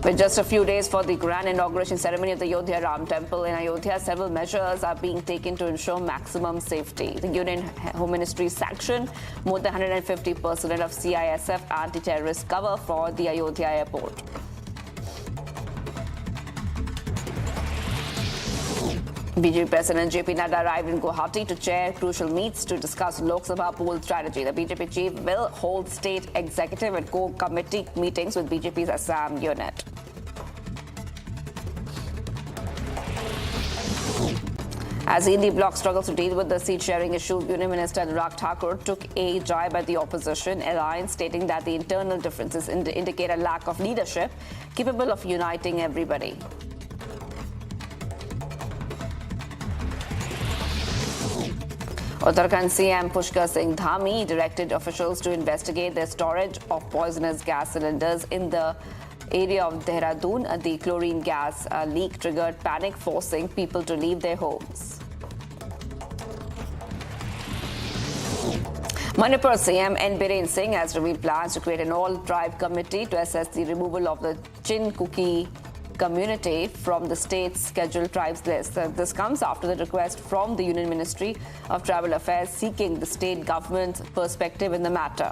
With just a few days for the grand inauguration ceremony of the Ayodhya Ram Temple in Ayodhya, several measures are being taken to ensure maximum safety. The Union Home Ministry sanctioned more than 150 personnel of CISF anti-terrorist cover for the Ayodhya airport. BJP President JP Nadda arrived in Guwahati to chair crucial meets to discuss Lok Sabha poll strategy. The BJP chief will hold state executive and core committee meetings with BJP's Assam unit. As the ED bloc struggles to deal with the seat-sharing issue, Union Minister Anurag Thakur took a jibe at the opposition alliance, stating that the internal differences indicate a lack of leadership capable of uniting everybody. Uttarakhand CM Pushkar Singh Dhami directed officials to investigate the storage of poisonous gas cylinders in the area of Dehradun. The chlorine gas leak triggered panic, forcing people to leave their homes. Manipur CM N. Biren Singh has revealed plans to create an all-tribe committee to assess the removal of the Chin Kuki community from the state's scheduled tribes list. This comes after the request from the Union Ministry of Tribal Affairs seeking the state government's perspective in the matter.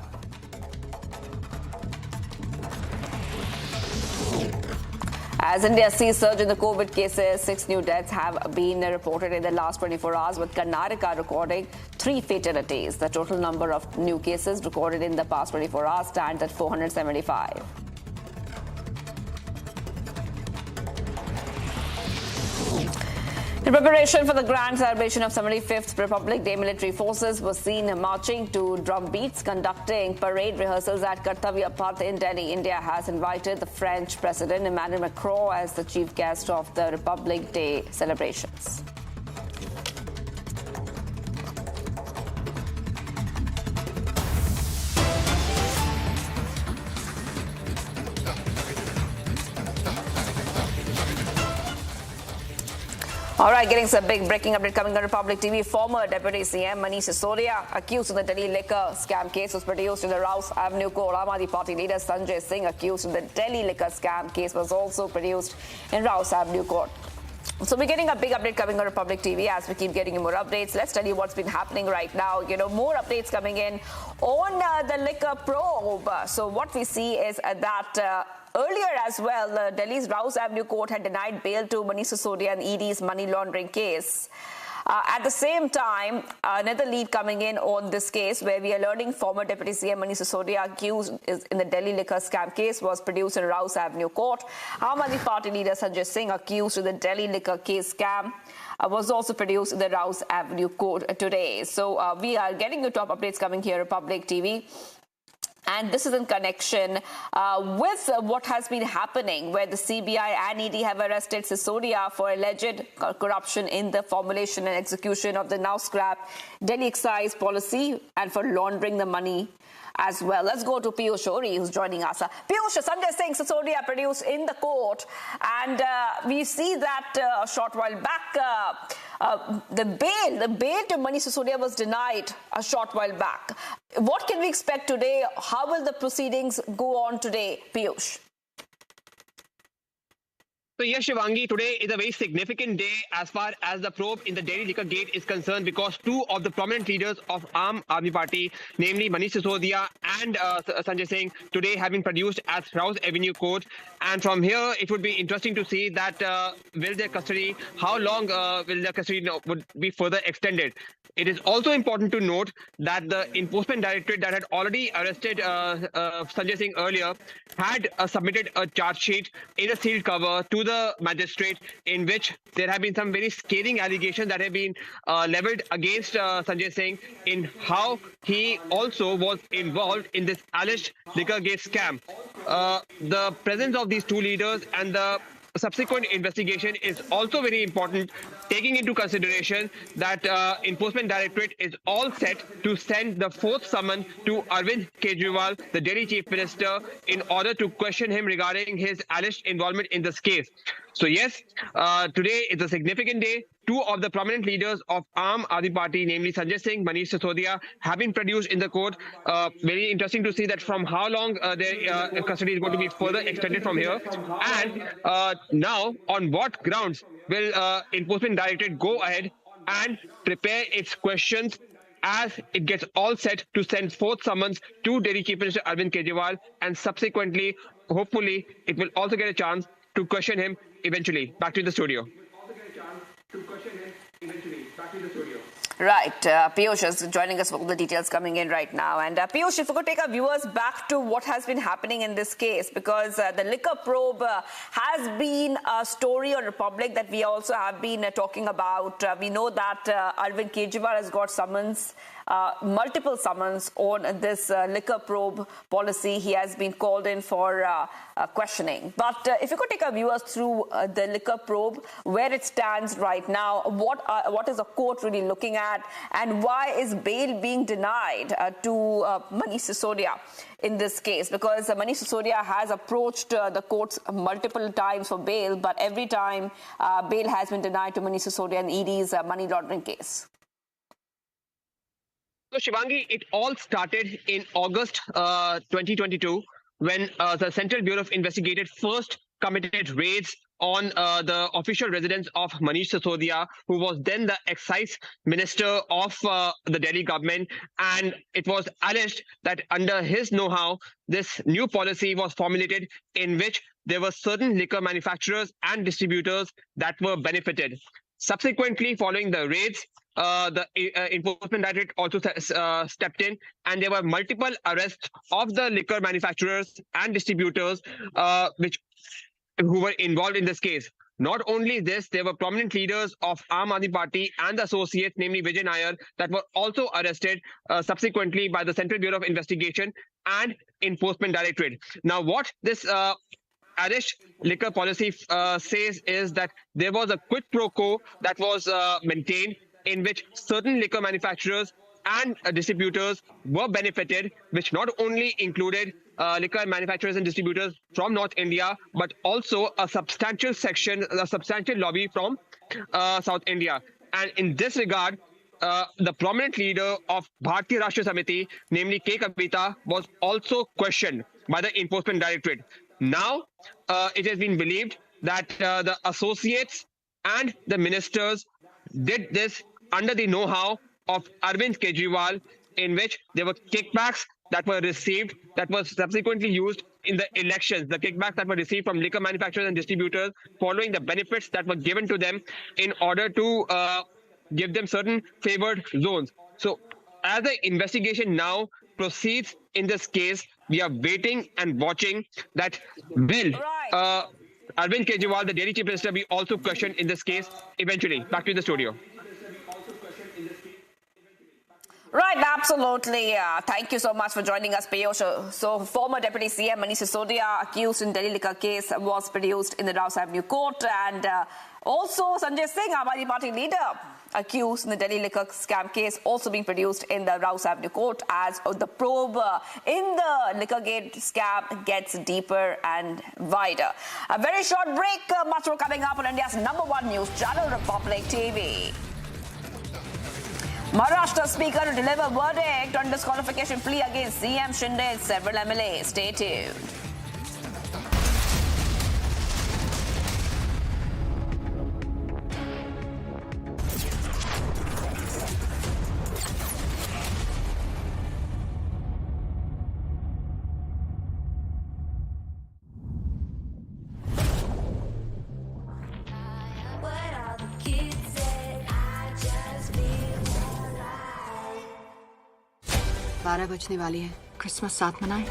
As India sees surge in the COVID cases, 6 new deaths have been reported in the last 24 hours, with Karnataka recording 3 fatalities. The total number of new cases recorded in the past 24 hours stands at 475. In preparation for the grand celebration of 75th Republic Day, military forces were seen marching to drum beats, conducting parade rehearsals at Kartavya Path in Delhi. India has invited the French President Emmanuel Macron as the chief guest of the Republic Day celebrations. All right, getting some big breaking update coming on Republic TV. Former Deputy CM Manish Sisodia, accused of the Delhi liquor scam case, was produced in the Rouse Avenue court. Aam Aadmi Party leader Sanjay Singh, accused of the Delhi liquor scam case, was also produced in Rouse Avenue court. So we're getting a big update coming on Republic TV as we keep getting you more updates. Let's tell you what's been happening right now. More updates coming in on the liquor probe. So what we see is that earlier as well, Delhi's Rouse Avenue court had denied bail to Manish Sisodia and ED's money laundering case. At the same time, another lead coming in on this case, where we are learning former Deputy CM Manish Sisodia, accused in the Delhi liquor scam case, was produced in Rouse Avenue court. Aam Aadmi Party leader Sanjay Singh, accused in the Delhi liquor case scam, was also produced in the Rouse Avenue court today. So we are getting the top updates coming here, Republic TV. And this is in connection with what has been happening, where the CBI and ED have arrested Sisodia for alleged corruption in the formulation and execution of the now scrapped Delhi excise policy and for laundering the money as well. Let's go to Piyush Ohri, who's joining us. Piyush, Sanjay Singh Sisodia produced in the court, and we see that a short while back, the bail to Manish Sisodia was denied a short while back. What can we expect today? How will the proceedings go on today, Piyush? So yes, Shivangi, today is a very significant day as far as the probe in the Delhi liquor gate is concerned, because 2 of the prominent leaders of Aam Aadmi Party, namely Manish Sisodia and Sanjay Singh, today have been produced at Rouse Avenue Court. And from here, it would be interesting to see that will their custody, how long will their custody would be further extended. It is also important to note that the Enforcement Directorate that had already arrested Sanjay Singh earlier had submitted a charge sheet in a sealed cover to the magistrate, in which there have been some very scathing allegations that have been leveled against Sanjay Singh in how he also was involved in this alleged liquor gate scam. The presence of these 2 leaders and the subsequent investigation is also very important, taking into consideration that Enforcement Directorate is all set to send the 4th summon to Arvind Kejriwal, the Delhi Chief Minister, in order to question him regarding his alleged involvement in this case. So yes, today is a significant day. two of the prominent leaders of Aam Aadmi Party, namely Sanjay Singh, Manish Sisodia, have been produced in the court. Very interesting to see that from how long their custody is going to be further extended from here. And now, on what grounds will Enforcement Directorate go ahead and prepare its questions as it gets all set to send forth summons to Delhi Chief Minister Arvind Kejriwal, and subsequently, hopefully, it will also get a chance to question him eventually. Back to the studio. Right, Piyush is joining us for all the details coming in right now. And Piyush, if we could take our viewers back to what has been happening in this case, because the liquor probe has been a story on Republic that we also have been talking about. We know that Arvind Kejriwal has got summons, multiple summons on this liquor probe policy. He has been called in for questioning. But if you could take our viewers through the liquor probe, where it stands right now, what is the court really looking at, and why is bail being denied to Manish Sisodia in this case? Because Manish Sisodia has approached the courts multiple times for bail, but every time bail has been denied to Manish Sisodia in ED's money laundering case. So, Shivangi, it all started in August 2022 when the Central Bureau of Investigation first committed raids on the official residence of Manish Sisodia, who was then the excise minister of the Delhi government. And it was alleged that under his know-how, this new policy was formulated in which there were certain liquor manufacturers and distributors that were benefited. Subsequently, following the raids, the Enforcement Directorate also stepped in, and there were multiple arrests of the liquor manufacturers and distributors who were involved in this case. Not only this, there were prominent leaders of Aam Aadmi Party and the associates, namely Vijay Nair, that were also arrested subsequently by the Central Bureau of Investigation and Enforcement Directorate. Now, what this Irish liquor policy says is that there was a quid pro quo that was maintained in which certain liquor manufacturers and distributors were benefited, which not only included liquor manufacturers and distributors from North India, but also a substantial lobby from South India. And in this regard, the prominent leader of Bharatiya Rashtriya Samiti, namely K. Kavita, was also questioned by the Enforcement Directorate. Now, it has been believed that the associates and the ministers did this under the know-how of Arvind Kejriwal, in which there were kickbacks that were received, that was subsequently used in the elections, the kickbacks that were received from liquor manufacturers and distributors following the benefits that were given to them in order to give them certain favored zones. So as the investigation now proceeds in this case, we are waiting and watching that will Arvind Kejriwal, the Delhi Chief Minister, be also questioned in this case eventually. Back to the studio. Right, absolutely. Thank you so much for joining us, Piyush. So, former Deputy CM Manish Sisodia, accused in Delhi liquor case, was produced in the Rouse Avenue court, and also Sanjay Singh, Aam Aadmi Party leader, accused in the Delhi liquor scam case, also being produced in the Rouse Avenue court as the probe in the liquor gate scam gets deeper and wider. A very short break, much more coming up on India's #1 news channel, Republic TV. Maharashtra Speaker to deliver verdict on disqualification plea against CM Shinde and several MLAs. Stay tuned. बारह बजने वाली है। Christmas साथ मनाएं।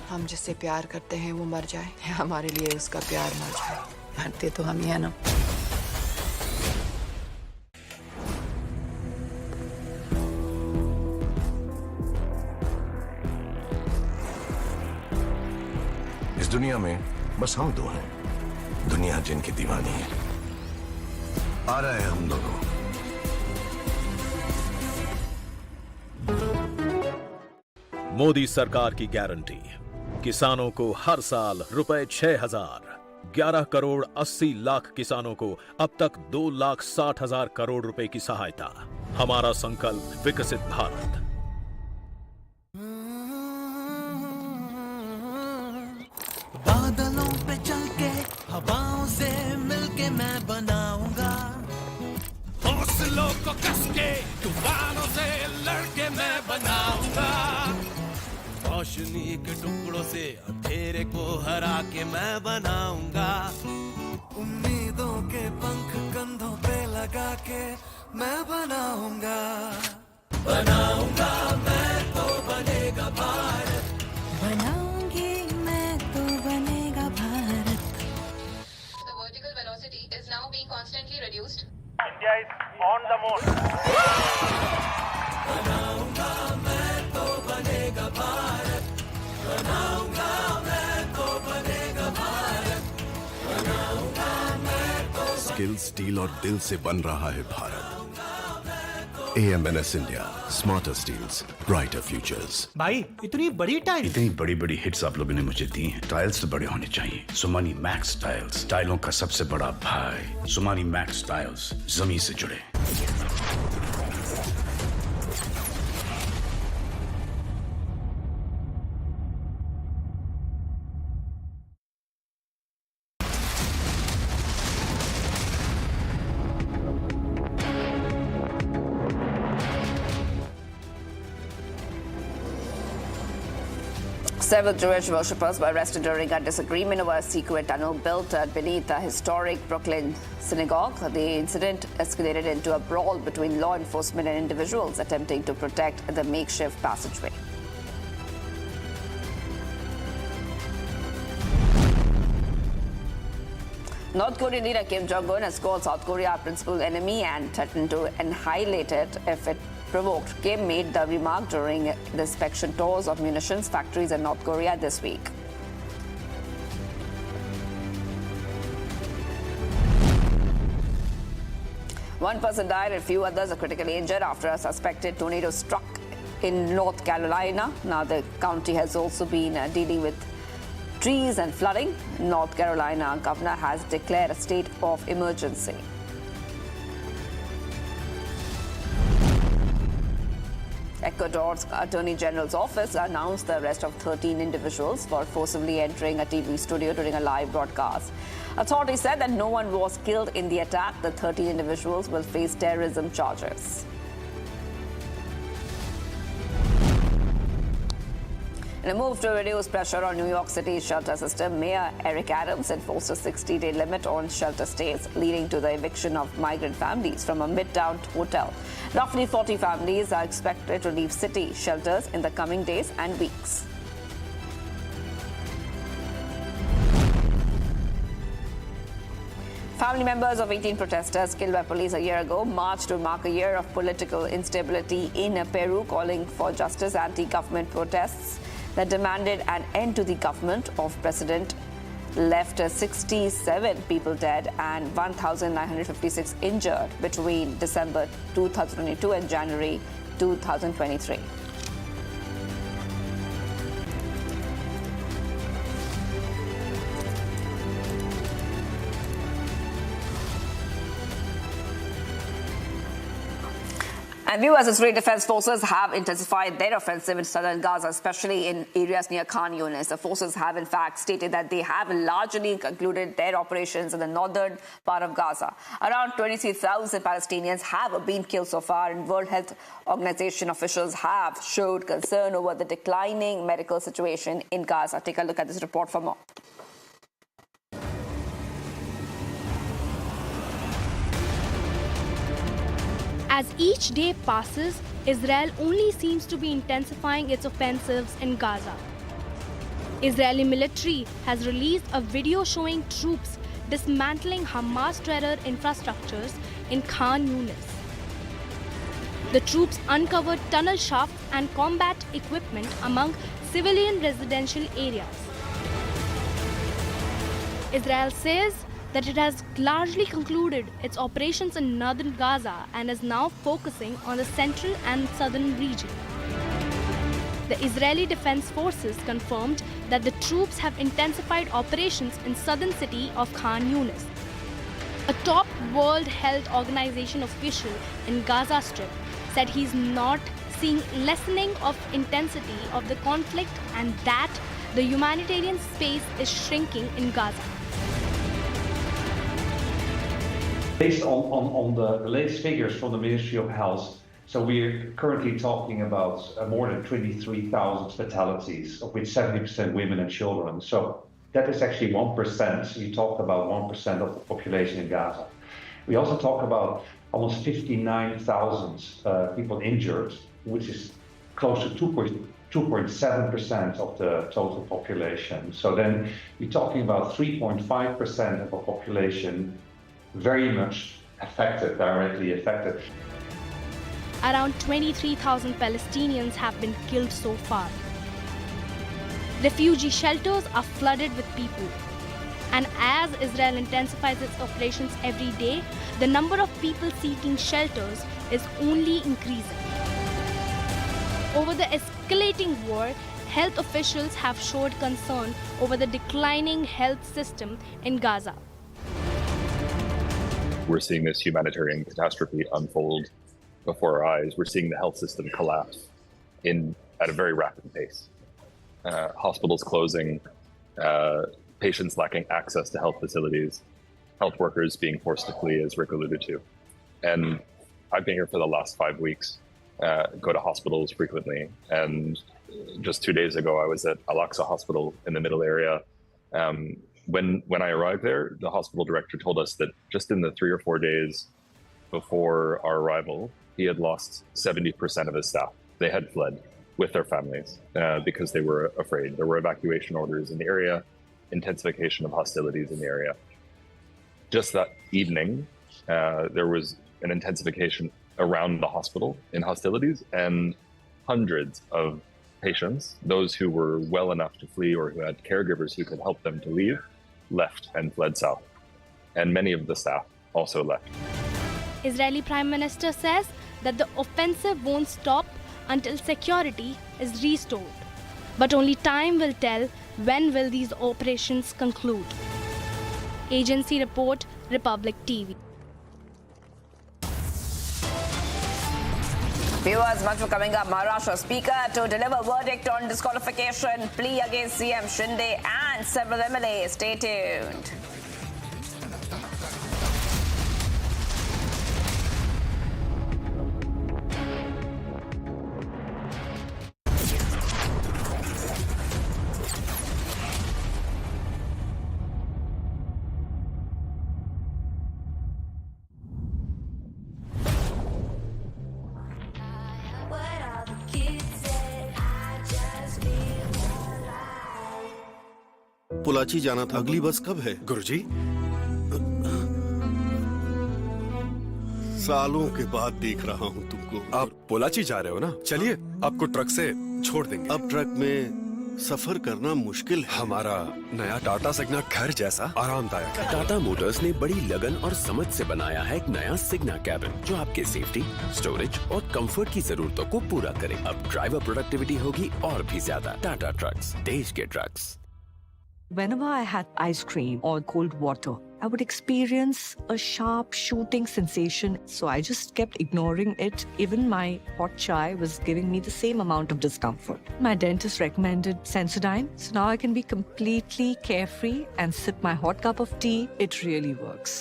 हम जिससे प्यार करते हैं वो मर जाए, हमारे लिए उसका प्यार मर जाए। मरते तो हम ही है ना। इस दुनिया में बस हम दो हैं, दुनिया जिनकी दीवानी है। आ रहे हैं हम दोनों। मोदी सरकार की गारंटी, किसानों को हर साल ₹6000, 11 करोड़ 80 लाख किसानों को अब तक 2,60,000 करोड़ रुपए की सहायता। हमारा संकल्प विकसित भारत। बादलों पे चल के हवाओं से मिलके मैं बनाऊंगा, हौसलों को कस के तूफानों से लड़के मैं बनाऊंगा, रोशनी के टुकड़ों से अंधेरे को हरा के मैं बनाऊंगा, उम्मीदों के पंख कंधों पे लगा के मैं बनाऊंगा, बनाऊंगा मैं तो बनेगा भारत, बनाऊंगी मैं तो बनेगा Bharat. The vertical velocity is now being constantly reduced. India is on the mode. बनाऊंगा मैं तो बनेगा भारत, बनाऊंगा मैं तो बनेगा भारत, बनाऊंगा मैं तो। स्किल, स्टील और दिल से बन रहा है Bharat. AMNS India, smarter steels, brighter futures. भाई इतनी बड़ी टाइल, इतनी बड़ी बड़ी हिट्स आप लोगों ने मुझे दी हैं। टाइल्स तो बड़े होने चाहिए। सुमानी मैक्स टाइल्स, टाइलों का सबसे बड़ा भाई। सुमानी मैक्स टाइल्स, जमीन से जुड़े। Several Jewish worshippers were arrested during a disagreement over a secret tunnel built beneath the historic Brooklyn synagogue. The incident escalated into a brawl between law enforcement and individuals attempting to protect the makeshift passageway. North Korean leader Kim Jong-un has called South Korea a principal enemy and threatened to annihilate it if it provoked. Kim made the remark during the inspection tours of munitions factories in North Korea this week. One person died and a few others are critically injured after a suspected tornado struck in North Carolina. Now the county has also been dealing with trees and flooding. North Carolina governor has declared a state of emergency. Ecuador's Attorney General's office announced the arrest of 13 individuals for forcibly entering a TV studio during a live broadcast. Authorities said that no one was killed in the attack. The 13 individuals will face terrorism charges. In a move to reduce pressure on New York City's shelter system, Mayor Eric Adams enforced a 60-day limit on shelter stays, leading to the eviction of migrant families from a midtown hotel. Roughly 40 families are expected to leave city shelters in the coming days and weeks. Family members of 18 protesters killed by police a year ago marched to mark a year of political instability in Peru, calling for justice. Anti-government protests that demanded an end to the government of President left 67 people dead and 1,956 injured between December 2022 and January 2023. And viewers, Israeli Defense Forces have intensified their offensive in southern Gaza, especially in areas near Khan Yunis. The forces have, in fact, stated that they have largely concluded their operations in the northern part of Gaza. Around 23,000 Palestinians have been killed so far, and World Health Organization officials have showed concern over the declining medical situation in Gaza. Take a look at this report for more. As each day passes, Israel only seems to be intensifying its offensives in Gaza. Israeli military has released a video showing troops dismantling Hamas terror infrastructures in Khan Yunis. The troops uncovered tunnel shafts and combat equipment among civilian residential areas. Israel says that it has largely concluded its operations in northern Gaza and is now focusing on the central and southern region. The Israeli Defense Forces confirmed that the troops have intensified operations in southern city of Khan Yunis. A top World Health Organization official in Gaza Strip said he's not seeing lessening of intensity of the conflict and that the humanitarian space is shrinking in Gaza. Based on the latest figures from the Ministry of Health, so we're currently talking about more than 23,000 fatalities, of which 70% women and children. So that is actually 1%. You talk about 1% of the population in Gaza. We also talk about almost 59,000 people injured, which is close to 2.7% of the total population. So then you're talking about 3.5% of the population very much affected, directly affected. Around 23,000 Palestinians have been killed so far. Refugee shelters are flooded with people. And as Israel intensifies its operations every day, the number of people seeking shelters is only increasing. Over the escalating war, health officials have showed concern over the declining health system in Gaza. We're seeing this humanitarian catastrophe unfold before our eyes. We're seeing the health system collapse at a very rapid pace. Hospitals closing, patients lacking access to health facilities, health workers being forced to flee, as Rick alluded to. And I've been here for the last 5 weeks, go to hospitals frequently. And just 2 days ago, I was at Al-Aqsa Hospital in the middle area. When I arrived there, the hospital director told us that just in the 3 or 4 days before our arrival, he had lost 70% of his staff. They had fled with their families because they were afraid. There were evacuation orders in the area, intensification of hostilities in the area. Just that evening, there was an intensification around the hospital in hostilities, and hundreds of patients, those who were well enough to flee or who had caregivers who could help them to leave, left and fled south. And many of the staff also left. Israeli Prime Minister says that the offensive won't stop until security is restored. But only time will tell when will these operations conclude. Agency report, Republic TV. Viewers, much for coming up. Maharashtra Speaker to deliver verdict on disqualification plea against CM Shinde and several MLAs. Stay tuned. पुलाची जाना था। अगली बस कब है? गुरुजी, सालों के बाद देख रहा हूँ तुमको। आप पोलाची जा रहे हो ना? चलिए, आपको ट्रक से छोड़ देंगे। अब ट्रक में सफर करना मुश्किल है। हमारा नया टाटा सिग्ना घर जैसा आरामदायक है। टाटा मोटर्स ने बड़ी लगन और समझ से बनाया है एक नया सिग्ना कैबिन जो आपके सेफ्टी, स्टोरेज और कंफर्ट की जरूरतों को पूरा करे। अब ड्राइवर प्रोडक्टिविटी होगी और भी ज्यादा। टाटा ट्रक्स, देश के trucks. Whenever I had ice cream or cold water, I would experience a sharp shooting sensation. So I just kept ignoring it. Even my hot chai was giving me the same amount of discomfort. My dentist recommended Sensodyne. So now I can be completely carefree and sip my hot cup of tea. It really works.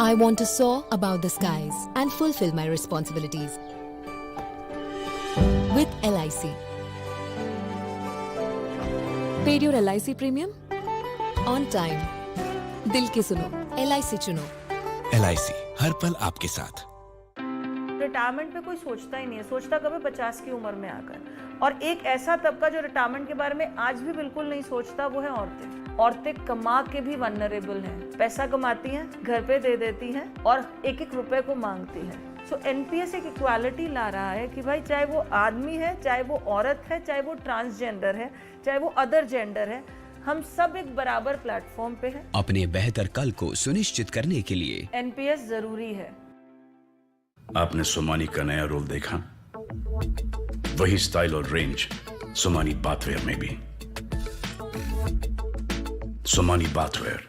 I want to soar above the skies and fulfill my responsibilities. With LIC. Paid your LIC premium? On time. दिल की सुनो, LIC चुनो। LIC हर पल आपके साथ। Retirement पे कोई सोचता ही नहीं है, सोचता कभी 50 की उम्र में आकर। और एक ऐसा तबका जो रिटायरमेंट के बारे में आज भी बिल्कुल नहीं सोचता, वो है औरतें। औरतें कमा के भी वल्नरेबल हैं, पैसा कमाती हैं, घर पे दे देती हैं और एक एक रुपए को मांगती हैं। सो एनपीएस एक इक्वालिटी ला रहा है कि भाई चाहे वो आदमी है, चाहे वो औरत है, चाहे वो ट्रांसजेंडर है, चाहे वो अदर जेंडर है, हम सब एक बराबर प्लेटफॉर्म पे हैं। अपने बेहतर कल को सुनिश्चित करने के लिए एनपीएस जरूरी है। आपने सोमानी का नया रोल देखा? वही स्टाइल और रेंज सोमानी बाथवेयर में भी। Somani bathware.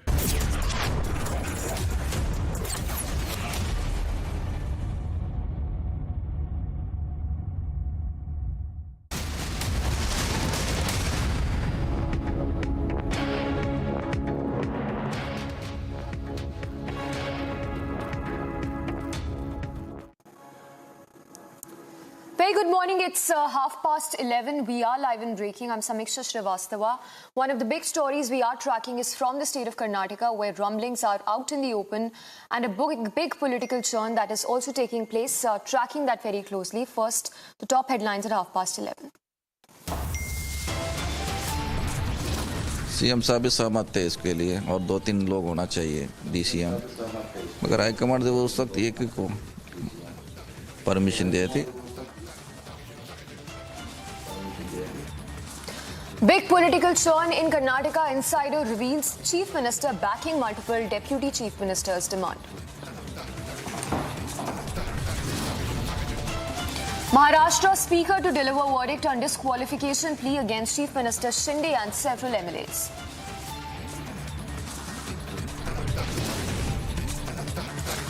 Very good morning. It's 11:30. We are live and breaking. I'm Samiksha Srivastava. One of the big stories we are tracking is from the state of Karnataka, where rumblings are out in the open and a big political churn that is also taking place. Tracking that very closely. First, the top headlines at 11:30. CM साहब भी सहमत थे इसके लिए और 2-3 लोग होना चाहिए डीसीएम, मगर हाईकमांड ने उस वक्त एक को परमिशन दी थी। Big political churn in Karnataka. Insider reveals Chief Minister backing multiple Deputy Chief Ministers' demand. Maharashtra Speaker to deliver verdict on disqualification plea against Chief Minister Shinde and several MLAs.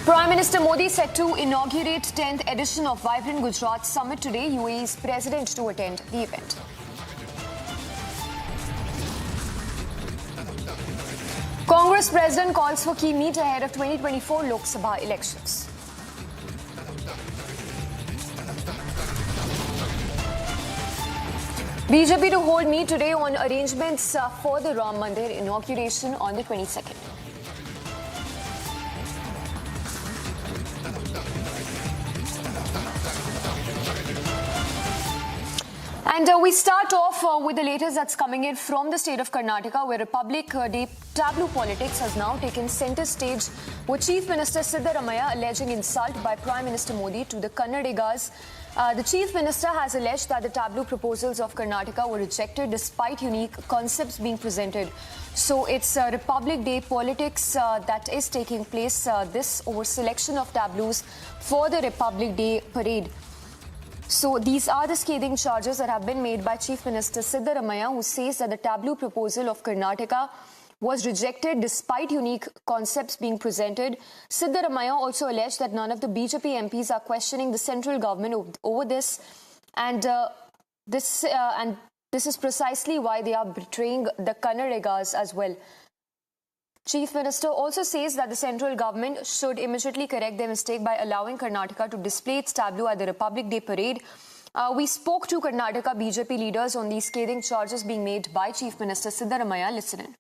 Prime Minister Modi set to inaugurate 10th edition of Vibrant Gujarat Summit today. UAE's president to attend the event. Congress president calls for key meet ahead of 2024 Lok Sabha elections. BJP to hold meet today on arrangements for the Ram Mandir inauguration on the 22nd. And we start off with the latest that's coming in from the state of Karnataka, where Republic Day tableau politics has now taken center stage, with Chief Minister Siddaramaiah alleging insult by Prime Minister Modi to the Kannadigas. The Chief Minister has alleged that the tableau proposals of Karnataka were rejected despite unique concepts being presented. So it's Republic Day politics that is taking place, this over selection of tableaus for the Republic Day parade. So these are the scathing charges that have been made by Chief Minister Siddaramaiah, who says that the tableau proposal of Karnataka was rejected despite unique concepts being presented. Siddaramaiah also alleged that none of the BJP MPs are questioning the central government over this, and this is precisely why they are betraying the Kannadigas as well. Chief Minister also says that the central government should immediately correct their mistake by allowing Karnataka to display its tableau at the Republic Day parade. We spoke to Karnataka BJP leaders on these scathing charges being made by Chief Minister Siddaramaiah. Listen in.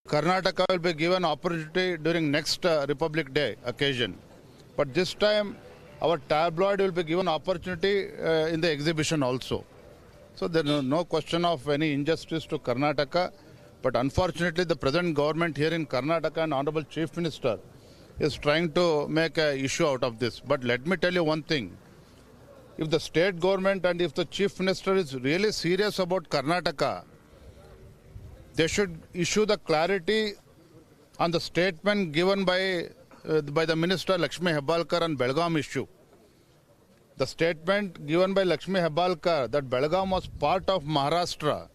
Karnataka will be given opportunity during next Republic Day occasion. But this time, our tabloid will be given opportunity in the exhibition also. So there is no question of any injustice to Karnataka. But unfortunately, the present government here in Karnataka and Honorable Chief Minister is trying to make an issue out of this. But let me tell you one thing. If the state government and if the Chief Minister is really serious about Karnataka, they should issue the clarity on the statement given by the Minister Lakshmi Hebbalkar on Belgaum issue. The statement given by Lakshmi Hebbalkar that Belgaum was part of Maharashtra.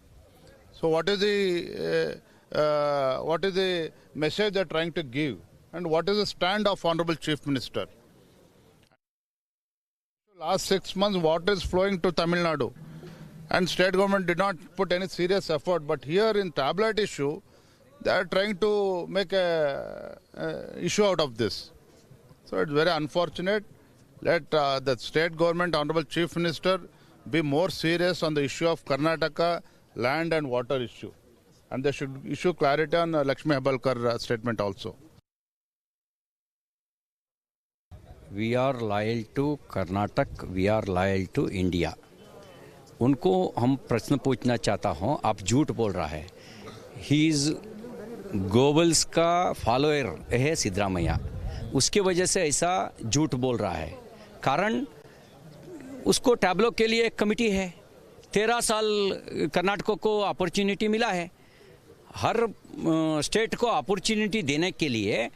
So what is the message they're trying to give, and what is the stand of Honorable Chief Minister? Last 6 months, water is flowing to Tamil Nadu, and state government did not put any serious effort. But here in tablet issue, they are trying to make a issue out of this. So it's very unfortunate. Let the state government, Honorable Chief Minister, be more serious on the issue of Karnataka land and water issue, and they should issue clarity on Lakshmi Hebbalkar statement also. We are loyal to Karnataka, we are loyal to India. उनको हम प्रश्न पूछना चाहता हूँ, आप झूठ बोल रहा है. ही इज गोबल्स का फॉलोअर है सिद्धरामैया, उसके वजह से ऐसा झूठ बोल रहा है. कारण उसको टैब्लो के लिए एक कमिटी है. 13 साल कर्नाटक को अपॉर्चुनिटी मिला है. हर स्टेट को अपॉर्चुनिटी देने के लिए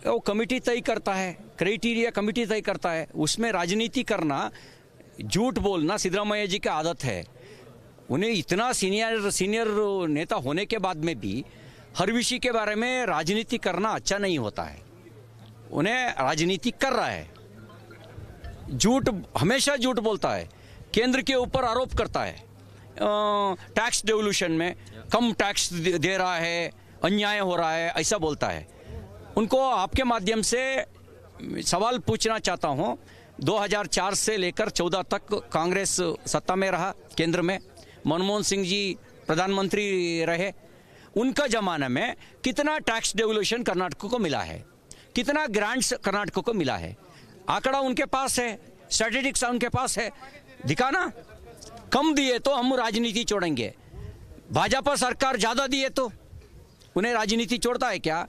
वो कमेटी तय करता है, क्राइटेरिया कमेटी तय करता है, उसमें राजनीति करना, झूठ बोलना सिद्धरामैया जी की आदत है। उन्हें इतना सीनियर नेता होने के बाद में भी हर विषय के बारे में राजनीति करना अच्छा नहीं होता है। उन्हें राजनीति कर रहा है, झूठ, हमेशा झूठ बोलता है, केंद्र के ऊपर आरोप करता है, टैक्स डेवल्यूशन में कम टैक्स दे रहा है, अन्याय हो रहा है, ऐसा बोलता है। उनको आपके माध्यम से सवाल पूछना चाहता हूं, 2004 से लेकर 14 तक कांग्रेस सत्ता में रहा, केंद्र में मनमोहन सिंह जी प्रधानमंत्री रहे, उनका जमाना में कितना टैक्स डेवल्यूशन कर्नाटक को मिला है, कितना ग्रांट्स कर्नाटक को मिला है, आंकड़ा उनके पास है, स्टैटिस्टिक्स उनके पास है, दिखाना। कम दिए तो हम राजनीति छोड़ेंगे, भाजपा सरकार ज्यादा दिए तो उन्हें राजनीति छोड़ता है क्या?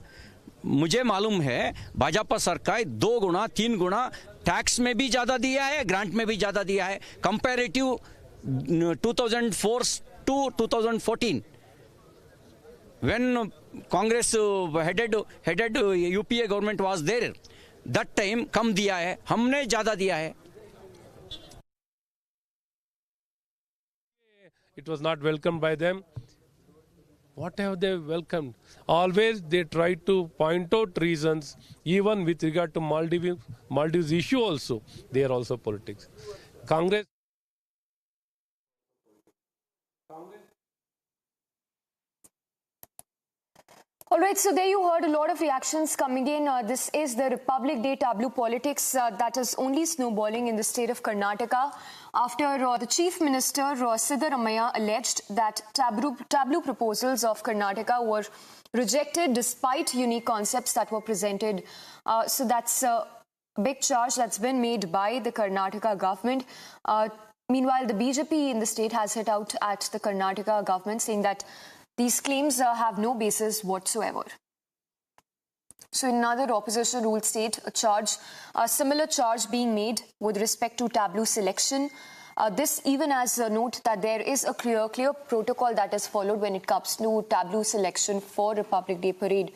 मुझे मालूम है भाजपा सरकार 2 गुना 3 गुना टैक्स में भी ज्यादा दिया है, ग्रांट में भी ज्यादा दिया है, comparative 2004 to 2014 when Congress headed UPA government was there, that time कम दिया है, हमने ज्यादा दिया है। It was not welcomed by them. What have they welcomed? Always they try to point out reasons, even with regard to Maldives issue also. They are also politics. Congress. All right, so there you heard a lot of reactions coming in. This is the Republic Day tableau politics that is only snowballing in the state of Karnataka after the Chief Minister Siddaramaiah alleged that tableau proposals of Karnataka were rejected despite unique concepts that were presented. So that's a big charge that's been made by the Karnataka government. Meanwhile, the BJP in the state has hit out at the Karnataka government, saying that these claims have no basis whatsoever. So in another opposition ruled state, a similar charge being made with respect to tableau selection. This even as a note that there is a clear protocol that is followed when it comes to tableau selection for Republic Day parade.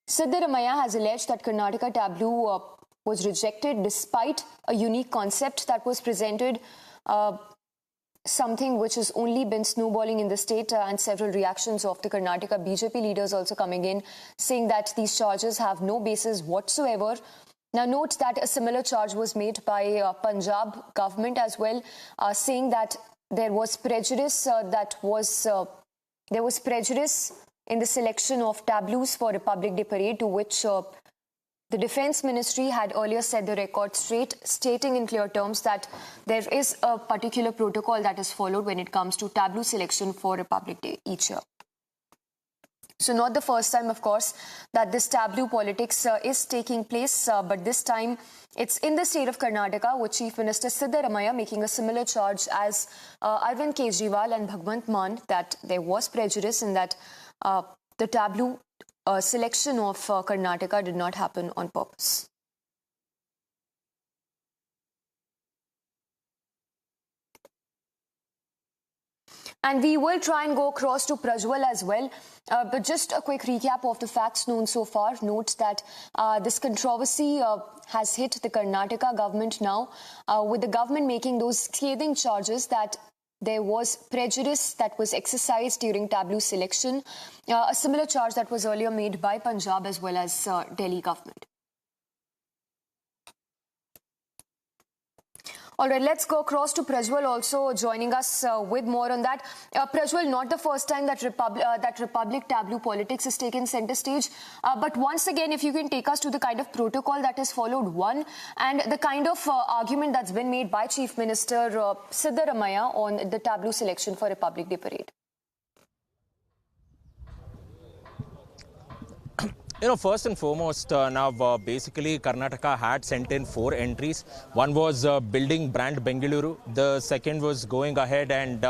Siddaramaiah has alleged that Karnataka tableau was rejected despite a unique concept that was presented, something which has only been snowballing in the state, and several reactions of the Karnataka BJP leaders also coming in, saying that these charges have no basis whatsoever. Now note that a similar charge was made by Punjab government as well, saying that there was prejudice there was prejudice in the selection of tableaus for Republic Day parade, to which the Defence Ministry had earlier set the record straight, stating in clear terms that there is a particular protocol that is followed when it comes to tableau selection for Republic Day each year. So not the first time, of course, that this tableau politics is taking place, but this time it's in the state of Karnataka, with Chief Minister Siddaramaiah making a similar charge as Arvind Kejriwal and Bhagwant Mann, that there was prejudice in that the tableau selection of Karnataka did not happen on purpose. And we will try and go across to Prajwal as well. But just a quick recap of the facts known so far. Note that this controversy has hit the Karnataka government now, with the government making those scathing charges that there was prejudice that was exercised during tableau selection, a similar charge that was earlier made by Punjab as well as Delhi government. All right, let's go across to Prajwal also joining us with more on that. Prajwal, not the first time that Republic tableau politics has taken center stage, but once again, if you can take us to the kind of protocol that is followed, one, and the kind of argument that's been made by Chief Minister Siddaramaiah on the tableau selection for Republic Day parade. First and foremost, now basically Karnataka had sent in 4 entries. One was building brand Bengaluru. The second was going ahead and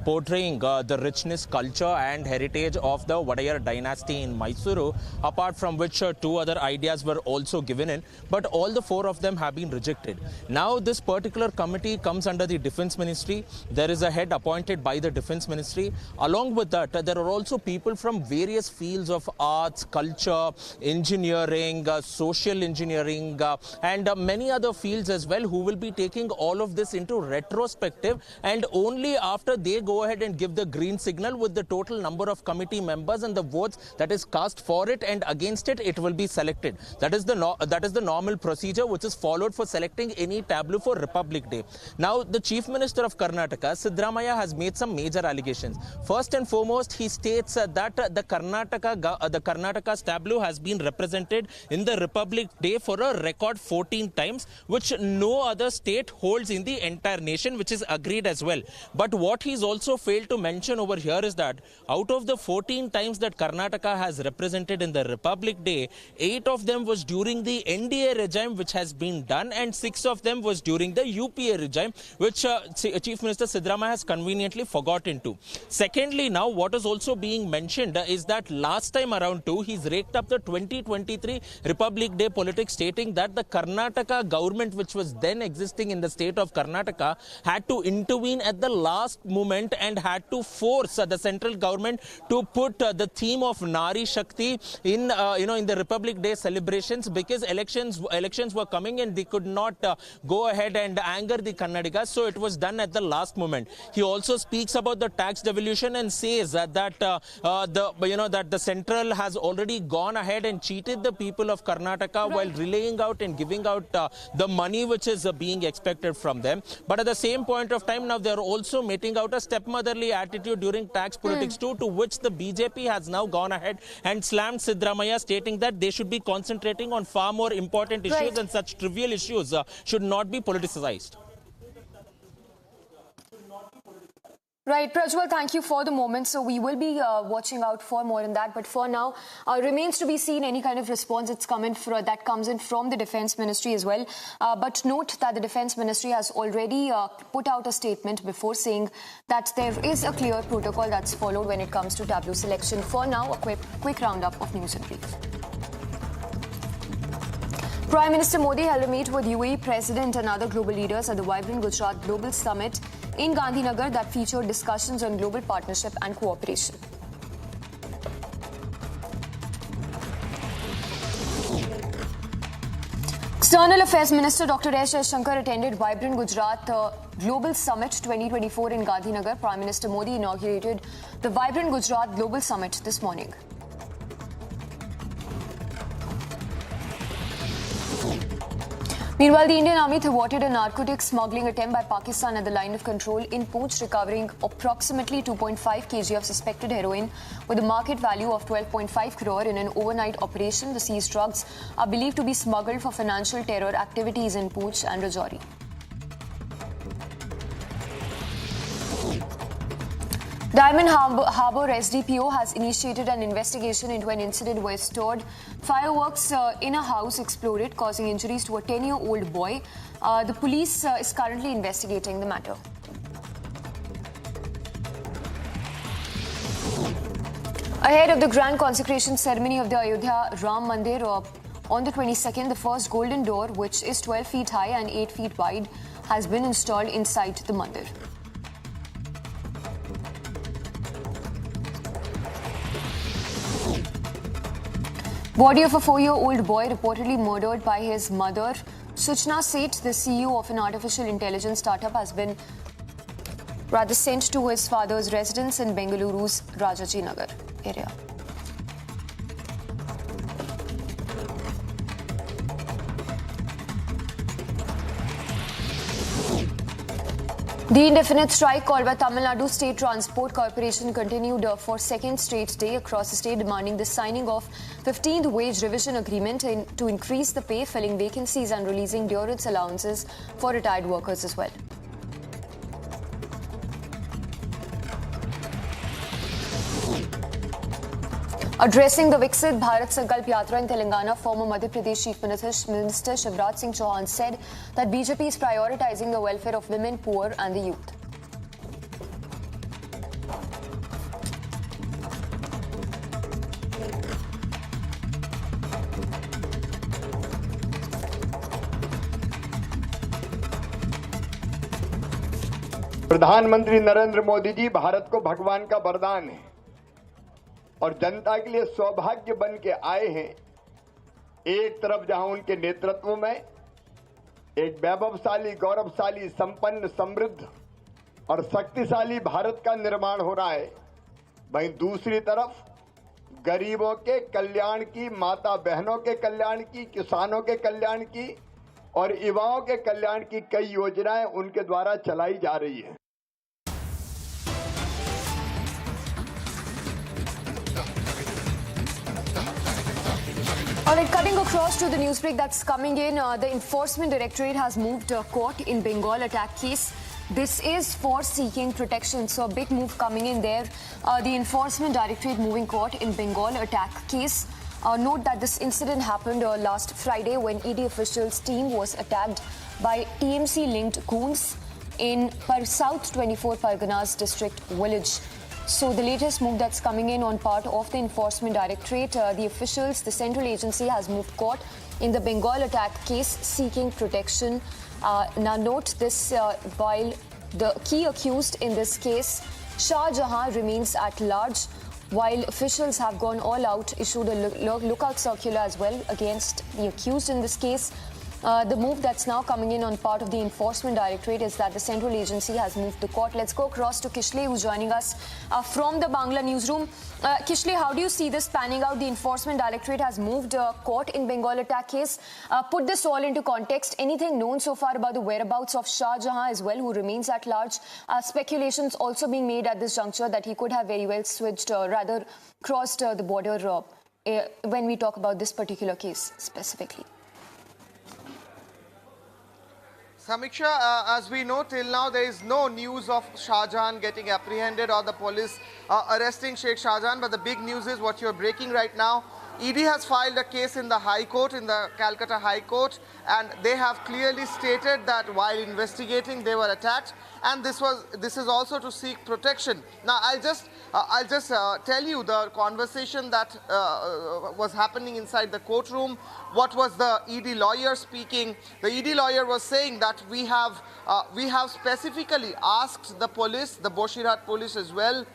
portraying the richness, culture and heritage of the Vadayar dynasty in Mysuru, apart from which 2 other ideas were also given in. But all the 4 of them have been rejected. Now this particular committee comes under the Defence Ministry. There is a head appointed by the Defence Ministry. Along with that, there are also people from various fields of arts, culture, engineering, social engineering, and many other fields as well, who will be taking all of this into retrospective, and only after they go ahead and give the green signal with the total number of committee members and the votes that is cast for it and against it, it will be selected. That is the normal procedure which is followed for selecting any tableau for Republic Day. Now, the Chief Minister of Karnataka, Siddaramaiah, has made some major allegations. First and foremost, he states that the Karnataka's tableau has been represented in the Republic Day for a record 14 times, which no other state holds in the entire nation, which is agreed as well. But what he's also failed to mention over here is that out of the 14 times that Karnataka has represented in the Republic Day, 8 of them was during the NDA regime, which has been done, and 6 of them was during the UPA regime, which Chief Minister Siddaramaiah has conveniently forgotten to. Secondly, now what is also being mentioned is that last time around too, he's raked up the 2023 Republic Day politics, stating that the Karnataka government, which was then existing in the state of Karnataka, had to intervene at the last moment and had to force the central government to put the theme of Nari Shakti in the Republic Day celebrations, because elections were coming and they could not go ahead and anger the Kannadigas, so it was done at the last moment. He also speaks about the tax devolution and says that the central has already gone ahead and cheated the people of Karnataka while relaying out and giving out the money which is being expected from them. But at the same point of time, now they are also meting out a stepmotherly attitude during tax politics too, to which the BJP has now gone ahead and slammed Siddaramaiah, stating that they should be concentrating on far more important issues and such trivial issues should not be politicized. Right, Prajwal, thank you for the moment. So we will be watching out for more in that. But for now, remains to be seen any kind of response that comes in from the Defence Ministry as well. But note that the Defence Ministry has already put out a statement before saying that there is a clear protocol that's followed when it comes to tableau selection. For now, a quick roundup of news and brief. Prime Minister Modi held a meet with UAE President and other global leaders at the vibrant Gujarat Global Summit in Gandhinagar that featured discussions on global partnership and cooperation. External Affairs Minister Dr. S. Jaishankar attended Vibrant Gujarat Global Summit 2024 in Gandhinagar. Prime Minister Modi inaugurated the Vibrant Gujarat Global Summit this morning. Meanwhile, the Indian Army thwarted a narcotics smuggling attempt by Pakistan at the line of control in Poonch, recovering approximately 2.5 kg of suspected heroin with a market value of 12.5 crore in an overnight operation. The seized drugs are believed to be smuggled for financial terror activities in Poonch and Rajouri. Diamond Harbour SDPO has initiated an investigation into an incident where stored fireworks in a house exploded, causing injuries to a 10-year-old boy. The police is currently investigating the matter. Ahead of the grand consecration ceremony of the Ayodhya Ram Mandir on the 22nd, the first golden door, which is 12 feet high and 8 feet wide, has been installed inside the mandir. Body of a 4-year-old boy reportedly murdered by his mother. Suchna Seth, the CEO of an artificial intelligence startup, has been sent to his father's residence in Bengaluru's Rajajinagar area. The indefinite strike called by Tamil Nadu State Transport Corporation continued for second straight day across the state, demanding the signing of 15th wage revision agreement to increase the pay, filling vacancies and releasing durance allowances for retired workers as well. Addressing the Viksit Bharat Sankalp Yatra in Telangana, former Madhya Pradesh Chief Minister Shivraj Singh Chauhan said that BJP is prioritizing the welfare of women, poor and the youth. प्रधानमंत्री नरेंद्र मोदी जी भारत को भगवान का वरदान है और जनता के लिए सौभाग्य बन के आए हैं एक तरफ जहां उनके नेतृत्व में एक वैभवशाली, गौरवशाली, संपन्न, समृद्ध और शक्तिशाली भारत का निर्माण हो रहा है, वहीं दूसरी तरफ गरीबों के कल्याण की, माता बहनों के कल्याण की, किसानों के कल्याण की और युवाओं के कल्याण की कई योजनाएं उनके द्वारा चलाई जा रही है। Alright, cutting across to the news break that's coming in, the Enforcement Directorate has moved court in Bengal attack case. This is for seeking protection, so a big move coming in there. The Enforcement Directorate moving court in Bengal attack case. Note that this incident happened last Friday when ED officials' team was attacked by TMC-linked goons in South 24 Parganas district village. So the latest move that's coming in on part of the Enforcement Directorate, the officials, the central agency has moved court in the Bengal attack case seeking protection. Now note this, while the key accused in this case, Shah Jahan, remains at large, while officials have gone all out, issued a lookout circular as well against the accused in this case. The move that's now coming in on part of the Enforcement Directorate is that the central agency has moved the court. Let's go across to Kishle, who's joining us from the Bangla newsroom. Kishle, how do you see this panning out? The Enforcement Directorate has moved court in Bengal attack case. Put this all into context. Anything known so far about the whereabouts of Shah Jahan as well, who remains at large? Speculations also being made at this juncture that he could have very well switched, rather crossed the border when we talk about this particular case specifically. Samiksha, as we know, till now there is no news of Shah Jahan getting apprehended or the police arresting Sheikh Shah Jahan, but the big news is what you're breaking right now. ED has filed a case in the High Court, in the Calcutta High Court, and they have clearly stated that while investigating they were attacked, and this is also to seek protection. Now I'll just tell you the conversation that was happening inside the courtroom. What was the ED lawyer speaking? The ED lawyer was saying that we have specifically asked the police, the Boshirat police as well,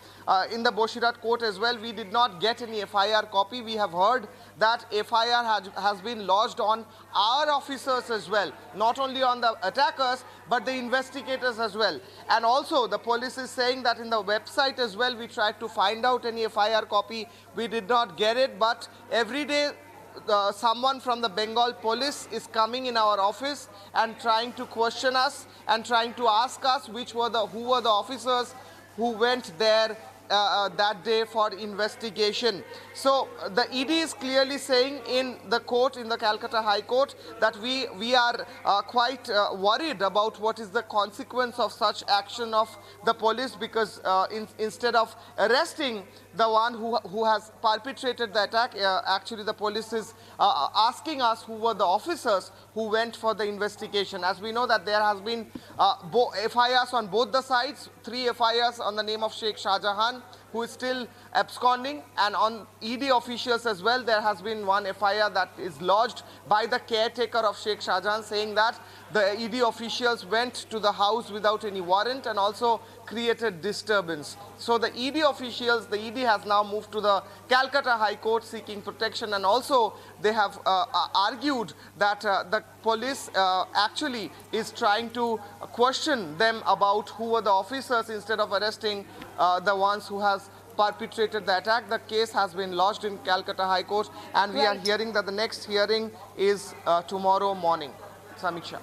in the Boshirat court as well. We did not get any FIR copy. We have heard that FIR has been lodged on our officers as well, not only on the attackers but the investigators as well. And also the police is saying that in the website as well we tried to find out any FIR copy. We did not get it, but every day someone from the Bengal police is coming in our office and trying to question us and trying to ask us who were the officers who went there that day for investigation. So the ED is clearly saying in the court, in the Calcutta High Court, that we are quite worried about what is the consequence of such action of the police, because instead of arresting the one who has perpetrated the attack, actually the police is asking us who were the officers who went for the investigation. As we know that there has been FIRs on both the sides, 3 FIRs on the name of Sheikh Shah Jahan, who is still absconding, and on ED officials as well, there has been 1 FIR that is lodged by the caretaker of Sheikh Shah Jahan, saying that the ED officials went to the house without any warrant and also created disturbance. So the ED officials, the ED has now moved to the Calcutta High Court seeking protection, and also they have argued that the police actually is trying to question them about who were the officers instead of arresting the ones who has perpetrated the attack. The case has been lodged in Calcutta High Court, and we are hearing that the next hearing is tomorrow morning. Samiksha.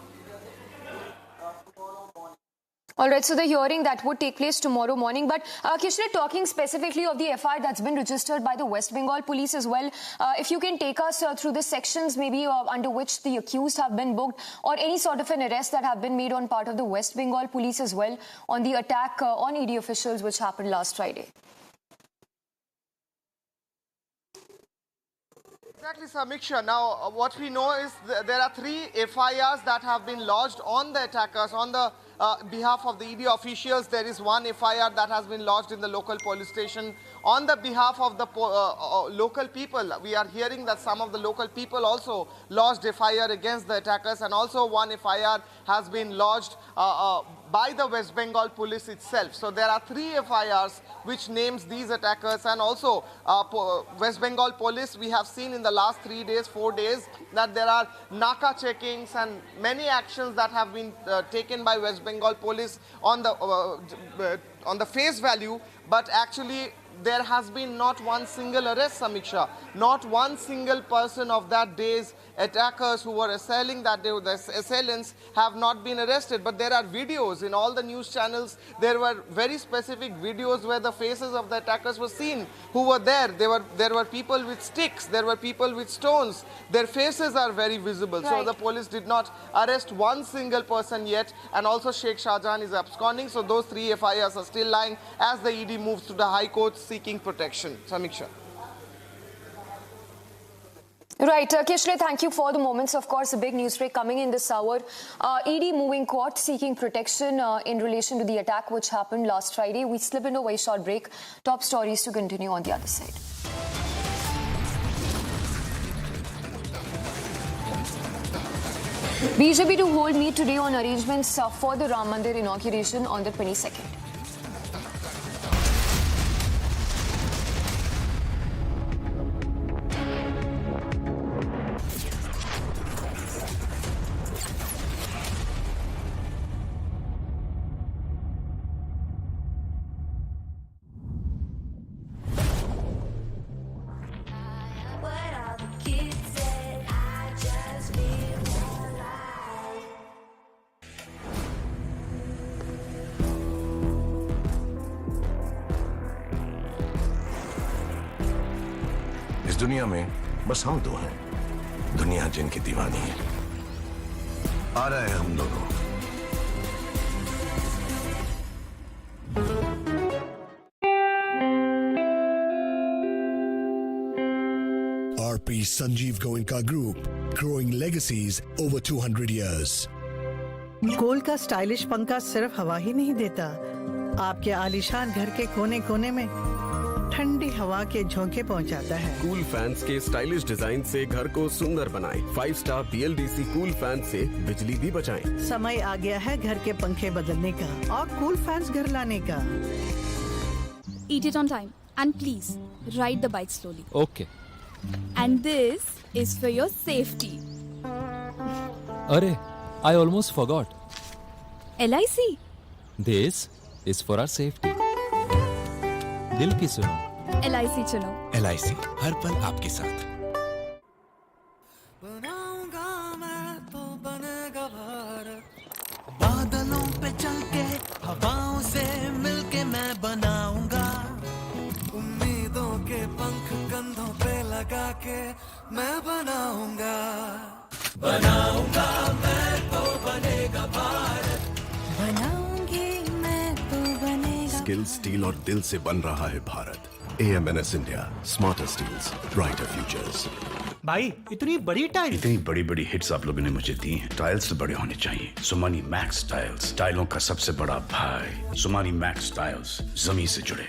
All right, so the hearing that would take place tomorrow morning. But Kishle, talking specifically of the FIR that's been registered by the West Bengal police as well, if you can take us through the sections maybe under which the accused have been booked, or any sort of an arrest that have been made on part of the West Bengal police as well on the attack on ED officials which happened last Friday. Exactly, Samiksha. Now, what we know is there are 3 FIRs that have been lodged on the attackers, on the behalf of the ED officials. There is 1 FIR that has been lodged in the local police station. On the behalf of the local people, we are hearing that some of the local people also lodged FIR against the attackers, and also 1 FIR has been lodged by the West Bengal police itself. So there are 3 FIRs which names these attackers, and also West Bengal police, we have seen in the last 3 days, 4 days, that there are Naka checkings and many actions that have been taken by West Bengal police on the face value, but actually there has been not one single arrest, Samiksha. Not one single person of that day's attackers who were assailing that day, the assailants, have not been arrested. But there are videos in all the news channels. There were very specific videos where the faces of the attackers were seen, who were there. There were people with sticks. There were people with stones. Their faces are very visible. Right. So the police did not arrest one single person yet. And also Sheikh Shahjahan is absconding. So those 3 FIRs are still lying as the ED moves to the High Court seeking protection. Samiksha. Right, Kishre, thank you for the moments. Of course, a big news break coming in this hour. ED moving court seeking protection in relation to the attack which happened last Friday. We slip into a very short break. Top stories to continue on the other side. BJP to hold meet today on arrangements for the Ram Mandir inauguration on the 22nd. दुनिया में बस हम 2 हैं, दुनिया जिनकी दीवानी है। आ रहे हैं हम दोनों। RP Sanjeev Goenka Group, growing legacies over 200 years. Gold का स्टाइलिश पंखा सिर्फ हवा ही नहीं देता, आपके आलीशान घर के कोने कोने में ठंडी हवा के झोंके पहुंचाता है। कूल फैंस के स्टाइलिश डिजाइन से घर को सुंदर बनाएं। 5 स्टार BLDC कूल फैन से बिजली भी बचाएं। समय आ गया है घर के पंखे बदलने का और कूल फैंस घर लाने का। Eat it on time and please ride the bike slowly. Okay. And this is for your safety. Arey, I almost forgot. LIC. This is for our safety. दिल की सुनो, LIC चुनो। LIC हर पल आपके साथ। बनाऊंगा मैं तो बनेगा भारत, बादलों पे चल के हवाओं से मिलके मैं बनाऊंगा, उम्मीदों के पंख कंधों पे लगा के मैं बनाऊंगा, बनाऊंगा मैं तो बनेगा भारत, बनाऊंगी मैं तो बनेगा। स्किल, स्टील और दिल से बन रहा है Bharat. AMNS India, smarter steels, brighter futures. भाई इतनी बड़ी बड़ी हिट्स आप लोगों ने मुझे दी हैं। टाइल्स तो बड़े होने चाहिए। सुमानी मैक्स टाइल्स, टाइलों का सबसे बड़ा भाई। सुमानी मैक्स टाइल्स, जमीन से जुड़े।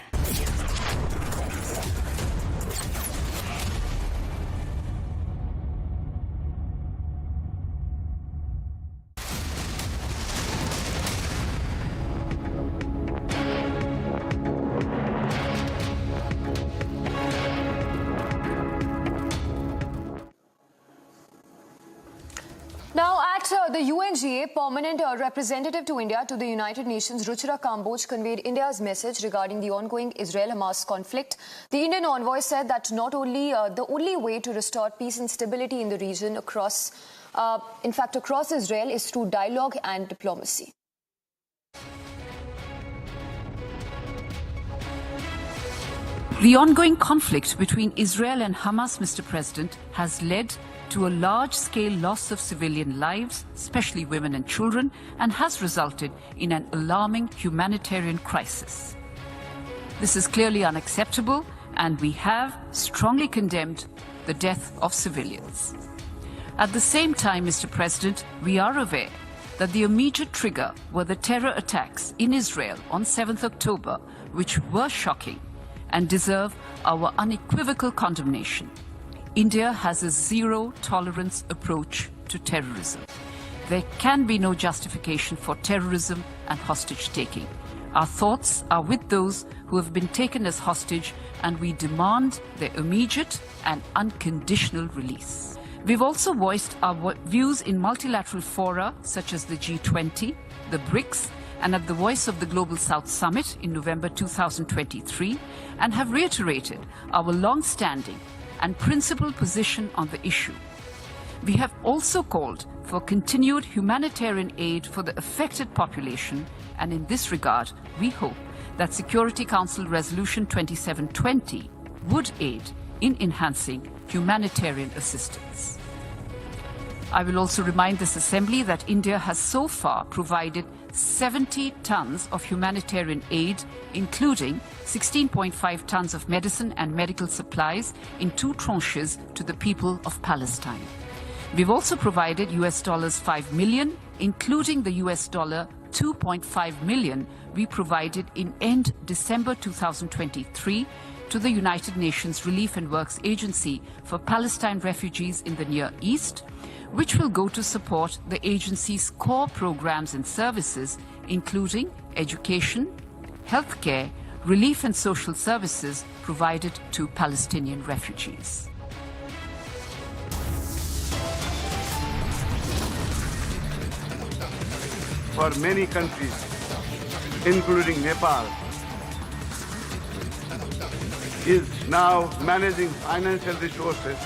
Now, at the UNGA, permanent representative to India to the United Nations, Ruchira Kamboj, conveyed India's message regarding the ongoing Israel-Hamas conflict. The Indian envoy said that not only the only way to restore peace and stability in the region across Israel is through dialogue and diplomacy. The ongoing conflict between Israel and Hamas, Mr. President, has led to a large-scale loss of civilian lives, especially women and children, and has resulted in an alarming humanitarian crisis. This is clearly unacceptable, and we have strongly condemned the death of civilians. At the same time, Mr. President, we are aware that the immediate trigger were the terror attacks in Israel on 7th October, which were shocking and deserve our unequivocal condemnation. India has a zero-tolerance approach to terrorism. There can be no justification for terrorism and hostage-taking. Our thoughts are with those who have been taken as hostage, and we demand their immediate and unconditional release. We've also voiced our views in multilateral fora such as the G20, the BRICS, and at the Voice of the Global South Summit in November 2023, and have reiterated our long-standing and principled position on the issue. We have also called for continued humanitarian aid for the affected population, and in this regard, we hope that Security Council Resolution 2720 would aid in enhancing humanitarian assistance. I will also remind this Assembly that India has so far provided 70 tons of humanitarian aid, including 16.5 tons of medicine and medical supplies in 2 tranches to the people of Palestine. We've also provided $5 million, including the $2.5 million we provided in end December 2023 to the United Nations Relief and Works Agency for Palestine refugees in the Near East, which will go to support the agency's core programs and services, including education, healthcare, relief and social services provided to Palestinian refugees. For many countries, including Nepal, is now managing financial resources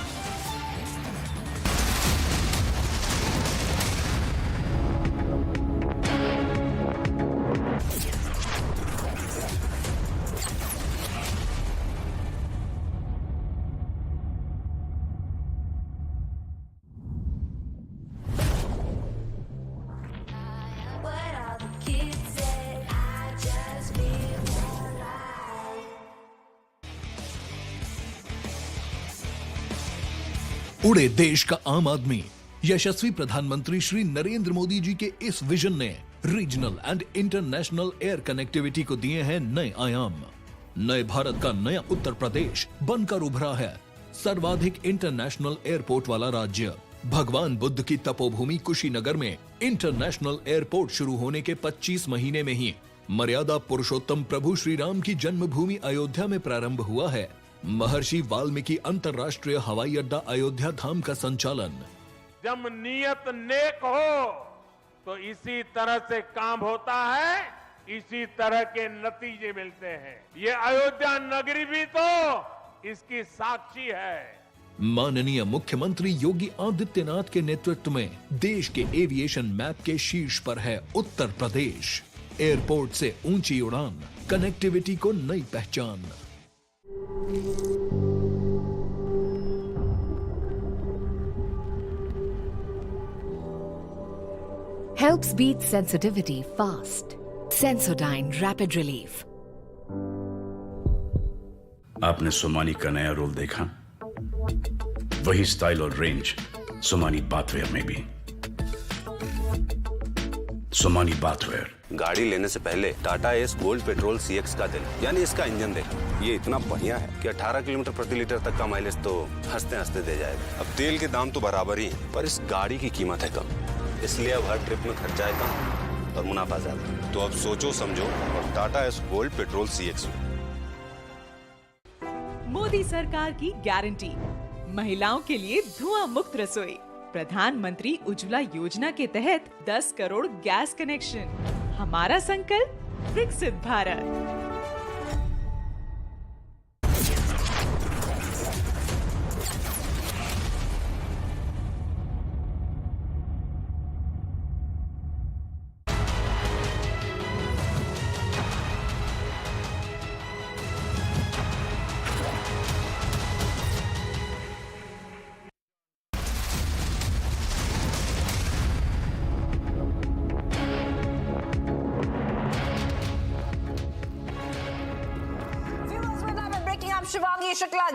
उड़े देश का आम आदमी। यशस्वी प्रधानमंत्री श्री नरेंद्र मोदी जी के इस vision ने regional and international air connectivity को दिए हैं नए आयाम। नए भारत का नया उत्तर प्रदेश बनकर उभरा है सर्वाधिक इंटरनेशनल एयरपोर्ट वाला राज्य। भगवान बुद्ध की तपोभूमि कुशीनगर में इंटरनेशनल एयरपोर्ट शुरू होने के 25 महीने में ही मर्यादा पुरुषोत्तम प्रभु श्री राम की जन्मभूमि अयोध्या में प्रारंभ हुआ है। महर्षि वाल्मीकि अंतर्राष्ट्रीय हवाई अड्डा अयोध्या धाम का संचालन। जब नियत नेक हो तो इसी तरह से काम होता है, इसी तरह के नतीजे मिलते हैं। ये अयोध्या नगरी भी तो इसकी साक्षी है। माननीय मुख्यमंत्री योगी आदित्यनाथ के नेतृत्व में देश के एविएशन मैप के शीर्ष पर है उत्तर प्रदेश। एयरपोर्ट से ऊंची उड़ान, कनेक्टिविटी को नई पहचान। Helps beat sensitivity fast. Sensodyne Rapid Relief. आपने सोमानी का नया रोल देखा? वही स्टाइल और रेंज सोमानी बाथवेयर में भी। सोमानी बाथवेयर। गाड़ी लेने से पहले Tata S gold petrol CX का दिल, यानी इसका इंजन देखा। ये इतना बढ़िया है कि 18 किलोमीटर प्रति लीटर तक का माइलेज तो हंसते हंसते दे जाएगा। अब तेल के दाम तो बराबर ही हैं, पर इस गाड़ी की कीमत है कम, इसलिए अब हर ट्रिप में खर्चा है कम और मुनाफा ज्यादा। तो अब सोचो समझो और Tata S gold petrol CX। Modi सरकार की गारंटी, महिलाओं के लिए धुआं मुक्त रसोई। प्रधानमंत्री उज्ज्वला योजना के तहत 10 करोड़ गैस कनेक्शन। हमारा संकल्प विकसित Bharat.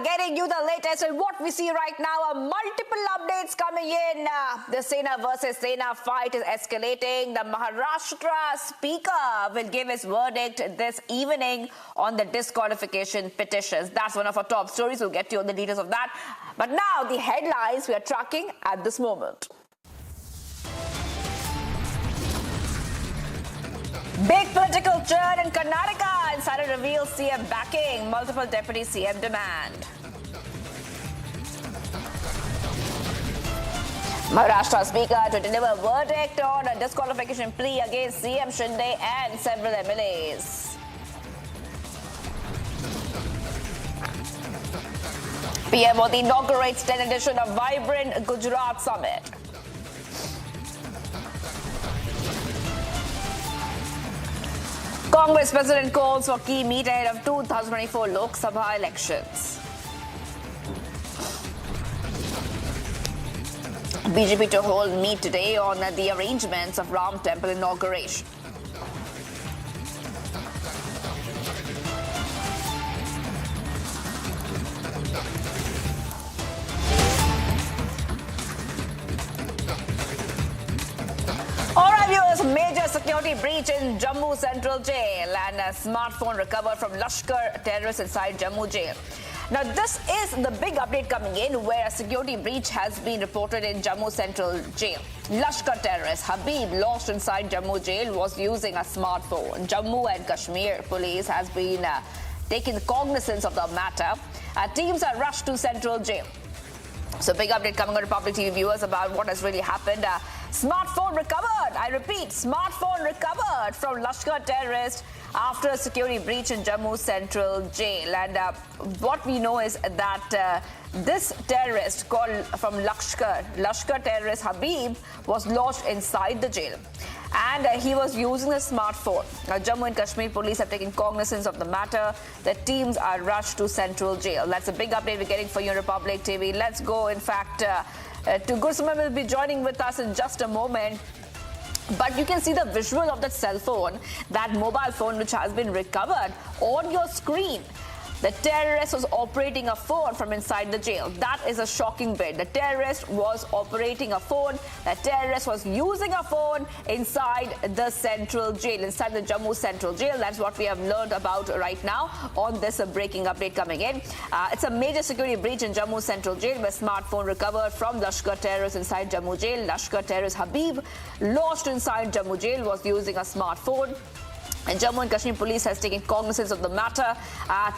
Getting you the latest and what we see right now are multiple updates coming in. The Sena versus Sena fight is escalating. The Maharashtra speaker will give his verdict this evening on the disqualification petitions. That's one of our top stories. We'll get to you on the details of that. But now the headlines we are tracking at this moment. Big political churn in Karnataka. Insider reveals CM backing. Multiple deputy CM demand. Maharashtra Speaker to deliver verdict on a disqualification plea against CM Shinde and several MLAs. PM Modi inaugurates 10th edition of Vibrant Gujarat Summit. Congress President calls for key meet ahead of 2024 Lok Sabha elections. BJP to hold meet today on the arrangements of Ram Temple inauguration. All right, viewers, major security breach in Jammu Central Jail and a smartphone recovered from Lashkar terrorists inside Jammu Jail. Now, this is the big update coming in where a security breach has been reported in Jammu Central Jail. Lashkar terrorist Habib, lost inside Jammu Jail, was using a smartphone. Jammu and Kashmir police has been taking cognizance of the matter. Teams are rushed to Central Jail. So, big update coming on Republic TV viewers about what has really happened. Smartphone recovered. I repeat, smartphone recovered from Lashkar terrorist after a security breach in Jammu Central Jail. And what we know is that this terrorist called from Lashkar terrorist Habib was lodged inside the jail. And he was using a smartphone. Jammu and Kashmir police have taken cognizance of the matter. The teams are rushed to Central Jail. That's a big update we're getting for you on Republic TV. Let's go, in fact, to Gursuman will be joining with us in just a moment. But you can see the visual of that cell phone, that mobile phone which has been recovered on your screen. The terrorist was operating a phone from inside the jail. That is a shocking bit. The terrorist was operating a phone. The terrorist was using a phone inside the central jail, inside the Jammu Central Jail. That's what we have learned about right now on this breaking update coming in. It's a major security breach in Jammu Central Jail where smartphone recovered from Lashkar terrorists inside Jammu Jail. Lashkar terrorist Habib, lost inside Jammu Jail, was using a smartphone. And Jammu and Kashmir police has taken cognizance of the matter.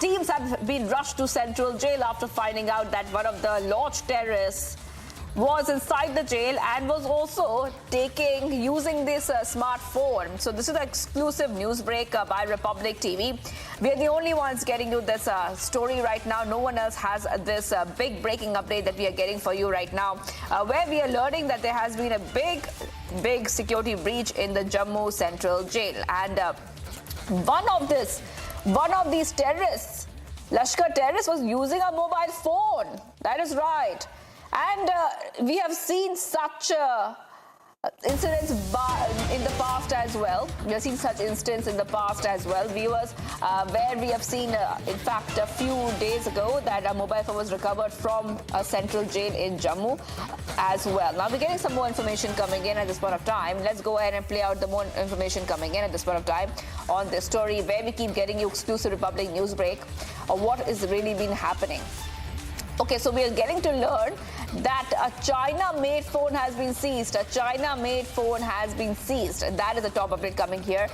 Teams have been rushed to Central Jail after finding out that one of the lodged terrorists was inside the jail and was also using this smartphone. So this is an exclusive news break by Republic TV. We are the only ones getting you this story right now. No one else has this big breaking update that we are getting for you right now, where we are learning that there has been a big security breach in the Jammu Central Jail. And one of these terrorists, Lashkar terrorists, was using a mobile phone. That is right. And we have seen such incidents in the past as well. We have seen such incidents in the past as well, viewers, where we have seen, in fact, a few days ago that a mobile phone was recovered from a central jail in Jammu as well. Now, we're getting some more information coming in at this point of time. Let's go ahead and play out the more information coming in at this point of time on this story, where we keep getting you exclusive Republic news break of what is really been happening. Okay, so we are getting to learn that a China-made phone has been seized. A China-made phone has been seized. That is the top update coming here.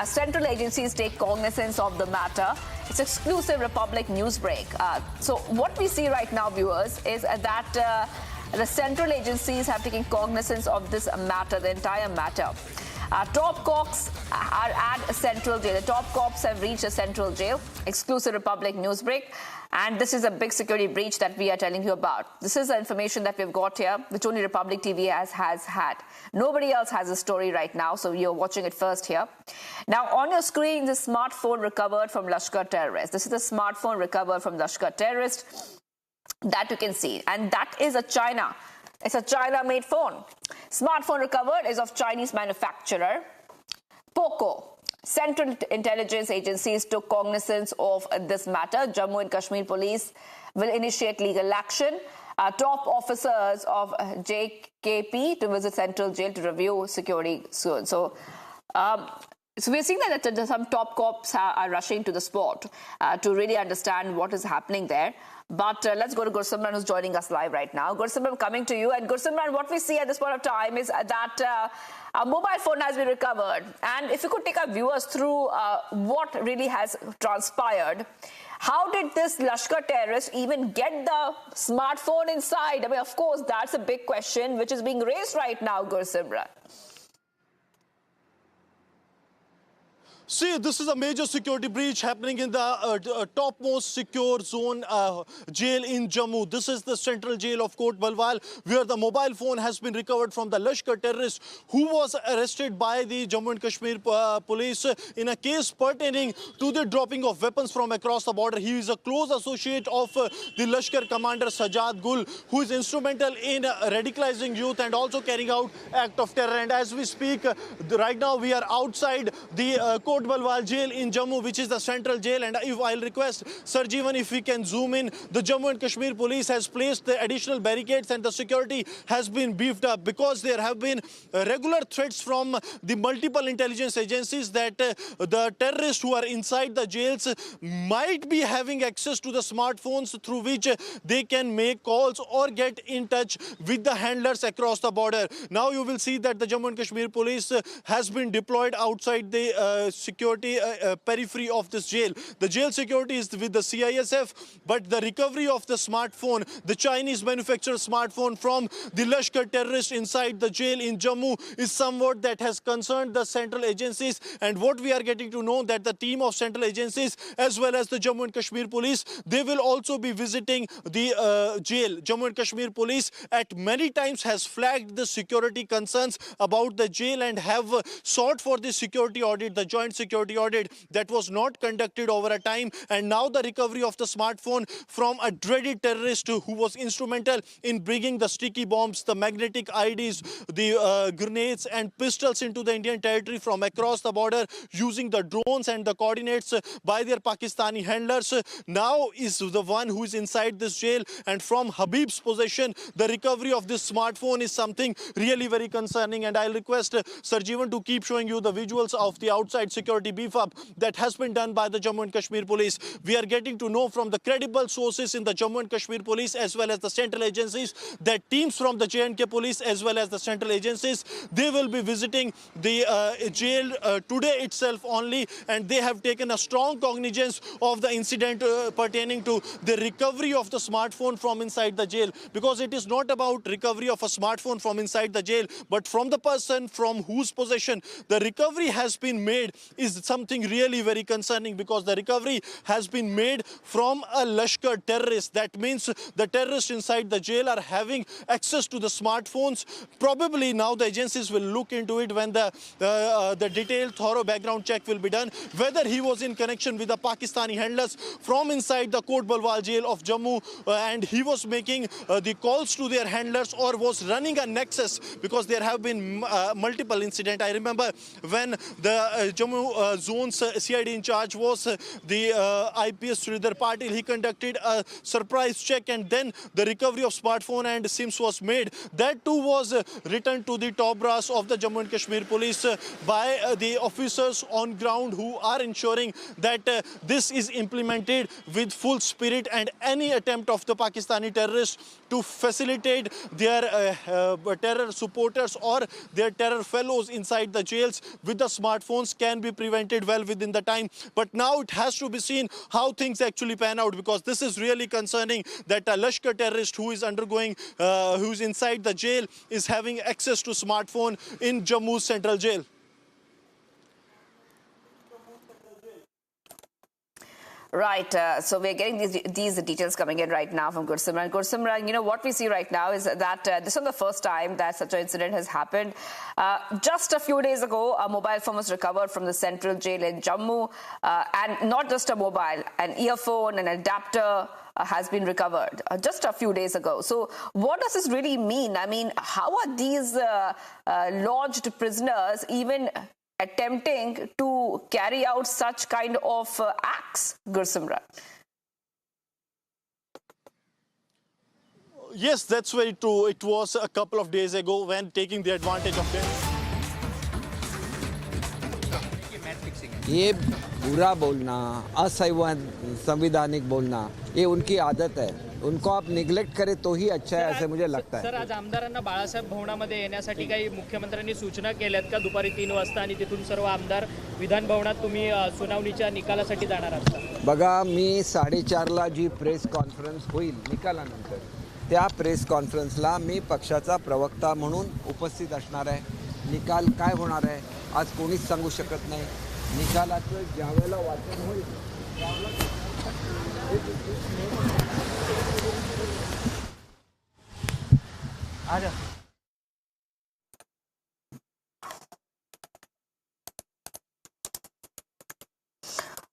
Central agencies take cognizance of the matter. It's exclusive Republic news break. So what we see right now, viewers, is that the central agencies have taken cognizance of this matter, the entire matter. Top cops are at Central Jail. The top cops have reached a Central Jail. Exclusive Republic news break. And this is a big security breach that we are telling you about. This is the information that we've got here, which only Republic TV has had. Nobody else has a story right now, so you're watching it first here. Now, on your screen, the smartphone recovered from Lashkar terrorists. This is the smartphone recovered from Lashkar terrorists that you can see. And that is it's a China-made phone. Smartphone recovered is of Chinese manufacturer, Poco. Central intelligence agencies took cognizance of this matter. Jammu and Kashmir police will initiate legal action. Top officers of JKP to visit Central Jail to review security soon. So, So we're seeing that some top cops are rushing to the spot to really understand what is happening there. But let's go to Gursimran, who's joining us live right now. Gursimran, coming to you. And Gursimran, what we see at this point of time is that a mobile phone has been recovered. And if you could take our viewers through what really has transpired. How did this Lashkar terrorist even get the smartphone inside? I mean, of course, that's a big question which is being raised right now, Gursimran. See, this is a major security breach happening in the topmost secure zone jail in Jammu. This is the central jail of Kot Balwal, where the mobile phone has been recovered from the Lashkar terrorist who was arrested by the Jammu and Kashmir police in a case pertaining to the dropping of weapons from across the border. He is a close associate of the Lashkar commander Sajjad Gul, who is instrumental in radicalizing youth and also carrying out act of terror. And as we speak, right now we are outside the Kot Balwal jail in Jammu, which is the central jail. And if I'll request Sarjeevan, if we can zoom in, the Jammu and Kashmir police has placed the additional barricades and the security has been beefed up because there have been regular threats from the multiple intelligence agencies that the terrorists who are inside the jails might be having access to the smartphones through which they can make calls or get in touch with the handlers across the border. Now you will see that the Jammu and Kashmir police has been deployed outside the security periphery of this jail. The jail security is with the CISF, but the recovery of the smartphone, the Chinese manufactured smartphone from the Lashkar terrorist inside the jail in Jammu, is somewhat that has concerned the central agencies. And what we are getting to know that the team of central agencies as well as the Jammu and Kashmir police, they will also be visiting the jail. Jammu and Kashmir police at many times has flagged the security concerns about the jail and have sought for the security audit, the joint security audit that was not conducted over a time. And now the recovery of the smartphone from a dreaded terrorist who was instrumental in bringing the sticky bombs, the magnetic IDs, the grenades and pistols into the Indian territory from across the border using the drones and the coordinates by their Pakistani handlers, now is the one who is inside this jail. And from Habib's possession, the recovery of this smartphone is something really very concerning. And I'll request Sarjeevan to keep showing you the visuals of the outside security beef up that has been done by the Jammu and Kashmir police. We are getting to know from the credible sources in the Jammu and Kashmir police as well as the central agencies that teams from the J&K police as well as the central agencies, they will be visiting the jail today itself only, and they have taken a strong cognizance of the incident pertaining to the recovery of the smartphone from inside the jail, because it is not about recovery of a smartphone from inside the jail, but from the person from whose possession the recovery has been made is something really very concerning, because the recovery has been made from a Lashkar terrorist. That means the terrorists inside the jail are having access to the smartphones. Probably now the agencies will look into it when the detailed thorough background check will be done, whether he was in connection with the Pakistani handlers from inside the Kot Balwal jail of Jammu and he was making the calls to their handlers or was running a nexus, because there have been multiple incidents. I remember when the Jammu zone's CID in charge was the IPS Sridhar Patil. He conducted a surprise check and then the recovery of smartphone and SIMs was made. That too was returned to the top brass of the Jammu and Kashmir police by the officers on ground who are ensuring that this is implemented with full spirit, and any attempt of the Pakistani terrorists to facilitate their terror supporters or their terror fellows inside the jails with the smartphones can be prevented well within the time. But now it has to be seen how things actually pan out, because this is really concerning that a Lashkar terrorist who is undergoing, who's inside the jail, is having access to smartphone in Jammu's central jail. Right, so we're getting these details coming in right now from Gursimran. Gursimran, you know, what we see right now is that this is the first time that such an incident has happened. Just a few days ago, a mobile phone was recovered from the central jail in Jammu, and not just a mobile, an earphone, an adapter has been recovered just a few days ago. So what does this really mean? I mean, how are these lodged prisoners even attempting to carry out such kind of acts, Gursimran? Yes, that's very true. It was a couple of days ago when taking the advantage of this. ये बुरा बोलना, असंवैधानिक बोलना, ये उनकी आदत है. उनको आप निग्लेक्ट करें तो ही अच्छा है, ऐसे मुझे लगता है. सर, आज आमदारांना बाळासाहेब भवनामध्ये येण्यासाठी काही मुख्यमंत्र्यांनी सूचना केल्यात का दुपारी 3 वाजता आणि तिथून सर्व आमदार विधान भवनात तुम्ही सुनावणीच्या निकालासाठी जाणार आहात? बघा, मी 4:30ला जी प्रेस कॉन्फरन्स होईल निकालानंतर, त्या प्रेस कॉन्फरन्सला मी पक्षाचा प्रवक्ता म्हणून उपस्थित असणार आहे. निकाल काय होणार आहे आज कोणीच सांगू शकत नाही. निकालाचं ज्यावेळेला वाचन होईल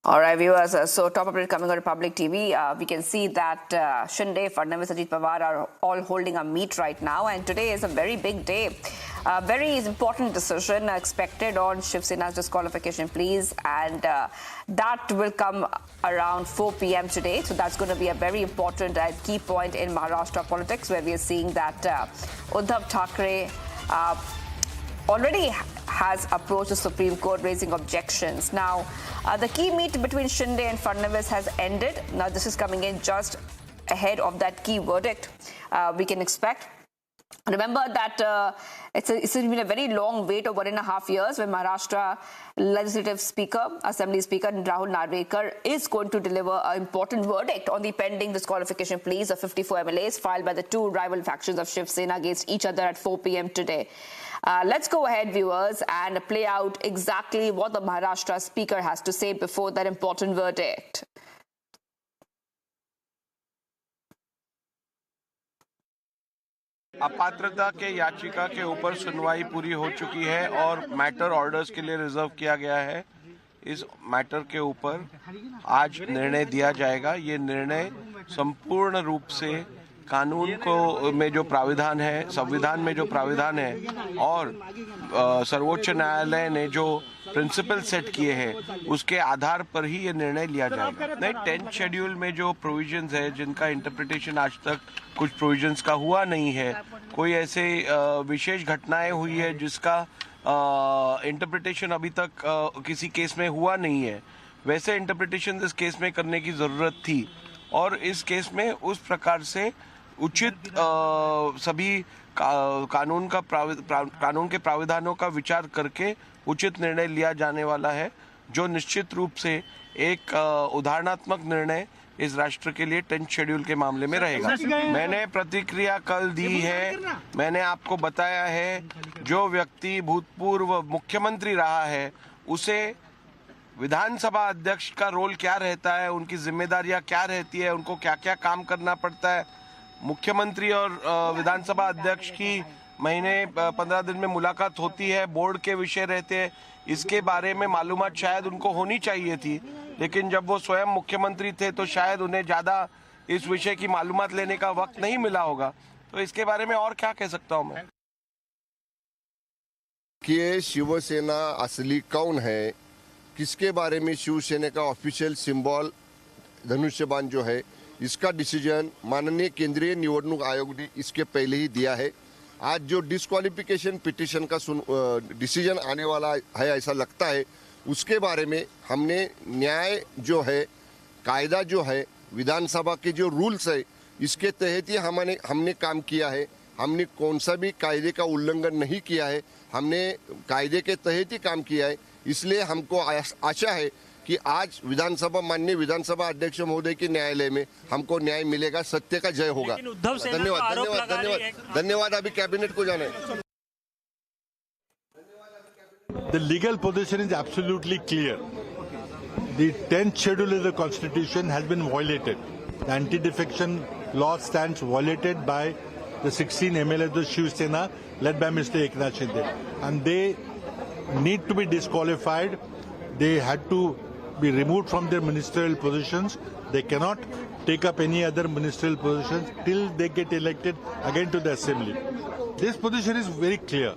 All right, viewers. So, top update coming on Republic TV. We can see that Shinde, Fadnavis, Ajit Pawar are all holding a meet right now, and today is a very big day. A very important decision expected on Shiv Sena's disqualification pleas, and that will come around 4 p.m. today. So that's going to be a very important key point in Maharashtra politics, where we are seeing that Uddhav Thackeray already has approached the Supreme Court raising objections. Now, the key meet between Shinde and Fadnavis has ended. Now, this is coming in just ahead of that key verdict we can expect. Remember that it's been a very long wait of 1.5 years when Maharashtra Legislative Speaker, Assembly Speaker Rahul Narvekar is going to deliver an important verdict on the pending disqualification pleas of 54 MLAs filed by the two rival factions of Shiv Sena against each other at 4 p.m. today. Let's go ahead, viewers, and play out exactly what the Maharashtra Speaker has to say before that important verdict. अपात्रता के याचिका के ऊपर सुनवाई पूरी हो चुकी है और मैटर ऑर्डर्स के लिए रिजर्व किया गया है. इस मैटर के ऊपर आज निर्णय दिया जाएगा. ये निर्णय संपूर्ण रूप से कानून को में जो प्राविधान है, संविधान में जो प्राविधान है और सर्वोच्च न्यायालय ने जो प्रिंसिपल सेट किए हैं उसके आधार पर ही ये निर्णय लिया जाएगा. नहीं, 10th शेड्यूल में जो प्रोविजंस है जिनका इंटरप्रिटेशन आज तक कुछ प्रोविजंस का हुआ नहीं है, कोई ऐसे विशेष घटनाएं हुई है जिसका इंटरप्रिटेशन अभी तक किसी केस में हुआ नहीं है, वैसे इंटरप्रिटेशन इस केस में करने की ज़रूरत थी. और इस केस में उस प्रकार से उचित सभी कानून के प्राविधानों का विचार करके उचित निर्णय लिया जाने वाला है, जो निश्चित रूप से एक उदाहरणात्मक निर्णय इस राष्ट्र के लिए 10th शेड्यूल के मामले में रहेगा. मैंने प्रतिक्रिया कल दी है. मैंने आपको बताया है जो व्यक्ति भूतपूर्व मुख्यमंत्री रहा है उसे विधानसभा अध्यक्ष का रोल क्या रहता है, उनकी जिम्मेदारियां क्या रहती है, उनको क्या क्या काम करना पड़ता है. मुख्यमंत्री और विधानसभा अध्यक्ष की महीने 15 दिन में मुलाकात होती है, बोर्ड के विषय रहते हैं, इसके बारे में मालूमात शायद उनको होनी चाहिए थी, लेकिन जब वो स्वयं मुख्यमंत्री थे तो शायद उन्हें ज़्यादा इस विषय की मालूमात लेने का वक्त नहीं मिला होगा. तो इसके बारे में और क्या कह सकता हूँ मैं कि शिवसेना असली कौन है, किसके बारे में शिवसेना का ऑफिशियल सिंबल धनुष्यबाण जो है, इसका डिसीजन माननीय केंद्रीय निवडणूक आयोग ने इसके पहले ही दिया है. आज जो डिस्क्वालिफिकेशन पिटीशन का डिसीजन आने वाला है ऐसा लगता है, उसके बारे में हमने न्याय जो है, कायदा जो है, विधानसभा के जो रूल्स है, इसके तहत ही हमने काम किया है. हमने कौन सा भी कायदे का उल्लंघन नहीं किया है, हमने कायदे के तहत ही काम किया है. इसलिए हमको आशा है कि आज माननीय विधानसभा अध्यक्ष महोदय के न्यायालय में हमको न्याय मिलेगा, सत्य का जय होगा. धन्यवाद. अभी कैबिनेट को जाना है. The legal position is absolutely clear. The 10th schedule of the Constitution has been violated. The anti-defection law stands violated by the 16 MLAs of Shiv Sena led by Mr. Eknath Shinde, and they need to be disqualified. They had to be removed from their ministerial positions. They cannot take up any other ministerial positions till they get elected again to the assembly. This position is very clear.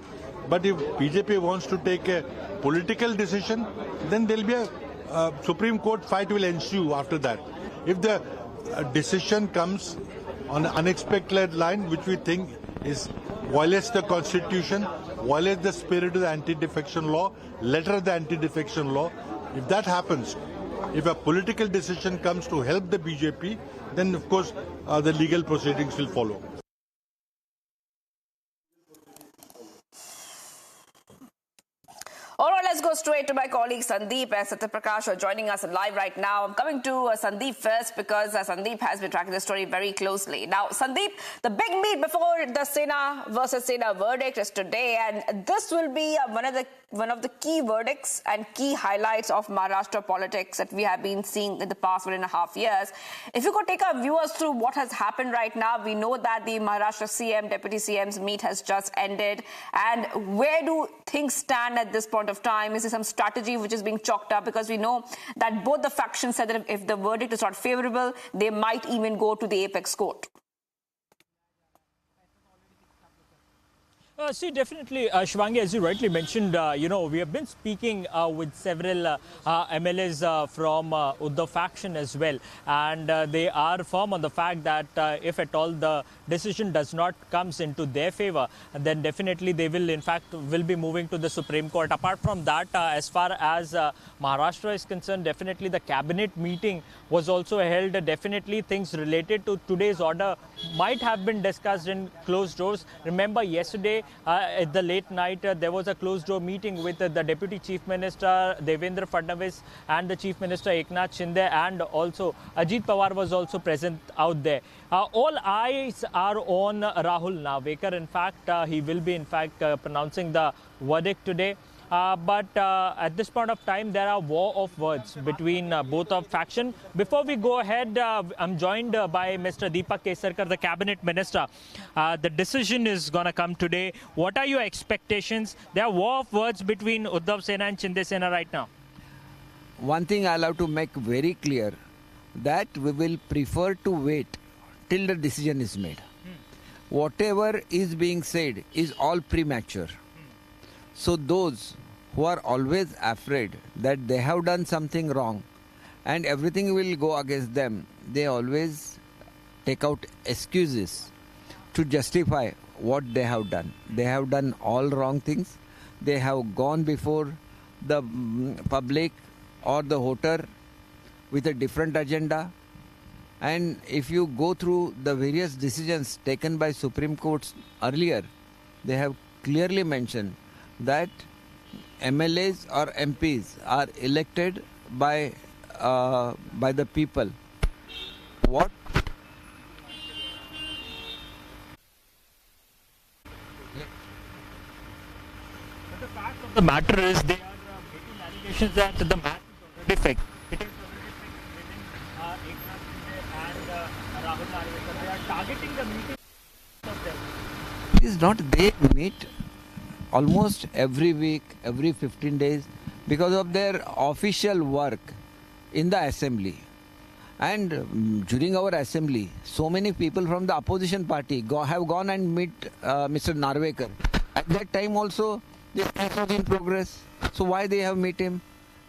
But if BJP wants to take a political decision, then there will be a Supreme Court fight will ensue after that. If the decision comes on an unexpected line, which we think violates the Constitution, violates the spirit of the anti-defection law, letter of the anti-defection law, If that happens, if a political decision comes to help the BJP, then of course the legal proceedings will follow. All right, let's go straight to my colleague Sandeep and Satyaprakash who are joining us live right now. I'm coming to Sandeep first because Sandeep has been tracking the story very closely. Now, Sandeep, the big meet before the Sena versus Sena verdict is today, and this will be one of the key verdicts and key highlights of Maharashtra politics that we have been seeing in the past 1.5 years. If you could take our viewers through what has happened right now, we know that the Maharashtra CM, Deputy CM's meet has just ended, and where do things stand at this point of time? Is there some strategy which is being chalked up? Because we know that both the factions said that if the verdict is not favorable, they might even go to the apex court. See, definitely, Shivangi, as you rightly mentioned, we have been speaking with several MLAs from Uddhav faction as well, and they are firm on the fact that if at all the decision does not comes into their favor, then definitely they will, in fact, will be moving to the Supreme Court. Apart from that, as far as Maharashtra is concerned, definitely the cabinet meeting was also held. Definitely things related to today's order might have been discussed in closed doors. Remember, yesterday at the late night, there was a closed door meeting with the Deputy Chief Minister Devendra Fadnavis and the Chief Minister Eknath Shinde, and also Ajit Pawar was also present out there. All eyes are on Rahul Navekar. In fact, he will be pronouncing the verdict today. But at this point of time, there are war of words between both of faction. Before we go ahead, I'm joined by Mr. Deepak Kesarkar, the cabinet minister. The decision is going to come today. What are your expectations? There are war of words between Uddhav Sena and Shinde Sena right now. One thing I'll have to make very clear, that we will prefer to wait till the decision is made. Whatever is being said is all premature. So those who are always afraid that they have done something wrong and everything will go against them, they always take out excuses to justify what they have done. They have done all wrong things. They have gone before the public or the voter with a different agenda. And if you go through the various decisions taken by Supreme Courts earlier, they have clearly mentioned that MLAs or MPs are elected by the people. What? But the fact of the matter is they are making allegations that the match is already fixed. It is already fixed between Eknath Shinde and Rahul Navekar. They are targeting the meeting of them. It is not they meet almost every week, every 15 days because of their official work in the assembly. And during our assembly, so many people from the opposition party have gone and meet Mr. Narvekar. At that time also, this case was in progress. So why they have met him?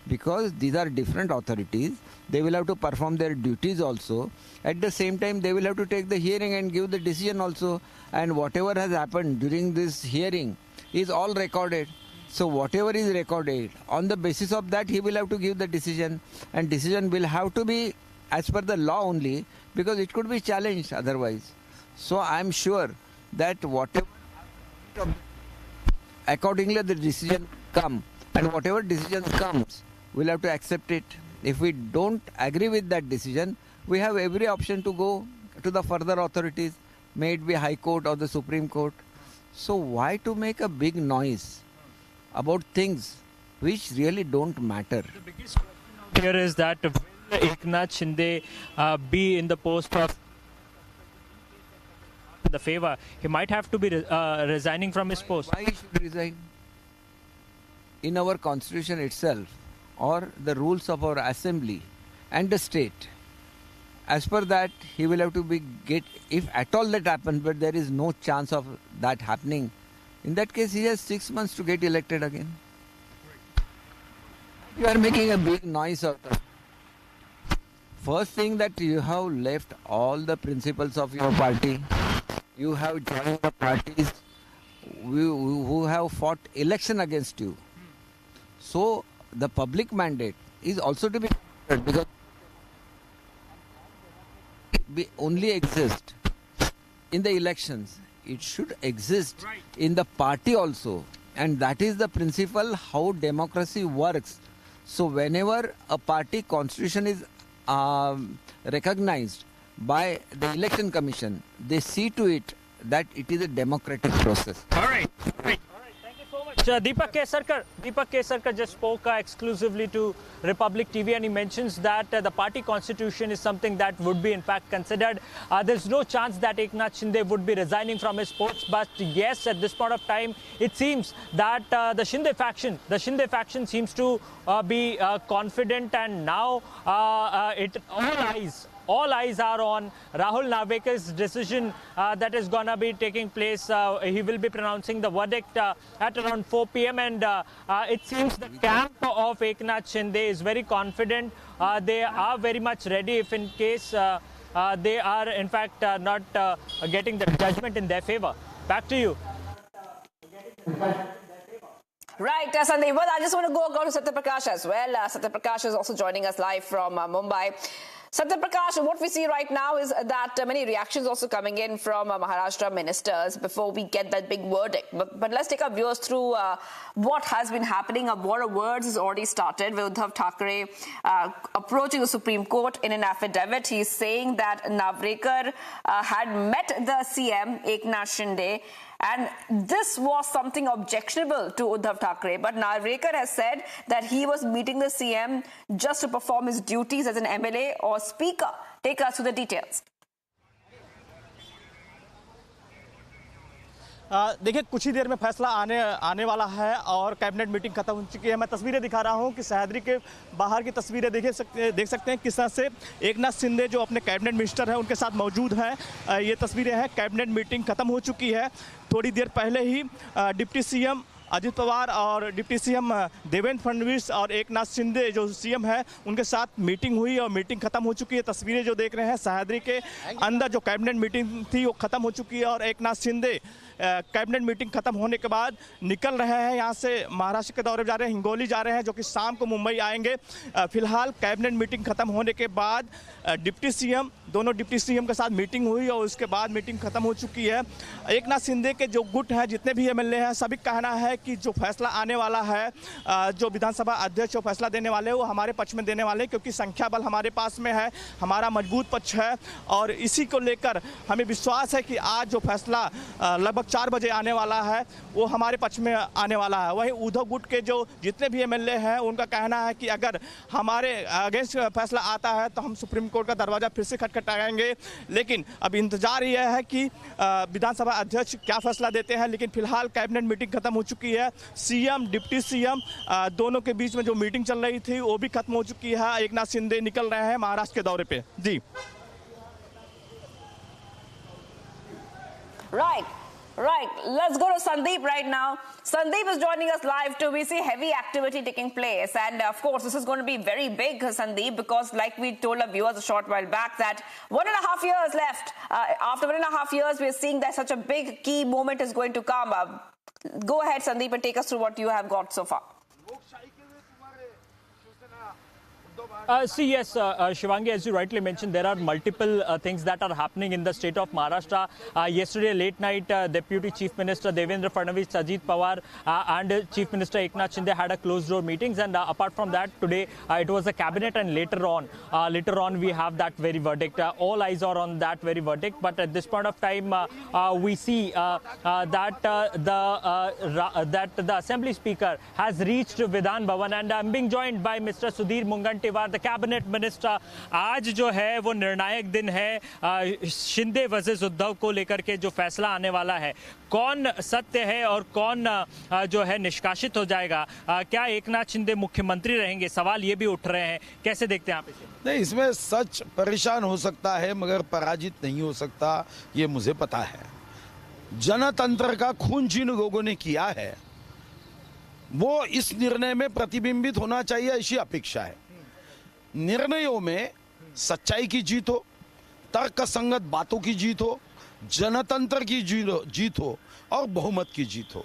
Because these are different authorities. They will have to perform their duties also. At the same time, they will have to take the hearing and give the decision also. And whatever has happened during this hearing is all recorded. So whatever is recorded, on the basis of that, he will have to give the decision. And decision will have to be as per the law only, because it could be challenged otherwise. So I am sure that whatever, accordingly the decision come, and whatever decision comes, we'll have to accept it. If we don't agree with that decision, we have every option to go to the further authorities, may it be High Court or the Supreme Court. So why to make a big noise about things which really don't matter? The biggest question here is that will Eknath Shinde be in the post of the favor? He might have to be resigning from his post. Why he should resign? In our constitution itself, or the rules of our assembly and the state, as per that, he will have to if at all that happens, but there is no chance of that happening, in that case he has 6 months to get elected again. You are making a big noise out of it. First thing, that you have left all the principles of your party. You have joined the parties who have fought election against you. So the public mandate is also to be considered, because we only exist in the elections. It should exist in the party also, and that is the principle how democracy works. So whenever a party constitution is recognized by the election commission, they see to it that it is a democratic process. All right. Deepak Kesarkar just spoke exclusively to Republic TV, and he mentions that the party constitution is something that would be in fact considered. There's no chance that Eknath Shinde would be resigning from his post, but yes, at this point of time, it seems that the Shinde faction seems to be confident, and now all eyes are on Rahul Navekar's decision that is going to be taking place. He will be pronouncing the verdict at around 4 p.m. and it seems the camp of Eknath Shinde is very confident. They are very much ready if in case they are in fact not getting the judgment in their favor. Back to you. Right, Sandeep. Well, I just want to go to Satyaprakash as well. Satyaprakash is also joining us live from Mumbai. Satyaprakash, what we see right now is that many reactions also coming in from Maharashtra ministers before we get that big verdict. But let's take our viewers through what has been happening. A war of words has already started with Uddhav Thackeray approaching the Supreme Court in an affidavit. He's saying that Navrekar had met the CM, Eknath Shinde, and this was something objectionable to Uddhav Thackeray. But Navrekar has said that he was meeting the CM just to perform his duties as an MLA or speaker. Take us to the details. देखिए, कुछ ही देर में फैसला आने वाला है और cabinet meeting खत्म हो चुकी है। मैं तस्वीरें दिखा रहा हूं कि सह्याद्री के बाहर की तस्वीरें देख सकते हैं किस तरह से एकनाथ शिंदे जो अपने कैबिनेट मिनिस्टर हैं उनके साथ मौजूद हैं। ये तस्वीरें हैं, कैबिनेट मीटिंग खत्म हो चुकी है। थोड़ी देर पहले ही डिप्टी सीएम अजित पवार और डिप्टी सीएम देवेंद्र फडणवीस और एकनाथ शिंदे जो सीएम है उनके साथ मीटिंग हुई और मीटिंग खत्म हो चुकी है। तस्वीरें जो देख रहे हैं सह्याद्री के अंदर जो कैबिनेट मीटिंग थी वो खत्म हो चुकी है और एकनाथ शिंदे कैबिनेट मीटिंग खत्म होने के बाद निकल रहे हैं यहाँ से, महाराष्ट्र के दौरे जा रहे हैं, हिंगोली जा रहे हैं, जो कि शाम को मुंबई आएंगे। फिलहाल कैबिनेट मीटिंग खत्म होने के बाद दोनों डिप्टी सीएम के साथ मीटिंग हुई और उसके बाद मीटिंग खत्म हो चुकी है। एकनाथ शिंदे के जो गुट हैं, जितने भी एमएलए हैं, सभी कहना है कि जो फैसला आने वाला है, जो विधानसभा अध्यक्ष जो फैसला देने वाले हैं वो हमारे पक्ष में देने वाले हैं, क्योंकि संख्या बल हमारे पास में है, हमारा मजबूत पक्ष है और इसी को लेकर हमें विश्वास है कि आज जो फैसला लगभग 4 बजे आने वाला है वो हमारे पक्ष में आने वाला है। वहीं उद्धव गुट के जो जितने भी एमएलए हैं उनका कहना है कि अगर हमारे अगेंस्ट फैसला आता है तो हम सुप्रीम कोर्ट का दरवाजा फिर से खटखटाएंगे। लेकिन अब इंतजार यह है कि विधानसभा अध्यक्ष क्या फैसला देते हैं। लेकिन फिलहाल कैबिनेट मीटिंग खत्म हो चुकी है। सीएम डिप्टी सीएम दोनों के बीच में जो मीटिंग चल रही थी वो भी खत्म हो चुकी है। एकनाथ शिंदे निकल रहे हैं महाराष्ट्र के दौरे पे। जी Right. Let's go to Sandeep right now. Sandeep is joining us live too. We see heavy activity taking place. And of course, this is going to be very big, Sandeep, because like we told our viewers a short while back that 1.5 years left. After 1.5 years, we're seeing that such a big key moment is going to come. Go ahead, Sandeep, and take us through what you have got so far. Yes, Shivangi, as you rightly mentioned, there are multiple things that are happening in the state of Maharashtra. Yesterday, late night, Deputy Chief Minister Devendra Fadnavis, Ajit Pawar and Chief Minister Eknath Shinde had a closed-door meetings. And apart from that, today it was a cabinet, and later on we have that very verdict. All eyes are on that very verdict. But at this point of time, we see that the Assembly Speaker has reached Vidhan Bhavan, and I'm being joined by Mr. Sudhir Mungantiwar, the cabinet minister. आज जो है वो निर्णायक दिन है Shinde versus Uddhav को लेकर के जो फैसला आने वाला है, कौन सत्य है और कौन जो है निष्कासित हो जाएगा। क्या एकनाथ शिंदे मुख्यमंत्री रहेंगे, सवाल ये भी उठ रहे हैं, कैसे देखते हैं आप इसे? नहीं, इसमें सच परेशान हो सकता है मगर पराजित नहीं हो सकता, ये मुझे पता है। जनतंत्र का खून जिन लोगों ने किया है वो इस निर्णय में प्रतिबिंबित होना चाहिए, ऐसी अपेक्षा है। निर्णयों में सच्चाई की जीत हो, तर्क संगत बातों की जीत हो, जनतंत्र की जीत हो और बहुमत की जीत हो,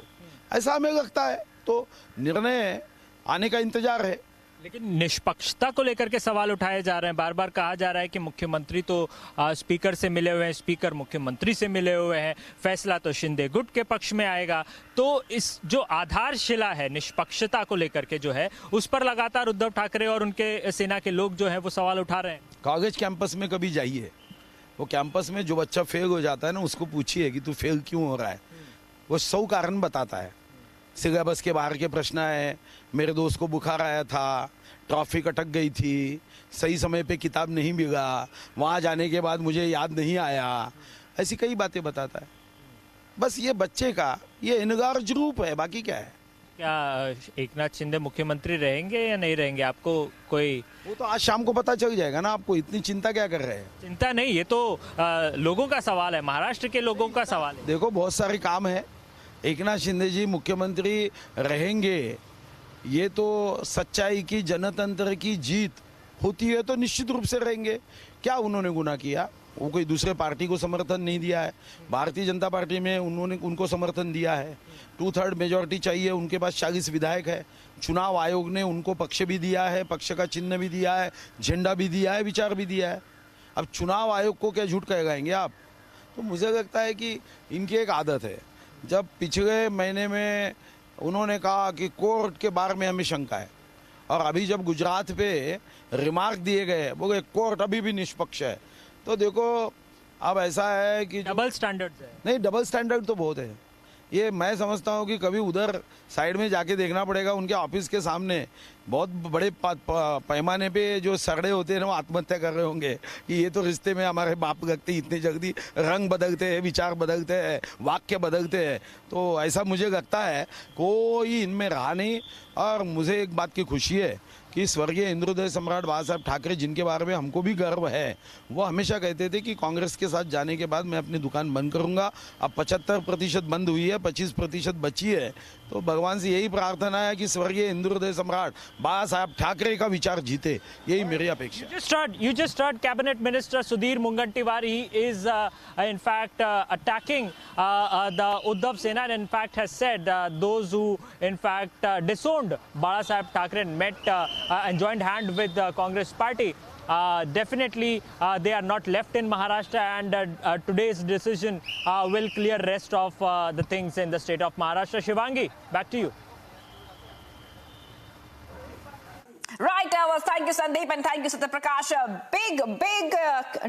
ऐसा हमें लगता है। तो निर्णय आने का इंतजार है, लेकिन निष्पक्षता को लेकर के सवाल उठाए जा रहे हैं। बार बार कहा जा रहा है कि मुख्यमंत्री तो स्पीकर से मिले हुए हैं, स्पीकर मुख्यमंत्री से मिले हुए हैं, फैसला तो शिंदे गुट के पक्ष में आएगा। तो इस जो आधारशिला है निष्पक्षता को लेकर के जो है, उस पर लगातार उद्धव ठाकरे और उनके सेना के लोग जो है वो सवाल उठा रहे हैं। कॉलेज कैंपस में कभी जाइए, वो कैंपस में जो बच्चा फेल हो जाता है ना, उसको पूछिए कि तू फेल क्यों हो रहा है, वो 100 कारण बताता है। सिलेबस के बाहर के प्रश्न है, मेरे दोस्त को बुखार आया था, ट्रॉफिक अटक गई थी, सही समय पे किताब नहीं मिला, वहाँ जाने के बाद मुझे याद नहीं आया, ऐसी कई बातें बताता है। बस ये बच्चे का ये इनगार्ज रूप है, बाकी क्या है। क्या एकनाथ शिंदे मुख्यमंत्री रहेंगे या नहीं रहेंगे, आपको कोई? वो तो आज शाम को पता चल जाएगा ना। आपको इतनी चिंता क्या कर रहे हैं? चिंता नहीं, ये तो लोगों का सवाल है, महाराष्ट्र के लोगों का सवाल है। देखो बहुत सारे काम है। एकनाथ शिंदे जी मुख्यमंत्री रहेंगे, ये तो सच्चाई की, जनतंत्र की जीत होती है, तो निश्चित रूप से रहेंगे। क्या उन्होंने गुनाह किया? वो कोई दूसरे पार्टी को समर्थन नहीं दिया है, भारतीय जनता पार्टी में उन्होंने उनको समर्थन दिया है। 2/3 मेजॉरिटी चाहिए, उनके पास 40 विधायक है। चुनाव आयोग ने उनको पक्ष भी दिया है, पक्ष का चिन्ह भी दिया है, झंडा भी दिया है, विचार भी दिया है। अब चुनाव आयोग को क्या झूठ कहेंगे आप? तो मुझे लगता है कि इनकी एक आदत है। जब पिछले महीने में उन्होंने कहा कि कोर्ट के बारे में हमें शंका है, और अभी जब गुजरात पे रिमार्क दिए गए, बोले कोर्ट अभी भी निष्पक्ष है, तो देखो अब ऐसा है कि डबल स्टैंडर्ड है। नहीं, डबल स्टैंडर्ड तो बहुत है। ये मैं समझता हूँ कि कभी उधर साइड में जाके देखना पड़ेगा। उनके ऑफिस के सामने बहुत बड़े पैमाने पे जो सरड़े होते हैं ना, वो आत्महत्या कर रहे होंगे कि ये तो रिश्ते में हमारे बाप लगते, इतनी जल्दी रंग बदलते हैं, विचार बदलते हैं, वाक्य बदलते हैं। तो ऐसा मुझे लगता है कोई इनमें रहा नहीं। और मुझे एक बात की खुशी है कि स्वर्गीय हिंदुहृदय सम्राट बाला साहब ठाकरे, जिनके बारे में हमको भी गर्व है, वो हमेशा कहते थे कि कांग्रेस के साथ जाने के बाद मैं अपनी दुकान बंद करूंगा। अब 75% बंद हुई है, 25% बची है। तो भगवान से यही प्रार्थना है कि स्वर्गीय हिंदुहृदय सम्राट बाला साहब ठाकरे का विचार जीते, यही मेरी अपेक्षा है। You just heard Cabinet Minister Sudhir Mungantiwar. He is in fact attacking the Uddhav Sena, and in fact has said those who in fact disowned Bala Saheb Thackeray and met and joined hand with the Congress party, definitely they are not left in Maharashtra, and today's decision will clear rest of the things in the state of Maharashtra. Shivangi, back to you. Right, thank you Sandeep and thank you Satya Prakash. Big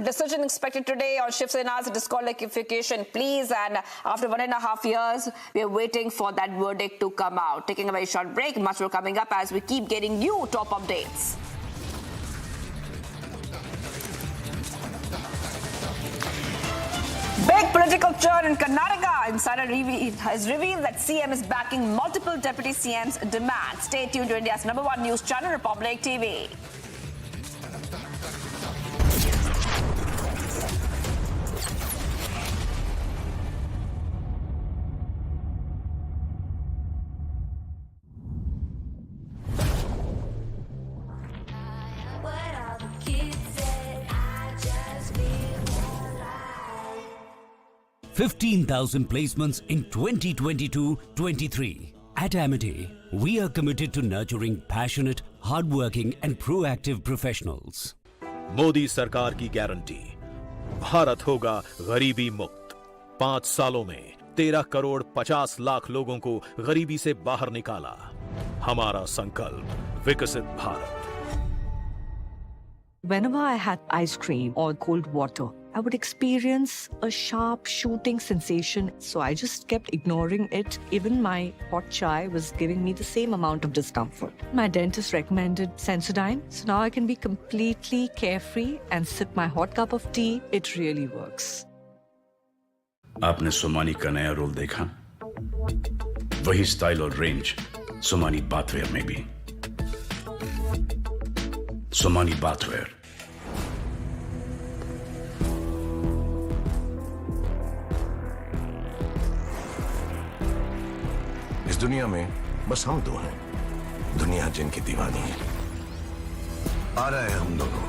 decision expected today on Shiv Sena's disqualification, please. And after 1.5 years, we are waiting for that verdict to come out. Taking a very short break, much more coming up as we keep getting you top updates. Big political churn in Karnataka. Insider has revealed that CM is backing multiple deputy CM's demands. Stay tuned to India's #1 news channel, Republic TV. $15,000 placements in 2022-23. At Amity, we are committed to nurturing passionate, hardworking and proactive professionals. Modi सरकार की guarantee, Bharat होगा गरीबी मुक्त। 5 सालों में 13 करोड़ 50 लाख लोगों को गरीबी से बाहर निकाला। हमारा संकल्प, विकसित Bharat. Whenever I had ice cream or cold water, I would experience a sharp shooting sensation. So I just kept ignoring it. Even my hot chai was giving me the same amount of discomfort. My dentist recommended Sensodyne. So now I can be completely carefree and sip my hot cup of tea. It really works. आपने सोमानी का नया role देखा? वही style और range Somani bathware में भी। Somani bathware, इस दुनिया में बस हम दो हैं, दुनिया जिनकी दीवानी है। आ रहे हैं हम दोनों।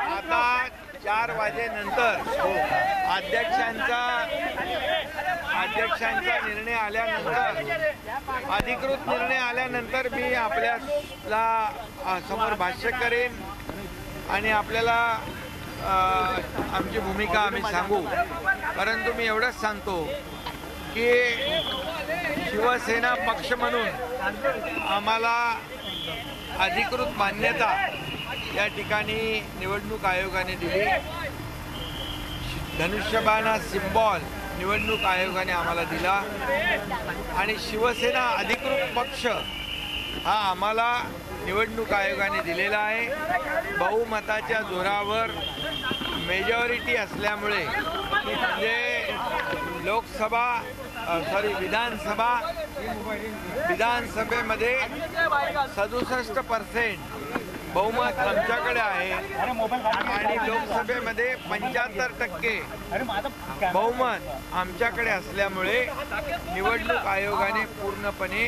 आता 4 वाजेनंतर अध्यक्षांचा निर्णय आल्यानंतर, अधिकृत निर्णय आल्यानंतर मी आपल्याला समोर भाष्य करेन आणि आपल्याला आमची भूमिका आम्ही सांगू. परंतु मी एवढंच सांगतो की शिवसेना पक्ष म्हणून आम्हाला अधिकृत मान्यता या ठिकाणी निवडणूक आयोगाने दिली. धनुष्यबाणा सिम्बॉल निवडणूक आयोगाने आम्हाला दिला आणि शिवसेना अधिकृत पक्ष हा आम्हाला निवडणूक आयोगाने दिलेला आहे. बहुमताच्या जोरावर मेजॉरिटी असल्यामुळे म्हणजे विधानसभेमध्ये 67% बहुमत आमच्याकडे आहे आणि लोकसभेमध्ये 75% बहुमत आमच्याकडे असल्यामुळे निवडणूक आयोगाने पूर्णपणे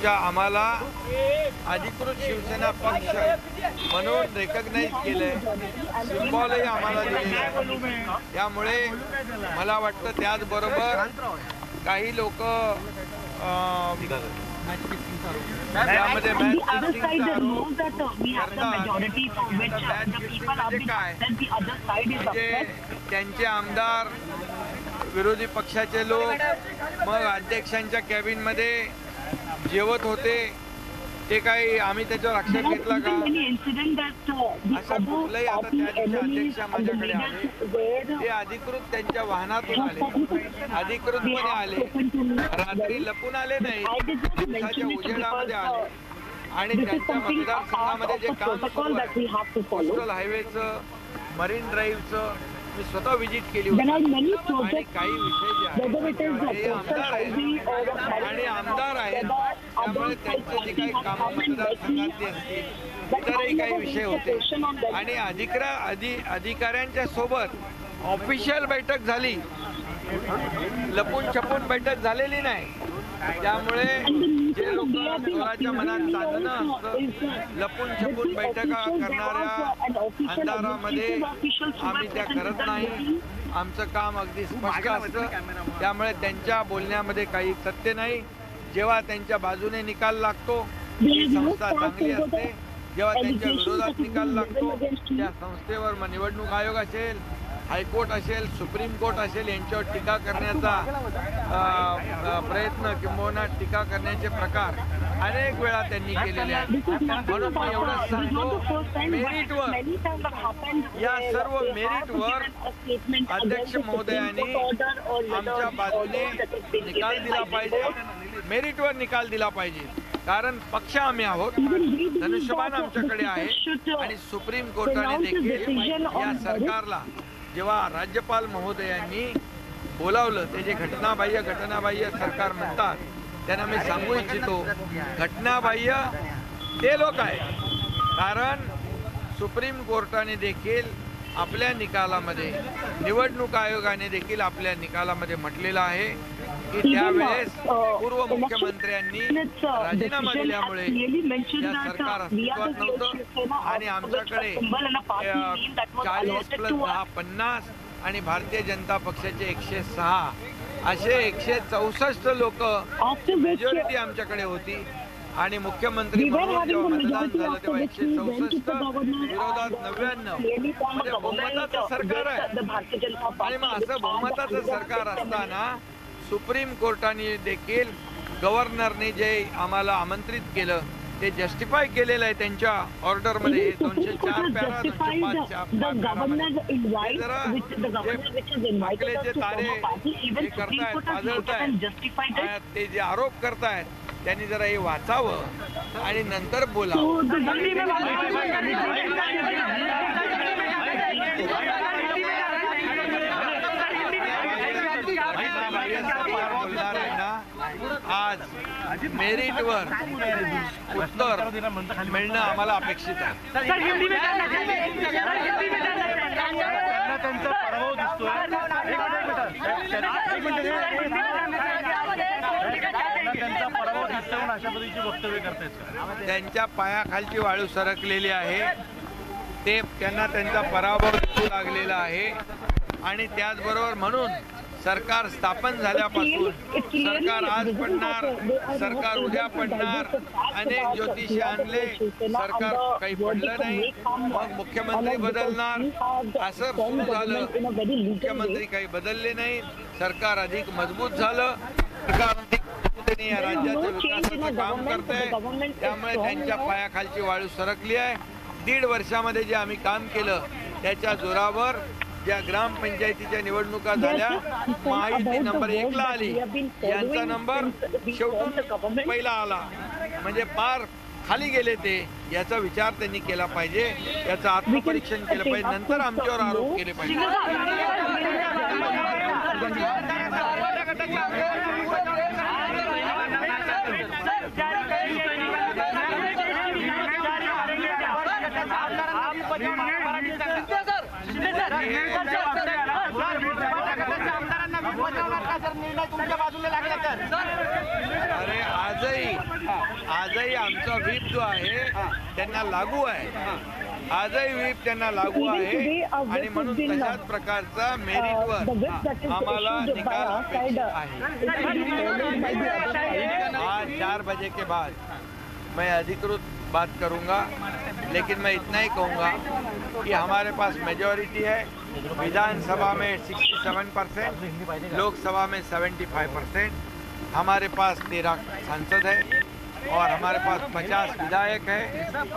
आम्हाला अधिकृत शिवसेना पक्ष म्हणून रेकग्नाइज केलंय. सिम्बॉलही आम्हाला दिलेलं आहे. त्यामुळे मला वाटतं त्याचबरोबर काही लोक यामध्ये त्यांचे आमदार, विरोधी पक्षाचे लोक मग अध्यक्षांच्या कॅबिनमध्ये जेवत होते. ते काही आम्ही त्याच्यावर आक्षेप घेतला का? असं कुठलंही आता त्या दिवशी अध्यक्ष माझ्याकडे आले, ते अधिकृत त्यांच्या वाहनातून आले, अधिकृतपणे आले, रात्री लपून आले नाही, दिवसाच्या उजेडामध्ये आले आणि त्यांच्या मतदारसंघामध्ये जे काम सुरू आहे कोस्टल हायवेचं, मरीन ड्राईव्हचं मी स्वतः विजिट केली होती आणि काही विषय जे आहेत ते आमदार आहेत आणि आमदार आहेत त्यामुळे त्यांचे जे काही कामं मतदारसंघातली असतील इतरही काही विषय होते आणि अधिकाऱ्यांच्या सोबत ऑफिशियल बैठक झाली, लपून छपून बैठक झालेली नाही. त्यामुळे जे लोक स्वतःच्या मनात चांदणं असतं लपून छपून बैठका करणाऱ्या अंधारामध्ये आम्ही त्या करत नाही. आमचं काम अगदी स्पष्ट असतं. त्यामुळे त्यांच्या बोलण्यामध्ये काही सत्य नाही. जेव्हा त्यांच्या बाजूने निकाल लागतो ती संस्था चांगली असते, जेव्हा त्यांच्या विरोधात निकाल लागतो त्या संस्थेवर मग निवडणूक आयोग असेल, हायकोर्ट असेल, सुप्रीम कोर्ट असेल यांच्यावर टीका करण्याचा प्रयत्न किंवा टीका करण्याचे प्रकार अनेक वेळा त्यांनी केलेले आहेत. म्हणून मी एवढंच सांगतो, मेरिटवर या सर्व मेरिटवर अध्यक्ष महोदयांनी आमच्या बाजूने निकाल दिला पाहिजे, मेरिटवर निकाल दिला पाहिजे. कारण पक्ष आम्ही आहोत, धनुष्यबाण आमच्याकडे आहे आणि सुप्रीम कोर्टाने देखील या सरकारला जेव्हा राज्यपाल महोदयांनी बोलावलं ते जे घटनाबाह्य सरकार म्हणतात त्यांना मी सांगू इच्छितो, घटनाबाह्य ते लोक आहेत. कारण सुप्रीम कोर्टाने देखील आपल्या निकालामध्ये, निवडणूक आयोगाने देखील आपल्या निकालामध्ये म्हटलेलं आहे की त्यावेळेस पूर्व मुख्यमंत्र्यांनी राजीनामा दिल्यामुळे या सरकार अस्तित्वात नव्हतं आणि आमच्याकडे 40 + 10 50 आणि भारतीय जनता पक्षाचे 106 असे 164 लोक मेजॉरिटी आमच्याकडे होती आणि मुख्यमंत्री म्हणून जेव्हा मतदान झालं तेव्हा 164 विरोधात 99 म्हणजे बहुमताचं सरकार आहे. आणि मग असं बहुमताचं सरकार असताना सुप्रीम कोर्टाने देखील गव्हर्नरने जे आम्हाला आमंत्रित केलं ते जस्टिफाय केलेलं आहे त्यांच्या ऑर्डरमध्ये 204 पॅरा 205 जरा आपले जे तारे हे करतायत, वाजवतायत, ते जे आरोप करतायत त्यांनी जरा हे वाचावं आणि नंतर बोलावं. आज मेरिटवर उत्तर मिळणं आम्हाला अपेक्षित आहे. त्यांचा पराभव दिसतोय. अशा पद्धतीची वक्तव्य करतायत? त्यांच्या पायाखालची वाळू सरकलेली आहे, ते त्यांना त्यांचा पराभव दिसू लागलेला आहे आणि त्याचबरोबर म्हणून सरकार स्थापन झाल्यापासून सरकार आज पडणार, सरकार उद्या पडणार, अनेक ज्योतिषी आणले, सरकार काही पडलं नाही, मग मुख्यमंत्री बदलणार, असं सुरू झालं. मुख्यमंत्री काही बदलले नाही, सरकार अधिक मजबूत झालं, सरकार अधिक मजबूतीने या राज्याच्या विकासाचं काम करतंय. त्यामुळे त्यांच्या पायाखालची वाळू सरकली आहे. 1.5 वर्षामध्ये जे आम्ही काम केलं त्याच्या जोरावर ज्या ग्रामपंचायतीच्या निवडणुका झाल्या, महायुती नंबर 1 ला आली, यांचा नंबर शेवटी पहिला आला, म्हणजे पार खाली गेले ते. याचा विचार त्यांनी केला पाहिजे, याचं आत्मपरीक्षण केलं पाहिजे, नंतर आमच्यावर आरोप केले पाहिजे. अरे आजही आमचा व्हीप जो आहे त्यांना लागू आहे, आजही व्हीप त्यांना लागू आहे आणि म्हणून तशाच प्रकारचा मेरिटवर आम्हाला निकाल अपेक्षित आहे. आज 4 बजे के बाद मैं अधिकृत बात करूंगा, लेकिन मैं इतना ही कहूँगा कि हमारे पास मेजॉरिटी है. विधानसभा में 67%, लोकसभा में 75%, हमारे पास 13 सांसद है और हमारे पास 50 विधायक है,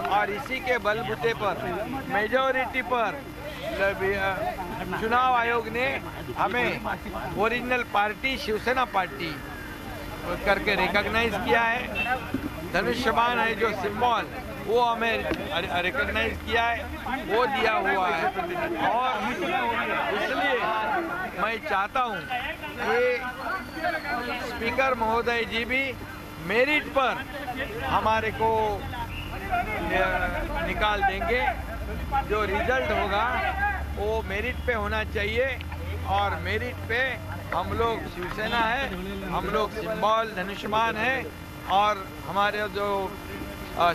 और इसी के बलबूते पर मेजॉरिटी पर चुनाव आयोग ने हमें ओरिजिनल पार्टी शिवसेना पार्टी करके रिकॉग्नाइज किया है. धनुष्यबाण है जो सिंबल, वो हमें रिकॉग्नाइज किया है, वो दिया हुआ है. और इसलिए मैं चाहता हूँ कि स्पीकर महोदय जी भी मेरिट पर हमारे को निकाल देंगे. जो रिजल्ट होगा वो मेरिट पे होना चाहिए, और मेरिट पे हम लोग शिवसेना है, हम लोग सिंबल धनुष्यबाण है. और हमारे जो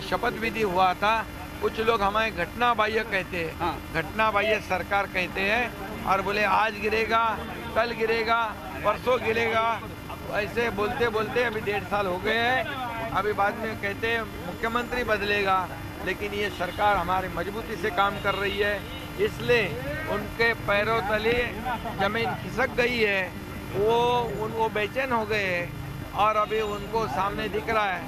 शपथ विधि हुआ था, कुछ लोग हमें घटना बाह्य कहते हैं, घटना बाह्य सरकार कहते हैं, और बोले आज गिरेगा, कल गिरेगा, परसों गिरेगा, ऐसे बोलते बोलते अभी 1.5 साल हो गए हैं. अभी बाद में कहते हैं मुख्यमंत्री बदलेगा, लेकिन ये सरकार हमारी मजबूती से काम कर रही है, इसलिए उनके पैरों तले जमीन खिसक गई है, वो बेचैन हो गए हैं, और अभी उनको सामने दिख रहा है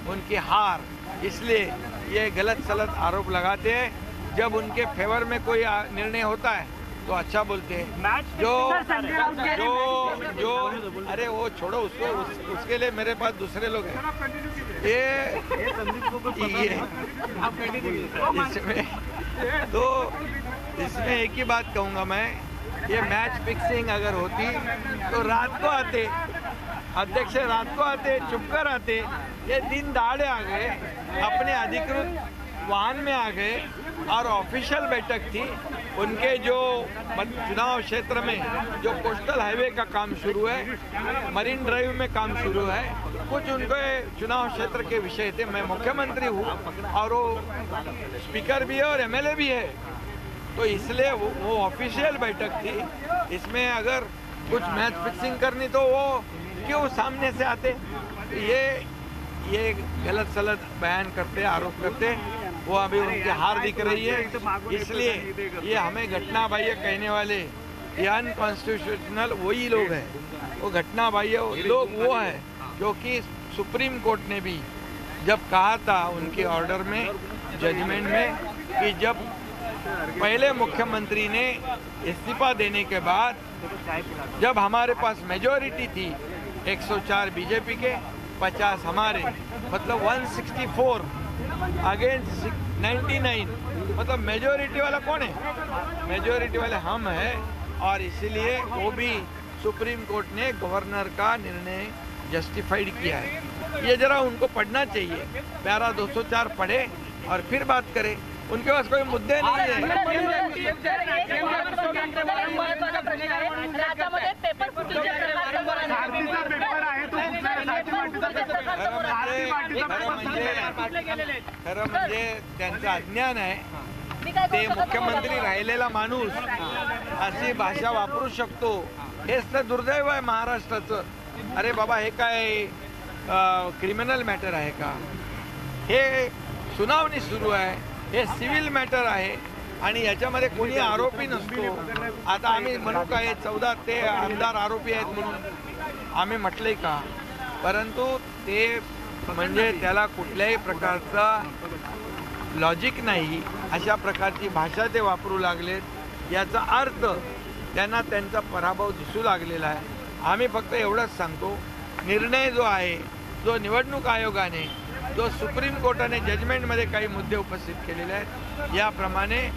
उनकी हार. इसलिए ये गलत सलत आरोप लगाते हैं. जब उनके फेवर में कोई निर्णय होता है तो अच्छा बोलते हैं. जो अरे वो छोड़ो उसको, उसके लिए मेरे पास दूसरे लोग हैं. इसमें एक ही बात कहूँगा मैं, ये मैच फिक्सिंग अगर होती तो रात को आते, अध्यक्ष रात को आते, चुप कर आते. ये दिन दहाड़े आ गए, अपने अधिकृत वाहन में आ गए, और ऑफिशियल बैठक थी. उनके जो चुनाव क्षेत्र में जो कोस्टल हाईवे का काम शुरू है, मरीन ड्राइव में काम शुरू है, कुछ उनके चुनाव क्षेत्र के विषय थे. मैं मुख्यमंत्री हूँ और वो स्पीकर भी है और एमएलए भी है, तो इसलिए वो ऑफिशियल बैठक थी. इसमें अगर कुछ मैच फिक्सिंग करनी तो वो क्यों सामने से आते. ये गलत सलत बयान करते, आरोप करते. वो अभी उनकी हार दिख रही है, इसलिए ये हमें घटना बाह्य कहने वाले ये अनकॉन्स्टिट्यूशनल वही लोग हैं. वो घटना बाह्य लोग वो है जो कि सुप्रीम कोर्ट ने भी जब कहा था उनके ऑर्डर में, जजमेंट में, कि जब पहले मुख्यमंत्री ने इस्तीफा देने के बाद जब हमारे पास मेजॉरिटी थी 104 बीजेपी के, 50 हमारे, मतलब 164 अगेंस्ट 99, मतलब मेजॉरिटी वाला कौन है? मेजॉरिटी वाले हम हैं. और इसीलिए वो भी सुप्रीम कोर्ट ने गवर्नर का निर्णय जस्टिफाइड किया है. ये जरा उनको पढ़ना चाहिए. पैरा 204 पढ़े और फिर बात करें. उनके पास कोई मुद्दे नहीं है. खरं म्हणजे त्यांचं अज्ञान आहे. ते मुख्यमंत्री राहिलेला माणूस अशी भाषा वापरू शकतो, हेच तर दुर्दैव आहे महाराष्ट्राचं. अरे बाबा, हे काय क्रिमिनल मॅटर आहे का? हे सुनावणी सुरू आहे, हे सिव्हिल मॅटर आहे आणि याच्यामध्ये कोणी आरोपी नसतो. आता आम्ही म्हणू का हे 14 ते आमदार आरोपी आहेत म्हणून आम्ही म्हटले का? परंतु ते म्हणजे त्याला कुठल्याही प्रकारचा लॉजिक नाही, अशा प्रकारची भाषा ते वापरू लागलेत. याचा अर्थ त्यांना त्यांचा पराभव दिसू लागलेला आहे. आम्ही फक्त एवढंच सांगतो, निर्णय जो आहे, जो निवडणूक आयोगाने, जो सुप्रीम कोर्टाने जजमेंटमध्ये काही मुद्दे उपस्थित केलेले आहेत, याप्रमाणे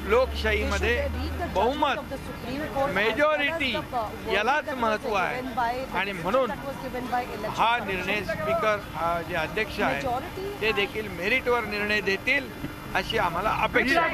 लोकशाहीमध्ये बहुमत, मेजॉरिटी यालाच महत्त्व आहे आणि म्हणून हा निर्णय स्पीकर जे अध्यक्ष आहेत ते देखील मेरिटवर निर्णय देतील अशी आम्हाला अपेक्षा आहे.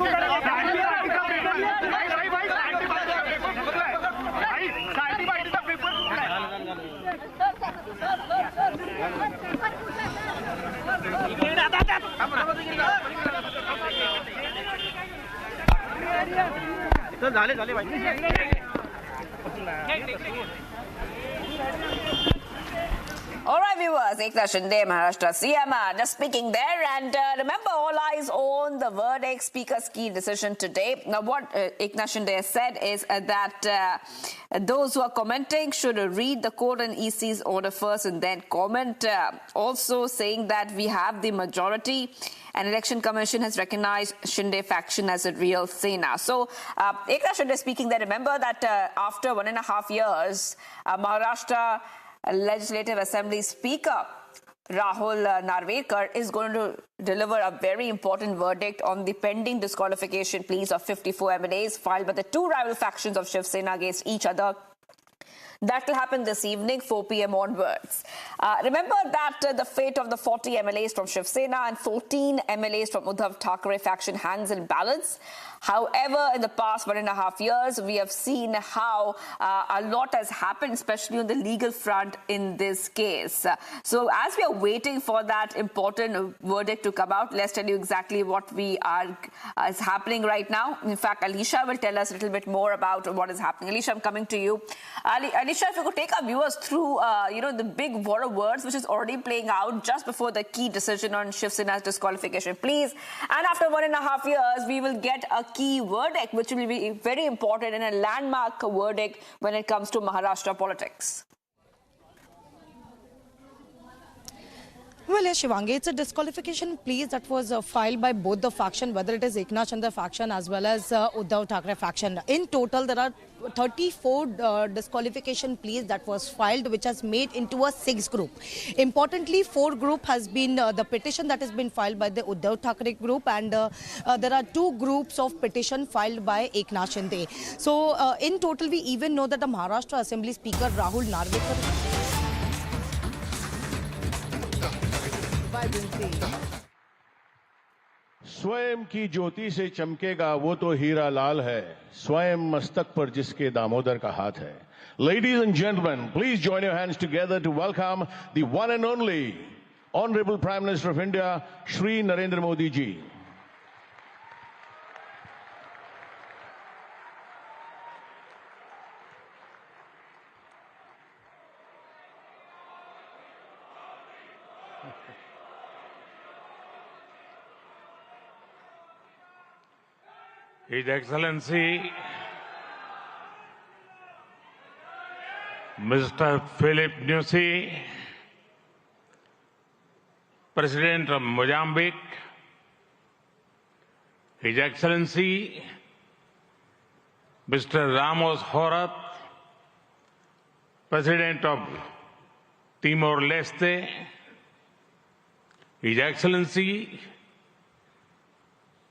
All right, viewers, Eknath Shinde, Maharashtra CM, just speaking there. And remember, all eyes on the verdict, Speaker's key decision today. Now, what Eknath Shinde has said is that those who are commenting should read the court and EC's order first and then comment. Also saying that we have the majority. And Election Commission has recognized Shinde faction as a real Sena. So, Eknath Shinde speaking there. Remember that after 1.5 years, Maharashtra Legislative Assembly Speaker Rahul Narvekar is going to deliver a very important verdict on the pending disqualification pleas of 54 MLAs filed by the two rival factions of Shiv Sena against each other. That will happen this evening, 4 p.m. onwards. Remember that the fate of the 40 MLAs from Shiv Sena and 14 MLAs from Uddhav Thackeray faction hangs in balance. However, in the past 1.5 years, we have seen how a lot has happened, especially on the legal front in this case. So as we are waiting for that important verdict to come out, let's tell you exactly what is happening right now. In fact, Alicia will tell us a little bit more about what is happening. Alicia, I'm coming to you. Alicia, if you could take our viewers through, the big war of words which is already playing out just before the key decision on Shiv Sena's disqualification, please. And after 1.5 years, we will get a key verdict, which will be very important and a landmark verdict when it comes to Maharashtra politics. Well, yes, Shivangi, it's a disqualification plea that was filed by both the faction, whether it is Eknath Shinde faction as well as Uddhav Thackeray faction. In total, there are 34 disqualification pleas that was filed, which has made into a 6 group. Importantly, 4 group has been the petition that has been filed by the Uddhav Thackeray group, and there are 2 groups of petition filed by Eknath Shinde. So, in total, we even know that the Maharashtra Assembly Speaker Rahul Narvekar स्वयं की ज्योति से चमकेगा वो तो हीरा लाल है, स्वयं मस्तक पर जिसके दामोदर का हाथ है. Ladies and gentlemen, please join your hands together to welcome the one and only Honorable Prime Minister of India, Shri Narendra Modi ji. His Excellency Mr. Philip Nyusi, President of Mozambique, His Excellency Mr. Ramos Horat, President of Timor-Leste, His Excellency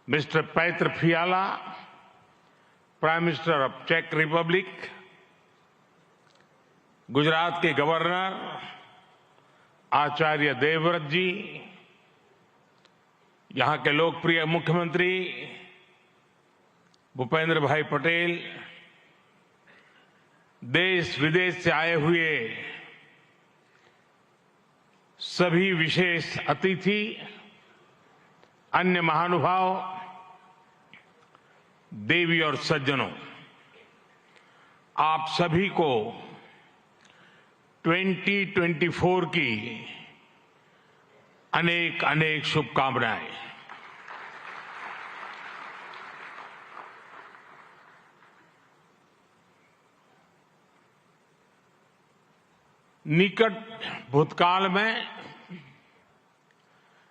Mr. Petr Fiala, Prime Minister of Czech Republic, Gujarat के governor Acharya Devvrat जी, यहाँ के लोकप्रिय मुख्यमंत्री भूपेंद्र भाई पटेल, देश विदेश से आए हुए सभी विशेष अतिथि, अन्य महानुभाव, देवी और सज्जनों, आप सभी को 2024 की अनेक अनेक शुभकामनाएं। निकट भूतकाल में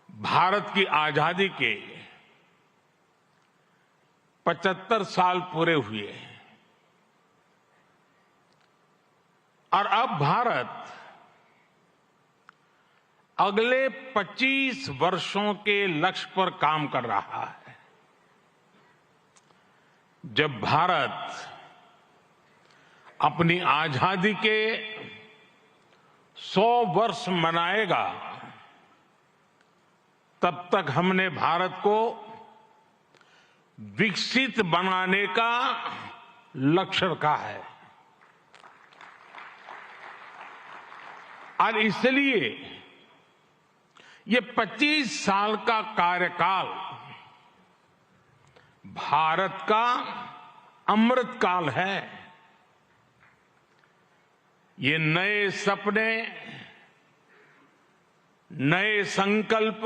भारत की आजादी के 75 साल पूरे हुए और अब भारत अगले 25 वर्षों के लक्ष्य पर काम कर रहा है। जब भारत अपनी आजादी के 100 वर्ष मनाएगा, तब तक हमने भारत को विकसित बनाने का लक्ष्य रखा है और इसलिए ये 25 साल का कार्यकाल भारत का अमृत काल है। ये नए सपने, नए संकल्प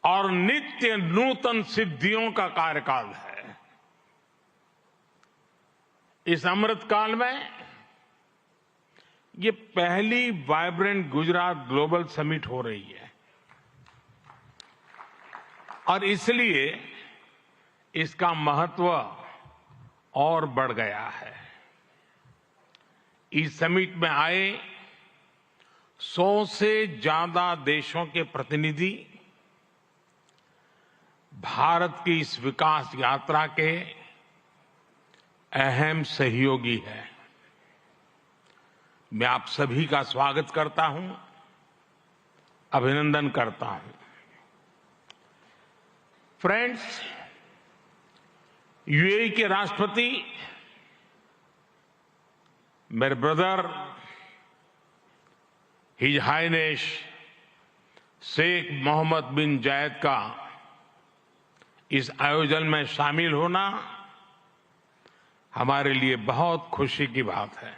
और नित्य नूतन सिद्धियों का कार्यकाल है। इस अमृत काल में ये पहली वाइब्रेंट गुजरात ग्लोबल समिट हो रही है और इसलिए इसका महत्व और बढ़ गया है। इस समिट में आए 100 से ज्यादा देशों के प्रतिनिधि भारत की इस विकास यात्रा के अहम सहयोगी हैं। मैं आप सभी का स्वागत करता हूं, अभिनंदन करता हूं। फ्रेंड्स, यूएई के राष्ट्रपति मेरे brother his highness Sheikh Mohammed bin Zayed का इस आयोजन में शामिल होना हमारे लिए बहुत खुशी की बात है।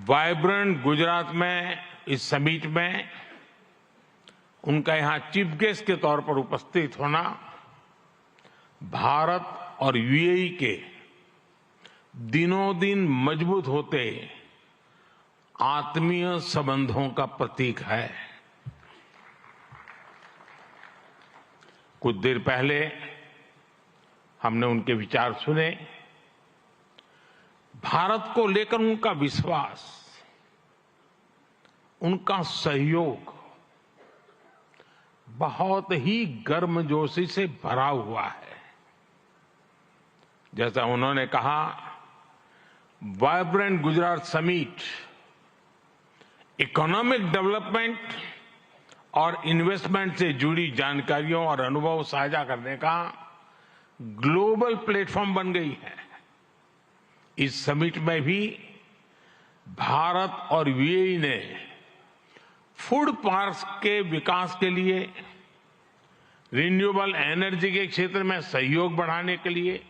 वाइब्रेंट गुजरात में इस समिट में उनका यहां चीफ गेस्ट के तौर पर उपस्थित होना भारत और यूएई के दिनों दिन मजबूत होते आत्मीय संबंधों का प्रतीक है। कुछ देर पहले हमने उनके विचार सुने। भारत को लेकर उनका विश्वास, उनका सहयोग बहुत ही गर्मजोशी से भरा हुआ है। जैसा उन्होंने कहा, vibrant Gujarat summit economic development और इन्वेस्टमेंट से जुड़ी जानकारियों और अनुभव साझा करने का ग्लोबल प्लेटफॉर्म बन गई है। इस समिट में भी भारत और यूएई ने फूड पार्क्स के विकास के लिए, रिन्यूएबल एनर्जी के क्षेत्र में सहयोग बढ़ाने के लिए,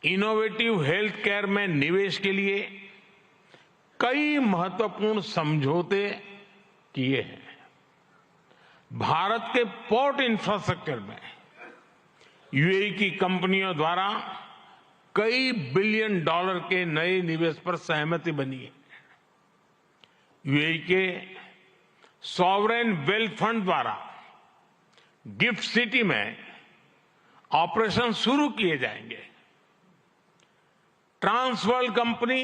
इनोवेटिव हेल्थ केयर में निवेश के लिए कई महत्वपूर्ण समझौते किए हैं। भारत के पोर्ट इंफ्रास्ट्रक्चर में यूएई की कंपनियों द्वारा कई बिलियन डॉलर के नए निवेश पर सहमति बनी है। यूएई के सॉवरेन वेल्थ फंड द्वारा गिफ्ट सिटी में ऑपरेशन शुरू किए जाएंगे। ट्रांसवर्ल्ड कंपनी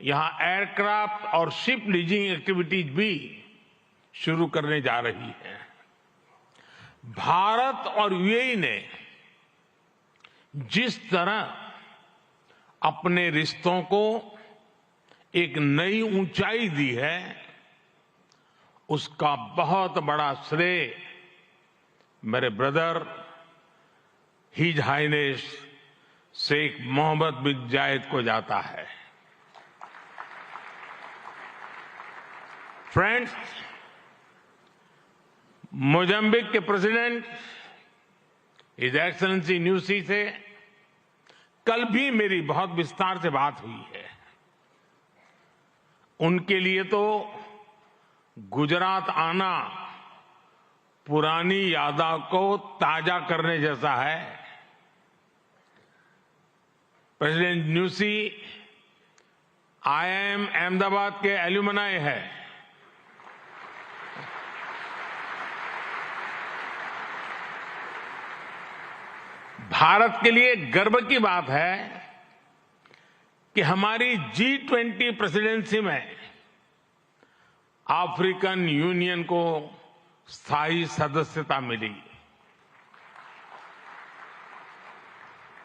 यहां एयरक्राफ्ट और शिप लीजिंग एक्टिविटीज भी शुरू करने जा रही है। भारत और यूएई ने जिस तरह अपने रिश्तों को एक नई ऊंचाई दी है, उसका बहुत बड़ा श्रेय मेरे brother his highness Sheikh Mohammed bin Zayed को जाता है। फ्रेंड्स, मोजाम्बिक के प्रेसिडेंट हिज एक्सेलेंसी न्यूसी से कल भी मेरी बहुत विस्तार से बात हुई है। उनके लिए तो गुजरात आना पुरानी यादों को ताजा करने जैसा है। प्रेसिडेंट न्यूसी IIM अहमदाबाद के एल्यूमनाई है। भारत के लिए गर्व की बात है कि हमारी G20 प्रेसिडेंसी में अफ्रीकन यूनियन को स्थायी सदस्यता मिली।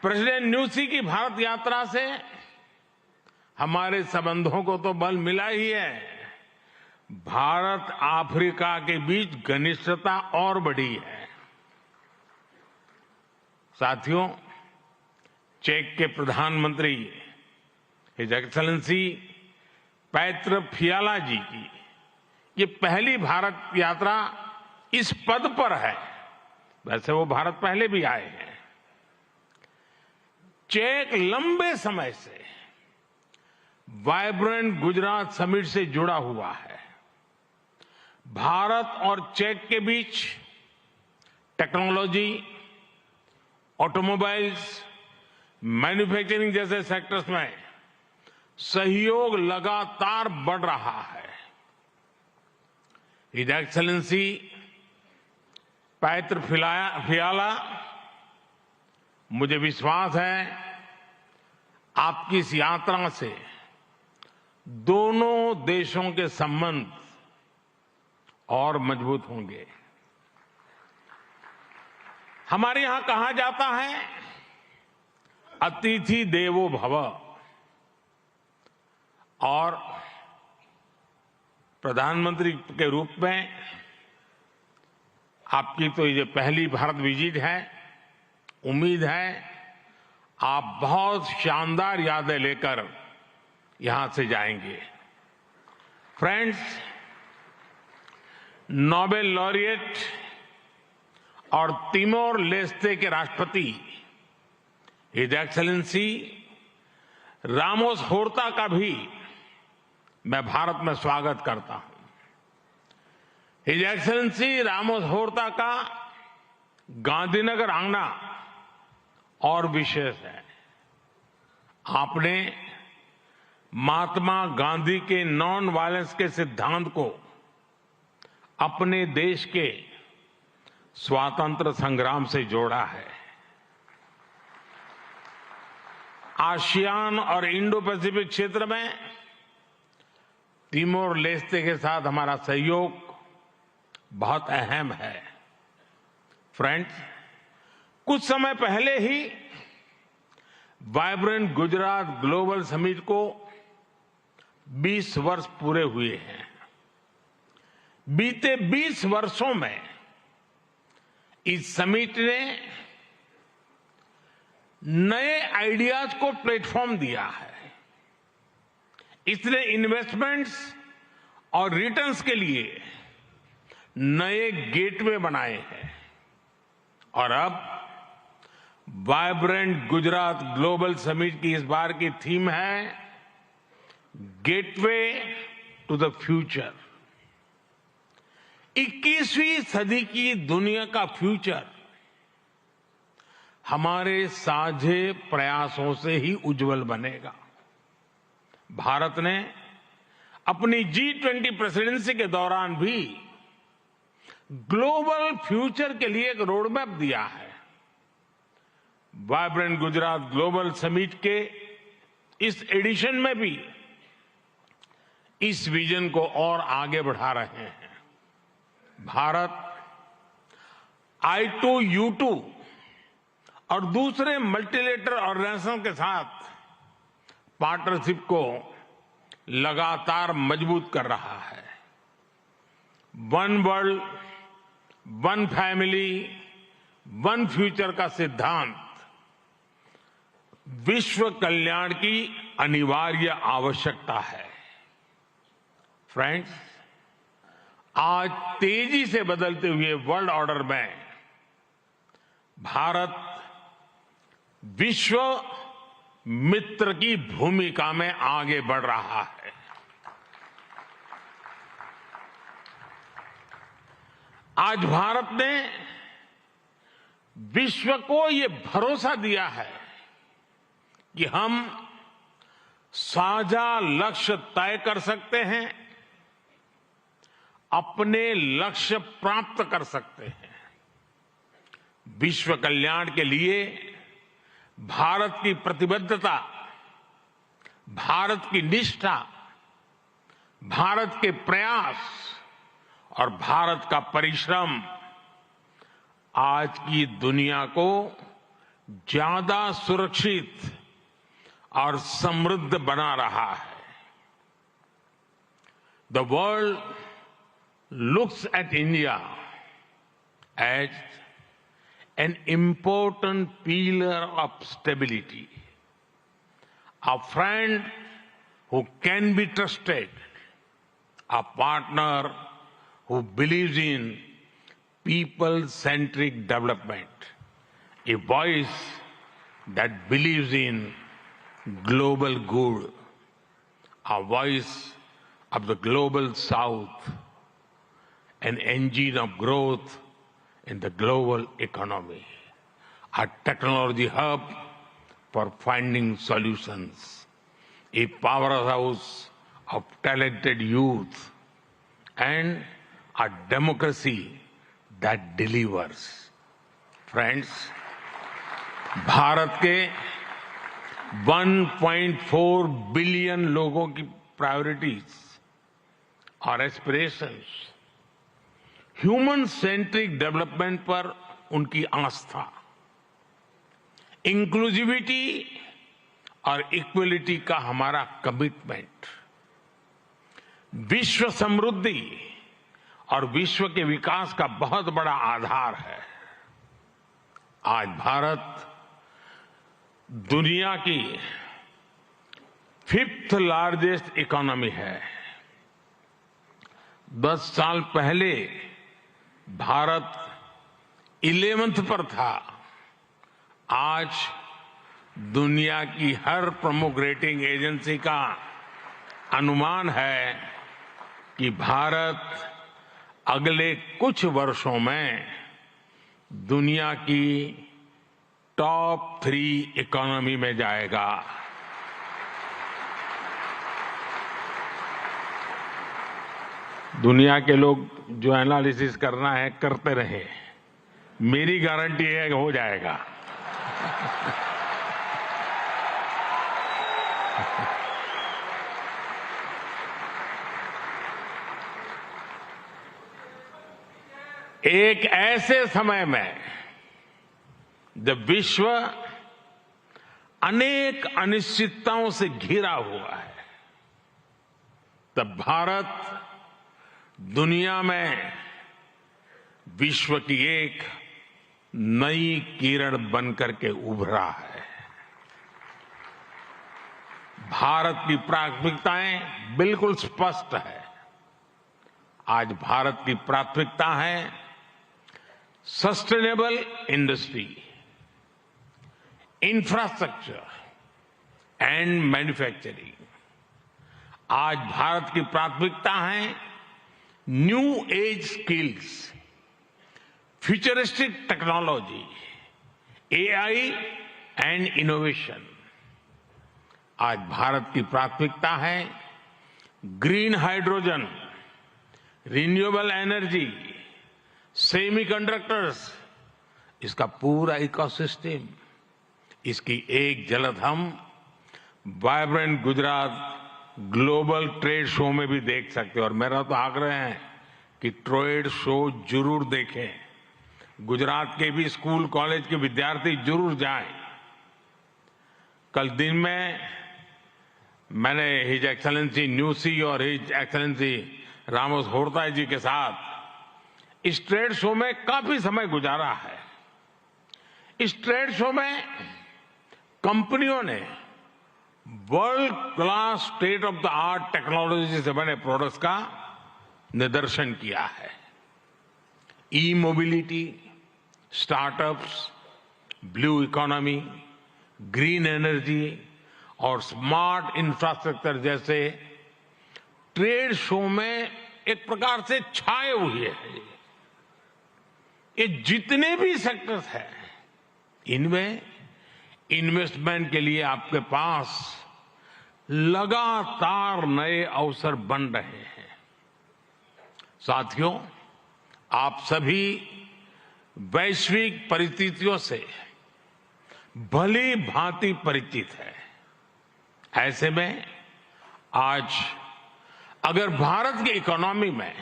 प्रेसिडेंट न्यूसी की भारत यात्रा से हमारे संबंधों को तो बल मिला ही है, भारत अफ्रीका के बीच घनिष्ठता और बढ़ी है। साथियों, चेक के प्रधानमंत्री हिज एक्सेलेंसी पैत्र फियाला जी की ये पहली भारत यात्रा इस पद पर है। वैसे वो भारत पहले भी आए हैं। चेक लंबे समय से वाइब्रेंट गुजरात समिट से जुड़ा हुआ है। भारत और चेक के बीच टेक्नोलॉजी, ऑटोमोबाइल्स, मैन्युफैक्चरिंग जैसे सेक्टर्स में सहयोग लगातार बढ़ रहा है। हिज एक्सेलेंसी पैत्र फियाला, मुझे विश्वास है आपकी इस यात्रा से दोनों देशों के संबंध और मजबूत होंगे। हमारे यहां कहा जाता है अतिथि देवो भव, और प्रधानमंत्री के रूप में आपकी तो ये पहली भारत विजिट है। उम्मीद है आप बहुत शानदार यादें लेकर यहां से जाएंगे। फ्रेंड्स, नोबेल लॉरिएट और तिमोर लेस्ते के राष्ट्रपति हिज एक्सेलेंसी रामोस होर्ता का भी मैं भारत में स्वागत करता हूं। हिज एक्सेलेंसी रामोस होर्ता का गांधीनगर आना और विशेष है। आपने महात्मा गांधी के नॉन वायलेंस के सिद्धांत को अपने देश के स्वातंत्र संग्राम से जोड़ा है। आसियान और इंडो पैसिफिक क्षेत्र में तिमोर लेस्ते के साथ हमारा सहयोग बहुत अहम है। फ्रेंड्स, कुछ समय पहले ही वाइब्रेंट गुजरात ग्लोबल समिट को 20 वर्ष पूरे हुए हैं। बीते 20 वर्षों में इस समिट ने नए आइडियाज को प्लेटफॉर्म दिया है। इसने इन्वेस्टमेंट्स और रिटर्न्स के लिए नए गेटवे बनाए हैं। और अब वाइब्रेंट गुजरात ग्लोबल समिट की इस बार की थीम है गेटवे टू द फ्यूचर। 21वीं सदी की दुनिया का फ्यूचर हमारे साझे प्रयासों से ही उज्जवल बनेगा। भारत ने अपनी G20 प्रेसिडेंसी के दौरान भी ग्लोबल फ्यूचर के लिए एक रोड मैप दिया है। वाइब्रेंट गुजरात ग्लोबल समिट के इस एडिशन में भी इस विजन को और आगे बढ़ा रहे हैं। भारत I2U2 और दूसरे मल्टीलेटरल ऑर्गेनाइजेशन के साथ पार्टनरशिप को लगातार मजबूत कर रहा है। One world, one family, one future का सिद्धांत विश्व कल्याण की अनिवार्य आवश्यकता है। फ्रेंड्स, आज तेजी से बदलते हुए वर्ल्ड ऑर्डर में भारत विश्व मित्र की भूमिका में आगे बढ़ रहा है। आज भारत ने विश्व को ये भरोसा दिया है कि हम साझा लक्ष्य तय कर सकते हैं, अपने लक्ष्य प्राप्त कर सकते हैं। विश्व कल्याण के लिए भारत की प्रतिबद्धता, भारत की निष्ठा, भारत के प्रयास और भारत का परिश्रम आज की दुनिया को ज्यादा सुरक्षित और समृद्ध बना रहा है। The world looks at India as an important pillar of stability, a friend who can be trusted, a partner who believes in people-centric development, a voice that believes in global good, a voice of the global south, an engine of growth in the global economy, a technology hub for finding solutions, a powerhouse of talented youth, and a democracy that delivers. Friends, Bharat के 1.4 billion लोगों की priorities और aspirations, human centric development पर उनकी आस्था, inclusivity और equality का हमारा commitment, विश्व समृद्धि और विश्व के विकास का बहुत बड़ा आधार है। आज भारत दुनिया की 5th लार्जेस्ट इकोनॉमी है। 10 साल पहले भारत 11th पर था। आज दुनिया की हर प्रमुख रेटिंग एजेंसी का अनुमान है कि भारत अगले कुछ वर्षों में दुनिया की टॉप 3 इकोनॉमी में जाएगा। दुनिया के लोग जो एनालिसिस करना है करते रहे, मेरी गारंटी है कि हो जाएगा। एक ऐसे समय में जब विश्व अनेक अनिश्चितताओं से घिरा हुआ है, तब भारत दुनिया में विश्व की एक नई किरण बनकर के उभरा है। भारत की प्राथमिकताएं बिल्कुल स्पष्ट है। आज भारत की प्राथमिकता है sustainable industry, infrastructure and manufacturing. आज भारत की प्राथमिकता है new age skills, futuristic technology, AI and innovation. आज भारत की प्राथमिकता है green hydrogen, renewable energy, semiconductors, इसका पूरा इकोसिस्टम। इसकी एक झलक हम vibrant Gujarat global trade show में भी देख सकते हैं। और मेरा तो आग्रह है कि ट्रेड शो जरूर देखें। गुजरात के भी स्कूल कॉलेज के विद्यार्थी जरूर जाएं। कल दिन में मैंने हिज एक्सेलेंसी न्यूसी और हिज एक्सेलेंसी रामोस होर्ता जी के साथ इस ट्रेड शो में काफी समय गुजारा है। इस ट्रेड शो में कंपनियों ने world class state of the art technology से बने प्रोडक्ट्स का निदर्शन किया है। E mobility, startups, blue economy, green energy और स्मार्ट इंफ्रास्ट्रक्चर जैसे ट्रेड शो में एक प्रकार से छाए हुए हैं। ये जितने भी सेक्टर्स हैं, इनमें इन्वेस्टमेंट के लिए आपके पास लगातार नए अवसर बन रहे हैं। साथियों, आप सभी वैश्विक परिस्थितियों से भली भांति परिचित है। ऐसे में आज अगर भारत की इकोनॉमी में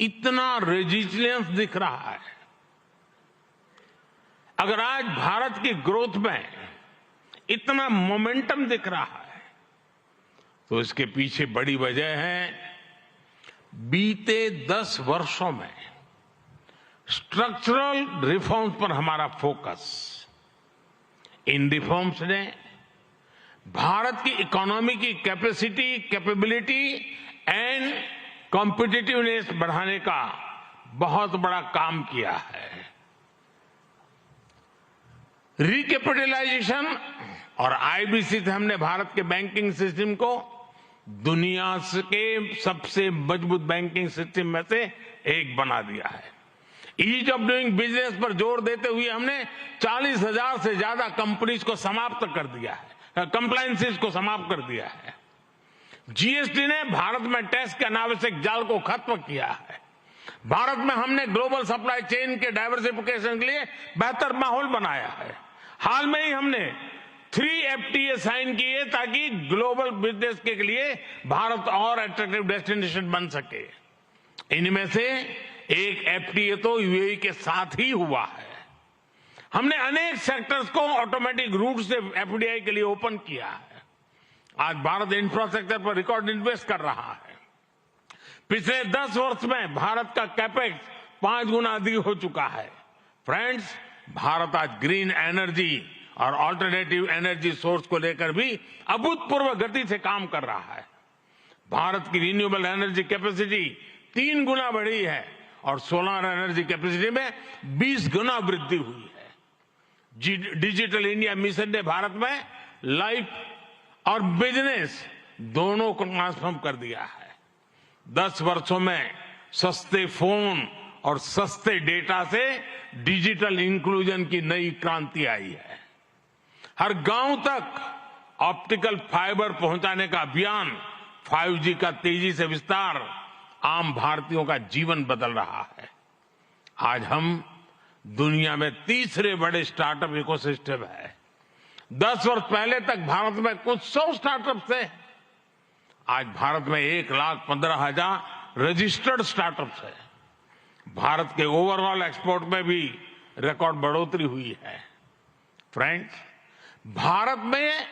इतना रेजिलियंस दिख रहा है, अगर आज भारत की ग्रोथ में इतना मोमेंटम दिख रहा है, तो इसके पीछे बड़ी वजह है बीते 10 वर्षों में स्ट्रक्चरल रिफॉर्म्स पर हमारा फोकस। इन रिफॉर्म्स ने भारत की इकोनॉमी की कैपेसिटी, कैपेबिलिटी एंड कॉम्पिटिटिवनेस बढ़ाने का बहुत बड़ा काम किया है। रिकैपिटलाइजेशन और आईबीसी से हमने भारत के बैंकिंग सिस्टम को दुनिया के सबसे मजबूत बैंकिंग सिस्टम में से एक बना दिया है। ईज ऑफ डूइंग बिजनेस पर जोर देते हुए हमने 40,000 से ज्यादा कंपनीज को समाप्त कर दिया है, कंप्लायंसेस को समाप्त कर दिया है। जीएसटी ने भारत में टैक्स के अनावश्यक जाल को खत्म किया है। भारत में हमने ग्लोबल सप्लाई चेन के डाइवर्सिफिकेशन के लिए बेहतर माहौल बनाया है। हाल में ही हमने 3 FTA साइन किए ताकि ग्लोबल बिजनेस के लिए भारत और अट्रैक्टिव डेस्टिनेशन बन सके। इनमें से एक FTA तो यूएई के साथ ही हुआ है। हमने अनेक सेक्टर्स को ऑटोमेटिक रूट से FDI के लिए ओपन किया है। आज भारत इंफ्रास्ट्रक्चर पर रिकॉर्ड इन्वेस्ट कर रहा है। पिछले 10 वर्ष में भारत का कैपेक्स 5 गुना अधिक हो चुका है। फ्रेंड्स, भारत आज ग्रीन एनर्जी और ऑल्टरनेटिव एनर्जी सोर्स को लेकर भी अभूतपूर्व गति से काम कर रहा है। भारत की रिन्यूएबल एनर्जी कैपेसिटी 3 गुना बढ़ी है और सोलर एनर्जी कैपेसिटी में 20 गुना वृद्धि हुई है। डिजिटल इंडिया मिशन ने भारत में लाइफ और बिजनेस दोनों को ट्रांसफॉर्म कर दिया है। 10 वर्षों में सस्ते फोन और सस्ते डेटा से डिजिटल इंक्लूजन की नई क्रांति आई है। हर गांव तक ऑप्टिकल फाइबर पहुंचाने का अभियान, 5G का तेजी से विस्तार आम भारतीयों का जीवन बदल रहा है। आज हम दुनिया में तीसरे बड़े स्टार्टअप इकोसिस्टम है। 10 वर्ष पहले तक भारत में कुछ 100 स्टार्टअप थे। आज भारत में 1,15,000 रजिस्टर्ड स्टार्टअप्स है। भारत के ओवरऑल एक्सपोर्ट में भी रिकॉर्ड बढ़ोतरी हुई है। फ्रेंड्स, भारत में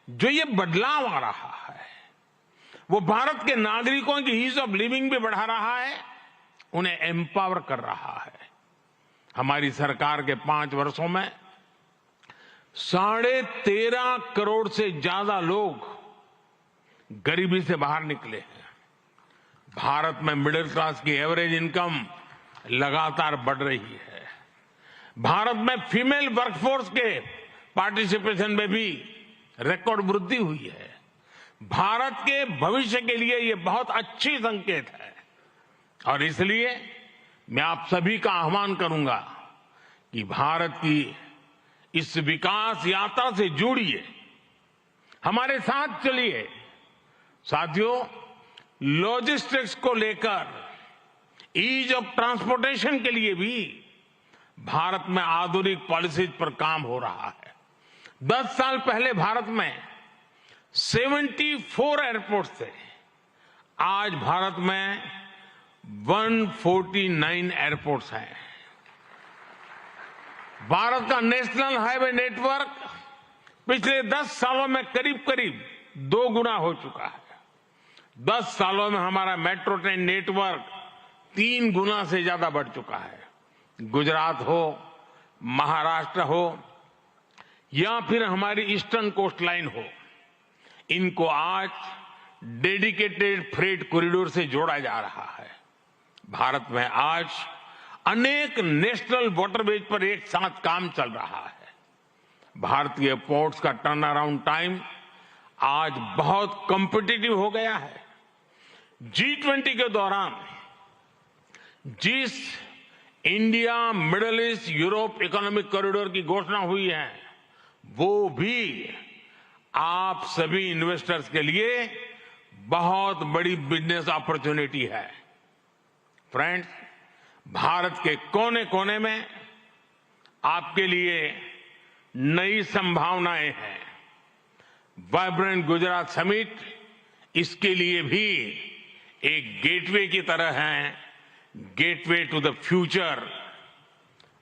जो ये बदलाव आ रहा है, वो भारत के नागरिकों की ईज ऑफ लिविंग भी बढ़ा रहा है, उन्हें एम्पावर कर रहा है। हमारी सरकार के 5 वर्षों में 13.5 करोड़ से ज्यादा लोग गरीबी से बाहर निकले हैं। भारत में मिडिल क्लास की एवरेज इनकम लगातार बढ़ रही है। भारत में फीमेल वर्कफोर्स के पार्टिसिपेशन में भी रिकॉर्ड वृद्धि हुई है। भारत के भविष्य के लिए ये बहुत अच्छी संकेत है और इसलिए मैं आप सभी का आह्वान करूंगा कि भारत की इस विकास यात्रा से जुड़िए, हमारे साथ चलिए। साथियों, लॉजिस्टिक्स को लेकर ईज ऑफ ट्रांसपोर्टेशन के लिए भी भारत में आधुनिक पॉलिसीज पर काम हो रहा है। 10 साल पहले भारत में 74 एयरपोर्ट थे। आज भारत में 149 एयरपोर्ट्स हैं। भारत का नेशनल हाईवे नेटवर्क पिछले 10 सालों में करीब 2 गुना हो चुका है। 10 सालों में हमारा मेट्रो ट्रेन नेटवर्क 3 गुना से ज्यादा बढ़ चुका है। गुजरात हो, महाराष्ट्र हो या फिर हमारी ईस्टर्न कोस्ट लाइन हो, इनको आज डेडिकेटेड फ्रेट कॉरिडोर से जोड़ा जा रहा है। भारत में आज अनेक नेशनल वाटरवेज पर एक साथ काम चल रहा है। भारतीय पोर्ट्स का टर्न अराउंड टाइम आज बहुत कॉम्पिटिटिव हो गया है। G20 के दौरान जिस India middle east Europe economic corridor की घोषणा हुई है, वो भी आप सभी इन्वेस्टर्स के लिए बहुत बड़ी बिजनेस अपॉर्चुनिटी है। फ्रेंड्स, भारत के कोने कोने में आपके लिए नई संभावनाएं हैं। वाइब्रेंट गुजरात समिट इसके लिए भी एक गेटवे की तरह है, गेटवे टू द फ्यूचर।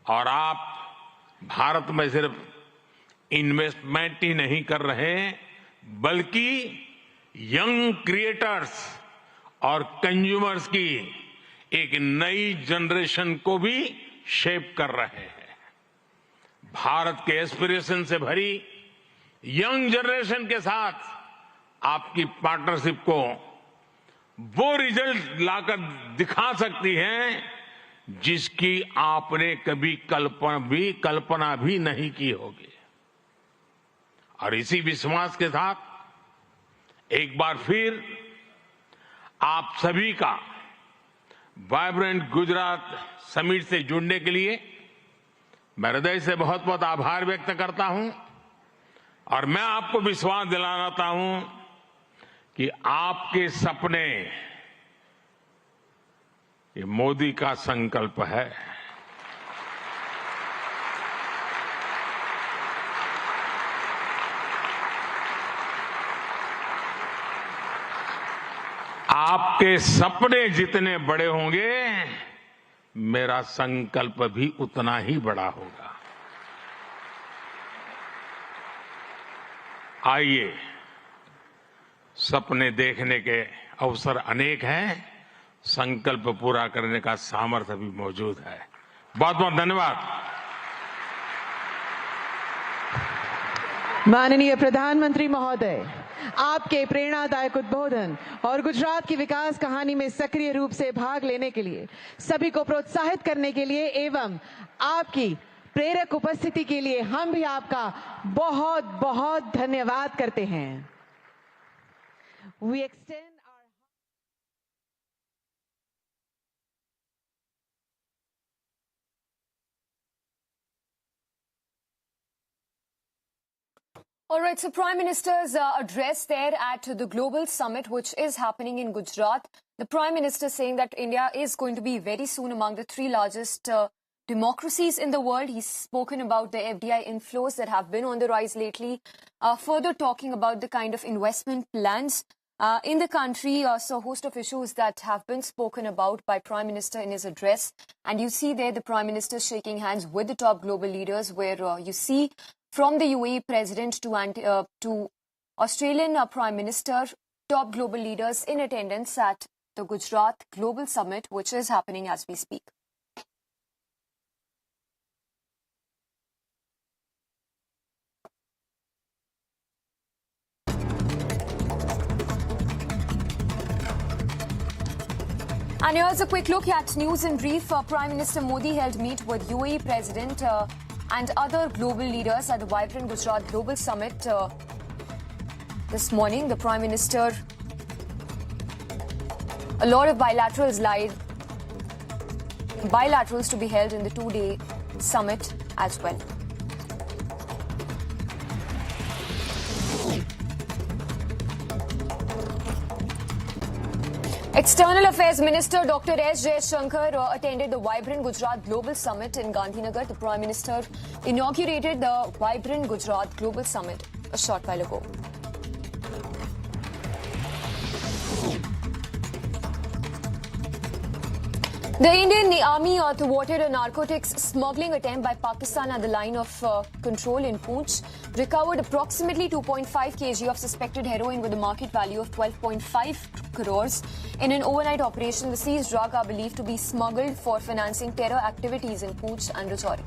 और आप भारत में सिर्फ इन्वेस्टमेंट ही नहीं कर रहे, बल्कि यंग क्रिएटर्स और कंज्यूमर्स की एक नई जनरेशन को भी शेप कर रहे हैं। भारत के एस्पिरेशन से भरी यंग जनरेशन के साथ आपकी पार्टनरशिप को वो रिजल्ट लाकर दिखा सकती है जिसकी आपने कभी कल्पना भी नहीं की होगी। और इसी विश्वास के साथ एक बार फिर आप सभी का वाइब्रेंट गुजरात समिट से जुड़ने के लिए मैं हृदय से बहुत बहुत आभार व्यक्त करता हूं। और मैं आपको विश्वास दिलाना चाहता हूं कि आपके सपने ये मोदी का संकल्प है। आपके सपने जितने बड़े होंगे, मेरा संकल्प भी उतना ही बड़ा होगा। आइए, सपने देखने के अवसर अनेक हैं, संकल्प पूरा करने का सामर्थ्य भी मौजूद है। बहुत बहुत धन्यवाद। माननीय प्रधानमंत्री महोदय, आपके प्रेरणादायक उद्बोधन और गुजरात की विकास कहानी में सक्रिय रूप से भाग लेने के लिए, सभी को प्रोत्साहित करने के लिए एवं आपकी प्रेरक उपस्थिति के लिए हम भी आपका बहुत बहुत धन्यवाद करते हैं। We extend All right, so Prime Minister's address there at the global summit, which is happening in Gujarat. The Prime Minister saying that India is going to be very soon among the 3 largest democracies in the world. He's spoken about the FDI inflows that have been on the rise lately, further talking about the kind of investment plans in the country. So a host of issues that have been spoken about by Prime Minister in his address. And you see there the Prime Minister shaking hands with the top global leaders, where you see from the UAE President to Australian Prime Minister, top global leaders in attendance at the Gujarat Global Summit, which is happening as we speak. And here's a quick look at news in brief. Prime Minister Modi held meet with UAE President and other global leaders at the Vibrant Gujarat Global Summit this morning. The Prime Minister, a lot of bilaterals to be held in the 2-day summit as well. External Affairs Minister Dr. S. Jaishankar attended the Vibrant Gujarat Global Summit in Gandhinagar. The Prime Minister inaugurated the Vibrant Gujarat Global Summit a short while ago. The Indian Army thwarted a narcotics smuggling attempt by Pakistan at the line of control in Poonch. Recovered approximately 2.5 kg of suspected heroin with a market value of 12.5 crores. In an overnight operation, the seized drugs are believed to be smuggled for financing terror activities in Poonch and Rajouri.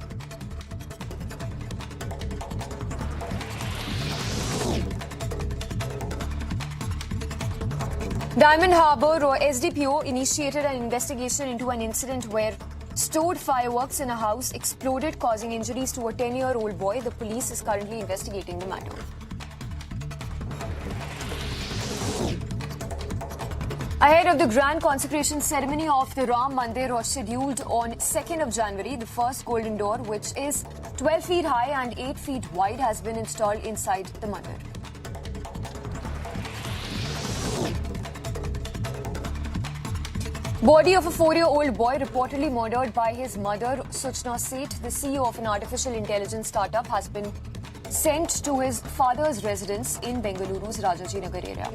Diamond Harbour SDPO initiated an investigation into an incident where stored fireworks in a house exploded, causing injuries to a 10-year-old boy. The police is currently investigating the matter. Ahead of the grand consecration ceremony of the Ram Mandir was scheduled on 2nd of January, the first golden door, which is 12 feet high and 8 feet wide, has been installed inside the mandir. Body of a 4-year-old boy reportedly murdered by his mother, Suchna Seth, the CEO of an artificial intelligence startup, has been sent to his father's residence in Bengaluru's Rajajinagar area.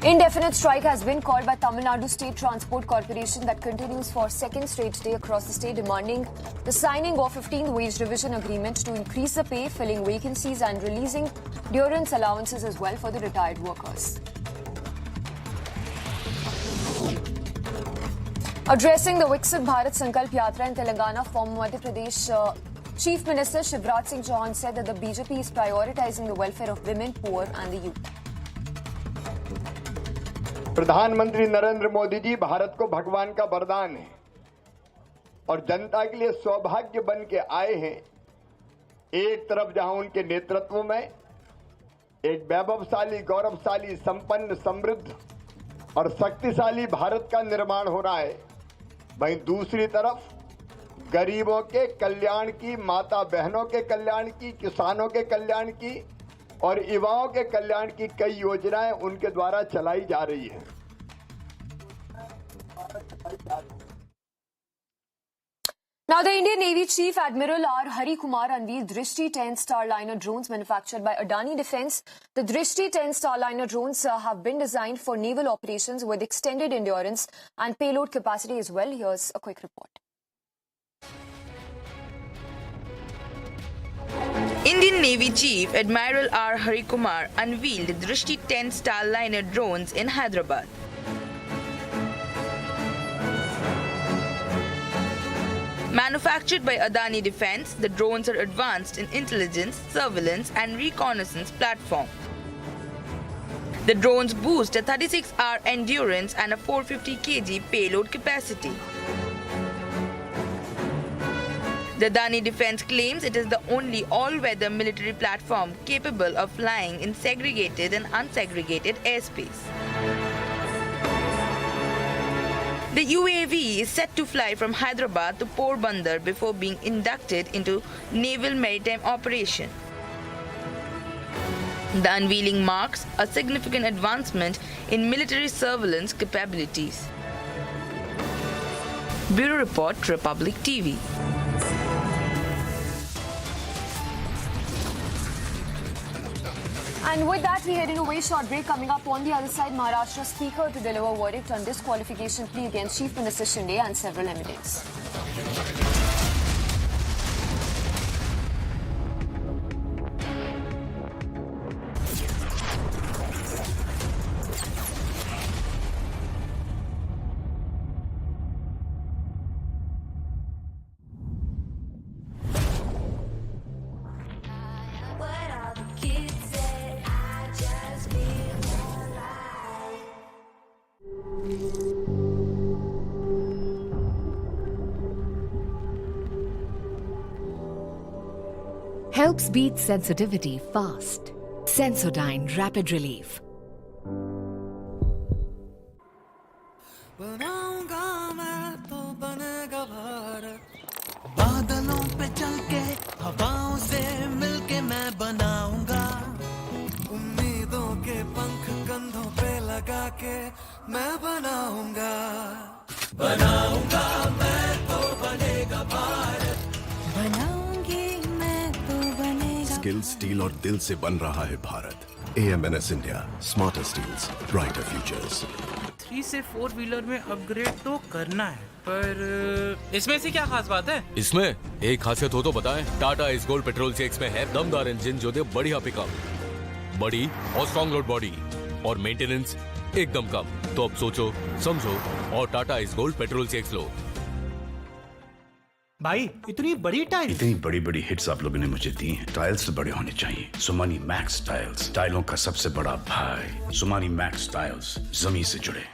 Indefinite strike has been called by Tamil Nadu State Transport Corporation that continues for second straight day across the state, demanding the signing of 15th wage revision agreement to increase the pay, filling vacancies and releasing durance allowances as well for the retired workers. Addressing the Viksit Bharat Sankalp Yatra in Telangana, former Madhya Pradesh Chief Minister Shivraj Singh Chauhan said that the BJP is prioritizing the welfare of women, poor and the youth. प्रधानमंत्री नरेंद्र मोदी जी भारत को भगवान का वरदान है और जनता के लिए सौभाग्य बन के आए हैं। एक तरफ जहां उनके नेतृत्व में एक वैभवशाली, गौरवशाली, संपन्न, समृद्ध और शक्तिशाली भारत का निर्माण हो रहा है, वहीं दूसरी तरफ गरीबों के कल्याण की, माता बहनों के कल्याण की, किसानों के कल्याण की और युवाओं के कल्याण की कई योजनाएं उनके द्वारा चलाई जा रही हैं। Now, the Indian Navy Chief Admiral R. Hari Kumar unveiled Drishti 10 Starliner drones manufactured by Adani Defence. The Drishti 10 Starliner drones have been designed for naval operations with extended endurance and payload capacity as well. Here's a quick report. Indian Navy Chief Admiral R. Hari Kumar unveiled Drishti 10 Starliner drones in Hyderabad. Manufactured by Adani Defence, the drones are advanced in intelligence, surveillance and reconnaissance platform. The drones boast a 36-hour endurance and a 450 kg payload capacity. The Adani Defence claims it is the only all-weather military platform capable of flying in segregated and unsegregated airspace. The UAV is set to fly from Hyderabad to Porbandar before being inducted into Naval Maritime Operation. The unveiling marks a significant advancement in military surveillance capabilities. Bureau Report, Republic TV. And with that, we head into a very short break. Coming up on the other side, Maharashtra Speaker to deliver verdict on disqualification plea against Chief Minister Shinde and several evidence. Helps beat sensitivity fast. Sensodyne Rapid Relief. बनाऊंगा मैं तो बनेगा भारत, बादलों पे चल के हवाओं से मिलके मैं बनाऊंगा, उम्मीदों के पंख कंधों पे लगा के मैं बनाऊंगा, बनाऊंगा मैं तो बनेगा भारत, बनाऊंगी मैं तो बनेगा। स्किल, स्टील और दिल से बन रहा है Bharat. AMNS India, smarter steels, brighter futures. 3 से 4 व्हीलर में अपग्रेड तो करना है, पर इसमें से क्या खास बात है? इसमें एक खासियत हो तो बताएं। टाटा इस गोल्ड पेट्रोल CX में है दमदार इंजन जो दे बढ़िया पिकअप, बड़ी और स्ट्रॉन्ग लोड बॉडी और मेंटेनेंस एकदम कम। तो अब सोचो, समझो और टाटा इस गोल्ड पेट्रोल CX लो। भाई इतनी बड़ी टाइल, इतनी बड़ी बड़ी हिट्स आप लोगों ने मुझे दी हैं। टाइल्स तो बड़े होने चाहिए। सुमानी मैक्स टाइल्स, टाइलों का सबसे बड़ा भाई। सुमानी मैक्स टाइल्स, जमीन से जुड़े।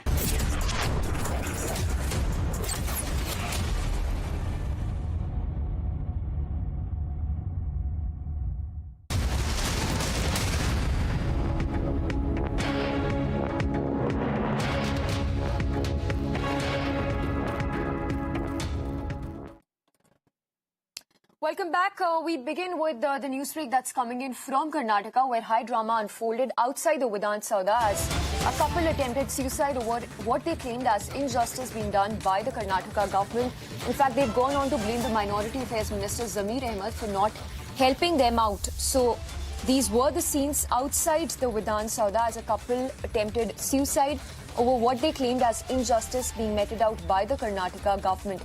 Welcome back. We begin with the news break that's coming in from Karnataka, where high drama unfolded outside the Vidhan Sauda as a couple attempted suicide over what they claimed as injustice being done by the Karnataka government. In fact, they've gone on to blame the Minority Affairs Minister Zamir Ahmed for not helping them out. So these were the scenes outside the Vidhan Sauda as a couple attempted suicide over what they claimed as injustice being meted out by the Karnataka government.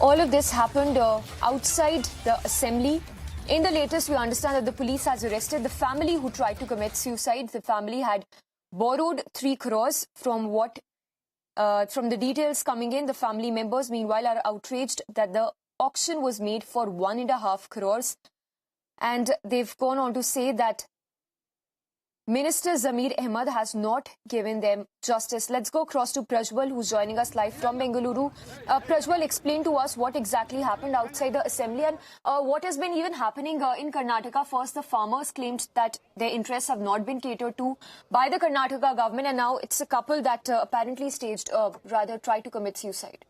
All of this happened outside the assembly. In the latest, we understand that the police has arrested the family who tried to commit suicide. The family had borrowed 3 crores from the details coming in. The family members, meanwhile, are outraged that the auction was made for 1.5 crores. And they've gone on to say that Minister Zamir Ahmed has not given them justice. Let's go across to Prajwal, who's joining us live from Bengaluru. Prajwal, explain to us what exactly happened outside the assembly and what has been even happening in Karnataka. First, the farmers claimed that their interests have not been catered to by the Karnataka government, and now it's a couple that apparently tried to commit suicide.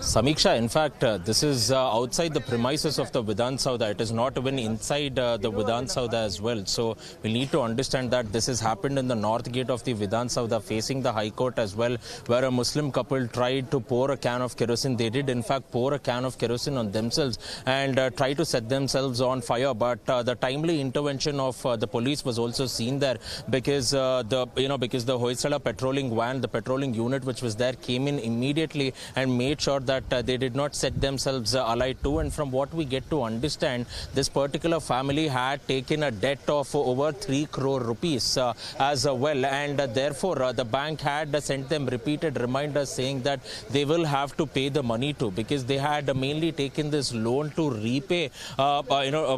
Samiksha, in fact, this is outside the premises of the Vidhan Sauda. It is not even inside the Vidhan Sauda as well. So we need to understand that this has happened in the north gate of the Vidhan Sauda, facing the High Court as well, where a Muslim couple tried to pour a can of kerosene. They did, in fact, pour a can of kerosene on themselves and try to set themselves on fire. But the timely intervention of the police was also seen there, because the Hoysala patrolling van, the patrolling unit which was there, came in immediately and made sure that they did not set themselves alight too. And from what we get to understand, this particular family had taken a debt of over 3 crore rupees as well, and therefore the bank had sent them repeated reminders saying that they will have to pay the money too, because they had mainly taken this loan to repay,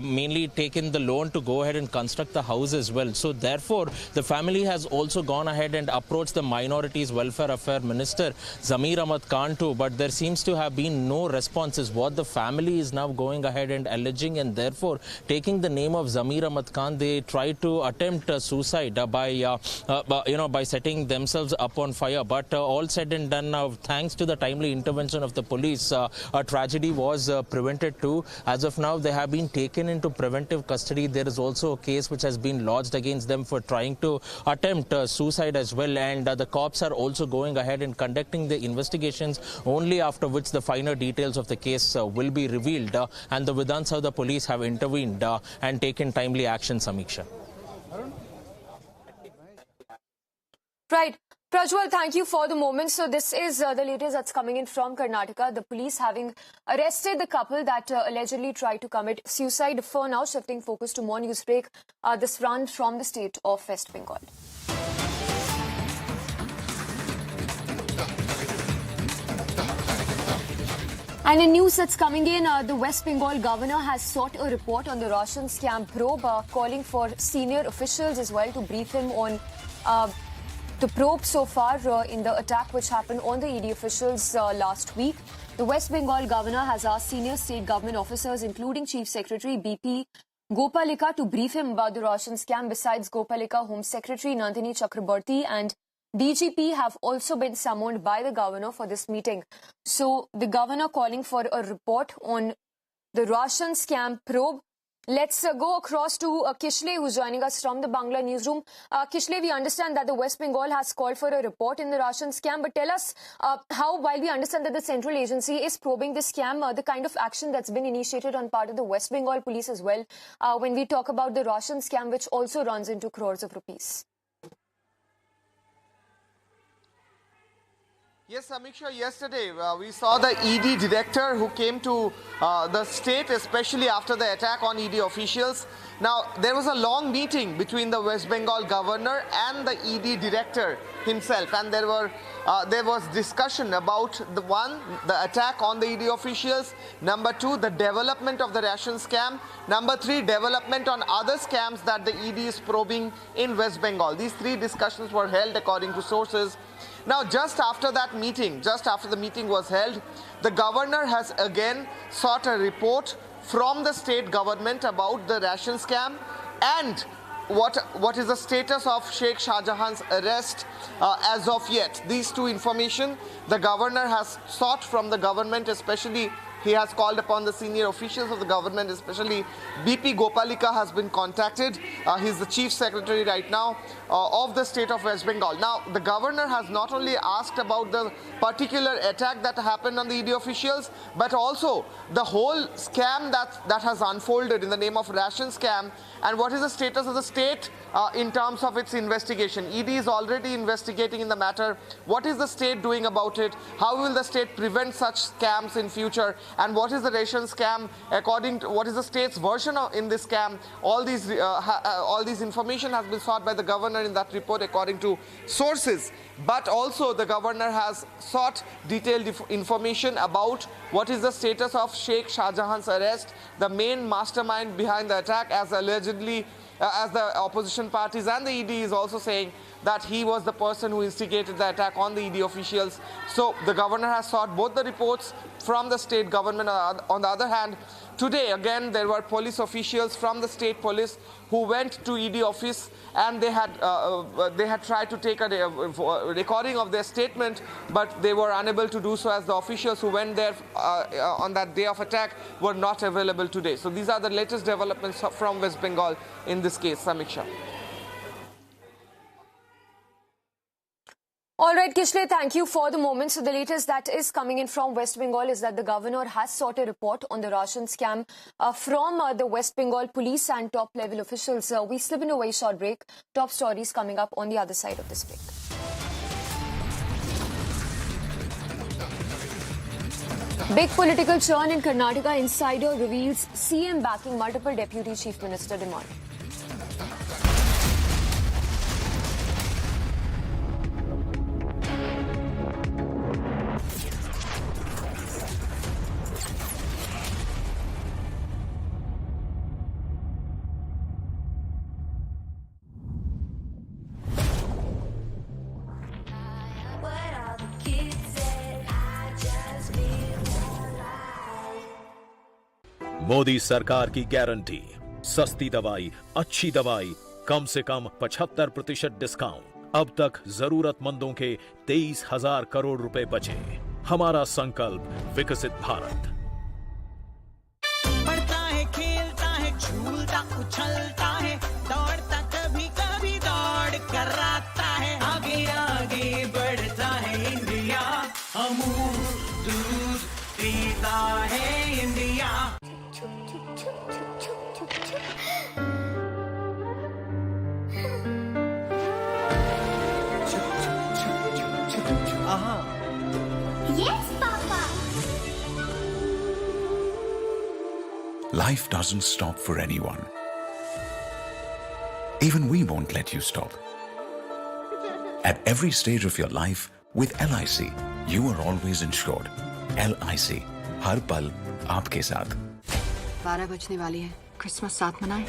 mainly taken the loan to go ahead and construct the house as well. So therefore the family has also gone ahead and approached the Minorities Welfare Affair Minister Zamir Ahmed Khan too, but there seems to have been no responses. What the family is now going ahead and alleging, and therefore taking the name of Zamir Ahmed Khan, they tried to attempt suicide by setting themselves up on fire. But all said and done, thanks to the timely intervention of the police, a tragedy was prevented too. As of now, they have been taken into preventive custody. There is also a case which has been lodged against them for trying to attempt suicide as well, and the cops are also going ahead and conducting the investigations, only after which the finer details of the case will be revealed, and the Vidhan Sauda police have intervened and taken timely action, Samiksha. Right. Prajwal, thank you for the moment. So this is the latest that's coming in from Karnataka. The police having arrested the couple that allegedly tried to commit suicide. For now, shifting focus to more news break. This run from the state of West Bengal. And in news that's coming in, the West Bengal governor has sought a report on the ration scam probe, calling for senior officials as well to brief him on the probe so far in the attack which happened on the ED officials last week. The West Bengal governor has asked senior state government officers, including Chief Secretary BP Gopalika, to brief him about the ration scam. Besides Gopalika, Home Secretary Nandini Chakraborty and DGP have also been summoned by the governor for this meeting. So the governor calling for a report on the ration scam probe. Let's go across to Kishle, who's joining us from the Bangla newsroom. Kishle, we understand that the West Bengal has called for a report in the ration scam, but tell us how, while we understand that the central agency is probing the scam, the kind of action that's been initiated on part of the West Bengal police as well, when we talk about the ration scam, which also runs into crores of rupees. Yes, Samiksha, yesterday we saw the ED director who came to the state, especially after the attack on ED officials. Now, there was a long meeting between the West Bengal governor and the ED director himself, and there was discussion about the attack on the ED officials, number 2, the development of the ration scam, number 3, development on other scams that the ED is probing in West Bengal. These 3 discussions were held according to sources. Now, just after the meeting was held, the governor has again sought a report from the state government about the ration scam and what is the status of Sheikh Shahjahan's arrest as of yet. These 2 information the governor has sought from the government, especially he has called upon the senior officials of the government, especially BP Gopalika has been contacted. He's the chief secretary right now of the state of West Bengal. Now, the governor has not only asked about the particular attack that happened on the ED officials, but also the whole scam that has unfolded in the name of ration scam, and what is the status of the state in terms of its investigation. ED is already investigating in the matter. What is the state doing about it? How will the state prevent such scams in future? And what is the ration scam? According to what is the state's version in this scam? All these information has been sought by the governor in that report according to sources. But also the governor has sought detailed information about what is the status of Sheikh Shahjahan's arrest, the main mastermind behind the attack, as allegedly as the opposition parties and the ED is also saying that he was the person who instigated the attack on the ED officials. So the governor has sought both the reports from the state government. On the other hand, today again there were police officials from the state police who went to ED office, and they had tried to take a recording of their statement, but they were unable to do so, as the officials who went there on that day of attack were not available today. So these are the latest developments from West Bengal in this case. Samiksha. All right, Kishle, thank you for the moment. So the latest that is coming in from West Bengal is that the governor has sought a report on the ration scam from the West Bengal police and top-level officials. We slip in a very short break. Top stories coming up on the other side of this break. Big political churn in Karnataka. Insider reveals CM backing multiple Deputy Chief Minister demand. Modi सरकार की guarantee, सस्ती दवाई, अच्छी दवाई, कम से कम 75% discount. अब तक जरूरतमंदों के 23,000 करोड़ रुपए बचे। हमारा संकल्प विकसित भारत। पढ़ता है, खेलता है, झूलता उछलता है, दौड़ता कभी कभी दौड़ कर आता है, आगे आगे बढ़ता है इंडिया, अमूल दूध पीता है India. Yes, Papa. Life doesn't stop for anyone. Even we won't let you stop. At every stage of your life, with LIC, you are always insured. LIC, हर पल आपके साथ। 12 बजने वाली है, क्रिसमस साथ मनाएं।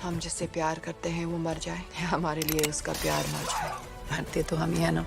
हम जिससे प्यार करते हैं वो मर जाए, हमारे लिए उसका प्यार मर जाए, मरते तो हम ही है ना।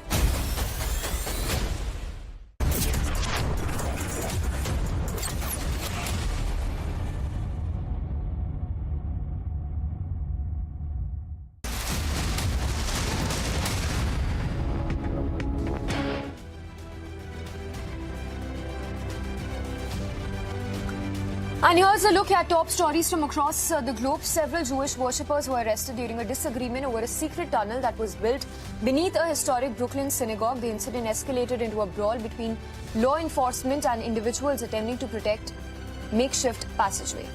And here's a look at top stories from across the globe. Several Jewish worshippers were arrested during a disagreement over a secret tunnel that was built beneath a historic Brooklyn synagogue. The incident escalated into a brawl between law enforcement and individuals attempting to protect makeshift passageway.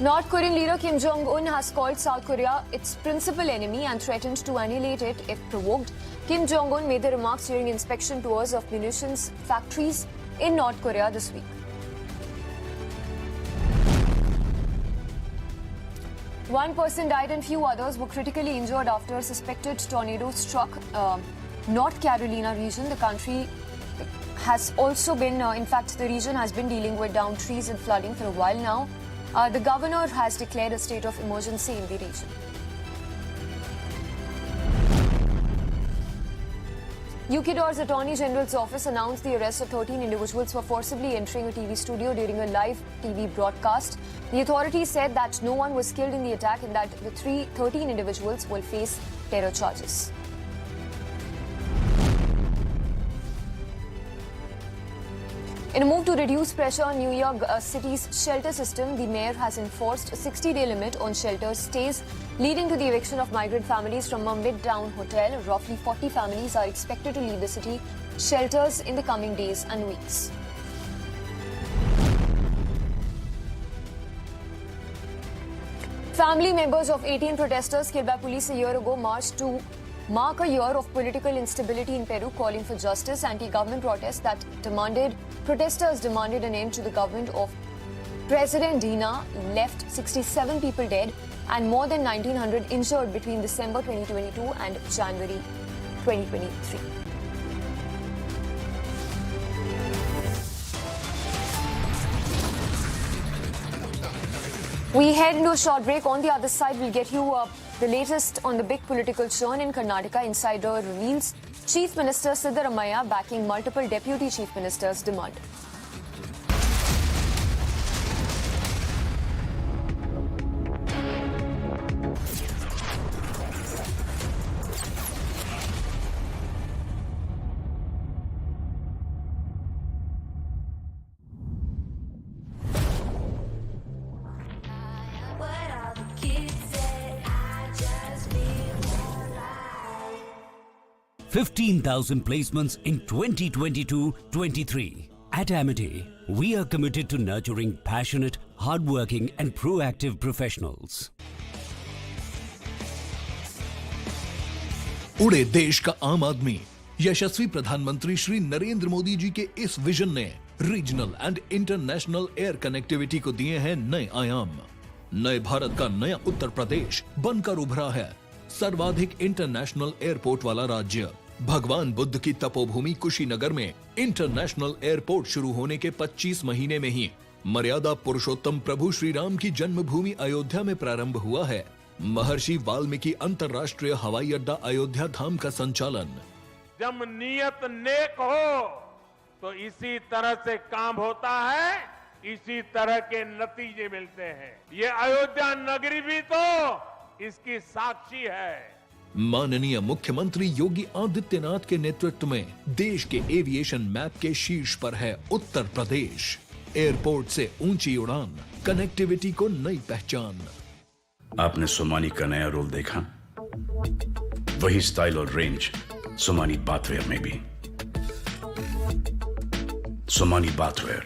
North Korean leader Kim Jong-un has called South Korea its principal enemy and threatened to annihilate it if provoked. Kim Jong-un made the remarks during inspection tours of munitions factories in North Korea this week. One person died and few others were critically injured after a suspected tornado struck North Carolina region. The country has also been, in fact, the region has been dealing with downed trees and flooding for a while now. The governor has declared a state of emergency in the region. UK's Attorney General's office announced the arrest of 13 individuals for forcibly entering a TV studio during a live TV broadcast. The authorities said that no one was killed in the attack and that the 13 individuals will face terror charges. In a move to reduce pressure on New York City's shelter system, the mayor has enforced a 60-day limit on shelter stays, leading to the eviction of migrant families from a midtown hotel. Roughly 40 families are expected to leave the city shelters in the coming days and weeks. Family members of 18 protesters killed by police a year ago marched to mark a year of political instability in Peru, calling for justice. Anti-government protests protesters demanded an end to the government of President Dina left 67 people dead and more than 1,900 injured between December 2022 and January 2023. We head into a short break. On the other side, we'll get you the latest on the big political churn in Karnataka. Insider reveals Chief Minister Siddaramaiah backing multiple Deputy Chief Ministers' demand. $15,000 placements in 2022-23. At Amity, we are committed to nurturing passionate, hardworking and proactive professionals. उड़े देश का आम आदमी यशस्वी प्रधानमंत्री श्री नरेंद्र मोदी जी के इस vision ने regional and international air connectivity को दिए हैं नए आयाम। नए भारत का नया उत्तर प्रदेश बनकर उभरा है सर्वाधिक इंटरनेशनल एयरपोर्ट वाला राज्य। भगवान बुद्ध की तपोभूमि कुशीनगर में इंटरनेशनल एयरपोर्ट शुरू होने के 25 महीने में ही मर्यादा पुरुषोत्तम प्रभु श्री राम की जन्मभूमि अयोध्या में प्रारंभ हुआ है। महर्षि वाल्मीकि अंतर्राष्ट्रीय हवाई अड्डा अयोध्या धाम का संचालन। जब नियत नेक हो तो इसी तरह से काम होता है, इसी तरह के नतीजे मिलते हैं। ये अयोध्या नगरी भी तो इसकी साक्षी है। माननीय मुख्यमंत्री योगी आदित्यनाथ के नेतृत्व में देश के एविएशन मैप के शीर्ष पर है उत्तर प्रदेश। एयरपोर्ट से ऊंची उड़ान, कनेक्टिविटी को नई पहचान। आपने सोमानी का नया रोल देखा? वही स्टाइल और रेंज सोमानी बाथवेयर में भी। सोमानी बाथवेयर।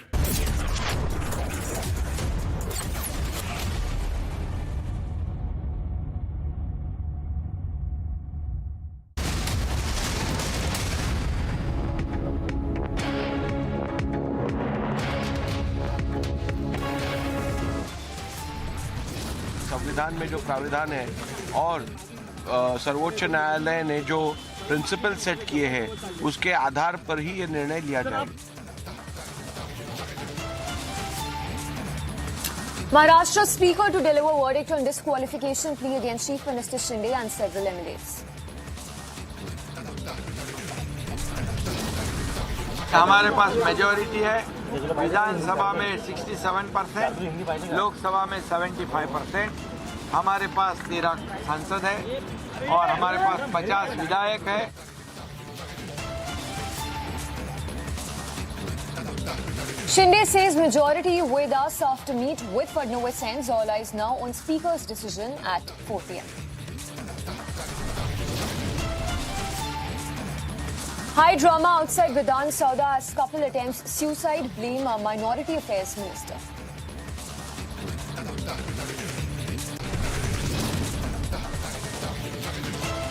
संविधान में जो प्राविधान है और सर्वोच्च न्यायालय ने जो प्रिंसिपल सेट किए हैं उसके आधार पर ही ये निर्णय लिया जाएगा। Maharashtra Speaker to deliver verdict on disqualification plea against Chief Minister Shinde and several MLAs. हमारे पास मेजॉरिटी है, विधानसभा में 67%, लोकसभा में 75%, हमारे पास 13 सांसद है और हमारे पास 50 विधायक है। Shinde says majority with us after meet with Fadnavis ends. All eyes now on Speaker's decision at 4 p.m. High drama outside Vidhan Sauda as couple attempts suicide, blame a minority affairs minister.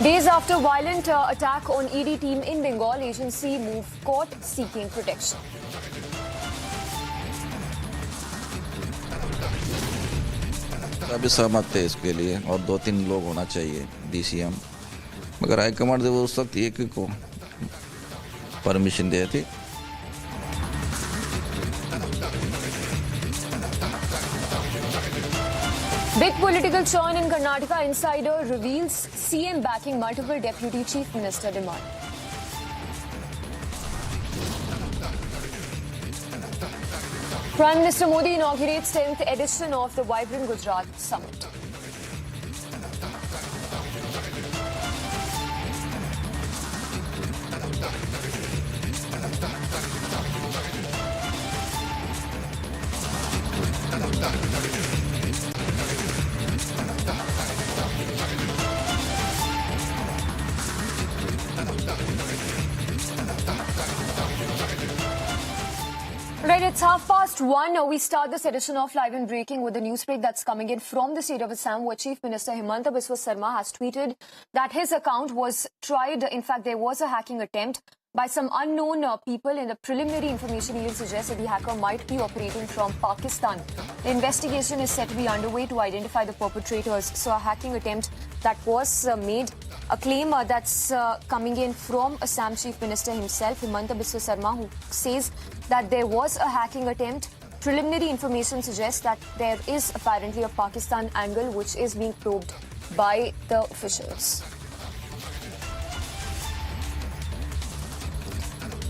Days after violent attack on ED team in Bengal, agency moved court seeking protection. अभी सहमत थे इसके लिए और 2-3 लोग होना चाहिए DCM, मगर हाईकमांड वो उस वक्त एक को परमिशन दी थी. Big political churn in Karnataka. Insider reveals CM backing multiple deputy chief minister demand. Prime Minister Modi inaugurates 10th edition of the Vibrant Gujarat Summit. Right, it's 1:30. We start this edition of Live and Breaking with the news break that's coming in from the state of Assam, where Chief Minister Himanta Biswa Sarma has tweeted that his account was tried. In fact, there was a hacking attempt by some unknown people, and the preliminary information even suggests that the hacker might be operating from Pakistan. The investigation is set to be underway to identify the perpetrators. So a hacking attempt that was made, a claim that's coming in from Assam Chief Minister himself, Himanta Biswa Sarma, who says that there was a hacking attempt. Preliminary information suggests that there is apparently a Pakistan angle which is being probed by the officials.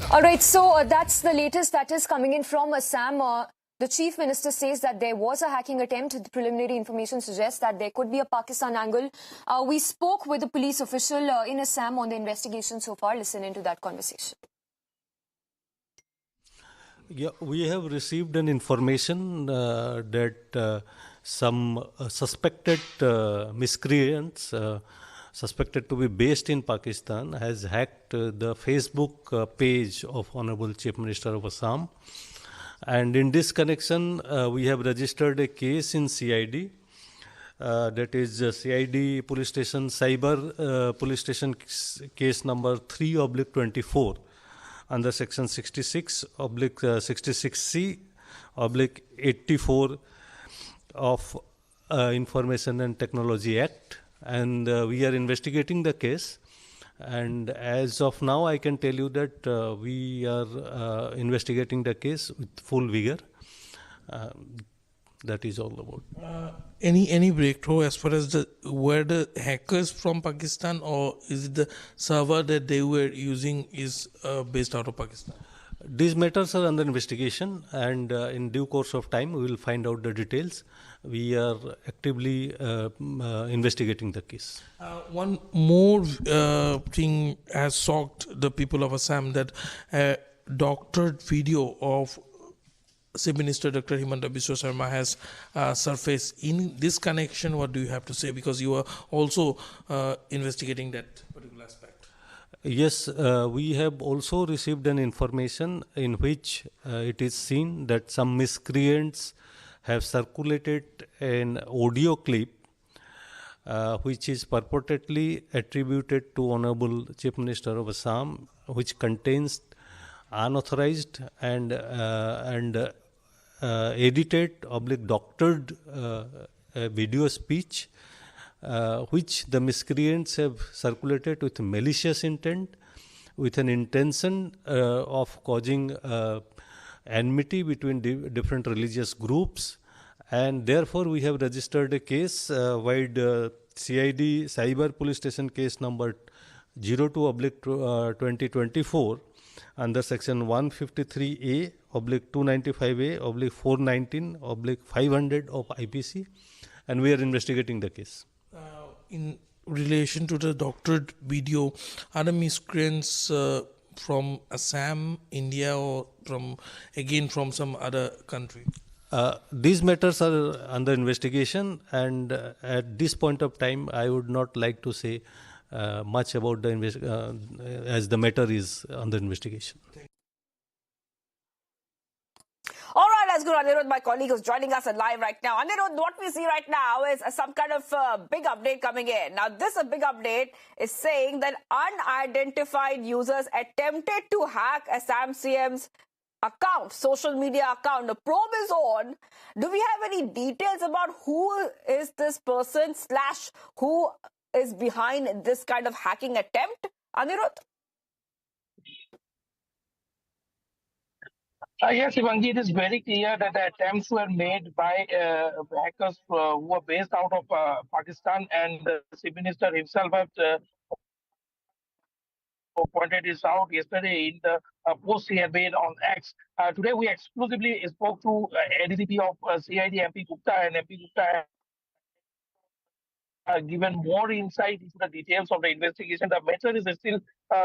All right, so that's the latest that is coming in from Assam. The Chief Minister says that there was a hacking attempt. The preliminary information suggests that there could be a Pakistan angle. We spoke with a police official in Assam on the investigation so far. Listen into that conversation. Yeah, we have received an information that some suspected miscreants, suspected to be based in Pakistan, has hacked the Facebook page of Honorable Chief Minister of Assam. And in this connection, we have registered a case in CID, that is CID Police Station Cyber Police Station case number 3/24 under section 66/66C/84 of Information and Technology Act. And we are investigating the case, and as of now I can tell you that we are investigating the case with full vigor. That is all about. Any breakthrough as far as were the hackers from Pakistan, or is it the server that they were using is based out of Pakistan? These matters are under investigation, and in due course of time we will find out the details. We are actively investigating the case. One more thing has shocked the people of Assam, that a doctored video of Chief Minister Dr. Himanta Biswa Sarma has surfaced. In this connection, what do you have to say? Because you are also investigating that particular aspect. Yes, we have also received an information in which it is seen that some miscreants have circulated an audio clip which is purportedly attributed to Honorable Chief Minister of Assam, which contains unauthorized and edited/doctored video speech, which the miscreants have circulated with malicious intent, with an intention of causing enmity between different religious groups. And therefore we have registered a case wide CID Cyber Police Station case number 02/2024 under section 153A/295A/419/500 of IPC, and we are investigating the case. In relation to the doctored video, are the miscreants from Assam, India, or from some other country? These matters are under investigation, and at this point of time I would not like to say much about the as the matter is under investigation. All right, let's go to Anirudh, my colleague who's joining us live right now. Anirudh, what we see right now is some kind of big update coming in. Now, this big update is saying that unidentified users attempted to hack Assam CM's account, social media account. The probe is on. Do we have any details about who is this person / who is behind this kind of hacking attempt, Anirudh? Yes, Ivangi, it is very clear that the attempts were made by hackers who were based out of Pakistan, and the Chief Minister himself had pointed this out yesterday in the post he had made on X. Today, we exclusively spoke to ADCP of CID MP Gupta, and MP Gupta given more insight into the details of the investigation. The matter is still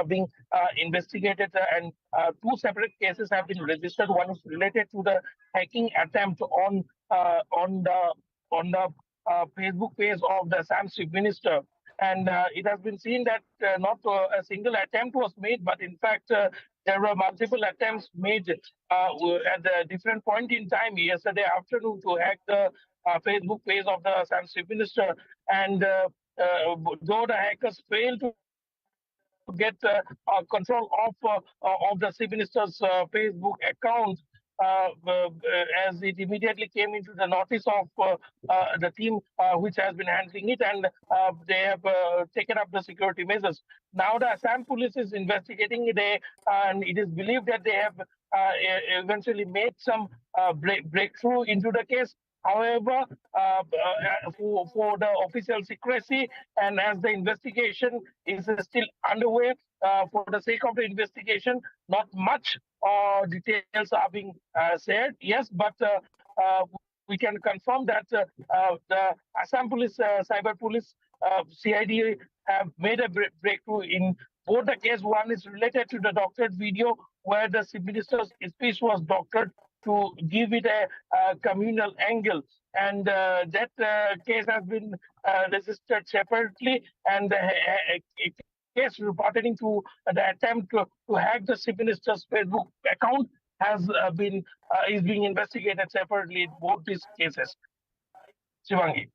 being investigated, and two separate cases have been registered. One is related to the hacking attempt on the Facebook page of the Assam Chief Minister. And it has been seen that not a single attempt was made, but in fact, there were multiple attempts made at a different point in time yesterday afternoon to hack the Facebook page of the Assam Chief Minister. And though the hackers failed to get control of the Chief Minister's Facebook account, as it immediately came into the notice of the team which has been handling it, and they have taken up the security measures. Now the Assam police is investigating it, and it is believed that they have eventually made some breakthrough into the case. However, for the official secrecy, and as the investigation is still underway, for the sake of the investigation, not much details are being shared. Yes, but we can confirm that the Assam Police, Cyber Police, CID have made a breakthrough in both the case. One is related to the doctored video where the Chief Minister's speech was doctored to give it a communal angle. And that case has been registered separately, and the case pertaining to the attempt to hack the Chief Minister's Facebook account has is being investigated separately in both these cases. Shivangi.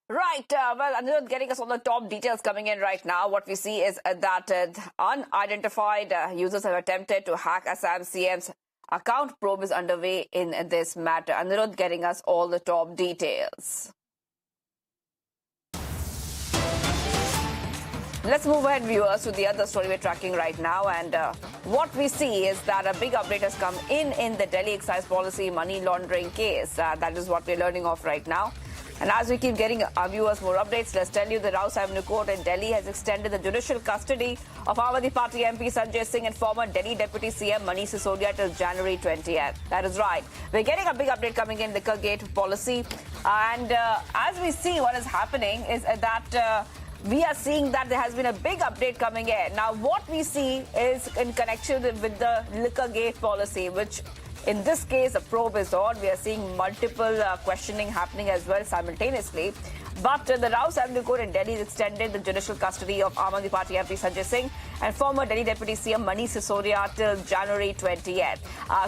Right. Well, Anirudh getting us all the top details coming in right now. What we see is that unidentified users have attempted to hack Assam CM's account. Probe is underway in this matter. Anirudh getting us all the top details. Let's move ahead, viewers, to the other story we're tracking right now. And what we see is that a big update has come in the Delhi excise policy money laundering case. That is what we're learning of right now. And as we keep getting our viewers more updates, let's tell you the Rouse Avenue Court in Delhi has extended the judicial custody of Aam Aadmi Party MP Sanjay Singh and former Delhi Deputy CM Manish Sisodia till January 20th. That is right. We're getting a big update coming in liquor gate policy. And as we see what is happening is that we are seeing that there has been a big update coming in. Now, what we see is in connection with the liquor gate policy, which in this case, a probe is on. We are seeing multiple questioning happening as well simultaneously. But the Rouse Avenue Court in Delhi has extended the judicial custody of Aam Aadmi Party MP Sanjay Singh and former Delhi Deputy CM Manish Sisodia till January 20th.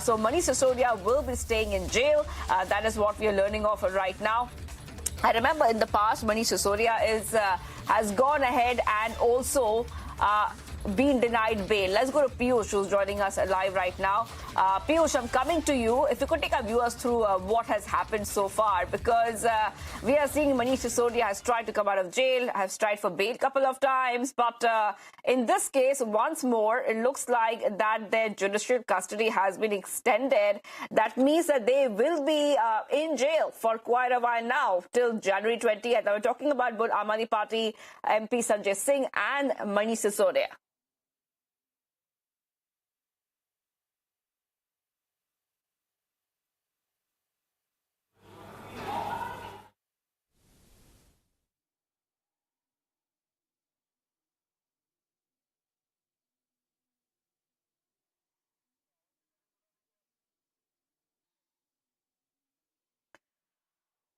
So Manish Sisodia will be staying in jail. That is what we are learning of right now. I remember in the past, Manish Sisodia has gone ahead and also been denied bail. Let's go to Piyush, who's joining us live right now. Piyush, I'm coming to you. If you could take our viewers through what has happened so far, because we are seeing Manish Sisodia has tried to come out of jail, has tried for bail a couple of times, but in this case, once more, it looks like that their judicial custody has been extended. That means that they will be in jail for quite a while now, till January 20th. Now, we're talking about both Aam Aadmi Party MP Sanjay Singh and Manish Sisodia.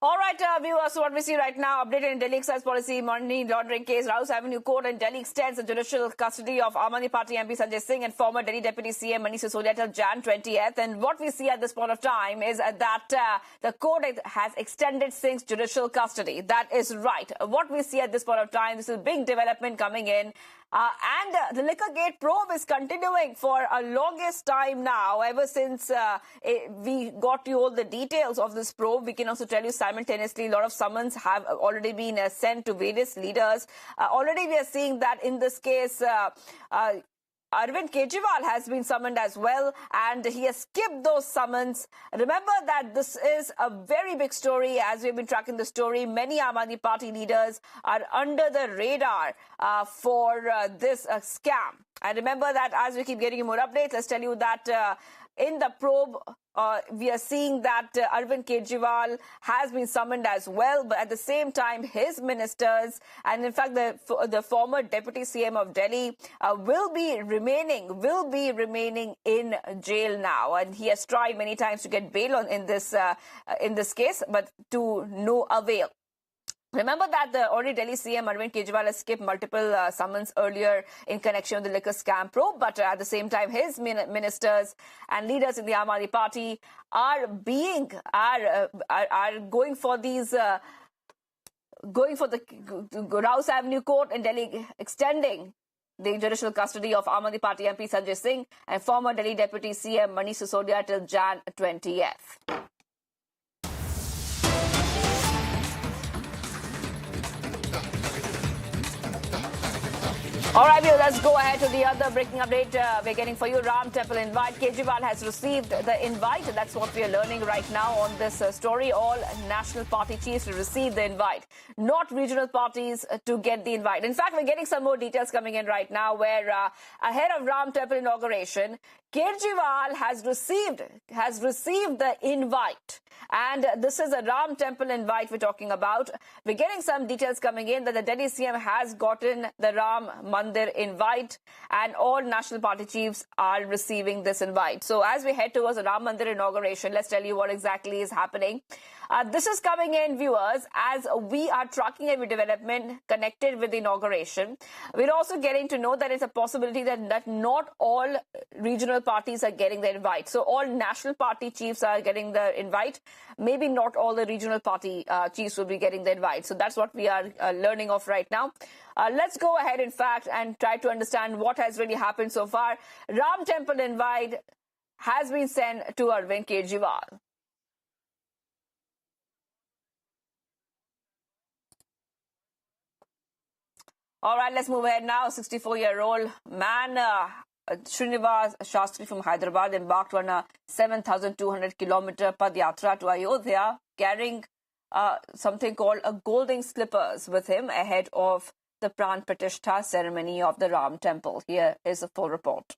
All right, viewers, so what we see right now, updated in Delhi excise policy, money laundering case, Rouse Avenue Court in Delhi extends the judicial custody of Aam Aadmi Party MP Sanjay Singh and former Delhi Deputy CM Manish Sisodia till Jan 20th. And what we see at this point of time is that the court has extended Singh's judicial custody. That is right. What we see at this point of time, this is a big development coming in. And the Liquorgate probe is continuing for a longest time now. Ever since we got you all the details of this probe, we can also tell you simultaneously a lot of summons have already been sent to various leaders. Already we are seeing that in this case, Arvind Kejriwal has been summoned as well, and he has skipped those summons. Remember that this is a very big story. As we've been tracking the story, many Aam Aadmi Party leaders are under the radar for this scam. And remember that as we keep getting you more updates, let's tell you that in the probe, we are seeing that Arvind Kejriwal has been summoned as well, but at the same time, his ministers and in fact the former Deputy CM of Delhi will be remaining in jail now, and he has tried many times to get bail in this case, but to no avail. Remember that the already Delhi CM Arvind Kejriwal has skipped multiple summons earlier in connection with the liquor scam probe, but at the same time, his ministers and leaders in the Aam Aadmi Party are going for these. Going for the Rouse Avenue Court in Delhi, extending the judicial custody of Aam Aadmi Party MP Sanjay Singh and former Delhi Deputy CM Manish Sisodia till Jan 20th. All right, viewers, let's go ahead to the other breaking update we're getting for you. Ram Temple invite. Kejriwal has received the invite. That's what we are learning right now on this story. All national party chiefs will receive the invite, not regional parties to get the invite. In fact, we're getting some more details coming in right now where ahead of Ram Temple inauguration, Kejriwal has received the invite. And this is a Ram Temple invite we're talking about. We're getting some details coming in that the Delhi CM has gotten the Ram Mandir invite and all national party chiefs are receiving this invite. So as we head towards the Ram Mandir inauguration, let's tell you what exactly is happening. This is coming in, viewers, as we are tracking every development connected with the inauguration. We're also getting to know that it's a possibility that not all regional parties are getting the invite. So all national party chiefs are getting the invite. Maybe not all the regional party chiefs will be getting the invite. So that's what we are learning of right now. Let's go ahead, in fact, and try to understand what has really happened so far. Ram Temple invite has been sent to Arvind Kejriwal. All right, let's move ahead now. 64-year-old man, Srinivas Shastri from Hyderabad, embarked on a 7,200-kilometer Padyatra to Ayodhya, carrying something called a golden slippers with him ahead of the Pran Pratishtha ceremony of the Ram Temple. Here is a full report.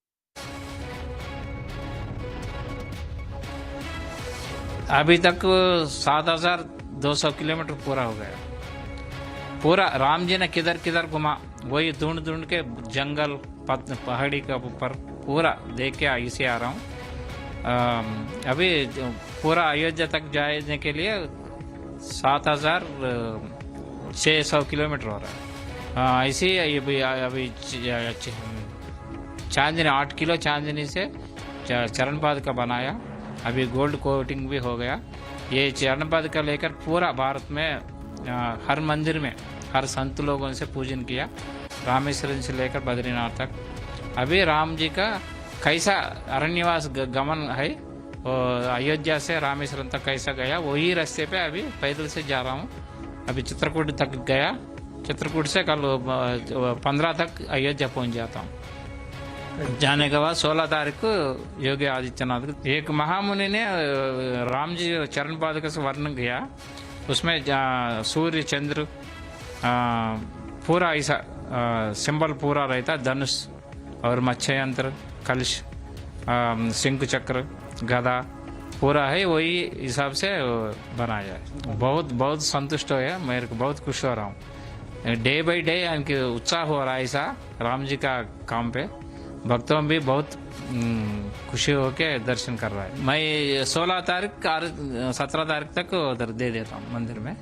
अभी तक 7,200 kilometre पूरा हो गया. पूरा राम जी ने किधर किधर घुमा, वही ढूंढ के जंगल पहाड़ी के ऊपर पूरा देख के इसे आ रहा हूँ. अभी पूरा अयोध्या तक जाने के लिए 7,600 किलोमीटर हो रहा है. इसी अभी चांदनी 8 किलो चांदनी से चरणपाद का बनाया. अभी गोल्ड कोटिंग भी हो गया. ये चरणपाद का लेकर पूरा भारत में हर मंदिर में हर संत लोगों से पूजन किया, रामेश्वरम से लेकर बद्रीनाथ तक. अभी राम जी का कैसा अरण्यवास गमन है, अयोध्या से रामेश्वरम तक कैसा गया, वही रास्ते पे अभी पैदल से जा रहा हूँ. अभी चित्रकूट तक गया, चित्रकूट से कल 15 तक अयोध्या पहुँच जाता हूँ. जाने के बाद 16 तारीख को योगी आदित्यनाथ को एक महामुनि ने राम जी चरण पादुका से वर्णन किया. उसमें सूर्य चंद्र पूरा ऐसा सिंबल पूरा रहता, धनुष और मत्स्य यंत्र, कलश, सिंह चक्र, गदा पूरा है, वही हिसाब से बनाया है. बहुत संतुष्ट हो गया, मेरे को बहुत खुश हो रहा हूँ. डे बाई डे इनके उत्साह हो रहा है ऐसा राम जी का काम पे. भक्तों भी बहुत खुशी होके दर्शन कर रहा है। मैं 16 तारीख 17 तारीख तक उधर दे देता हूँ मंदिर में।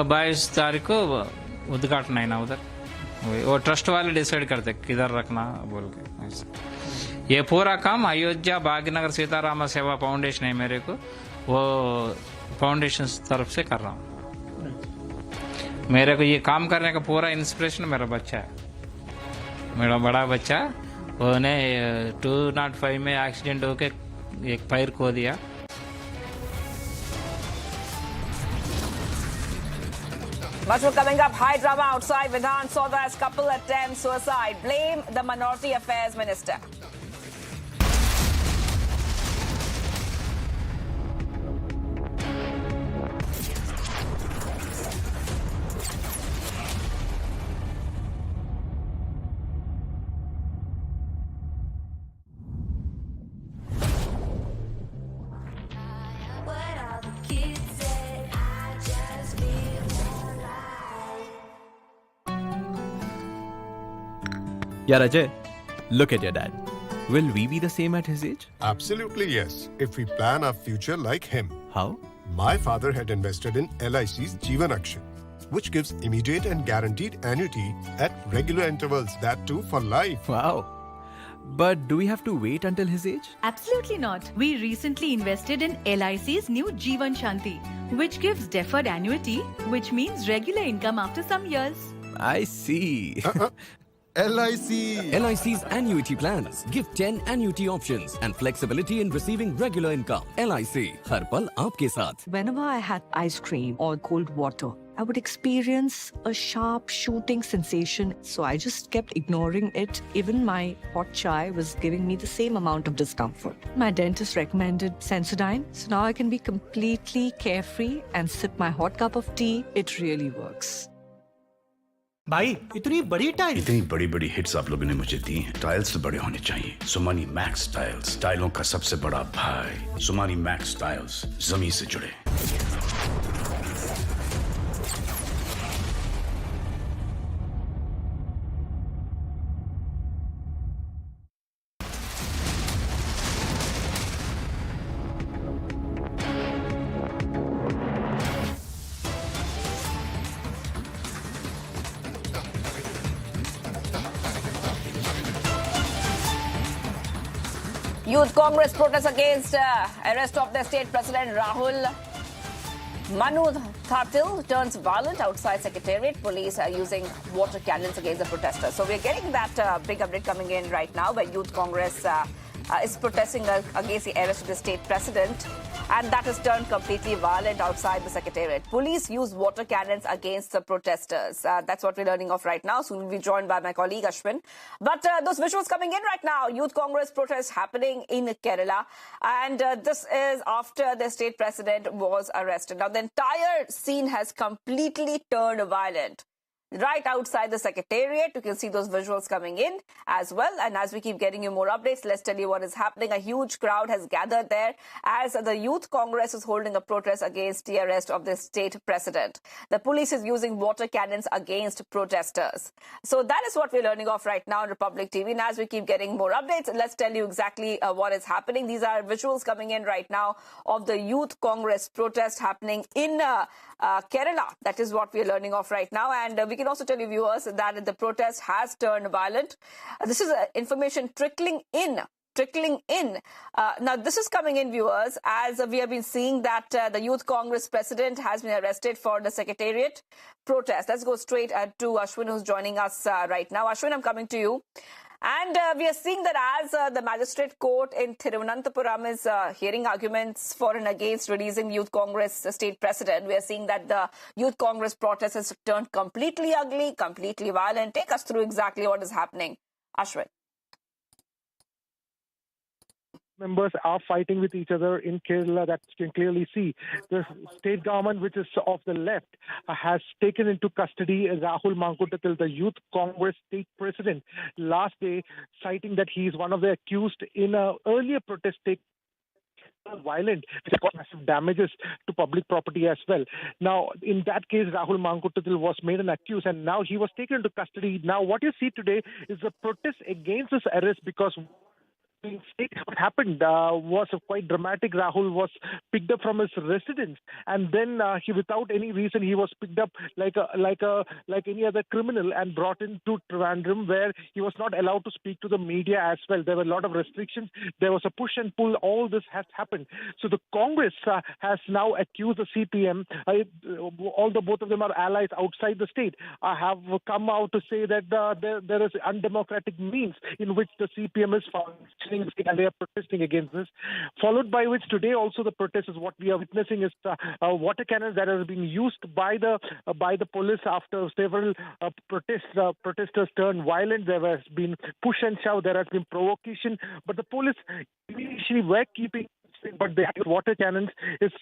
22 तारीख को उद्घाटन है ना उधर, वो ट्रस्ट वाले डिसाइड करते किधर रखना बोल के ऐसे। ये पूरा काम अयोध्या भाग्यनगर सीताराम सेवा फाउंडेशन है मेरे को, वो फाउंडेशन तरफ से कर रहा हूँ। मेरे को ये काम करने का पूरा इंस्पिरेशन मेरा बच्चा है, मेरा बड़ा बच्चा। उन्हें 205 में एक्सीडेंट होके एक पैर खो दिया। Much more coming up. High drama outside Vidhan Sabha as couple attempts suicide. Blame the Minority Affairs Minister. Yeah, Ajay, look at your dad. Will we be the same at his age? Absolutely yes, if we plan our future like him. How? My father had invested in LIC's Jeevan Akshay, which gives immediate and guaranteed annuity at regular intervals, that too for life. Wow. But do we have to wait until his age? Absolutely not. We recently invested in LIC's new Jeevan Shanti, which gives deferred annuity, which means regular income after some years. I see. LIC. LIC's annuity plans give 10 annuity options and flexibility in receiving regular income. LIC, हर पल आपके साथ. Whenever I had ice cream or cold water, I would experience a sharp shooting sensation. So I just kept ignoring it. Even my hot chai was giving me the same amount of discomfort. My dentist recommended Sensodyne. So now I can be completely carefree and sip my hot cup of tea. It really works. भाई इतनी बड़ी tile, इतनी बड़ी बड़ी hits आप लोगों ने मुझे दी हैं। टाइल्स तो बड़े होने चाहिए। सुमानी मैक्स टाइल्स, टाइलों का सबसे बड़ा भाई। सुमानी मैक्स टाइल्स, जमीन से जुड़े। Youth Congress protests against arrest of the state president Rahul. Manu Thartil turns violent outside Secretariat. Police are using water cannons against the protesters. So we're getting that big update coming in right now where Youth Congress is protesting against the arrest of the state president. And that has turned completely violent outside the Secretariat. Police use water cannons against the protesters. That's what we're learning of right now. Soon we'll be joined by my colleague Ashwin. But those visuals coming in right now, Youth Congress protests happening in Kerala. And this is after the state president was arrested. Now, the entire scene has completely turned violent. Right outside the Secretariat, you can see those visuals coming in as well. And as we keep getting you more updates, let's tell you what is happening. A huge crowd has gathered there as the Youth Congress is holding a protest against the arrest of the state president. The police is using water cannons against protesters. So that is what we're learning of right now on Republic TV. And as we keep getting more updates, let's tell you exactly what is happening. These are visuals coming in right now of the Youth Congress protest happening in Kerala. That is what we're learning of right now. And we can also tell you viewers that the protest has turned violent. This is information trickling in. Now, this is coming in, viewers, as we have been seeing that the Youth Congress president has been arrested for the Secretariat protest. Let's go straight to Ashwin, who's joining us right now. Ashwin, I'm coming to you. And we are seeing that as the magistrate court in Thiruvananthapuram is hearing arguments for and against releasing Youth Congress state president, we are seeing that the Youth Congress protest has turned completely ugly, completely violent. Take us through exactly what is happening. Ashwin. Members are fighting with each other in Kerala. That you can clearly see. The state government, which is of the left, has taken into custody Rahul Mankutatil, the Youth Congress state president, last day, citing that he is one of the accused in an earlier protest violent, which caused massive damages to public property as well. Now, in that case, Rahul Mankuttatil was made an accused, and now he was taken into custody. Now, what you see today is the protest against this arrest, because what happened was quite dramatic. Rahul was picked up from his residence, and then he, without any reason, he was picked up like any other criminal and brought into Trivandrum, where he was not allowed to speak to the media as well. There were a lot of restrictions. There was a push and pull. All this has happened. So the Congress has now accused the CPM. Both of them are allies outside the state. Have come out to say that there is undemocratic means in which the CPM is functioning, and they are protesting against this. Followed by which today also the protest is what we are witnessing is water cannons that are being used by the police after several protesters turned violent. There has been push and shove. There has been provocation, but the police initially were keeping. But the water cannons is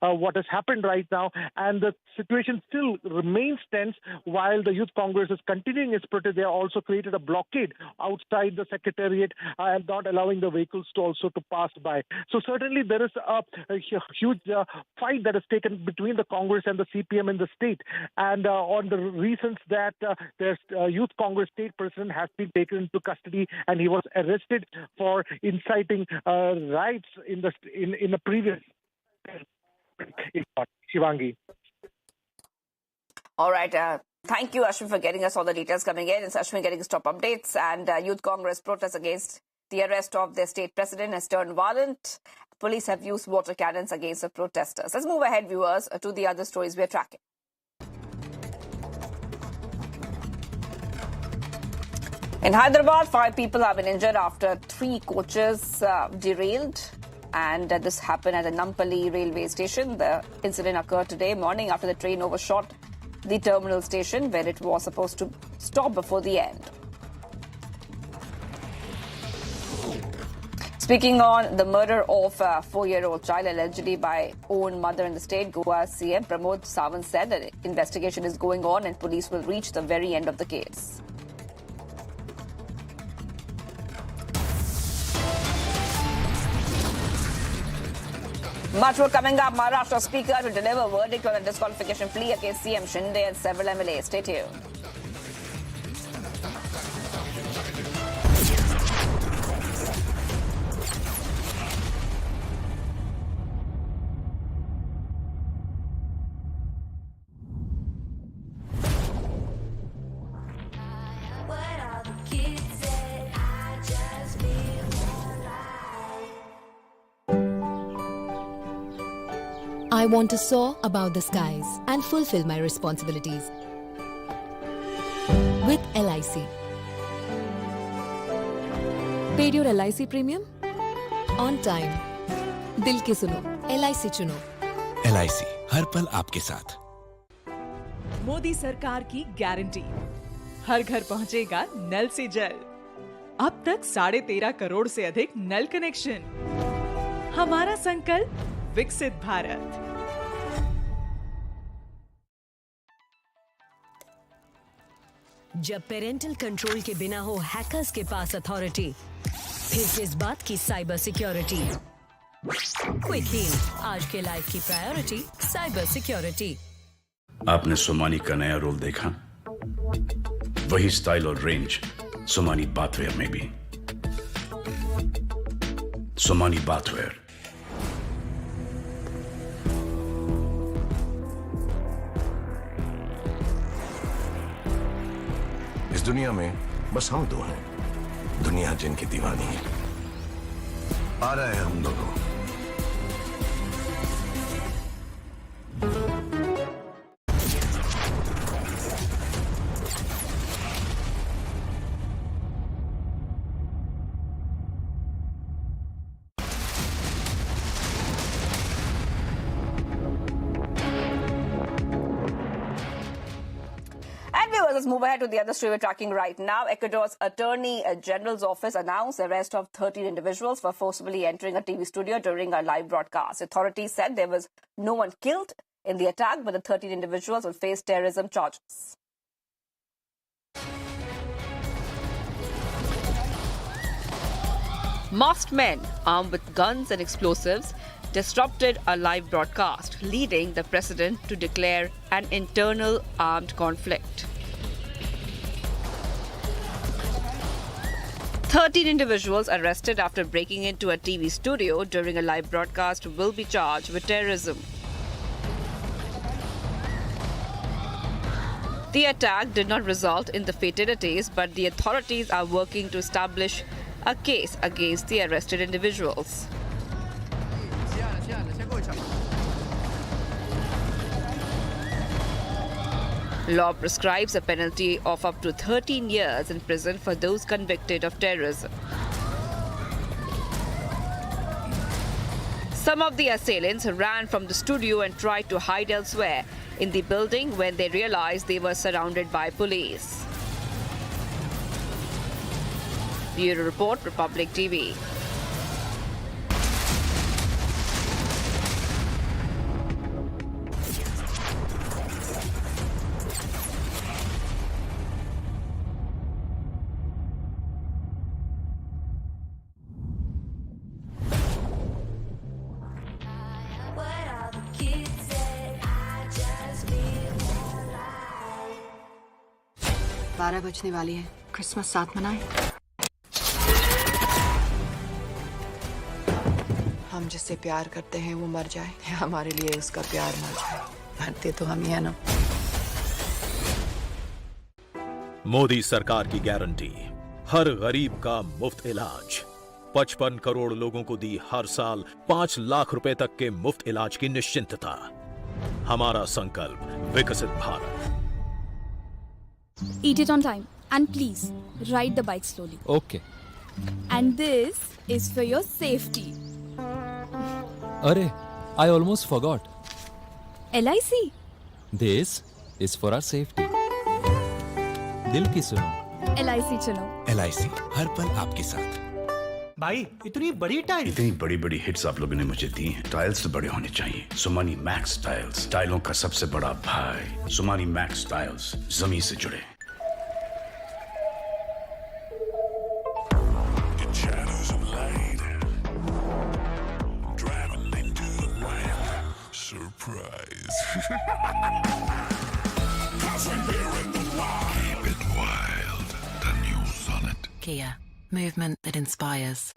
what has happened right now, and the situation still remains tense. While the Youth Congress is continuing its protest, they have also created a blockade outside the Secretariat and not allowing the vehicles to also to pass by. So certainly there is a huge fight that is taken between the Congress and the CPM in the state, and on the reasons that the Youth Congress state president has been taken into custody, and he was arrested for inciting riots in the previous Shivangi. All right. Thank you, Ashwin, for getting us all the details coming in. It's Ashwin getting us top updates. And Youth Congress protests against the arrest of their state president has turned violent. Police have used water cannons against the protesters. Let's move ahead, viewers, to the other stories we're tracking. In Hyderabad, 5 people have been injured after 3 coaches derailed. And this happened at the Nampally railway station. The incident occurred today morning after the train overshot the terminal station where it was supposed to stop before the end. Speaking on the murder of a 4-year-old child allegedly by own mother in the state, Goa CM Pramod Sawant said that investigation is going on and police will reach the very end of the case. Much more coming up. Maharashtra Speaker to deliver verdict on a disqualification plea against CM Shinde and several MLAs. Stay tuned. I want to soar above the skies and fulfill my responsibilities. With LIC. Paid your LIC premium? On time. दिल के सुनो, LIC चुनो. LIC, हर पल आपके साथ. मोदी सरकार की guarantee, हर घर पहुंचेगा नल से जल. अब तक 13.5 करोड़ से अधिक नल कनेक्शन. हमारा संकल्प विकसित भारत. जब पेरेंटल कंट्रोल के बिना हो हैकर्स के पास अथॉरिटी, फिर किस बात की साइबर सिक्योरिटी. क्विक हील, आज के लाइफ की प्रायोरिटी साइबर सिक्योरिटी. आपने सोमानी का नया रोल देखा? वही स्टाइल और रेंज सोमानी बाथवेयर में भी. सोमानी बाथवेयर, इस दुनिया में बस हम 2 हैं, दुनिया जिनकी दीवानी है. आ रहे हैं हम दोनों. Let's move ahead to the other story we're tracking right now. Ecuador's Attorney General's office announced the arrest of 13 individuals for forcibly entering a TV studio during a live broadcast. Authorities said there was no one killed in the attack, but the 13 individuals will face terrorism charges. Masked men armed with guns and explosives disrupted a live broadcast, leading the president to declare an internal armed conflict. 13 individuals arrested after breaking into a TV studio during a live broadcast will be charged with terrorism. The attack did not result in the fatalities, but the authorities are working to establish a case against the arrested individuals. Law prescribes a penalty of up to 13 years in prison for those convicted of terrorism. Some of the assailants ran from the studio and tried to hide elsewhere in the building when they realized they were surrounded by police. Bureau Report, Republic TV. बारह बजने वाली है। Christmas साथ मनाएं। हम जिससे प्यार करते हैं वो मर जाए, हमारे लिए उसका प्यार मर जाए, मरते तो हम ही है ना। मोदी सरकार की गारंटी, हर गरीब का मुफ्त इलाज। 55 करोड़ लोगों को दी हर साल 5 लाख रुपए तक के मुफ्त इलाज की निश्चिंतता। हमारा संकल्प विकसित Bharat. Eat it on time and please ride the bike slowly. Okay. And this is for your safety. Arey, I almost forgot. LIC. This is for our safety. दिल की सुनो। LIC चुनो। LIC हर पल आपके साथ। भाई इतनी बड़ी टाइल। इतनी बड़ी बड़ी हिट्स आप लोगों ने मुझे दी हैं। टाइल्स तो बड़े होने चाहिए। सुमानी मैक्स टाइल्स, टाइलों का सबसे बड़ा भाई। सुमानी मैक्स टाइल्स, जमीन से जुड़े। Kia, movement that inspires.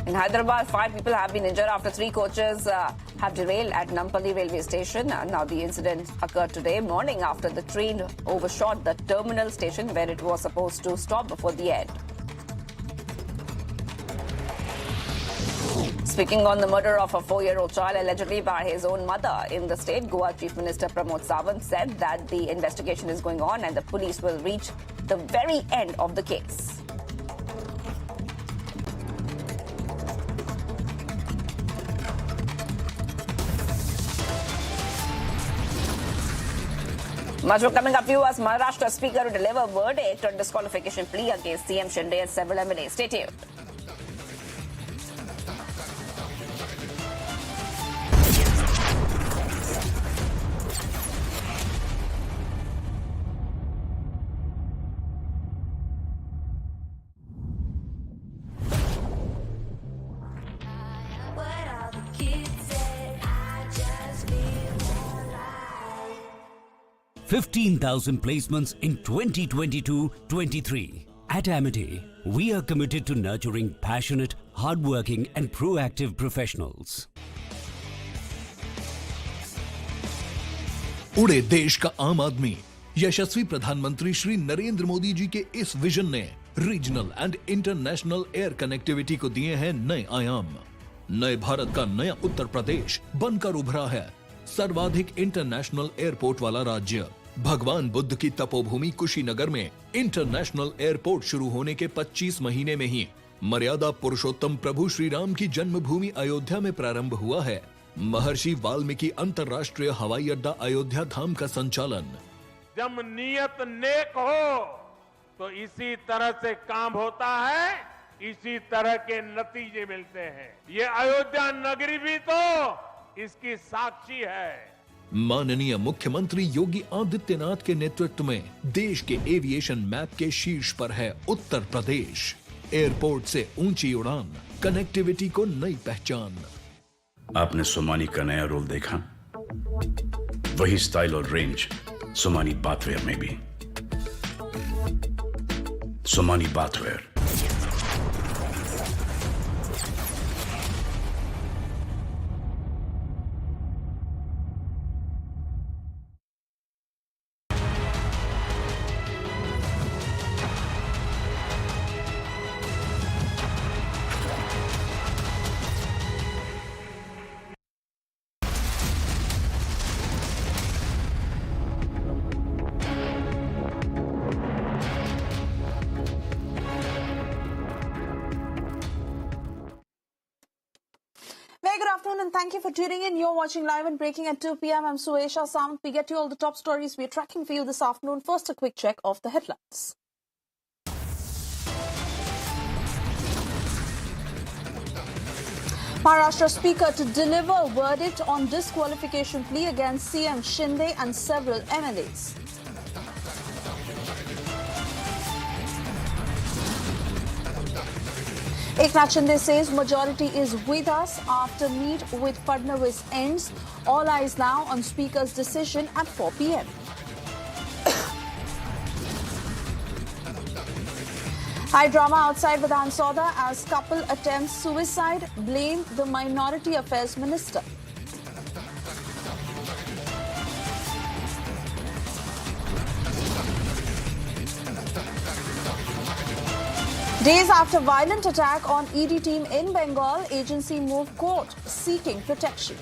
In Hyderabad, 5 people have been injured after 3 coaches have derailed at Nampally railway station. Now, the incident occurred today morning after the train overshot the terminal station where it was supposed to stop before the end. Speaking on the murder of a 4-year-old child allegedly by his own mother in the state, Goa Chief Minister Pramod Sawant said that the investigation is going on and the police will reach the very end of the case. Much more coming up, viewers. Maharashtra Speaker to deliver verdict on disqualification plea against CM Shinde and several MLAs. Stay tuned. $15,000 placements in 2022-23. At Amity, we are committed to nurturing passionate, hardworking and proactive professionals. उड़े देश का आम आदमी, यशस्वी प्रधानमंत्री श्री नरेंद्र मोदी जी के इस vision ने regional and international air connectivity को दिए हैं नए आयाम। नए भारत का नया उत्तर प्रदेश बनकर उभरा है सर्वाधिक इंटरनेशनल एयरपोर्ट वाला राज्य। भगवान बुद्ध की तपोभूमि कुशीनगर में इंटरनेशनल एयरपोर्ट शुरू होने के 25 महीने में ही मर्यादा पुरुषोत्तम प्रभु श्री राम की जन्मभूमि अयोध्या में प्रारंभ हुआ है। महर्षि वाल्मीकि अंतर्राष्ट्रीय हवाई अड्डा अयोध्या धाम का संचालन। जब नियत नेक हो तो इसी तरह से काम होता है। इसी तरह के नतीजे मिलते हैं। ये अयोध्या नगरी भी तो इसकी साक्षी है। माननीय मुख्यमंत्री योगी आदित्यनाथ के नेतृत्व में देश के एविएशन मैप के शीर्ष पर है उत्तर प्रदेश। एयरपोर्ट से ऊंची उड़ान, कनेक्टिविटी को नई पहचान। आपने सोमानी का नया रोल देखा? वही स्टाइल और रेंज सोमानी बाथवेयर में भी। Somani bathware. Very good afternoon and thank you for tuning in. You're watching live and breaking at 2 p.m. I'm Suesha Samant. We get you all the top stories we're tracking for you this afternoon. First, a quick check of the headlines. Maharashtra Speaker to deliver verdict on disqualification plea against CM Shinde and several MLAs. Eknath Shinde says majority is with us after meet with Fadnavis ends. All eyes now on Speaker's decision at 4 p.m. High drama outside Vidhan Sauda as couple attempts suicide, blame the Minority Affairs Minister. Days after violent attack on ED team in Bengal, agency moved court seeking protection.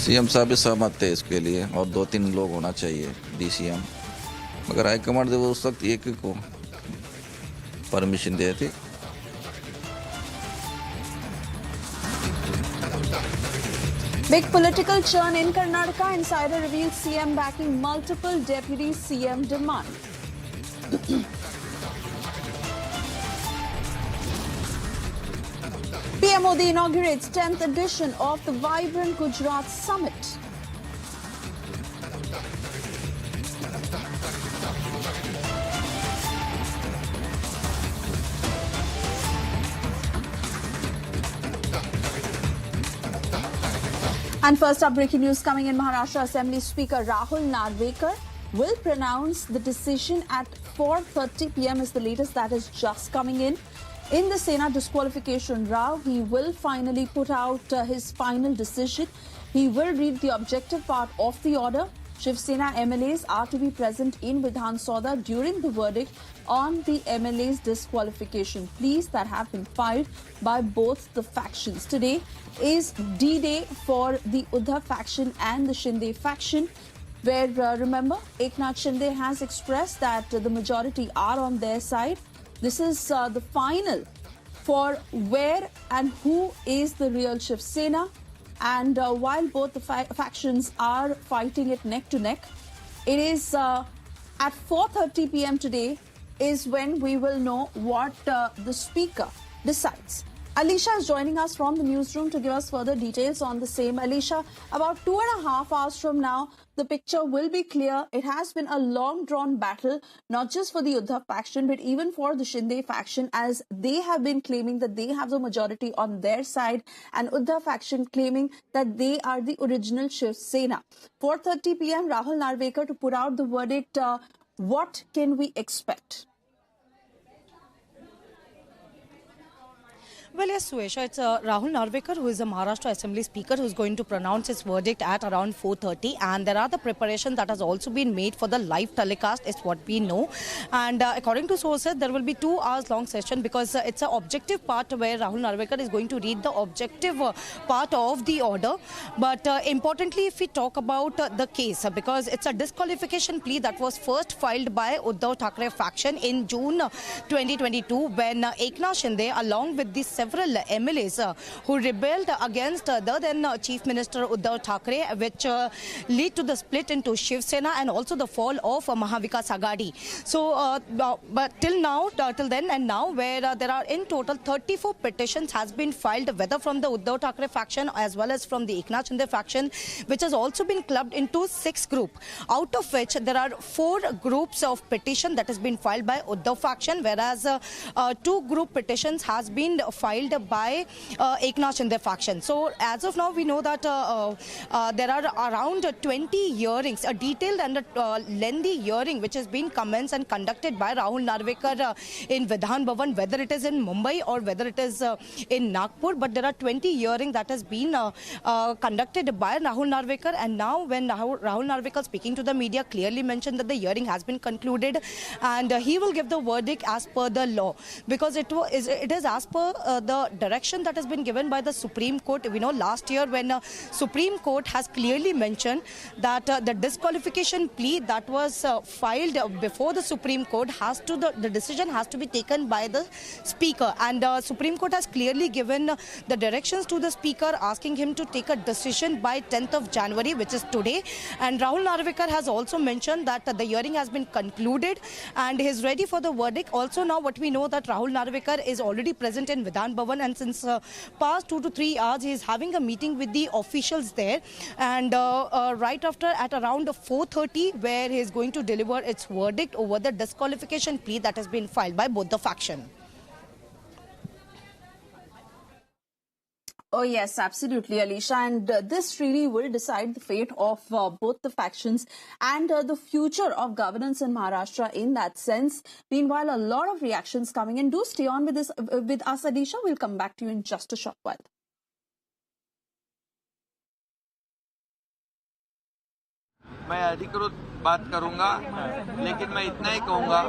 CM साहब भी सहमत थे इसके लिए और 2-3 लोग होना चाहिए डीसीएम, मगर हाईकमांड ने उस वक्त एक को परमिशन दी थी। Big political churn in Karnataka. Insider reveals CM backing multiple deputy CM demand. PM Modi inaugurates 10th edition of the vibrant Gujarat Summit. And first up, breaking news coming in. Maharashtra Assembly Speaker Rahul Narvekar will pronounce the decision at 4:30 p.m. is the latest that is just coming in. In the Sena disqualification row, he will finally put out his final decision. He will read the objective part of the order. Shiv Sena MLAs are to be present in Vidhan Sauda during the verdict on the MLA's disqualification pleas that have been filed by both the factions. Today is D-Day for the Uddhav faction and the Shinde faction, where, remember, Eknath Shinde has expressed that the majority are on their side. This is the final for where and who is the real Shiv Sena. And while both the factions are fighting it neck to neck, it is at 4:30 p.m. today is when we will know what the speaker decides. Alisha is joining us from the newsroom to give us further details on the same. Alisha, about 2.5 hours from now, the picture will be clear. It has been a long-drawn battle, not just for the Uddhav faction, but even for the Shinde faction, as they have been claiming that they have the majority on their side, and Uddhav faction claiming that they are the original Shiv Sena. 4:30 p.m., Rahul Narvekar to put out the verdict. What can we expect? Well, yes, Suesha, it's Rahul Narvekar, who is the Maharashtra Assembly Speaker, who is going to pronounce his verdict at around 4:30. And there are the preparations that has also been made for the live telecast, is what we know. And according to sources, there will be 2 hours long session because it's an objective part where Rahul Narvekar is going to read the objective part of the order. But importantly, if we talk about the case, because it's a disqualification plea that was first filed by Uddhav Thackeray faction in June 2022 when Eknath Shinde, along with the several MLAs who rebelled against the then Chief Minister Uddhav Thackeray, which lead to the split into Shiv Sena and also the fall of Mahavikas Aghadi. So, but till then and now, where there are in total 34 petitions has been filed, whether from the Uddhav Thackeray faction as well as from the Eknath Shinde faction, which has also been clubbed into 6 groups, out of which there are 4 groups of petition that has been filed by Uddhav faction, whereas 2 group petitions has been filed by Eknath Shinde faction. So as of now, we know that there are around 20 hearings, a detailed and lengthy hearing which has been commenced and conducted by Rahul Narvekar in Vidhan Bhavan, whether it is in Mumbai or whether it is in Nagpur. But there are 20 hearings that has been conducted by Rahul Narvekar, and now when Rahul Narvekar speaking to the media clearly mentioned that the hearing has been concluded and he will give the verdict as per the law, because it is as per the direction that has been given by the Supreme Court. We know last year when Supreme Court has clearly mentioned that the disqualification plea that was filed before the Supreme Court the decision has to be taken by the Speaker, and Supreme Court has clearly given the directions to the Speaker, asking him to take a decision by 10th of January, which is today. And Rahul Narvekar has also mentioned that the hearing has been concluded and he is ready for the verdict. Also now what we know that Rahul Narvekar is already present in Vidhan Bhavan, and since past 2 to 3 hours he is having a meeting with the officials there, and right after at around 4:30 where he is going to deliver its verdict over the disqualification plea that has been filed by both the faction. Oh, yes, absolutely, Alisha. And this really will decide the fate of both the factions and the future of governance in Maharashtra in that sense. Meanwhile, a lot of reactions coming in. Do stay on with us, Alisha. We'll come back to you in just a short while. मैं अधिकृत बात करूंगा, लेकिन मैं इतना ही कहूंगा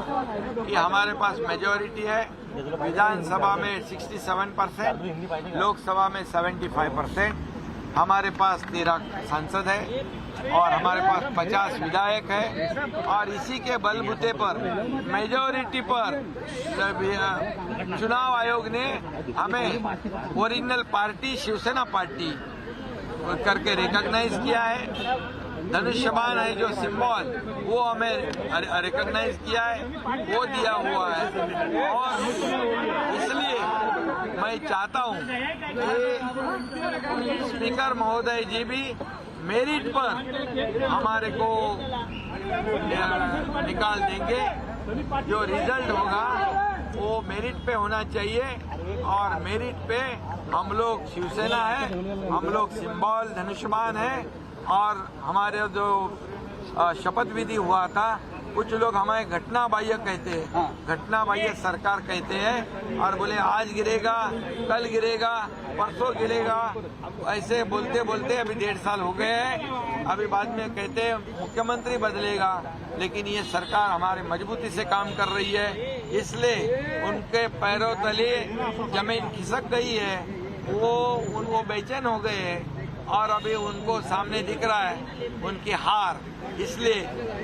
कि हमारे पास मेजॉरिटी है विधानसभा में 67%, लोकसभा में 75%, हमारे पास 13 सांसद है और हमारे पास 50 विधायक है, और इसी के बलबूते पर मेजॉरिटी पर चुनाव आयोग ने हमें ओरिजिनल पार्टी शिवसेना पार्टी करके रिकॉग्नाइज किया है। धनुष्यबाण है जो सिंबल, वो हमें रिकॉग्नाइज किया है, वो दिया हुआ है। और इसलिए मैं चाहता हूं कि स्पीकर महोदय जी भी मेरिट पर हमारे को निकाल देंगे। जो रिजल्ट होगा वो मेरिट पे होना चाहिए, और मेरिट पे हम लोग शिवसेना है, हम लोग सिंबल धनुष्यबाण है। और हमारे जो शपथ विधि हुआ था, कुछ लोग हमें घटना बाह्य कहते हैं, घटना बाह्य सरकार कहते हैं, और बोले आज गिरेगा, कल गिरेगा, परसों गिरेगा, ऐसे बोलते बोलते अभी 1.5 साल हो गए हैं। अभी बाद में कहते हैं मुख्यमंत्री बदलेगा, लेकिन ये सरकार हमारे मजबूती से काम कर रही है, इसलिए उनके पैरों तले जमीन खिसक गई है, वो बेचैन हो गए हैं, और अभी उनको सामने दिख रहा है उनकी हार। इसलिए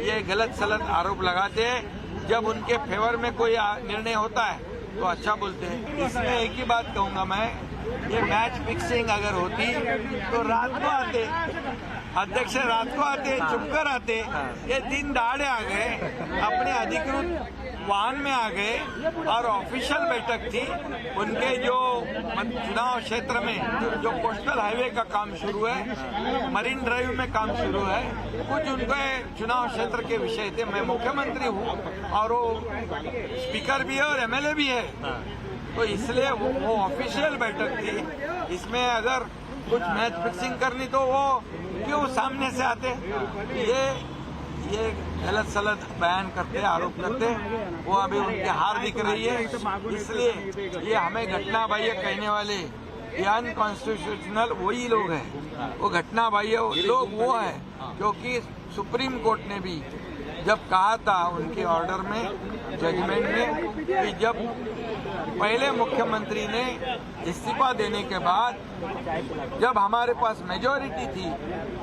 ये गलत सलत आरोप लगाते हैं। जब उनके फेवर में कोई निर्णय होता है तो अच्छा बोलते हैं। इसमें एक ही बात कहूंगा मैं, ये मैच फिक्सिंग अगर होती तो रात को आते, अध्यक्ष रात को आते, चुपकर आते, ये दिन दहाड़े आ गए, अपने अधिकृत वाहन में आ गए, और ऑफिशियल बैठक थी उनके जो चुनाव क्षेत्र में जो कोस्टल हाईवे का काम शुरू है, मरीन ड्राइव में काम शुरू है, कुछ उनके चुनाव क्षेत्र के विषय थे। मैं मुख्यमंत्री हूँ और वो स्पीकर भी है और एमएलए भी है, तो इसलिए वो ऑफिशियल बैठक थी। इसमें अगर कुछ मैच फिक्सिंग करनी तो वो क्यों सामने से आते? ये गलत सलत बयान करते, आरोप करते, वो अभी उनकी हार दिख रही है। इसलिए ये हमें घटना बाह्य कहने वाले अनकॉन्स्टिट्यूशनल वही लोग हैं, वो घटना बाह्य लोग वो है, क्योंकि सुप्रीम कोर्ट ने भी जब कहा था उनके ऑर्डर में, जजमेंट में, कि जब पहले मुख्यमंत्री ने इस्तीफा देने के बाद जब हमारे पास मेजॉरिटी थी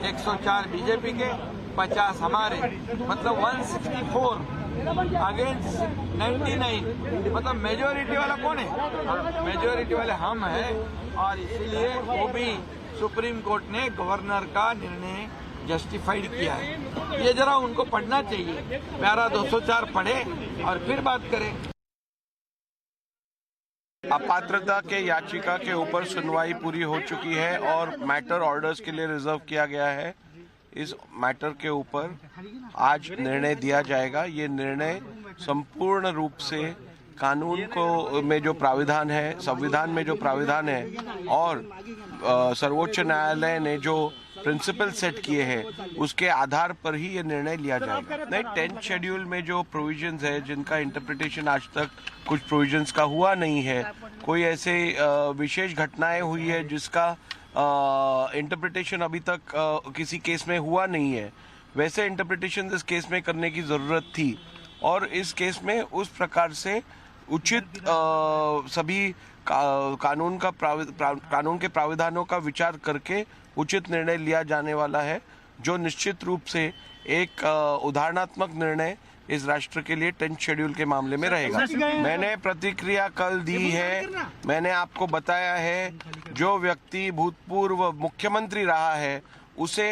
104 बीजेपी के, 50 हमारे, मतलब 164 अगेंस्ट 99, मतलब मेजोरिटी वाला कौन है? मेजोरिटी वाले हम हैं, और इसीलिए वो भी सुप्रीम कोर्ट ने गवर्नर का निर्णय जस्टिफाइड किया है। ये जरा उनको पढ़ना चाहिए, प्यारा 204 पढ़े और फिर बात करें। अपात्रता के याचिका के ऊपर सुनवाई पूरी हो चुकी है और मैटर ऑर्डर्स के लिए रिजर्व किया गया है। इस मैटर के ऊपर आज निर्णय दिया जाएगा। ये निर्णय संपूर्ण रूप से कानून को में जो प्राविधान है, संविधान में जो प्राविधान है और सर्वोच्च न्यायालय ने जो प्रिंसिपल सेट किए हैं उसके आधार पर ही ये निर्णय लिया जाएगा। नहीं, 10th शेड्यूल में जो प्रोविजंस है जिनका इंटरप्रिटेशन आज तक कुछ प्रोविजंस का हुआ नहीं है, कोई ऐसे विशेष घटनाएं हुई है जिसका इंटरप्रिटेशन अभी तक किसी केस में हुआ नहीं है, वैसे इंटरप्रिटेशन इस केस में करने की ज़रूरत थी और इस केस में उस प्रकार से उचित सभी कानून के प्राविधानों का विचार करके उचित निर्णय लिया जाने वाला है, जो निश्चित रूप से एक उदाहरणात्मक निर्णय इस राष्ट्र के लिए 10th शेड्यूल के मामले में रहेगा। मैंने प्रतिक्रिया कल दी है, मैंने आपको बताया है जो व्यक्ति भूतपूर्व मुख्यमंत्री रहा है उसे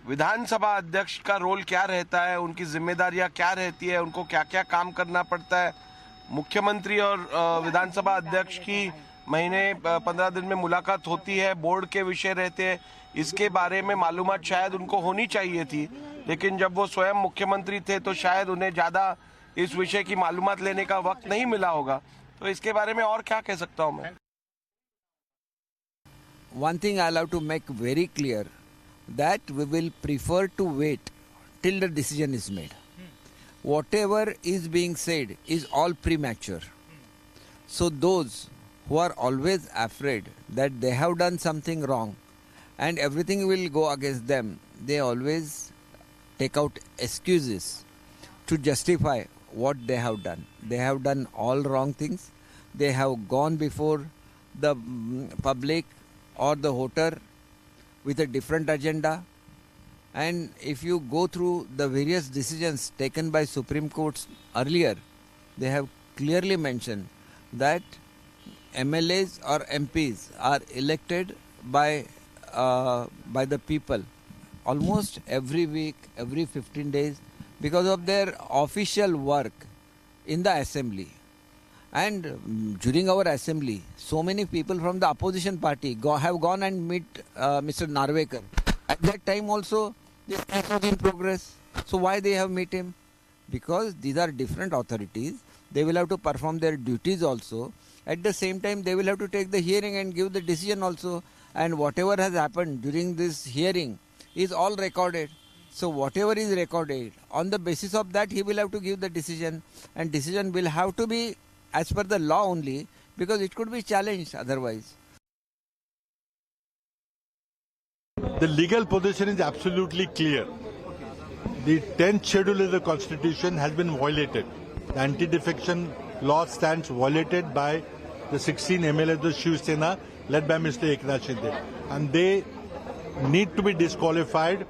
विधानसभा अध्यक्ष का रोल क्या रहता है, उनकी जिम्मेदारियां क्या रहती है, उनको क्या क्या काम करना पड़ता है। मुख्यमंत्री और विधानसभा अध्यक्ष की महीने 15 दिन में मुलाकात होती है, बोर्ड के विषय रहते हैं, इसके बारे में मालूमात शायद उनको होनी चाहिए थी, लेकिन जब वो स्वयं मुख्यमंत्री थे तो शायद उन्हें ज़्यादा इस विषय की मालूमात लेने का वक्त नहीं मिला होगा। तो इसके बारे में और क्या कह सकता हूँ मैं। One thing I'll have to make very clear that we will prefer to wait till the decision is made. Whatever is being said is all premature. So those who are always afraid that they have done something wrong and everything will go against them, they always take out excuses to justify what they have done. They have done all wrong things. They have gone before the public or the voter with a different agenda. And if you go through the various decisions taken by Supreme Courts earlier, they have clearly mentioned that MLAs or MPs are elected by the people almost every week, every 15 days because of their official work in the assembly. And during our assembly, so many people from the opposition party have gone and meet Mr. Narvekar. At that time also, this case was in progress. So why they have met him? Because these are different authorities. They will have to perform their duties also. At the same time, they will have to take the hearing and give the decision also. And whatever has happened during this hearing is all recorded. So whatever is recorded, on the basis of that, he will have to give the decision. And decision will have to be as per the law only, because it could be challenged otherwise. The legal position is absolutely clear. The 10th schedule of the Constitution has been violated. The anti-defection law stands violated by the 16 MLAs of the Shiv Sena led by Mr. Eknath Shinde. And they need to be disqualified.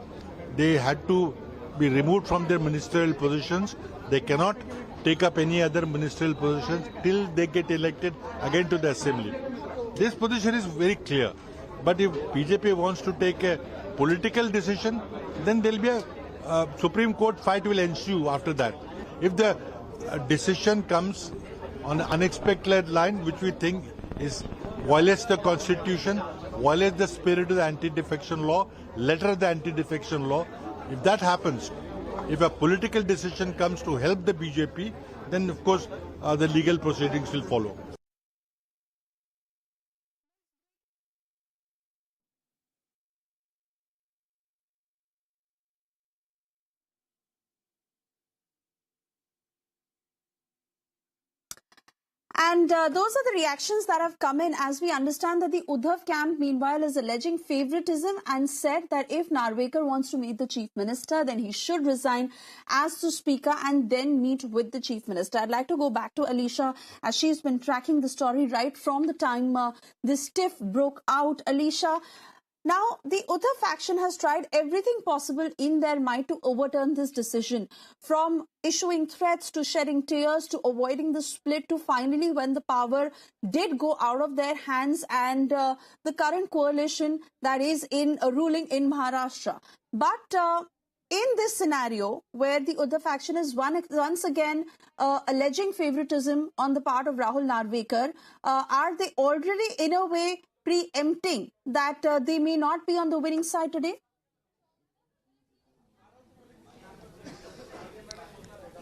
They had to be removed from their ministerial positions. They cannot take up any other ministerial positions till they get elected again to the assembly. This position is very clear. But if BJP wants to take a political decision, then there will be a Supreme Court fight will ensue after that. If the decision comes on an unexpected line, which we think violates the Constitution, violates the spirit of the anti-defection law, letter of the anti-defection law, if that happens, if a political decision comes to help the BJP, then of course the legal proceedings will follow. And those are the reactions that have come in as we understand that the Uddhav camp meanwhile is alleging favoritism and said that if Narvekar wants to meet the Chief Minister, then he should resign as the Speaker and then meet with the Chief Minister. I'd like to go back to Alicia as she's been tracking the story right from the time this tiff broke out. Alicia, Now, the Uddhav faction has tried everything possible in their might to overturn this decision, from issuing threats to shedding tears to avoiding the split to finally when the power did go out of their hands and the current coalition that is in ruling in Maharashtra. But in this scenario where the Uddhav faction is once again alleging favoritism on the part of Rahul Narvekar, are they already in a way preempting that they may not be on the winning side today?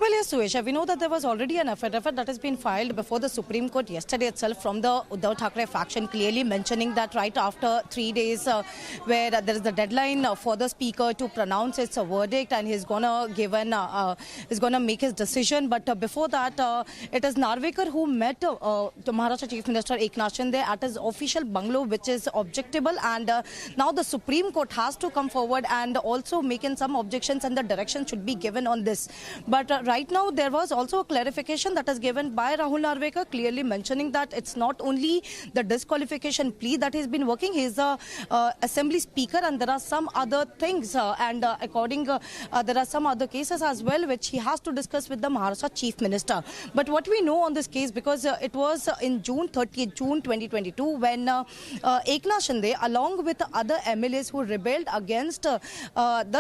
Well, yes, Suesha, we know that there was already an affidavit that has been filed before the Supreme Court yesterday itself from the Uddhav Thackeray faction, clearly mentioning that right after 3 days where there is the deadline for the speaker to pronounce its verdict and he's gonna make his decision. But before that, it is Narvekar who met the Maharashtra Chief Minister Eknath Shinde at his official bungalow, which is objectable, and now the Supreme Court has to come forward and also make in some objections, and the direction should be given on this. But right now, there was also a clarification that is given by Rahul Narvekar, clearly mentioning that it's not only the disqualification plea that he's been working. He's the Assembly Speaker, and there are some other things, there are some other cases as well which he has to discuss with the Maharashtra Chief Minister. But what we know on this case, because it was in June 30th, June 2022, when Eknath Shinde, along with other MLAs who rebelled against the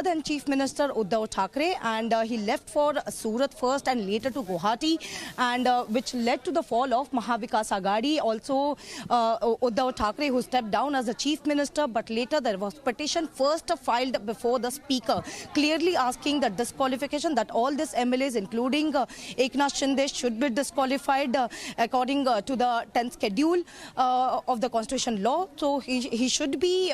then Chief Minister Uddhav Thackeray, and he left for Surat first and later to Guwahati, and which led to the fall of Mahavikas Aghadi. Also, Uddhav Thackeray, who stepped down as the Chief Minister, but later there was petition first filed before the Speaker, clearly asking the disqualification that all these MLAs, including Eknath Shinde, should be disqualified according to the 10th schedule of the Constitution law. So he should be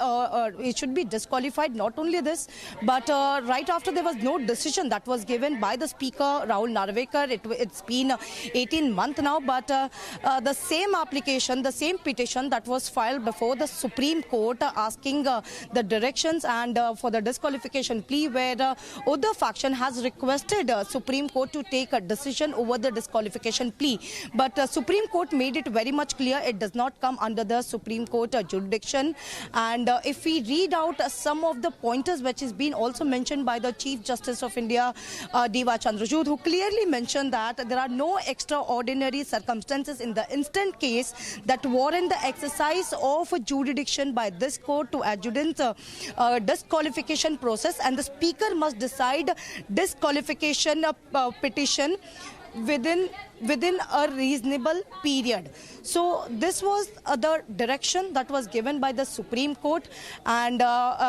disqualified. Not only this, but right after there was no decision that was given by the Speaker Rahul Narvekar. It's been 18 months now, but the same application, the same petition that was filed before the Supreme Court asking the directions and for the disqualification plea, where Uddhav faction has requested Supreme Court to take a decision over the disqualification plea. But Supreme Court made it very much clear it does not come under the Supreme Court jurisdiction. And if we read out some of the pointers which has been also mentioned by the Chief Justice of India, D.Y. Chandrachud, who clearly mentioned that there are no extraordinary circumstances in the instant case that warrant the exercise of jurisdiction by this court to adjudicate disqualification process, and the Speaker must decide disqualification petition within a reasonable period. So this was the direction that was given by the Supreme Court, and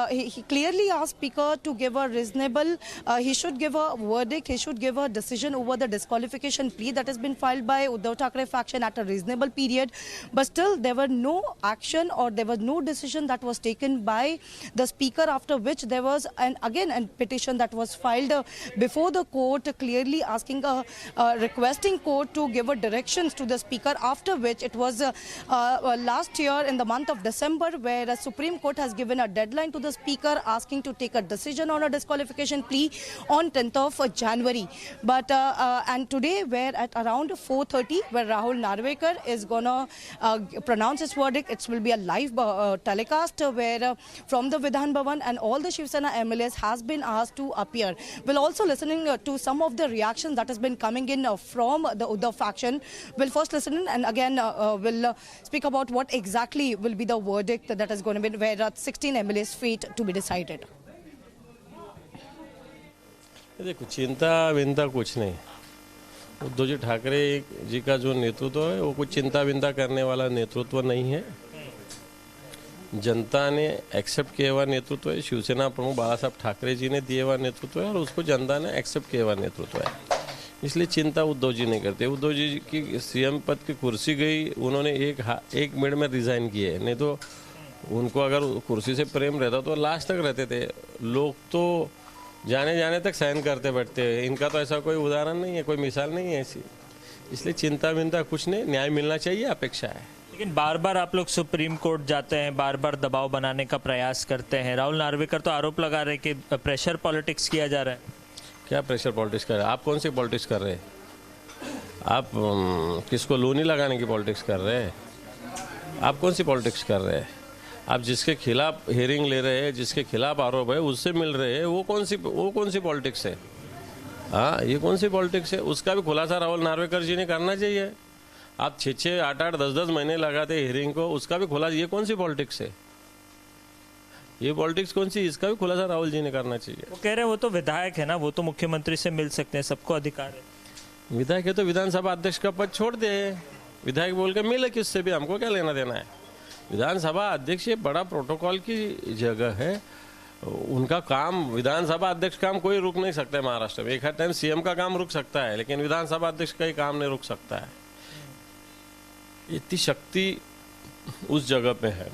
he clearly asked Speaker to give a reasonable, he should give a verdict, he should give a decision over the disqualification plea that has been filed by Uddhav Thackeray faction at a reasonable period. But still there were no action or there was no decision that was taken by the Speaker, after which there was again a petition that was filed before the court, clearly asking requesting court to give a directions to the Speaker, after which it was last year in the month of December where the Supreme Court has given a deadline to the Speaker asking to take a decision on a disqualification plea on 10th of January. But and today, where at around 4:30, where Rahul Narvekar is gonna pronounce his verdict, it will be a live telecast where from the Vidhan Bhavan, and all the Shiv Sena MLAs has been asked to appear. We'll also listening to some of the reactions that has been coming in from the Uddhav faction. We'll first listen in, and again we'll speak about what exactly will be the verdict that is going to be, where 16 MLAs fate to be decided. देखो, चिंता विंता कुछ नहीं। उद्धव जी ठाकरे जी का जो नेतृत्व है वो कुछ चिंता विंता करने वाला नेतृत्व नहीं है। जनता ने एक्सेप्ट किया हुआ नेतृत्व है, शिवसेना प्रमुख बाला साहब ठाकरे जी ने दिए हुआ नेतृत्व है, और उसको जनता ने एक्सेप्ट किया हुआ नेतृत्व है। इसलिए चिंता उद्धव जी नहीं करते। उद्धव जी की सीएम पद की कुर्सी गई, उन्होंने एक मिनट में रिज़ाइन किए, नहीं तो उनको अगर कुर्सी से प्रेम रहता तो लास्ट तक रहते थे। लोग तो जाने तक सहन करते बैठते हैं। इनका तो ऐसा कोई उदाहरण नहीं है, कोई मिसाल नहीं है ऐसी। इसलिए चिंता विंता कुछ नहीं, न्याय मिलना चाहिए, अपेक्षा है। लेकिन बार बार आप लोग सुप्रीम कोर्ट जाते हैं, बार बार दबाव बनाने का प्रयास करते हैं। राहुल नार्वेकर तो आरोप लगा रहे हैं कि प्रेशर पॉलिटिक्स किया जा रहा है। क्या प्रेशर पॉलिटिक्स कर रहे हैं? आप कौन सी पॉलिटिक्स कर रहे हैं? आप किसको लोनी लगाने की पॉलिटिक्स कर रहे हैं? आप कौन सी पॉलिटिक्स कर रहे हैं? आप जिसके खिलाफ हियरिंग ले रहे हैं, जिसके खिलाफ आरोप है, उससे मिल रहे हैं, वो कौन सी पॉलिटिक्स है? हाँ, ये कौन सी पॉलिटिक्स है? उसका भी खुलासा राहुल नार्वेकर जी ने करना चाहिए। आप 6-6, 8-8, 10-10 महीने लगाते हियरिंग को, उसका भी खुलासा, ये कौन सी पॉलिटिक्स है? ये पॉलिटिक्स कौन सी? इसका भी खुलासा राहुल जी ने करना चाहिए। वो कह रहे हैं वो तो विधायक है ना, वो तो मुख्यमंत्री से मिल सकते हैं, सबको अधिकार है। विधायक है तो विधानसभा अध्यक्ष का पद छोड़ दे, विधायक बोल के मिले किससे भी, हमको क्या लेना देना है? विधानसभा अध्यक्ष ये बड़ा प्रोटोकॉल की जगह है, उनका काम, विधानसभा अध्यक्ष काम कोई रुक नहीं सकता है महाराष्ट्र में। एक हर टाइम सीएम का काम रुक सकता है, लेकिन विधानसभा अध्यक्ष का ही काम नहीं रुक सकता है। इतनी शक्ति उस जगह पे है,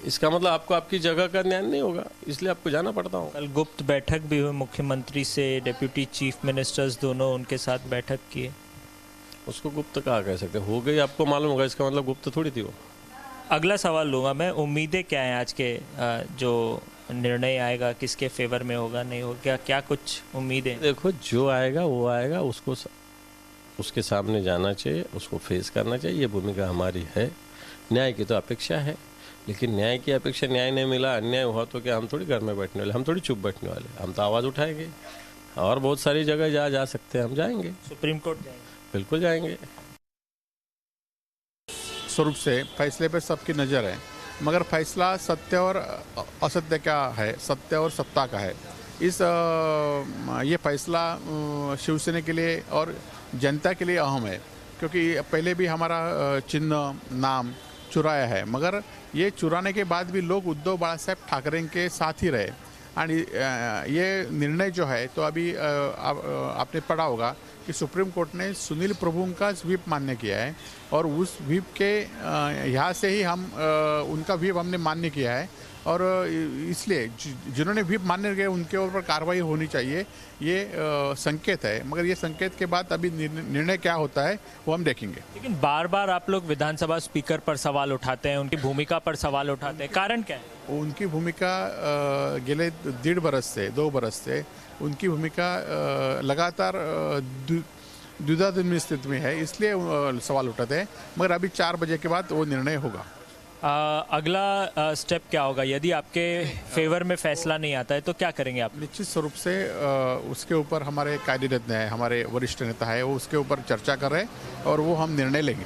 इसका मतलब आपको आपकी जगह का ज्ञान नहीं होगा, इसलिए आपको जाना पड़ता होगा। कल गुप्त बैठक भी हुई मुख्यमंत्री से, डिप्यूटी चीफ मिनिस्टर्स दोनों उनके साथ बैठक किए। उसको गुप्त कहा कह सकते? हो गई, आपको मालूम होगा, इसका मतलब गुप्त थोड़ी थी वो। अगला सवाल लूँगा मैं, उम्मीदें क्या हैं आज के जो निर्णय आएगा, किसके फेवर में होगा, नहीं होगा, क्या कुछ उम्मीदें? देखो, जो आएगा वो आएगा, उसको उसके सामने जाना चाहिए, उसको फेस करना चाहिए, ये भूमिका हमारी है। न्याय की तो अपेक्षा है, लेकिन न्याय की अपेक्षा, न्याय नहीं मिला, अन्याय हुआ तो क्या हम थोड़ी घर में बैठने वाले, हम थोड़ी चुप बैठने वाले, हम तो आवाज़ उठाएंगे। और बहुत सारी जगह जा सकते हैं, हम जाएंगे, सुप्रीम कोर्ट जाएंगे, बिल्कुल जाएंगे। स्वरूप से फैसले पर सबकी नज़र है, मगर फैसला सत्य और असत्य का है, सत्य और सत्ता का है। ये फैसला शिवसेना के लिए और जनता के लिए अहम है, क्योंकि पहले भी हमारा चिन्ह, नाम चुराया है, मगर ये चुराने के बाद भी लोग उद्धव बाळासाहेब ठाकरे के साथ ही रहे। और ये निर्णय जो है, तो अभी आपने पढ़ा होगा कि सुप्रीम कोर्ट ने सुनील प्रभु का व्हिप मान्य किया है, और उस व्हिप के यहाँ से ही हम उनका व्हिप हमने मान्य किया है, और इसलिए जिन्होंने व्हिप मान्य किया उनके ऊपर कार्रवाई होनी चाहिए, ये संकेत है। मगर ये संकेत के बाद अभी निर्णय क्या होता है वो हम देखेंगे। लेकिन बार बार आप लोग विधानसभा स्पीकर पर सवाल उठाते हैं, उनकी भूमिका पर सवाल उठाते हैं, कारण क्या है? उनकी भूमिका गेले 1.5 बरस से 2 बरस से उनकी भूमिका लगातार द्विधाद्वंद स्थिति में है, इसलिए सवाल उठाते हैं। मगर अभी 4 बजे के बाद वो निर्णय होगा। अगला स्टेप क्या होगा यदि आपके फेवर में फैसला नहीं आता है, तो क्या करेंगे आप? निश्चित स्वरूप से उसके ऊपर हमारे कायदेरत्न है, हमारे वरिष्ठ नेता है, वो उसके ऊपर चर्चा कर रहे हैं और वो हम निर्णय लेंगे।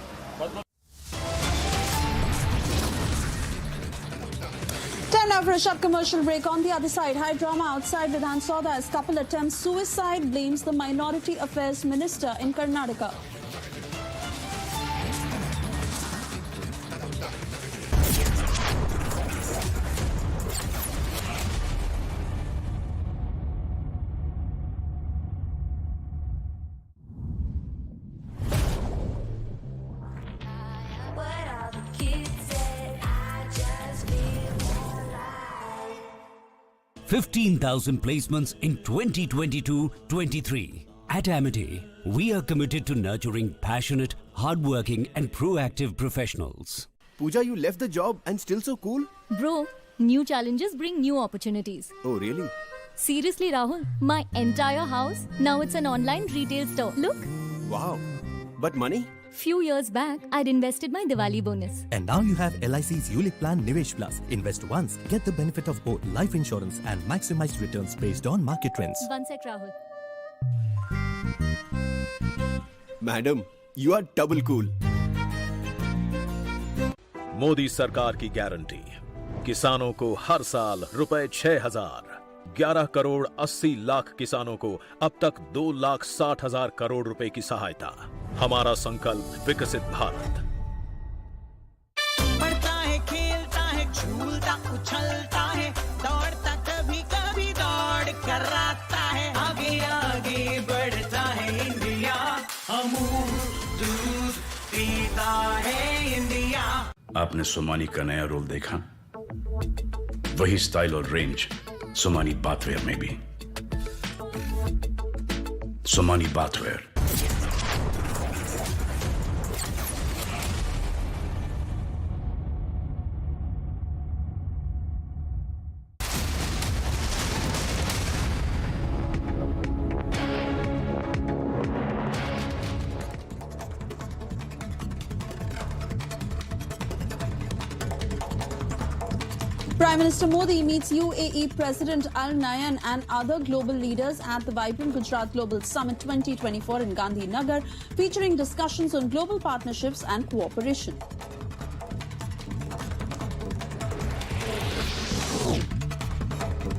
Time now for a short commercial break. On the other side, high drama outside Vidhan Soda as couple attempts suicide, blames the Minority Affairs Minister in Karnataka. $15,000 placements in 2022-23. At Amity, we are committed to nurturing passionate, hardworking and proactive professionals. Pooja, you left the job and still so cool? Bro, new challenges bring new opportunities. Oh, really? Seriously, Rahul, my entire house, now it's an online retail store. Look. Wow. But money? Few years back, I'd invested my Diwali bonus. And now you have LIC's ULIP plan Nivesh Plus. Invest once, get the benefit of both life insurance and maximized returns based on market trends. One sec, Rahul. Madam, you are double cool. Modi सरकार की guarantee, किसानों को हर साल रुपए 6,000। 11 करोड़ 80 लाख किसानों को अब तक 2,60,000 करोड़ रुपए की सहायता। हमारा संकल्प विकसित भारत। बढ़ता है, खेलता है, झूलता उछलता है, दौड़ता कभी कभी दौड़ कराता है, आगे आगे बढ़ता है इंडिया, अमूल दूध पीता है इंडिया। आपने सोमानी का नया रोल देखा? वही स्टाइल और रेंज सोमानी बाथवेयर में भी। Somani bathware, Prime Minister Modi meets UAE President Al Nahyan and other global leaders at the vibrant Gujarat Global Summit 2024 in Gandhinagar, featuring discussions on global partnerships and cooperation.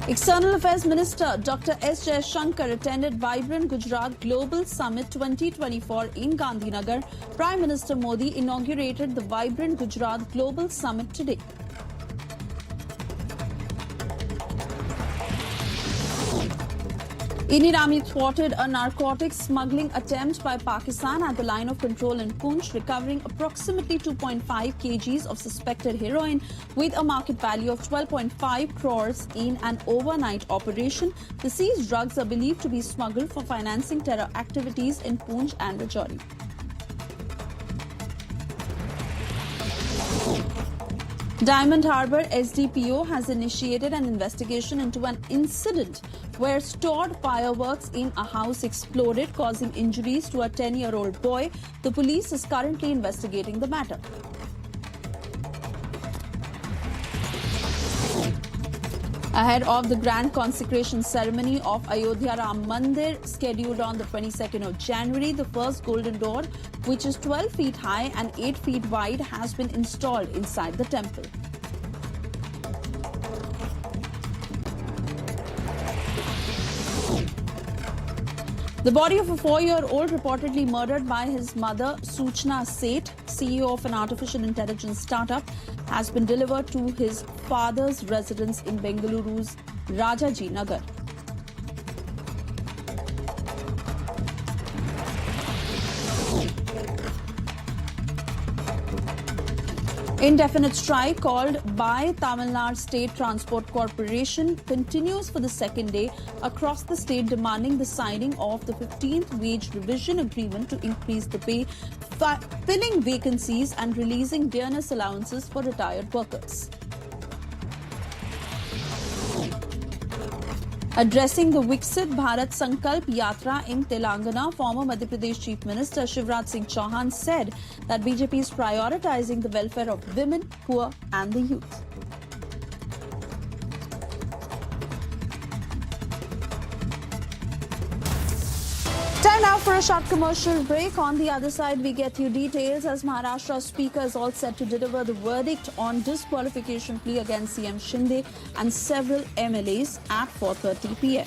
External Affairs Minister Dr. S. Jaishankar attended Vibrant Gujarat Global Summit 2024 in Gandhinagar. Prime Minister Modi inaugurated the Vibrant Gujarat Global Summit today. Indian Army thwarted a narcotics smuggling attempt by Pakistan at the line of control in Poonch, recovering approximately 2.5 kgs of suspected heroin with a market value of 12.5 crores in an overnight operation. The seized drugs are believed to be smuggled for financing terror activities in Poonch and Rajouri. Diamond Harbour SDPO has initiated an investigation into an incident where stored fireworks in a house exploded, causing injuries to a 10-year-old boy. The police is currently investigating the matter. Ahead of the grand consecration ceremony of Ayodhya Ram Mandir, scheduled on the 22nd of January, the first golden door, which is 12 feet high and 8 feet wide, has been installed inside the temple. The body of a 4-year-old reportedly murdered by his mother, Suchna Seth, CEO of an artificial intelligence startup, has been delivered to his father's residence in Bengaluru's Rajaji Nagar. Indefinite strike called by Tamil Nadu State Transport Corporation continues for the second day across the state, demanding the signing of the 15th wage revision agreement to increase the pay, filling vacancies and releasing dearness allowances for retired workers. Addressing the Viksit Bharat Sankalp Yatra in Telangana, former Madhya Pradesh Chief Minister Shivraj Singh Chauhan said that BJP is prioritizing the welfare of women, poor and the youth. Time now for a short commercial break. On the other side, we get you details as Maharashtra Speaker is all set to deliver the verdict on disqualification plea against CM Shinde and several MLAs at 4:30 p.m.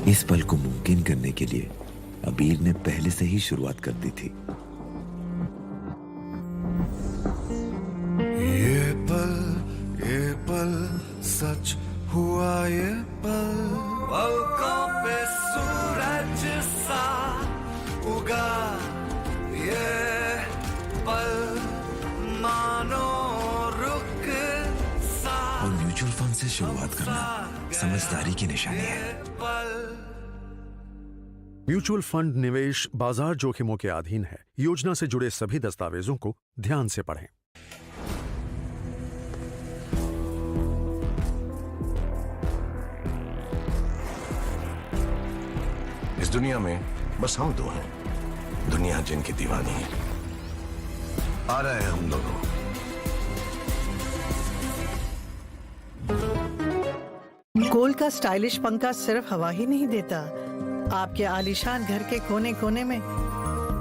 इस पल को मुमकिन करने के लिए अबीर ने पहले से ही शुरुआत कर दी थी। ये पल सच हुआ, ये पलकों पे सूरज सा उगा, ये पल मानो रुक सा। और म्यूचुअल फंड से शुरुआत करना समझदारी की निशानी है। म्यूचुअल फंड निवेश बाजार जोखिमों के अधीन है। योजना से जुड़े सभी दस्तावेजों को ध्यान से पढ़ें। इस दुनिया में बस हम दो हैं, दुनिया जिनकी दीवानी है। आ रहे हैं हम दोनों। गोल्ड का स्टाइलिश पंखा सिर्फ हवा ही नहीं देता, आपके आलीशान घर के कोने कोने में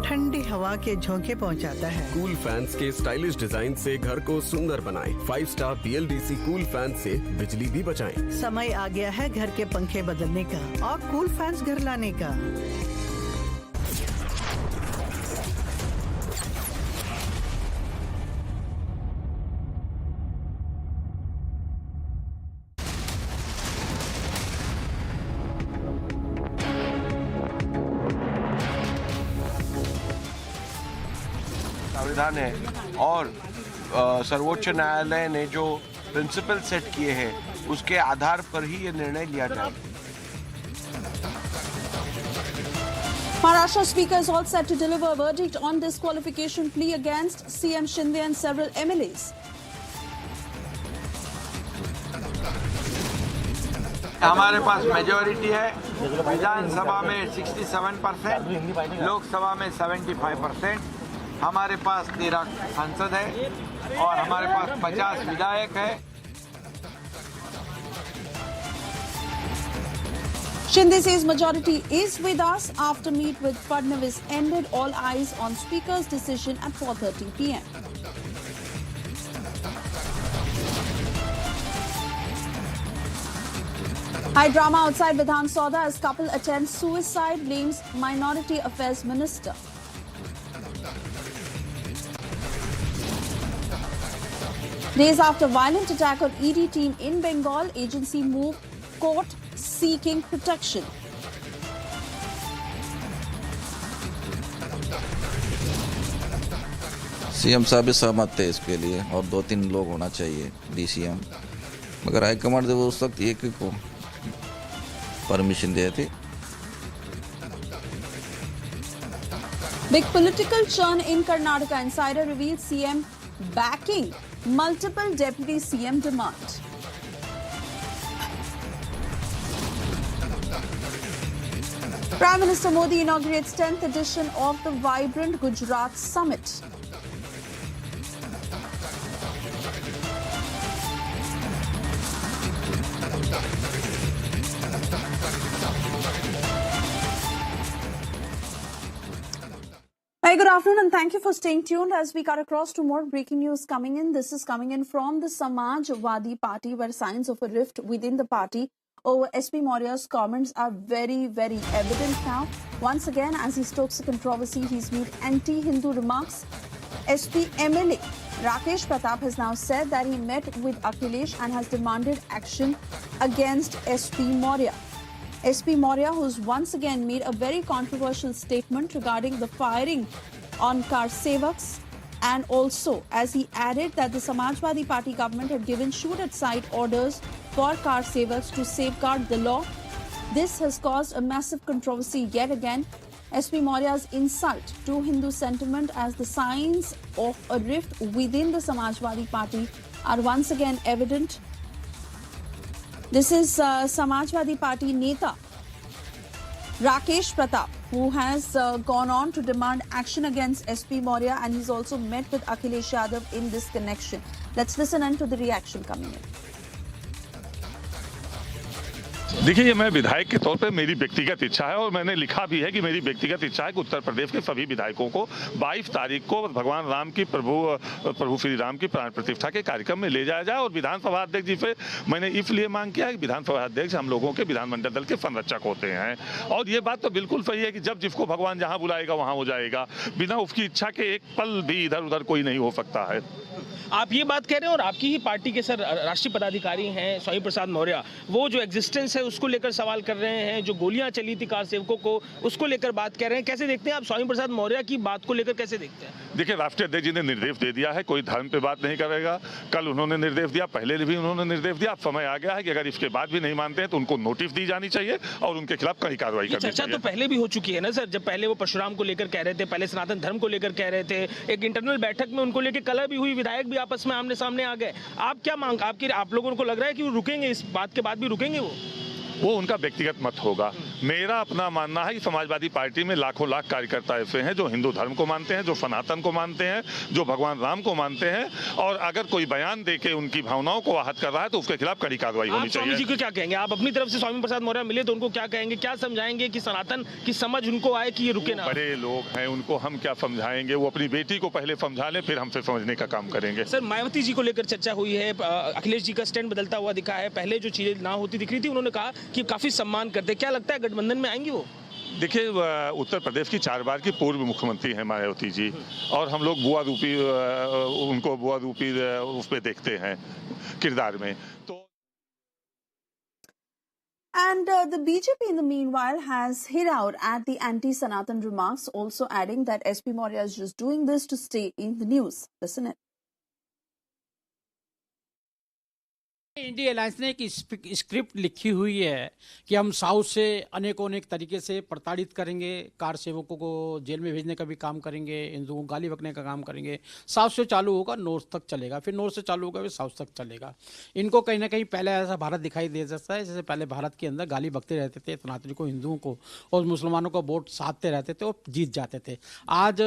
ठंडी हवा के झोंके पहुंचाता है। कूल फैंस के स्टाइलिश डिजाइन से घर को सुंदर बनाएं। 5 स्टार BLDC कूल फैन से बिजली भी बचाएं। समय आ गया है घर के पंखे बदलने का और कूल फैंस घर लाने का। संविधान है और सर्वोच्च न्यायालय ने जो प्रिंसिपल सेट किए हैं उसके आधार पर ही ये निर्णय लिया जाएगा। Maharashtra Speaker is all set to deliver a verdict on disqualification plea against CM Shinde and several MLAs. हमारे पास मेजॉरिटी है, विधानसभा में 67%, लोकसभा में 75%, हमारे पास 13 सांसद है और हमारे पास 50 विधायक है। Shinde says majority is with us. After meet with Fadnavis ended, all eyes on Speaker's decision at 4:30 p.m. High drama outside Vidhan Sauda as couple attempts suicide, blames Minority Affairs Minister. Days after violent attack on ED team in Bengal, agency moved court seeking protection. CM साहब भी सहमत थे इसके लिए और 2-3 लोग होना चाहिए डीसीएम, मगर हाईकमांड जब उस वक्त एक को परमिशन दिए थे। Big political churn in Karnataka. Insider reveals CM backing multiple deputy CM demand. Prime Minister Modi inaugurates 10th edition of the vibrant Gujarat Summit. Hey, good afternoon and thank you for staying tuned as we cut across to more breaking news coming in. This is coming in from the Samajwadi Party, where signs of a rift within the party over SP Maurya's comments are very, very evident now. Once again, as he stokes the controversy, he's made anti-Hindu remarks. SP MLA Rakesh Pratap has now said that he met with Akhilesh and has demanded action against SP Maurya. SP Maurya, who's once again made a very controversial statement regarding the firing on car sevaks, and also as he added that the Samajwadi Party government had given shoot-at-sight orders for car sevaks to safeguard the law. This has caused a massive controversy yet again. SP Maurya's insult to Hindu sentiment as the signs of a rift within the Samajwadi Party are once again evident. This is Samajwadi Party Neta Rakesh Pratap, who has gone on to demand action against SP Maurya, and he's also met with Akhilesh Yadav in this connection. Let's listen in to the reaction coming in. देखिए, ये मैं विधायक के तौर पे मेरी व्यक्तिगत इच्छा है और मैंने लिखा भी है कि मेरी व्यक्तिगत इच्छा है कि उत्तर प्रदेश के सभी विधायकों को 22 तारीख को भगवान राम की प्रभु श्री राम की प्राण प्रतिष्ठा के कार्यक्रम में ले जाया जाए। और विधानसभा अध्यक्ष जी से मैंने इसलिए मांग किया है कि विधानसभा अध्यक्ष हम लोगों के विधानमंडल दल के संरक्षक होते हैं और ये बात तो बिल्कुल सही है कि जब जिसको भगवान जहाँ बुलाएगा वहाँ हो जाएगा, बिना उसकी इच्छा के एक पल भी इधर उधर कोई नहीं हो सकता है। आप ये बात कह रहे हैं और आपकी ही पार्टी के सर राष्ट्रीय पदाधिकारी हैं स्वामी प्रसाद मौर्य, वो जो एग्जिस्टेंस है उसको लेकर सवाल कर रहे हैं, जो गोलियां चली थी कार सेवकों को उसको लेकर बात कर रहे हैं। कैसे देखते हैं आप स्वामी प्रसाद मौर्य की बात को लेकर, कैसे देखते हैं? देखिए, राष्ट्रीय अध्यक्ष जी ने निर्देश दे दिया है, कोई धर्म पे बात नहीं करेगा। कल उन्होंने निर्देश दिया, पहले भी उन्होंने निर्देश दिया। अब समय आ गया है कि अगर इसके बाद भी नहीं मानते हैं तो उनको नोटिस दी जानी चाहिए और उनके खिलाफ कड़ी कार्रवाई करनी चाहिए। चर्चा तो पहले भी हो चुकी है ना सर, जब पहले वो परशुराम को लेकर कह रहे थे, पहले सनातन धर्म को लेकर कह रहे थे, एक इंटरनल बैठक में उनको लेकर कलह भी हुई, विधायक भी आपस में आमने सामने आ गए। आप क्या मांग, आप लोगों को लग रहा है कि वो रुकेंगे, इस बात के बाद भी रुकेंगे? वो उनका व्यक्तिगत मत होगा। मेरा अपना मानना है कि समाजवादी पार्टी में लाखों लाख कार्यकर्ता ऐसे हैं जो हिंदू धर्म को मानते हैं, जो सनातन को मानते हैं, जो भगवान राम को मानते हैं, और अगर कोई बयान देके उनकी भावनाओं को आहत कर रहा है तो उसके खिलाफ कड़ी कार्रवाई होनी चाहिए। स्वामी जी को क्या कहेंगे आप? अपनी तरफ से स्वामी प्रसाद मौर्य मिले तो उनको क्या कहेंगे, क्या समझाएंगे कि सनातन की समझ उनको आए कि ये रुके ना? बड़े लोग हैं, उनको हम क्या समझाएंगे? वो अपनी बेटी को पहले समझा लें, फिर हमसे समझने का काम करेंगे। सर, मायावती जी को लेकर चर्चा हुई है, अखिलेश जी का स्टैंड बदलता हुआ दिखा है, पहले जो चीजें ना होती दिख रही थी उन्होंने कहा कि काफी सम्मान करते। क्या लगता है गठबंधन में आएंगी वो? देखिए, उत्तर प्रदेश की 4 बार की पूर्व मुख्यमंत्री हैं मायावती जी, और हम लोग बुआ रूपी उनको बुआ रूपी उस पे देखते हैं किरदार में। तो And the BJP in the meanwhile has hit out at the anti-Sanatan remarks, also adding that SP Maurya is just doing this to stay in the news. Listen in. India alliance ने एक script लिखी हुई है कि हम south से अनेक तरीके से प्रताड़ित करेंगे, कार सेवकों को जेल में भेजने का भी काम करेंगे, हिंदुओं को गाली बकने का काम करेंगे। साउथ से चालू होगा नॉर्थ तक चलेगा, फिर नॉर्थ से चालू होगा फिर साउथ तक चलेगा। इनको कहीं ना कहीं पहले ऐसा भारत दिखाई दे सकता है जैसे पहले भारत के अंदर गाली बकते रहते थे सनातनी को, हिंदुओं को, और मुसलमानों को वोट साधते रहते थे और जीत जाते थे। आज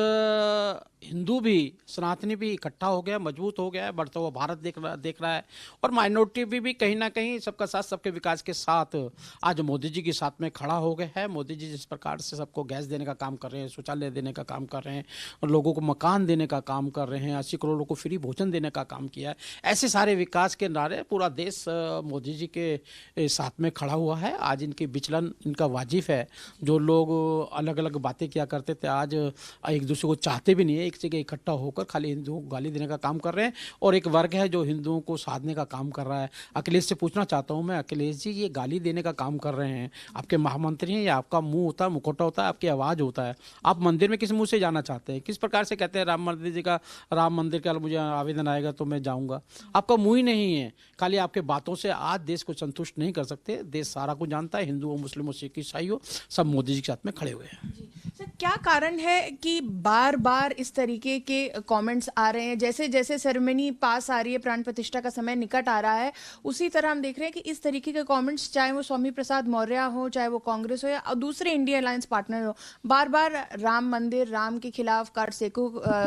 हिंदू भी सनातनी भी इकट्ठा हो गया, मजबूत हो गया है, बढ़ता हुआ भारत देख रहा है, और माइनॉरिटी भी कहीं ना कहीं सबका साथ सबके विकास के साथ आज मोदी जी के साथ में खड़ा हो गया है। मोदी जी जिस प्रकार से सबको गैस देने का काम कर रहे हैं, शौचालय देने का काम कर रहे हैं, और लोगों को मकान देने का काम कर रहे हैं, 80 करोड़ को फ्री भोजन देने का काम किया है, ऐसे सारे विकास के नारे पूरा देश मोदी जी के साथ में खड़ा हुआ है। आज इनकी विचलन इनका वाजिब है। जो लोग अलग अलग बातें किया करते थे आज एक दूसरे को चाहते भी नहीं है, एक जगह इकट्ठा होकर खाली हिंदुओं को गाली देने का काम कर रहे हैं, और एक वर्ग है जो हिंदुओं को साधने का काम कर रहा है। अखिलेश से पूछना चाहता हूं मैं, अखिलेश जी ये गाली देने का काम कर रहे हैं, आपके महामंत्री हैं, या आपका मुंह होता है, मुखौटा होता है, आपकी आवाज़ होता है, आप मंदिर में किस मुंह से जाना चाहते हैं? किस प्रकार से कहते हैं राम मंदिर का मुझे आवेदन आएगा तो मैं जाऊंगा? आपका मुंह ही नहीं है, खाली आपके बातों से आज देश को संतुष्ट नहीं कर सकते। देश सारा को जानता है, हिंदू हो, मुस्लिम हो, सिख ईसाई हो, सब मोदी जी के साथ में खड़े हुए हैं। सर, क्या कारण है कि बार बार इस तरीके के कमेंट्स आ रहे हैं? जैसे जैसे सेरेमनी पास आ रही है, प्राण प्रतिष्ठा का समय निकट आ रहा है, उसी तरह हम देख रहे हैं कि इस तरीके के कमेंट्स, चाहे वो स्वामी प्रसाद मौर्य हो, चाहे वो कांग्रेस हो या दूसरे इंडिया अलायंस पार्टनर हो, बार बार राम मंदिर, राम के खिलाफ, कार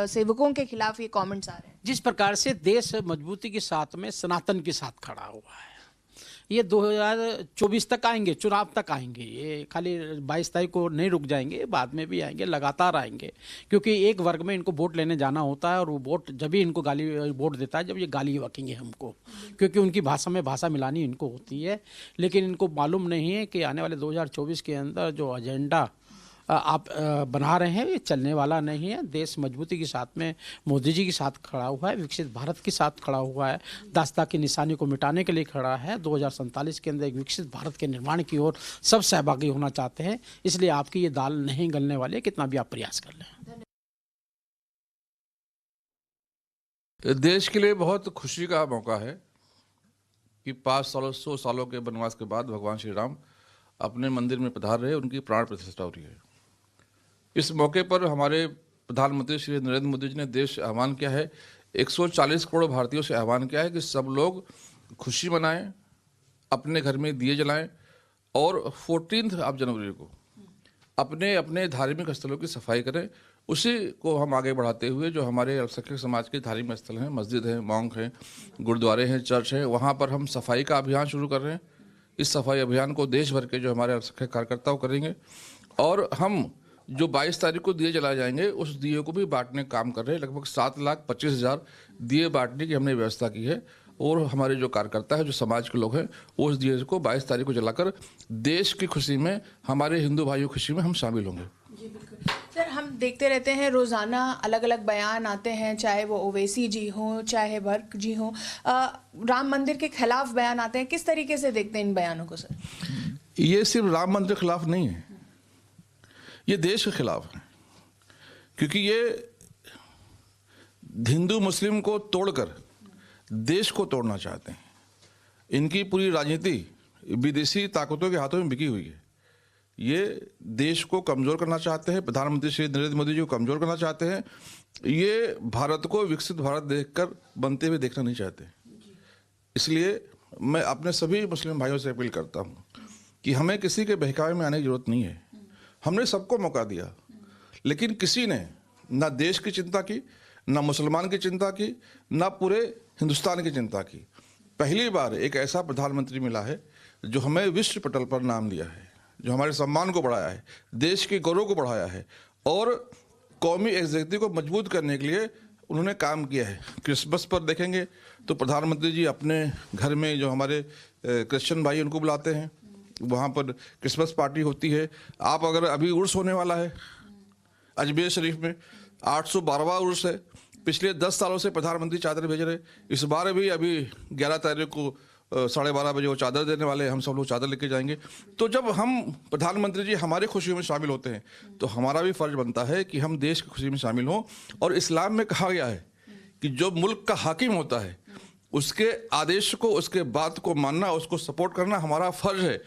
सेवकों के खिलाफ ये कमेंट्स आ रहे हैं। जिस प्रकार से देश मजबूती के साथ में सनातन के साथ खड़ा हुआ है, ये 2024 तक आएंगे, चुनाव तक आएंगे, ये खाली 22 तारीख को नहीं रुक जाएंगे, बाद में भी आएंगे, लगातार आएंगे, क्योंकि एक वर्ग में इनको वोट लेने जाना होता है, और वो वोट जब भी इनको वोट देता है जब ये गाली बकेंगे हमको, क्योंकि उनकी भाषा में भाषा मिलानी इनको होती है। लेकिन इनको मालूम नहीं है कि आने वाले 2024 के अंदर जो एजेंडा आप बना रहे हैं ये चलने वाला नहीं है। देश मजबूती के साथ में मोदी जी के साथ खड़ा हुआ है, विकसित भारत के साथ खड़ा हुआ है, दास्ता की निशानी को मिटाने के लिए खड़ा है। 2047 के अंदर एक विकसित भारत के निर्माण की ओर सब सहभागी होना चाहते हैं, इसलिए आपकी ये दाल नहीं गलने वाली है, कितना भी आप प्रयास कर लें। देश के लिए बहुत खुशी का मौका है कि 100 सालों के वनवास के बाद भगवान श्री राम अपने मंदिर में पधार रहे, उनकी प्राण प्रतिष्ठा हो रही है। इस मौके पर हमारे प्रधानमंत्री श्री नरेंद्र मोदी जी ने देश आह्वान किया है, 140 करोड़ भारतीयों से आह्वान किया है कि सब लोग खुशी मनाएं, अपने घर में दिए जलाएं, और 14 जनवरी को अपने अपने धार्मिक स्थलों की सफाई करें। उसी को हम आगे बढ़ाते हुए जो हमारे अल्पसंख्यक समाज के धार्मिक स्थल हैं, मस्जिद हैं, मॉन्क हैं, गुरुद्वारे हैं, चर्च हैं, वहाँ पर हम सफाई का अभियान शुरू कर रहे हैं। इस सफाई अभियान को देश भर के जो हमारे अल्पसंख्यक कार्यकर्ता करेंगे, और हम जो 22 तारीख को दिए जलाए जाएंगे उस दिए को भी बांटने का काम कर रहे हैं। लगभग 7,25,000 दिए बांटने की हमने व्यवस्था की है, और हमारे जो कार्यकर्ता है, जो समाज के लोग हैं, वो उस दिए को 22 तारीख को जलाकर देश की खुशी में, हमारे हिंदू भाइयों की खुशी में हम शामिल होंगे। जी बिल्कुल सर, हम देखते रहते हैं रोज़ाना अलग अलग बयान आते हैं, चाहे वो ओवैसी जी हों, चाहे वर्क जी हों, राम मंदिर के खिलाफ बयान आते हैं। किस तरीके से देखते हैं इन बयानों को सर? ये सिर्फ राम मंदिर के खिलाफ नहीं है, ये देश के खिलाफ है, क्योंकि ये हिंदू मुस्लिम को तोड़कर देश को तोड़ना चाहते हैं। इनकी पूरी राजनीति विदेशी ताकतों के हाथों में बिकी हुई है। ये देश को कमज़ोर करना चाहते हैं, प्रधानमंत्री श्री नरेंद्र मोदी जी को कमज़ोर करना चाहते हैं। ये भारत को विकसित भारत देखकर बनते हुए देखना नहीं चाहते। इसलिए मैं अपने सभी मुस्लिम भाइयों से अपील करता हूँ कि हमें किसी के बहकावे में आने की जरूरत नहीं है। हमने सबको मौका दिया, लेकिन किसी ने ना देश की चिंता की, ना मुसलमान की चिंता की, ना पूरे हिंदुस्तान की चिंता की। पहली बार एक ऐसा प्रधानमंत्री मिला है जो हमें विश्व पटल पर नाम दिया है, जो हमारे सम्मान को बढ़ाया है, देश के गौरव को बढ़ाया है, और कौमी एग्जीक्यूटिव को मजबूत करने के लिए उन्होंने काम किया है। क्रिसमस पर देखेंगे तो प्रधानमंत्री जी अपने घर में जो हमारे क्रिश्चियन भाई उनको बुलाते हैं, वहाँ पर क्रिसमस पार्टी होती है। आप अगर अभी उर्स होने वाला है अजमेर शरीफ में, 812वां उर्स है। पिछले 10 सालों से प्रधानमंत्री चादर भेज रहे, इस बार भी अभी 11 तारीख को 12:30 बजे वो चादर देने वाले, हम सब लोग चादर लेके जाएंगे। तो जब हम प्रधानमंत्री जी हमारी खुशियों में शामिल होते हैं तो हमारा भी फर्ज बनता है कि हम देश की खुशी में शामिल हों। और इस्लाम में कहा गया है कि जो मुल्क का हाकिम होता है उसके आदेश को, उसके बात को मानना, उसको सपोर्ट करना हमारा फर्ज है।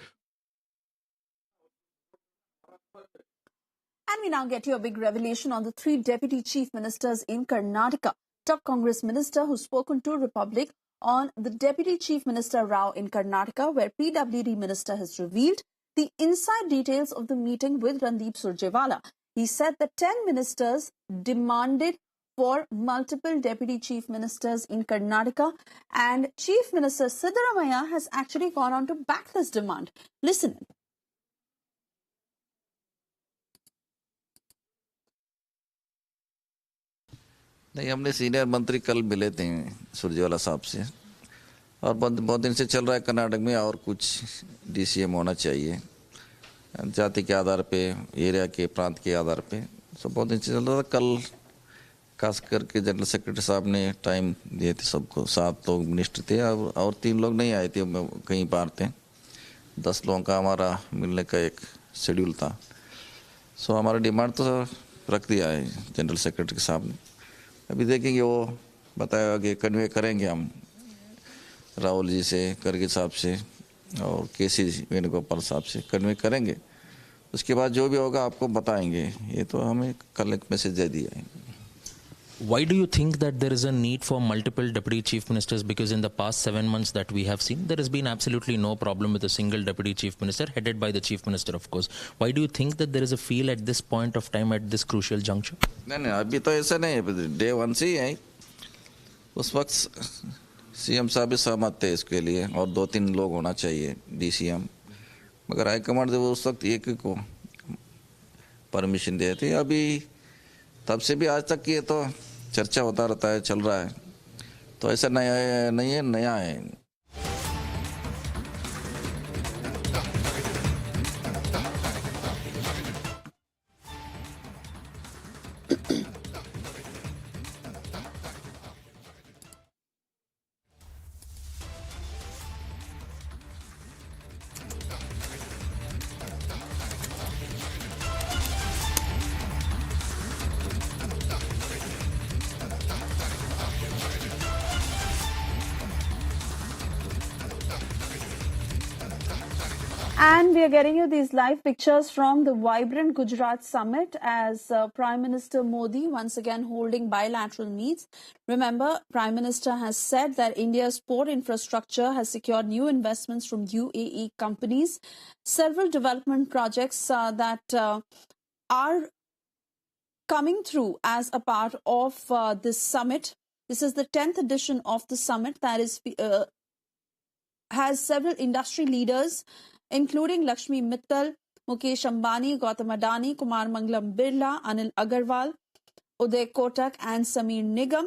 And we now get you a big revelation on the 3 deputy chief ministers in Karnataka. Top Congress minister who's spoken to Republic on the deputy chief minister row in Karnataka, where PWD minister has revealed the inside details of the meeting with Randeep Surjewala. He said that 10 ministers demanded for multiple deputy chief ministers in Karnataka, and Chief Minister Siddaramaiah has actually gone on to back this demand. Listen. नहीं, हमने senior मंत्री कल मिले थे सुरजेवाला साहब से, और बहुत दिन से चल रहा है कर्नाटक में और कुछ डीसीएम होना चाहिए जाति के आधार पे, एरिया के, प्रांत के आधार पे। सब बहुत दिन से चल रहा था। कल खास करके जनरल सेक्रेटरी साहब ने टाइम दिए थे सबको। 7 लोग मिनिस्टर थे और 3 लोग नहीं आए थे, कहीं बाहर थे। 10 लोगों का हमारा मिलने का एक शेड्यूल था। सो हमारा डिमांड तो रख दिया है जनरल सेक्रेटरी साहब ने। अभी देखेंगे, वो बताया कि कन्वे करेंगे हम राहुल जी से, करगे साहब से और केसी वेणुगोपाल साहब से कन्वे करेंगे। उसके बाद जो भी होगा आपको बताएंगे। ये तो हमें कल एक मैसेज दे दिया है। Why do you think that there is a need for multiple deputy chief ministers? Because in the past 7 months that we have seen, there has been absolutely no problem with a single deputy chief minister headed by the chief minister, of course. Why do you think that there is a feel at this point of time, at this crucial juncture? नहीं, अभी तो ऐसा नहीं है। Day 1 से ही है। उस वक्त सीएम साहब भी सहमत थे इसके लिए, और 2-3 लोग होना चाहिए डीसीएम, मगर हाईकमांड उस वक्त एक को परमिशन दिए थे। अभी तब से भी आज तक की ये तो चर्चा होता रहता है, चल रहा है। तो ऐसा नहीं है, नया है। And we are getting you these live pictures from the vibrant Gujarat summit as Prime Minister Modi once again holding bilateral meets. Remember, Prime Minister has said that India's port infrastructure has secured new investments from UAE companies. Several development projects that are coming through as a part of this summit. This is the 10th edition of the summit that is has several industry leaders, including Lakshmi Mittal, Mukesh Ambani, Gautam Adani, Kumar Mangalam Birla, Anil Agarwal, Uday Kotak and Sameer Nigam.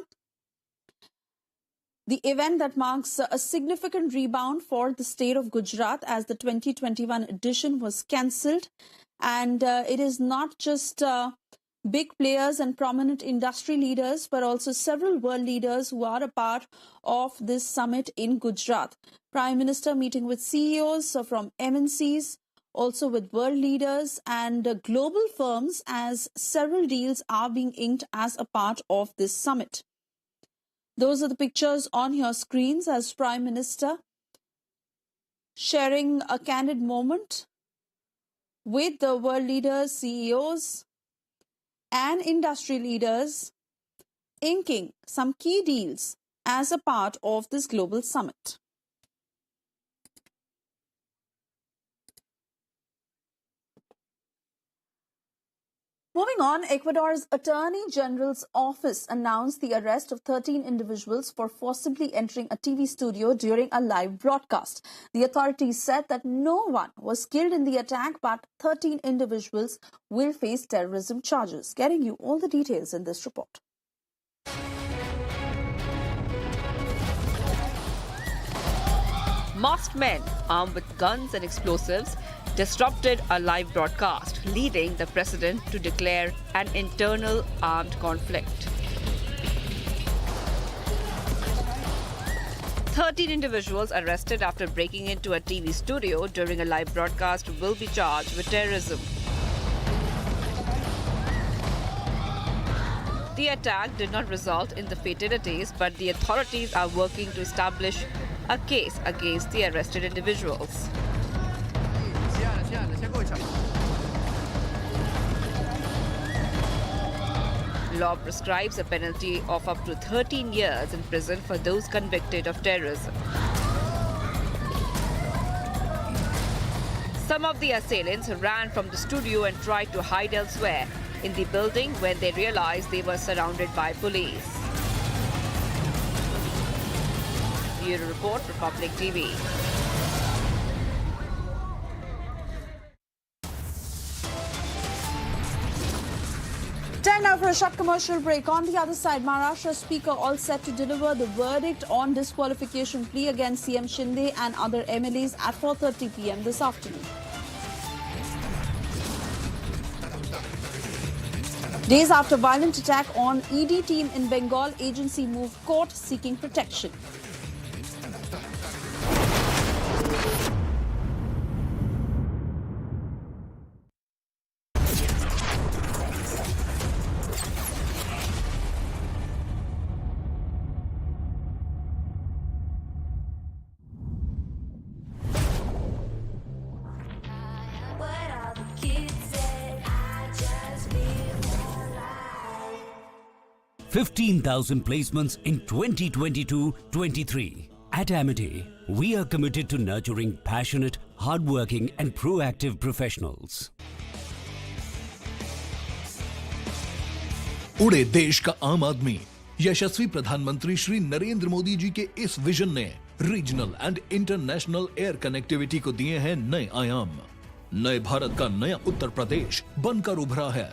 The event that marks a significant rebound for the state of Gujarat as the 2021 edition was cancelled. And it is not just big players and prominent industry leaders, but also several world leaders who are a part of this summit in Gujarat. Prime Minister meeting with CEOs from MNCs, also with world leaders and global firms, as several deals are being inked as a part of this summit. Those are the pictures on your screens as Prime Minister sharing a candid moment with the world leaders, CEOs and industry leaders, inking some key deals as a part of this global summit. Moving on, Ecuador's Attorney General's office announced the arrest of 13 individuals for forcibly entering a TV studio during a live broadcast. The authorities said that no one was killed in the attack, but 13 individuals will face terrorism charges. Getting you all the details in this report. Masked men armed with guns and explosives disrupted a live broadcast, leading the president to declare an internal armed conflict. 13 individuals arrested after breaking into a TV studio during a live broadcast will be charged with terrorism. The attack did not result in the fatalities, but the authorities are working to establish a case against the arrested individuals. Law prescribes a penalty of up to 13 years in prison for those convicted of terrorism. Some of the assailants ran from the studio and tried to hide elsewhere in the building when they realized they were surrounded by police. Bureau Report, Republic TV. Time now for a short commercial break. On the other side, Maharashtra Speaker all set to deliver the verdict on disqualification plea against CM Shinde and other MLAs at 4:30 p.m. this afternoon. Days after violent attack on ED team in Bengal, agency moved court seeking protection. $15,000 placements in 2022-23. At Amity, we are committed to nurturing passionate, hardworking and proactive professionals. उड़े देश का आम आदमी यशस्वी प्रधानमंत्री श्री नरेंद्र मोदी जी के इस vision ने regional and international air connectivity को दिए हैं नए आयाम। नए भारत का नया उत्तर प्रदेश बनकर उभरा है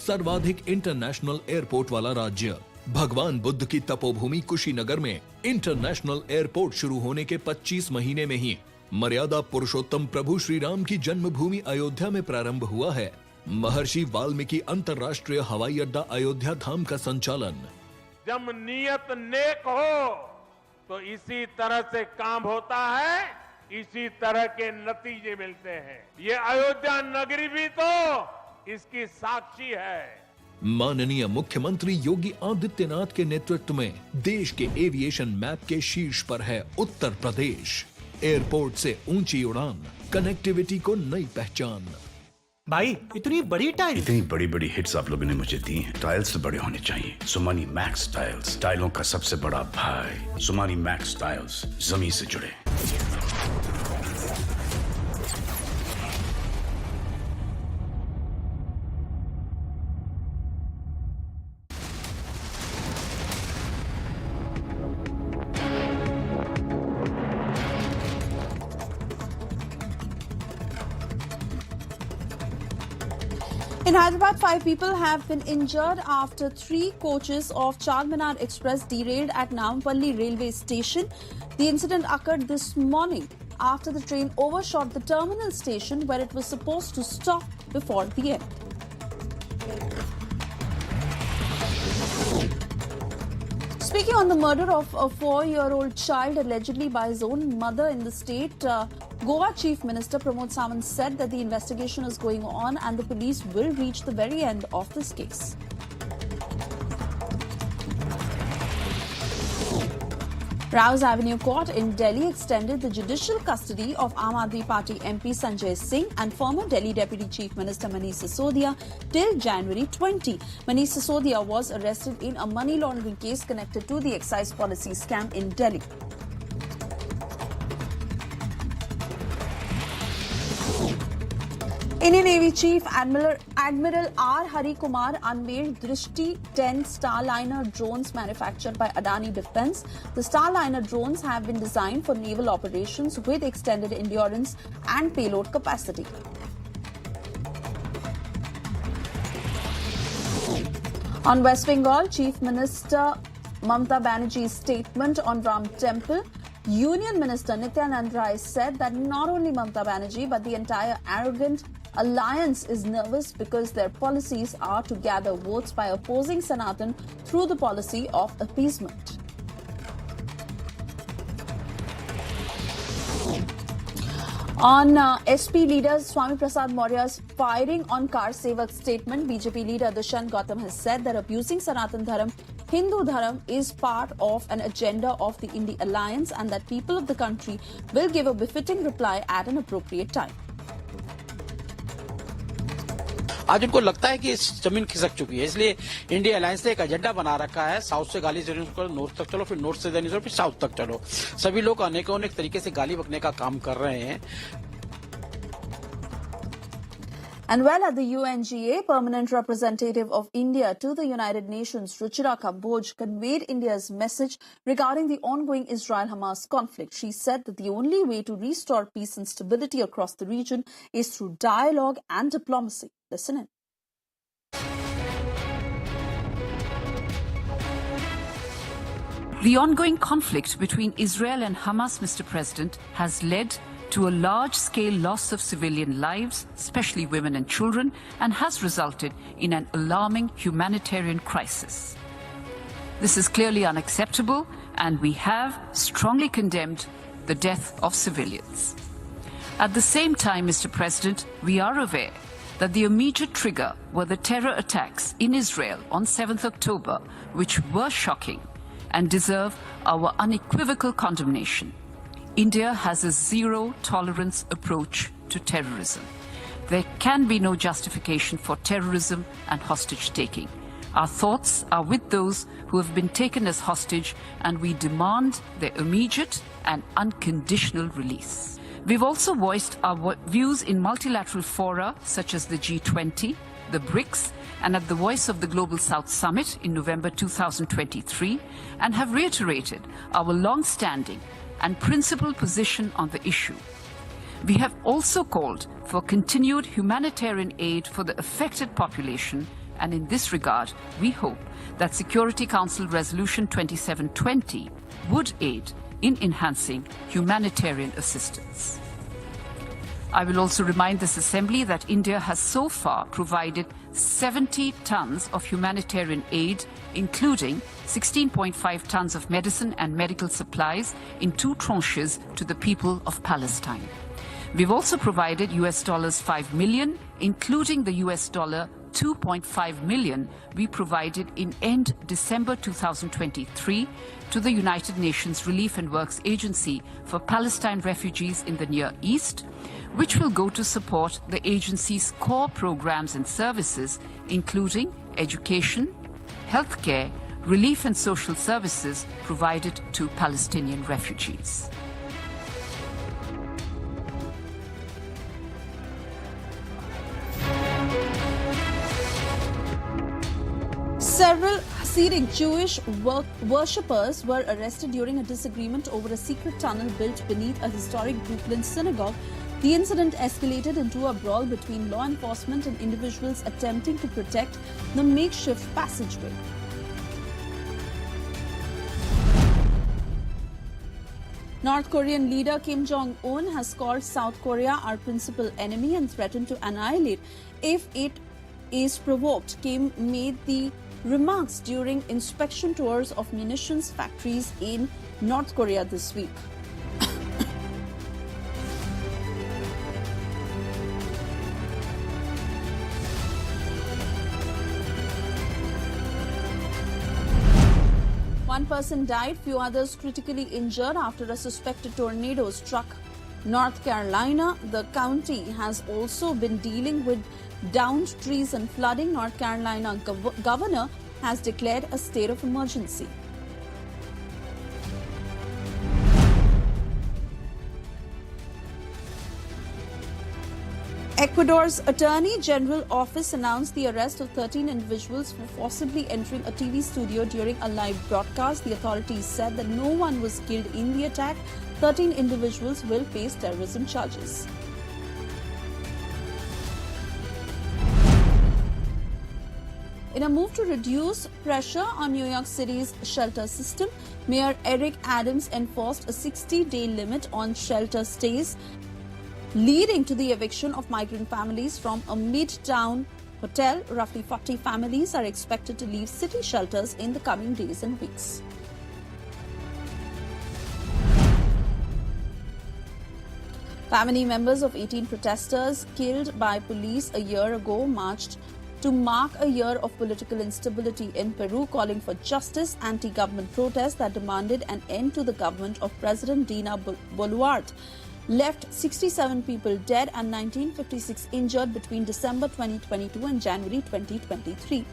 सर्वाधिक इंटरनेशनल एयरपोर्ट वाला राज्य। भगवान बुद्ध की तपोभूमि कुशीनगर में इंटरनेशनल एयरपोर्ट शुरू होने के 25 महीने में ही मर्यादा पुरुषोत्तम प्रभु श्री राम की जन्मभूमि अयोध्या में प्रारंभ हुआ है। महर्षि वाल्मीकि अंतर्राष्ट्रीय हवाई अड्डा अयोध्या धाम का संचालन। जब नियत नेक हो तो इसी तरह से काम होता है, इसी तरह के नतीजे मिलते हैं। ये अयोध्या नगरी भी तो इसकी साक्षी है। माननीय मुख्यमंत्री योगी आदित्यनाथ के नेतृत्व में देश के एविएशन मैप के शीर्ष पर है उत्तर प्रदेश। एयरपोर्ट से ऊंची उड़ान, कनेक्टिविटी को नई पहचान। भाई इतनी बड़ी बड़ी हिट्स आप लोगों ने मुझे दी हैं। टाइल्स तो बड़े होने चाहिए। सुमानी मैक्स टाइल्स, टाइलों का सबसे बड़ा भाई। सुमानी मैक्स टाइल्स, जमीन से जुड़े। In Hyderabad, 5 people have been injured after 3 coaches of Charminar Express derailed at Navampalli railway station. The incident occurred this morning after the train overshot the terminal station where it was supposed to stop before the end. Speaking on the murder of a 4-year-old child allegedly by his own mother in the state, Goa Chief Minister Pramod Sawant said that the investigation is going on and the police will reach the very end of this case. Rouse Avenue Court in Delhi extended the judicial custody of Aam Aadmi Party MP Sanjay Singh and former Delhi Deputy Chief Minister Manish Sisodia till January 20. Manish Sisodia was arrested in a money laundering case connected to the excise policy scam in Delhi. Indian Navy Chief Admiral R. Hari Kumar unveiled Drishti 10 Starliner drones manufactured by Adani Defence. The Starliner drones have been designed for naval operations with extended endurance and payload capacity. On West Bengal, Chief Minister Mamata Banerjee's statement on Ram Temple, Union Minister Nityanand Rai said that not only Mamata Banerjee but the entire arrogant alliance is nervous because their policies are to gather votes by opposing Sanatan through the policy of appeasement. On SP leader Swami Prasad Maurya's firing on Kar Sevak statement, BJP leader Dushyant Gautam has said that abusing Sanatan Dharam, Hindu Dharam, is part of an agenda of the Indie Alliance and that people of the country will give a befitting reply at an appropriate time. आज उनको लगता है कि जमीन खिसक चुकी है, इसलिए इंडिया अलायंस ने एक एजेंडा बना रखा है, साउथ से गाली से नॉर्थ तक चलो, फिर नॉर्थ से देनी फिर साउथ तक चलो। सभी लोग अनेक तरीके से गाली बकने का काम कर रहे हैं। And while at the UNGA, permanent representative of India to the United Nations, Ruchira Kamboj, conveyed India's message regarding the ongoing Israel-Hamas conflict. She said that the only way to restore peace and stability across the region is through dialogue and diplomacy. Listen in. The ongoing conflict between Israel and Hamas, Mr. President, has led to a large-scale loss of civilian lives, especially women and children, and has resulted in an alarming humanitarian crisis. This is clearly unacceptable, and we have strongly condemned the death of civilians. At the same time, Mr. President, we are aware that the immediate trigger were the terror attacks in Israel on 7th October, which were shocking and deserve our unequivocal condemnation. India has a zero-tolerance approach to terrorism. There can be no justification for terrorism and hostage-taking. Our thoughts are with those who have been taken as hostage, and we demand their immediate and unconditional release. We've also voiced our views in multilateral fora such as the G20, the BRICS, and at the Voice of the Global South Summit in November 2023, and have reiterated our long-standing and principled position on the issue. We have also called for continued humanitarian aid for the affected population, and in this regard, we hope that Security Council Resolution 2720 would aid in enhancing humanitarian assistance. I will also remind this Assembly that India has so far provided 70 tons of humanitarian aid, including 16.5 tons of medicine and medical supplies in 2 tranches to the people of Palestine. We've also provided $5 million, including the $2.5 million we provided in end December 2023 to the United Nations Relief and Works Agency for Palestine refugees in the Near East, which will go to support the agency's core programs and services, including education, healthcare, relief and social services provided to Palestinian refugees. Several Hasidic Jewish worshippers were arrested during a disagreement over a secret tunnel built beneath a historic Brooklyn synagogue. The incident escalated into a brawl between law enforcement and individuals attempting to protect the makeshift passageway. North Korean leader Kim Jong-un has called South Korea our principal enemy and threatened to annihilate if it is provoked. Kim made the remarks during inspection tours of munitions factories in North Korea this week. One person died, few others critically injured after a suspected tornado struck North Carolina. The county has also been dealing with downed trees and flooding. North Carolina governor has declared a state of emergency. Ecuador's Attorney General Office announced the arrest of 13 individuals for forcibly entering a TV studio during a live broadcast. The authorities said that no one was killed in the attack. 13 individuals will face terrorism charges. In a move to reduce pressure on New York City's shelter system, Mayor Eric Adams enforced a 60-day limit on shelter stays, leading to the eviction of migrant families from a midtown hotel. Roughly 40 families are expected to leave city shelters in the coming days and weeks. Family members of 18 protesters killed by police a year ago marched to mark a year of political instability in Peru, calling for justice. Anti-government protests that demanded an end to the government of President Dina Boluarte left 67 people dead and 1956 injured between December 2022 and January 2023.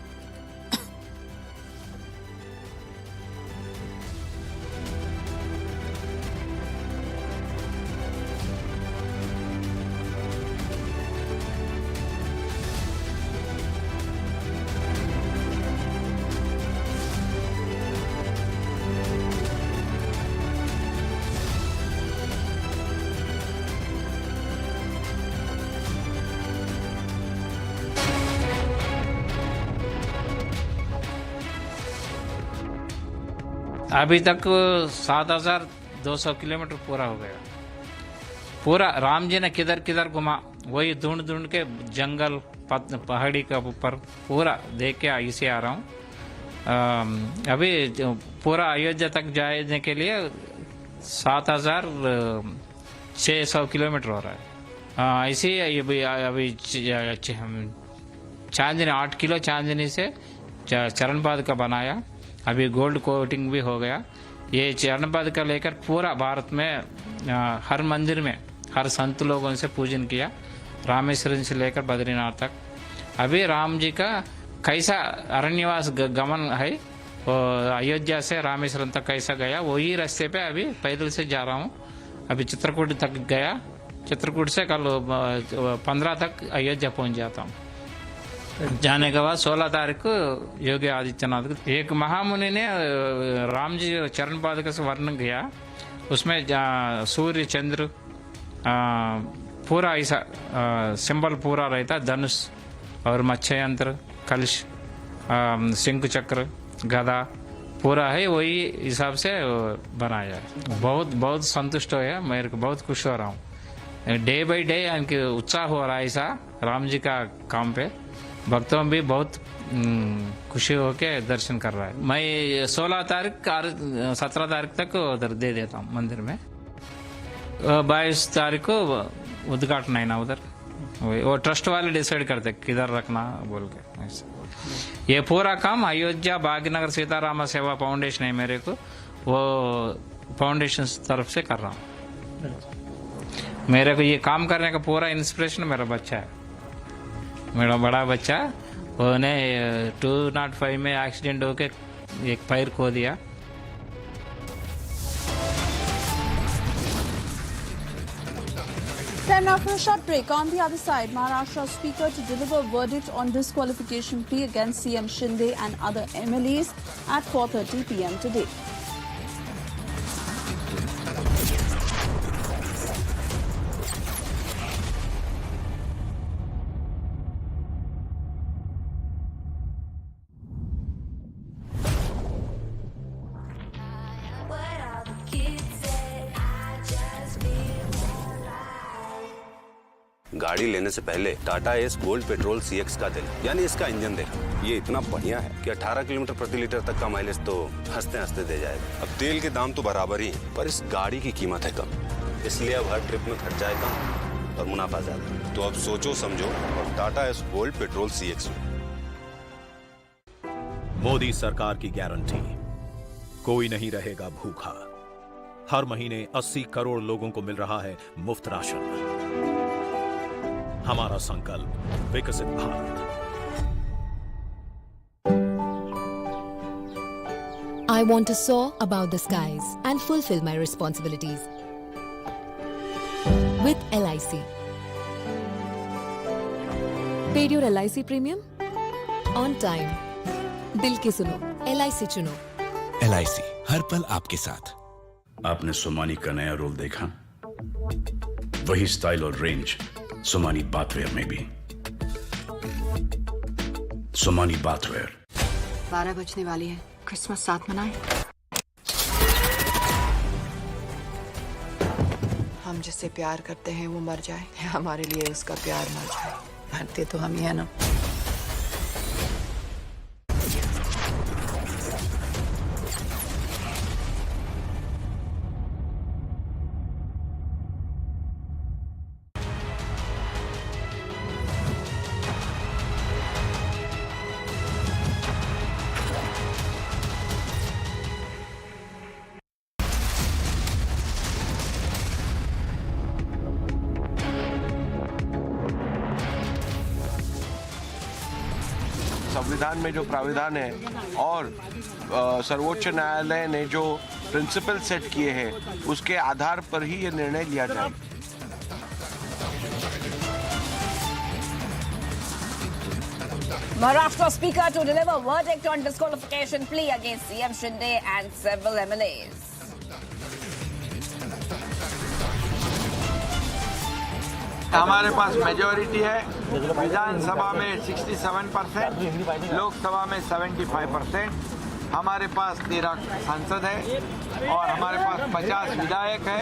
अभी तक 7,200 kilometre पूरा हो गया। पूरा राम जी ने किधर किधर घुमा, वही ढूंढ ढूंढ के जंगल पहाड़ी के ऊपर पूरा देख के इसे आ रहा हूँ। अभी पूरा अयोध्या तक जाने के लिए 7,600 किलोमीटर हो रहा है। इसी अभी चांदनी 8 किलो चांदनी से चरणपाद का बनाया, अभी गोल्ड कोटिंग भी हो गया। ये चरणपाद का लेकर पूरा भारत में हर मंदिर में हर संत लोगों से पूजन किया, रामेश्वरम से लेकर बद्रीनाथ तक। अभी राम जी का कैसा अरण्यवास गमन है, अयोध्या से रामेश्वरम तक कैसा गया, वही रास्ते पे अभी पैदल से जा रहा हूँ। अभी चित्रकूट तक गया, चित्रकूट से कल 15 तक अयोध्या पहुँच जाता हूँ। जाने के बाद 16 तारीख को योगी आदित्यनाथ को एक महामुनि ने राम जी चरण पादुका से वर्णन किया, उसमें सूर्य चंद्र पूरा ऐसा सिंबल पूरा रहता, धनुष और मत्स्य यंत्र, कलश, शंख चक्र, गदा पूरा है, वही हिसाब से बनाया है। बहुत बहुत संतुष्ट हो गया, मेरे को बहुत खुश हो रहा हूँ। डे बाई डे इनके उत्साह हो रहा है ऐसा राम जी का काम पे। भक्तों भी बहुत खुशी होके दर्शन कर रहा है। मैं 16 तारीख 17 तारीख तक उधर दे देता हूँ मंदिर में। 22 तारीख को उद्घाटन है ना उधर, वो ट्रस्ट वाले डिसाइड करते किधर रखना बोल के। ये पूरा काम अयोध्या भाग्यनगर सीताराम सेवा फाउंडेशन है मेरे को, वो फाउंडेशन तरफ से कर रहा हूँ। मेरे को ये काम करने का पूरा इंस्पिरेशन मेरा बच्चा है, मेरा बड़ा बच्चा। उन्हें 205 में एक्सीडेंट होके एक पैर खो दिया। Then after a short break, on the other side, Maharashtra Speaker to deliver verdict on disqualification plea against CM Shinde and other MLAs at 4:30 p.m. today. गाड़ी लेने से पहले Tata S gold petrol CX का दिल, यानी इसका इंजन देखा, ये इतना बढ़िया है कि 18 किलोमीटर प्रति लीटर तक का माइलेज तो हंसते हंसते दे जाएगा। अब तेल के दाम तो बराबर ही हैं, पर इस गाड़ी की कीमत है कम, इसलिए अब हर ट्रिप में खर्चा है कम और मुनाफा ज्यादा। तो अब सोचो समझो और Tata S gold petrol CX लो। मोदी सरकार की गारंटी, कोई नहीं रहेगा भूखा। हर महीने 80 करोड़ लोगों को मिल रहा है मुफ्त राशन। हमारा संकल्प विकसित Bharat. I want to soar above the skies and fulfill my responsibilities with LIC. Paid your LIC premium on time. दिल की सुनो, LIC चुनो। LIC हर पल आपके साथ। आपने सोमानी का नया रोल देखा? वही स्टाइल और रेंज सोमानी बाथवेयर में भी। सोमानी बाथवेयर। 12 बजने वाली है, क्रिसमस साथ मनाएं। हम जिससे प्यार करते हैं वो मर जाए, हमारे लिए उसका प्यार मर जाए, मरते तो हम ही है ना। संविधान में जो प्राविधान है और सर्वोच्च न्यायालय ने जो प्रिंसिपल सेट किए हैं उसके आधार पर ही ये निर्णय लिया जाए। Maharashtra Speaker to deliver verdict on disqualification plea against CM Shinde and several MLAs. हमारे पास मेजॉरिटी है, विधानसभा में 67%, लोकसभा में 75%, हमारे पास 13 सांसद है और हमारे पास 50 विधायक है।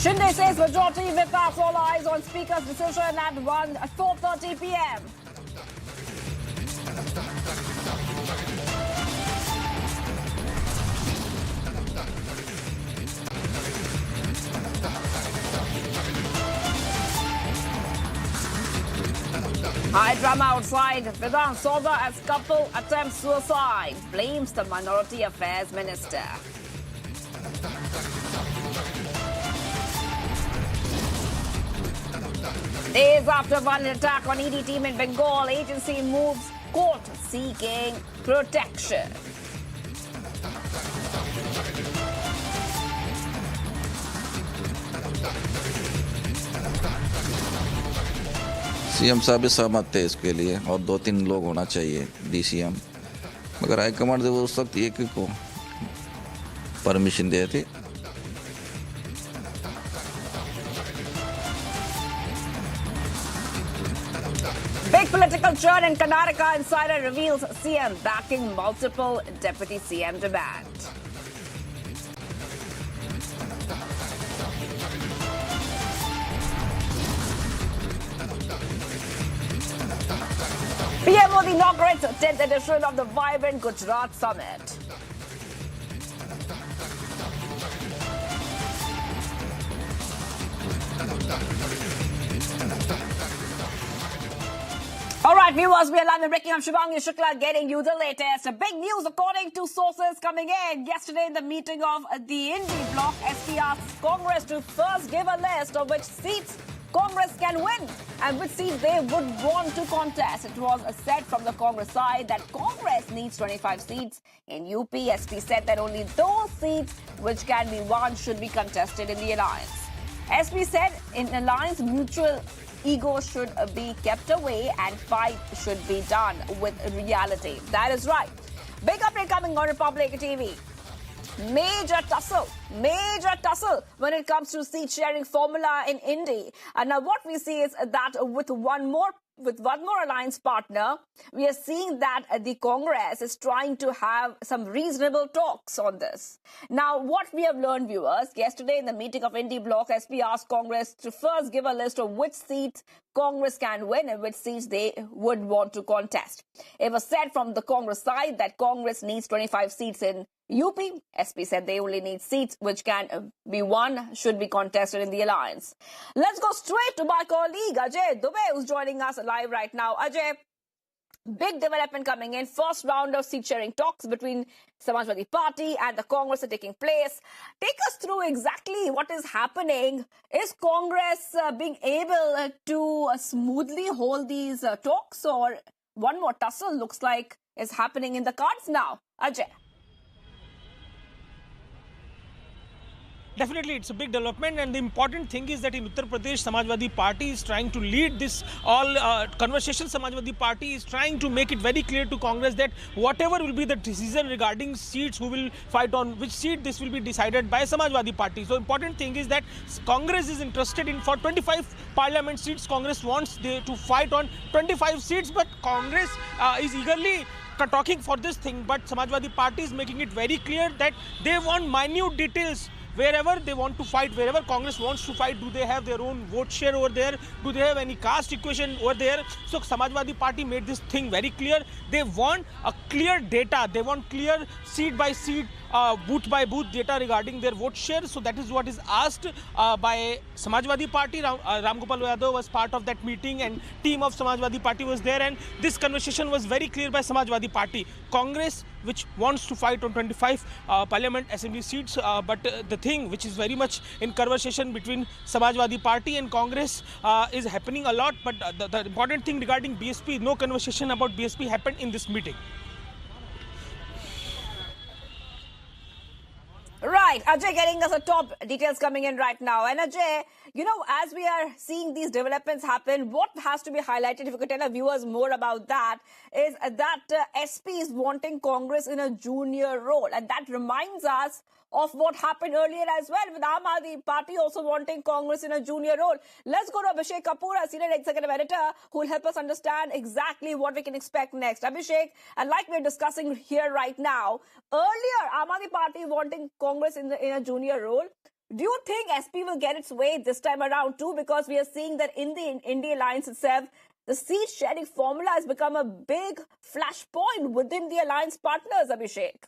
Shinde says majority whip out, all eyes on Speaker's decision at 4:30 p.m. High drama outside. Vidhan Soda as couple attempts suicide. Blames the Minority Affairs Minister. Days after violent attack on ED team in Bengal, agency moves court seeking protection. CM साहब भी सहमत थे इसके लिए और 2-3 लोग होना चाहिए डीसीएम, मगर हाईकमांड वो उस वक्त एक को परमिशन दिए थे। Big political churn in Karnataka. Insider reveals CM backing multiple deputy CM demands. PM Modi inaugurates 10th edition of the vibrant Gujarat Summit. All right, viewers, we are live and breaking. I'm Shivangi Shukla getting you the latest. Big news according to sources coming in. Yesterday in the meeting of the Indy bloc, SP asked Congress to first give a list of which seats Congress can win and which seats they would want to contest. It was said from the Congress side that Congress needs 25 seats in UP. SP said that only those seats which can be won should be contested in the alliance. SP said in alliance, mutual ego should be kept away and fight should be done with reality. That is right. Big update coming on Republic TV. Major tussle when it comes to seat sharing formula in Indy. And now what we see is that with one more alliance partner, we are seeing that the Congress is trying to have some reasonable talks on this. Now, what we have learned, viewers, yesterday in the meeting of Indy bloc, SP asked Congress to first give a list of which seats Congress can win and which seats they would want to contest. It was said from the Congress side that Congress needs 25 seats in UP. SP said they only need seats which can be won, should be contested in the alliance. Let's go straight to my colleague Ajay Dubey, who's joining us live right now. Ajay, big development coming in. First round of seat sharing talks between Samajwadi Party and the Congress are taking place. Take us through exactly what is happening. Is Congress being able to smoothly hold these talks, or one more tussle looks like is happening in the cards now? Ajay. Definitely, it's a big development, and the important thing is that in Uttar Pradesh, Samajwadi Party is trying to lead this conversation. Samajwadi Party is trying to make it very clear to Congress that whatever will be the decision regarding seats, who will fight on which seat, this will be decided by Samajwadi Party. So, important thing is that Congress is interested in for 25 parliament seats. Congress wants to fight on 25 seats, but Congress is eagerly talking for this thing. But Samajwadi Party is making it very clear that they want minute details. Wherever they want to fight, wherever Congress wants to fight, do they have their own vote share over there? Do they have any caste equation over there? So Samajwadi Party made this thing very clear. They want a clear data. They want clear seat by seat, booth by booth data regarding their vote share. So that is what is asked by Samajwadi Party. Ram Gopal Yadav was part of that meeting and team of Samajwadi Party was there, and this conversation was very clear by Samajwadi Party. Congress which wants to fight on 25 Parliament Assembly seats. But the thing which is very much in conversation between Samajwadi Party and Congress is happening a lot. But the important thing regarding BSP, no conversation about BSP happened in this meeting. Right, Ajay getting us the top details coming in right now. And Ajay, you know, as we are seeing these developments happen, what has to be highlighted, if you could tell our viewers more about that, is that SP is wanting Congress in a junior role. And that reminds us of what happened earlier as well, with Aam Aadmi Party also wanting Congress in a junior role. Let's go to Abhishek Kapoor, our senior executive editor, who will help us understand exactly what we can expect next. Abhishek, and like we're discussing here right now, earlier Aam Aadmi Party wanting Congress in a junior role. Do you think SP will get its way this time around too? Because we are seeing that in the India alliance itself, the seat sharing formula has become a big flashpoint within the alliance partners, Abhishek.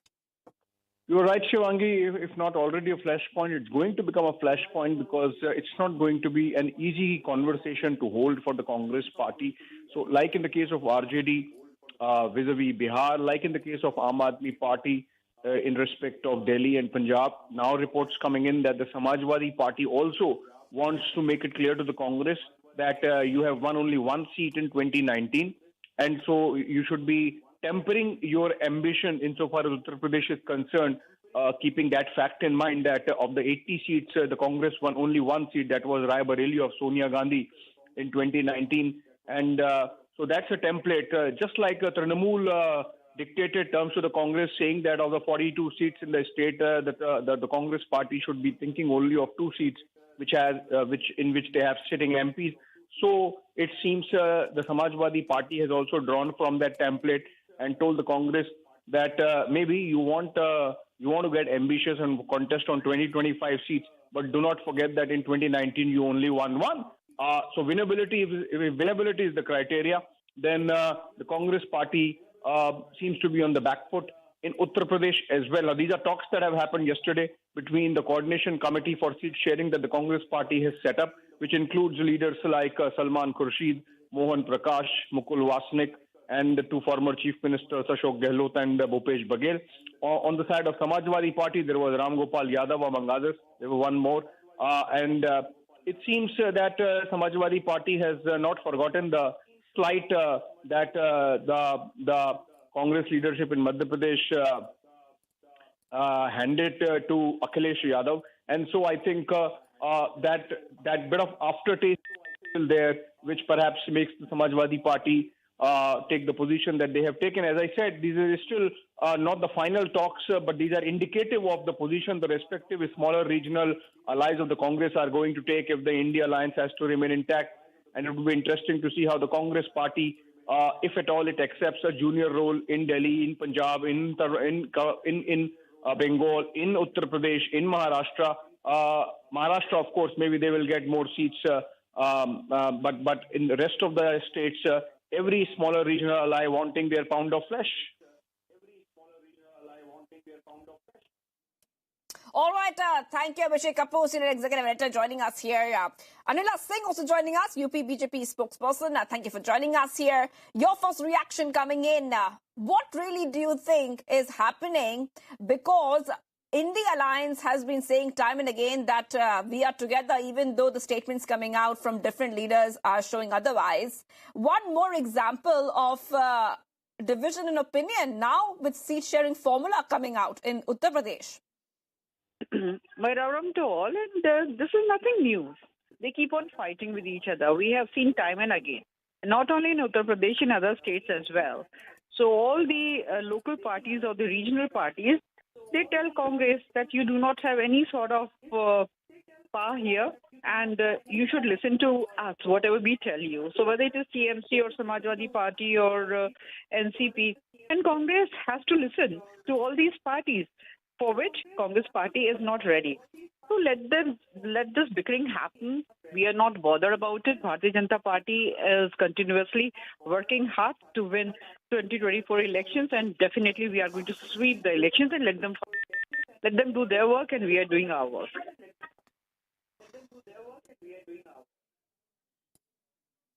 You're right, Shivangi. If not already a flashpoint, it's going to become a flashpoint because it's not going to be an easy conversation to hold for the Congress party. So like in the case of RJD vis-a-vis Bihar, like in the case of Aam Aadmi Party in respect of Delhi and Punjab, now reports coming in that the Samajwadi Party also wants to make it clear to the Congress that you have won only one seat in 2019. And so you should be tempering your ambition insofar as Uttar Pradesh is concerned, keeping that fact in mind that of the 80 seats, the Congress won only one seat, that was Rai Bareli of Sonia Gandhi in 2019. And so that's a template, just like Trinamool dictated terms to the Congress, saying that of the 42 seats in the state, the Congress party should be thinking only of 2 seats, in which they have sitting MPs. So it seems the Samajwadi Party has also drawn from that template and told the Congress that maybe you want to get ambitious and contest on 20-25 seats, but do not forget that in 2019 you only won one. So winnability, if winnability is the criteria, then the Congress party seems to be on the back foot in Uttar Pradesh as well. Now, these are talks that have happened yesterday between the coordination committee for seat sharing that the Congress party has set up, which includes leaders like Salman Khurshid, Mohan Prakash, Mukul Wasnik, and the 2 former chief ministers, Ashok Gehlot and Bhupesh Baghel. On the side of Samajwadi Party, there was Ram Gopal Yadav, among others. There was one more. And it seems that Samajwadi Party has not forgotten the slight that the Congress leadership in Madhya Pradesh handed to Akhilesh Yadav. And so I think that bit of aftertaste is still there, which perhaps makes the Samajwadi Party take the position that they have taken. As I said, these are still not the final talks, but these are indicative of the position the respective smaller regional allies of the Congress are going to take if the India alliance has to remain intact. And it would be interesting to see how the Congress party, if at all it accepts a junior role in Delhi, in Punjab, in Bengal, in Uttar Pradesh, in Maharashtra. Maharashtra, of course, maybe they will get more seats, but in the rest of the states, every smaller regional ally wanting their pound of flesh. All right, thank you, Abhishek Kapoor, senior executive editor, joining us here. Anila Singh also joining us, UP BJP spokesperson. Thank you for joining us here. Your first reaction coming in. What really do you think is happening? Because India Alliance has been saying time and again that we are together, even though the statements coming out from different leaders are showing otherwise. One more example of division in opinion now with seat sharing formula coming out in Uttar Pradesh. My Rauram to all, and this is nothing new. They keep on fighting with each other. We have seen time and again, not only in Uttar Pradesh, in other states as well. So all the local parties or the regional parties, they tell Congress that you do not have any sort of power here, and you should listen to us, whatever we tell you. So whether it is TMC or Samajwadi Party or NCP, and Congress has to listen to all these parties, for which Congress party is not ready. So let this bickering happen. We are not bothered about it. Bharatiya Janata Party is continuously working hard to win 2024 elections, and definitely we are going to sweep the elections and let them do their work, and we are doing our work.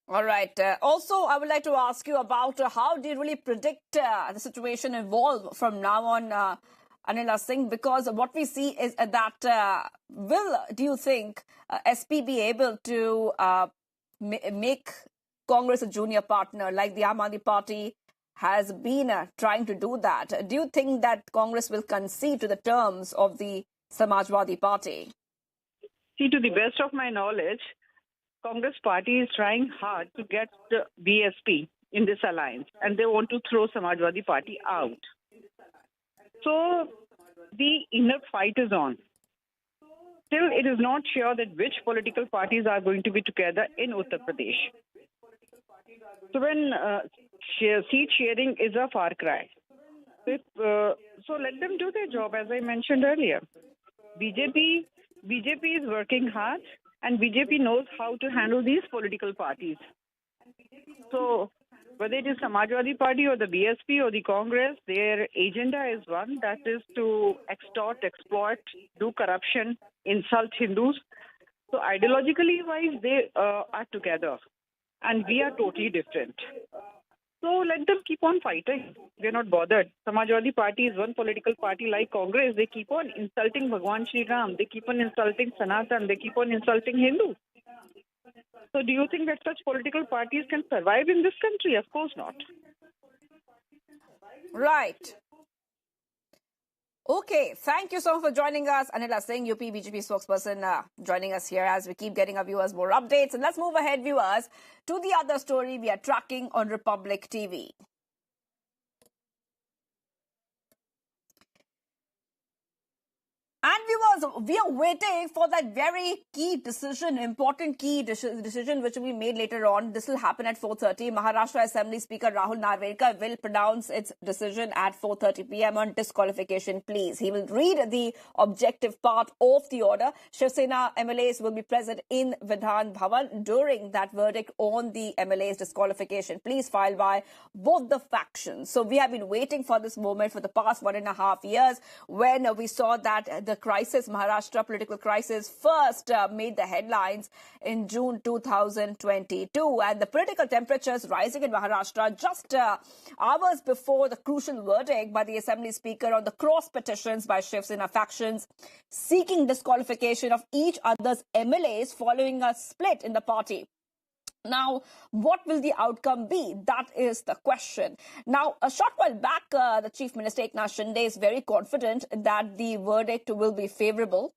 All right. Also, I would like to ask you about how do you really predict the situation evolve from now on, Anila Singh? Because what we see is that do you think SP be able to make Congress a junior partner like the Aam Aadmi Party has been trying to do that? Do you think that Congress will concede to the terms of the Samajwadi Party? See, to the best of my knowledge, Congress party is trying hard to get the BSP in this alliance, and they want to throw Samajwadi Party out. So the inner fight is on. Still, it is not sure that which political parties are going to be together in Uttar Pradesh. So when seat sharing is a far cry. So let them do their job, as I mentioned earlier. BJP is working hard, and BJP knows how to handle these political parties. So whether it is Samajwadi Party or the BSP or the Congress, their agenda is one, that is to extort, exploit, do corruption, insult Hindus. So ideologically wise, they are together, and we are totally different. So let them keep on fighting. We're not bothered. Samajwadi Party is one political party like Congress. They keep on insulting Bhagwan Shri Ram. They keep on insulting Sanatan. They keep on insulting Hindus. So do you think that such political parties can survive in this country? Of course not. Right. Okay, thank you so much for joining us. Anila Singh, UP BJP spokesperson, joining us here as we keep getting our viewers more updates. And let's move ahead, viewers, to the other story we are tracking on Republic TV. And viewers, we are waiting for that very key decision, important key decision which will be made later on. This will happen at 4:30. Maharashtra Assembly Speaker Rahul Narvekar will pronounce its decision at 4:30 p.m. on disqualification pleas. He will read the objective part of the order. Shiv Sena MLAs will be present in Vidhan Bhavan during that verdict on the MLAs disqualification pleas filed by both the factions. So we have been waiting for this moment for the past 1.5 years when we saw that the crisis, Maharashtra political crisis, first made the headlines in June 2022. And the political temperatures rising in Maharashtra just hours before the crucial verdict by the Assembly Speaker on the cross petitions by Shiv Sena factions seeking disqualification of each other's MLAs following a split in the party. Now, what will the outcome be? That is the question. Now, a short while back, the Chief Minister Eknath Shinde is very confident that the verdict will be favorable.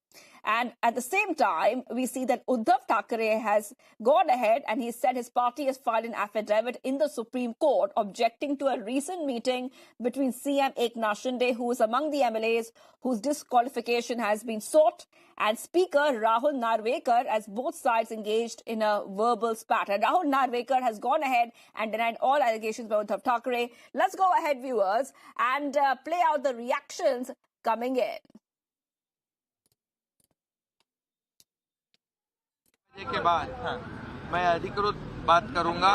And at the same time, we see that Uddhav Thackeray has gone ahead and he said his party has filed an affidavit in the Supreme Court objecting to a recent meeting between CM Eknath Shinde, who is among the MLAs whose disqualification has been sought, and Speaker Rahul Narvekar, as both sides engaged in a verbal spat. And Rahul Narvekar has gone ahead and denied all allegations by Uddhav Thackeray. Let's go ahead, viewers, and play out the reactions coming in. के बाद मैं अधिकृत बात करूंगा,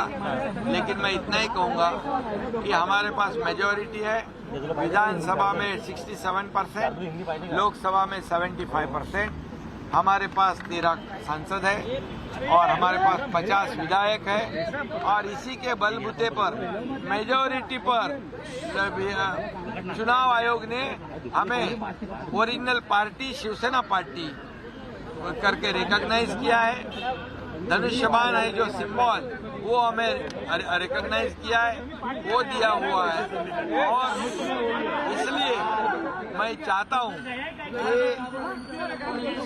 लेकिन मैं इतना ही कहूंगा कि हमारे पास मेजॉरिटी है विधानसभा में 67%, लोकसभा में 75%, हमारे पास 13 सांसद है और हमारे पास 50 विधायक है और इसी के बलबूते पर मेजॉरिटी पर चुनाव आयोग ने हमें ओरिजिनल पार्टी शिवसेना पार्टी करके रिकॉग्नाइज किया है। धनुष्यबाण है जो सिंबल, वो हमें रिकॉग्नाइज किया है, वो दिया हुआ है। और इसलिए मैं चाहता हूं कि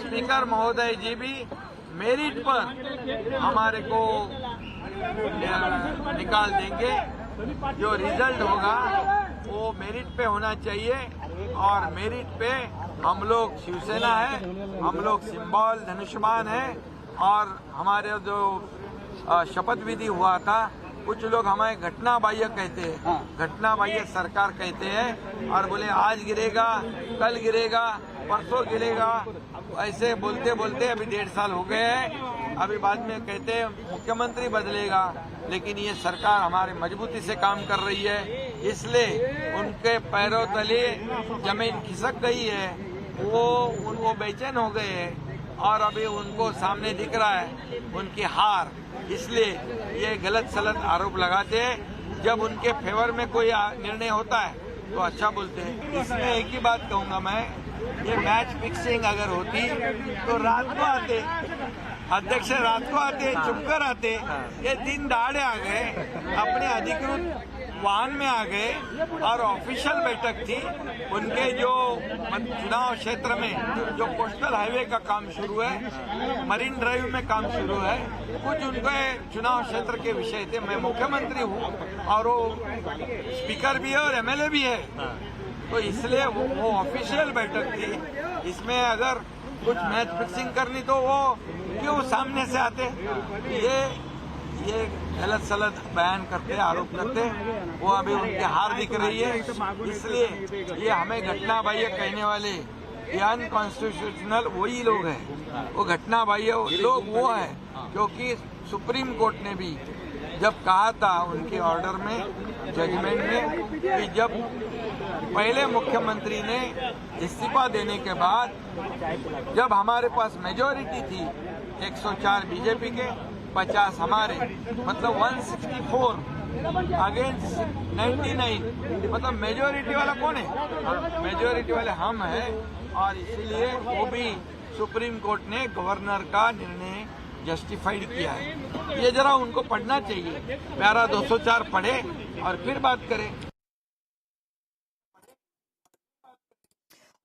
स्पीकर महोदय जी भी मेरिट पर हमारे को निकाल देंगे। जो रिजल्ट होगा वो मेरिट पे होना चाहिए और मेरिट पे हम लोग शिवसेना है, हम लोग सिंबल धनुष्यबाण है। और हमारे जो शपथ विधि हुआ था, कुछ लोग हमें घटना बाह्य कहते हैं, घटना बाह्य सरकार कहते हैं और बोले आज गिरेगा, कल गिरेगा, परसों गिरेगा, ऐसे बोलते बोलते अभी 1.5 साल हो गए हैं। अभी बाद में कहते हैं मुख्यमंत्री बदलेगा, लेकिन ये सरकार हमारे मजबूती से काम कर रही है, इसलिए उनके पैरों तले जमीन खिसक गई है, वो बेचैन हो गए हैं। और अभी उनको सामने दिख रहा है उनकी हार, इसलिए ये गलत सलत आरोप लगाते हैं। जब उनके फेवर में कोई निर्णय होता है तो अच्छा बोलते हैं। इसमें एक ही बात कहूंगा मैं, ये मैच फिक्सिंग अगर होती तो रात को आते, अध्यक्ष रात को आते, चुपकर आते, ये दिन दहाड़े आ गए, अपने अधिकृत वाहन में आ गए और ऑफिशियल बैठक थी। उनके जो चुनाव क्षेत्र में जो कोस्टल हाईवे का काम शुरू है, मरीन ड्राइव में काम शुरू है, कुछ उनके चुनाव क्षेत्र के विषय थे। मैं मुख्यमंत्री हूँ और वो स्पीकर भी है और एमएलए भी है, तो इसलिए वो ऑफिशियल बैठक थी। इसमें अगर कुछ मैच फिक्सिंग करनी तो वो क्यों सामने से आते? ये गलत सलत बयान करते, आरोप करते, वो अभी उनकी हार दिख रही है। इसलिए ये हमें घटना बाह्य कहने वाले ये अनकॉन्स्टिट्यूशनल वही लोग हैं, वो घटना बाह्य लोग वो हैं, क्योंकि सुप्रीम कोर्ट ने भी जब कहा था उनके ऑर्डर में, जजमेंट में, कि जब पहले मुख्यमंत्री ने इस्तीफा देने के बाद जब हमारे पास मेजॉरिटी थी 104 बीजेपी के, 50 हमारे, मतलब 164 अगेंस्ट 99, मतलब मेजॉरिटी वाला कौन है? मेजॉरिटी वाले हम हैं। और इसलिए वो भी सुप्रीम कोर्ट ने गवर्नर का निर्णय जस्टिफाइड किया है। ये जरा उनको पढ़ना चाहिए, प्यारा 204 पढ़े और फिर बात करें।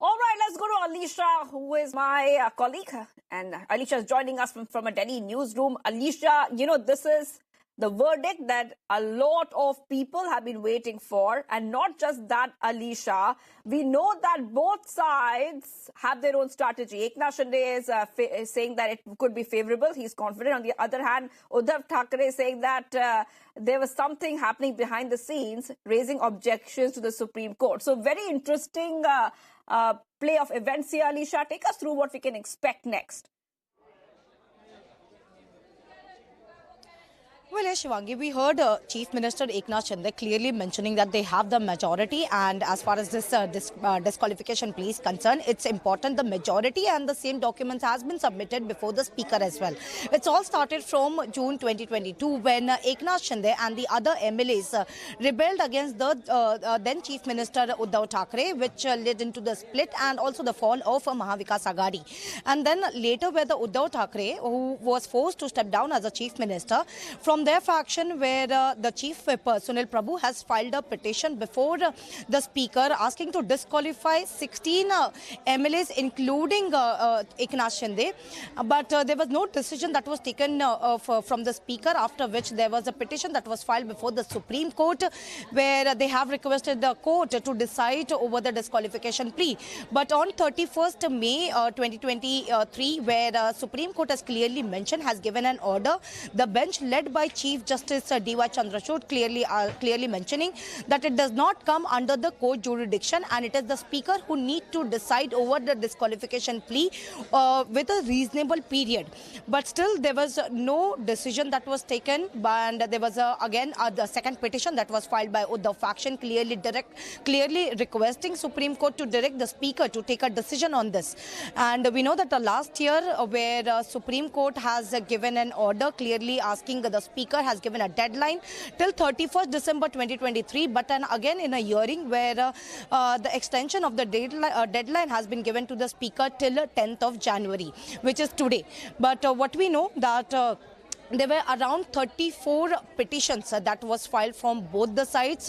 All right, let's go to Alisha, who is my colleague. And Alisha is joining us from a Delhi newsroom. Alisha, you know, this is the verdict that a lot of people have been waiting for. And not just that, Alisha, we know that both sides have their own strategy. Eknath Shinde is saying that it could be favorable. He's confident. On the other hand, Uddhav Thackeray is saying that there was something happening behind the scenes, raising objections to the Supreme Court. So very interesting play of events here, Alisha. Take us through what we can expect next. Well, yes, Shivangi, we heard Chief Minister Eknath Shinde clearly mentioning that they have the majority, and as far as this disqualification plea is concerned, it's important the majority and the same documents has been submitted before the Speaker as well. It's all started from June 2022 when Eknath Shinde and the other MLAs rebelled against the then Chief Minister Uddhav Thackeray, which led into the split and also the fall of Mahavikas Aghadi. And then later where the Uddhav Thackeray, who was forced to step down as a Chief Minister, from their faction, where the Chief Whip Sunil Prabhu has filed a petition before the Speaker asking to disqualify 16 MLAs, including Eknath Shinde. But there was no decision that was taken from the Speaker, after which there was a petition that was filed before the Supreme Court, where they have requested the court to decide over the disqualification plea. But on 31st May 2023, where Supreme Court has clearly mentioned, has given an order, the bench led by Chief Justice D.Y. Chandrachud clearly mentioning that it does not come under the court jurisdiction, and it is the Speaker who need to decide over the disqualification plea with a reasonable period. But still there was no decision that was taken, and there was again the second petition that was filed by Uddhav faction clearly requesting Supreme Court to direct the Speaker to take a decision on this. And we know that last year where Supreme Court has given an order clearly asking the Speaker has given a deadline till 31st December 2023, but then again in a hearing where the extension of the deadline has been given to the Speaker till 10th of January, which is today. But what we know that there were around 34 petitions that was filed from both the sides,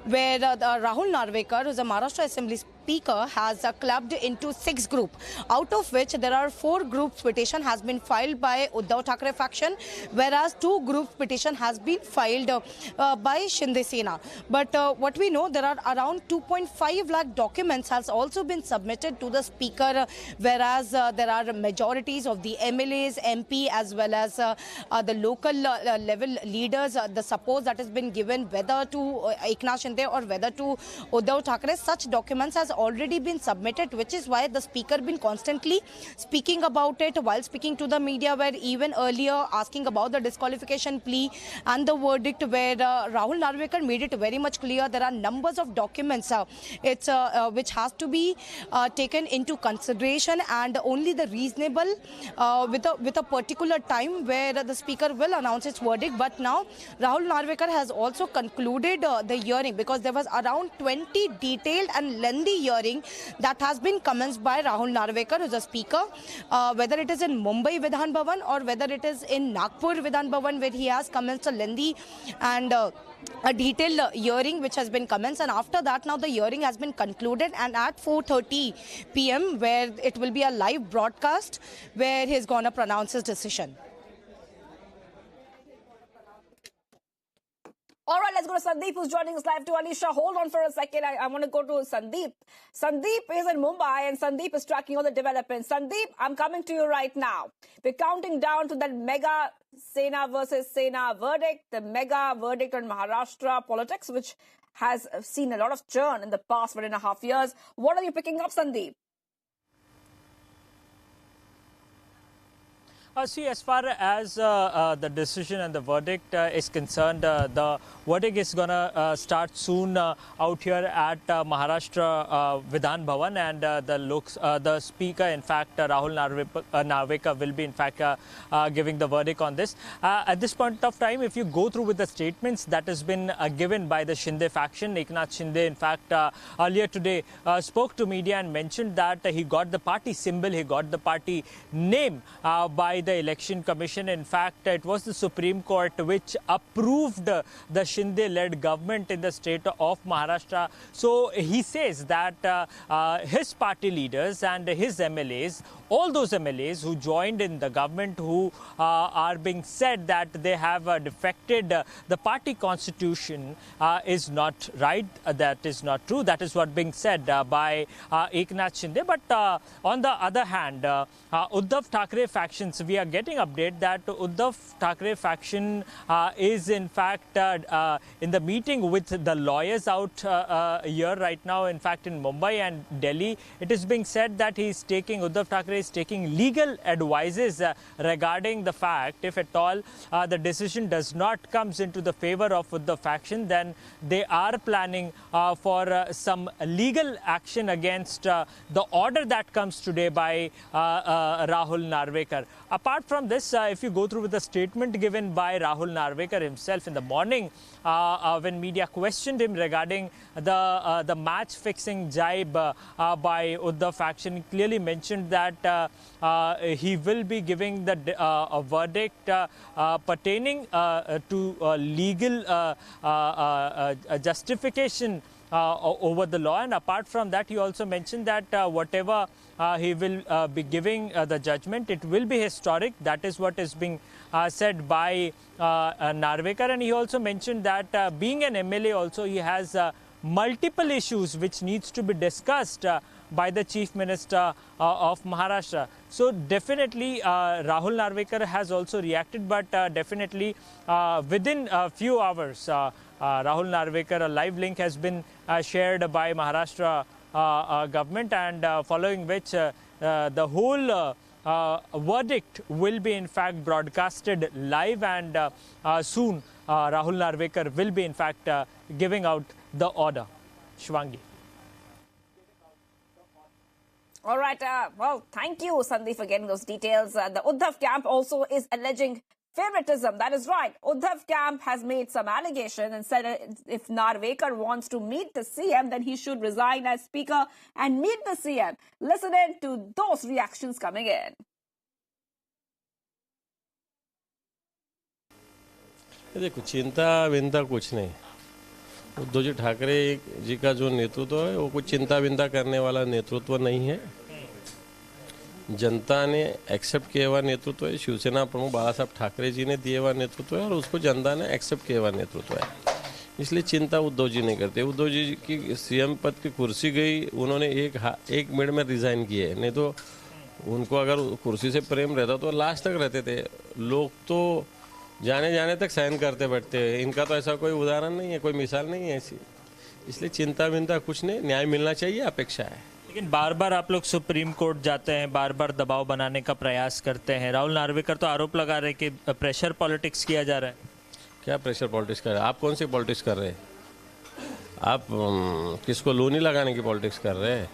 where Rahul Narvekar, who is a Maharashtra Assembly Speaker, has clubbed into 6 groups, out of which there are 4 groups petition has been filed by Uddhav Thackeray faction, whereas 2 groups petition has been filed by Shinde Sena. But what we know, there are around 2.5 lakh documents has also been submitted to the Speaker, whereas there are majorities of the MLAs, MP, as well as the local level leaders, the support that has been given whether to Eknath Shinde or whether to Uddhav Thackeray. Such documents has has already been submitted, which is why the speaker been constantly speaking about it while speaking to the media, where even earlier asking about the disqualification plea and the verdict, where Rahul Narvekar made it very much clear there are numbers of documents which has to be taken into consideration, and only the reasonable with a particular time where the speaker will announce its verdict. But now Rahul Narvekar has also concluded the hearing, because there was around 20 detailed and lengthy hearing that has been commenced by Rahul Narvekar, who is a speaker, whether it is in Mumbai Vidhan Bhavan or whether it is in Nagpur Vidhan Bhavan, where he has commenced a lengthy and a detailed hearing which has been commenced. And after that, now the hearing has been concluded, and at 4:30 p.m. where it will be a live broadcast where he is going to pronounce his decision. All right, let's go to Sandeep, who's joining us live. To Alisha, hold on for a second. I want to go to Sandeep. Sandeep is in Mumbai, and Sandeep is tracking all the developments. Sandeep, I'm coming to you right now. We're counting down to that mega Sena versus Sena verdict, the mega verdict on Maharashtra politics, which has seen a lot of churn in the past 1.5 years. What are you picking up, Sandeep? See, as far as the decision and the verdict is concerned, the verdict is going to start soon out here at Maharashtra Vidhan Bhavan, and the speaker, in fact, Rahul Narvekar, will be, in fact, giving the verdict on this. At this point of time, if you go through with the statements that has been given by the Shinde faction, Eknath Shinde, in fact, earlier today spoke to media and mentioned that he got the party symbol, he got the party name by the Election Commission. In fact, it was the Supreme Court which approved the Shinde-led government in the state of Maharashtra. So he says that his party leaders and his MLAs, all those MLAs who joined in the government, who are being said that they have defected the party constitution, is not right. That is not true. That is what being said by Eknath Shinde. But on the other hand, Uddhav Thackeray factions, we are getting update that Uddhav Thackeray faction is in fact in the meeting with the lawyers out here right now, in fact in Mumbai and Delhi. It is being said that Uddhav Thackeray is taking legal advices regarding the fact, if at all the decision does not comes into the favor of Uddhav faction, then they are planning for some legal action against the order that comes today by Rahul Narvekar. Apart from this, if you go through with the statement given by Rahul Narvekar himself in the morning, when media questioned him regarding the match-fixing jibe by Uddhav faction, he clearly mentioned that he will be giving a verdict pertaining to legal justification over the law. And apart from that, he also mentioned that whatever he will be giving the judgment, it will be historic. That is what is being said by Narvekar. And he also mentioned that being an MLA also, he has multiple issues which needs to be discussed by the Chief Minister of Maharashtra. So definitely Rahul Narvekar has also reacted, but definitely within a few hours, Rahul Narvekar, a live link has been shared by Maharashtra government, and following which the whole verdict will be in fact broadcasted live, and soon Rahul Narvekar will be in fact giving out the order. Shwangi. All right. Well, thank you, Sandeep, for getting those details. The Uddhav camp also is alleging favoritism. That is right. Uddhav camp has made some allegation and said if Narvekar wants to meet the CM, then he should resign as speaker and meet the CM. Listen in to those reactions coming in. देखो, चिंता विंता कुछ नहीं. उद्धव जी ठाकरे जी का जो नेतृत्व है वो कुछ चिंता विंता करने वाला नेतृत्व नहीं है. जनता ने एक्सेप्ट किया हुआ नेतृत्व है. शिवसेना प्रमुख बाला साहब ठाकरे जी ने दिए हुआ नेतृत्व है और उसको जनता ने एक्सेप्ट किया हुआ नेतृत्व है. इसलिए चिंता उद्धव जी नहीं करते. उद्धव जी की सीएम पद की कुर्सी गई, उन्होंने एक मिनट में रिजाइन किए. नहीं तो उनको अगर कुर्सी से प्रेम रहता तो लास्ट तक रहते थे. लोग तो जाने तक सहन करते बैठते हैं. इनका तो ऐसा कोई उदाहरण नहीं है, कोई मिसाल नहीं है ऐसी. इसलिए चिंता विंता कुछ नहीं, न्याय मिलना चाहिए, अपेक्षा है। लेकिन बार बार आप लोग सुप्रीम कोर्ट जाते हैं, बार बार दबाव बनाने का प्रयास करते हैं। राहुल नार्वेकर तो आरोप लगा रहे हैं कि प्रेशर पॉलिटिक्स किया जा रहा है। क्या प्रेशर पॉलिटिक्स कर रहे हैं? आप कौन सी पॉलिटिक्स कर रहे हैं? आप किसको लोनी लगाने की पॉलिटिक्स कर रहे हैं?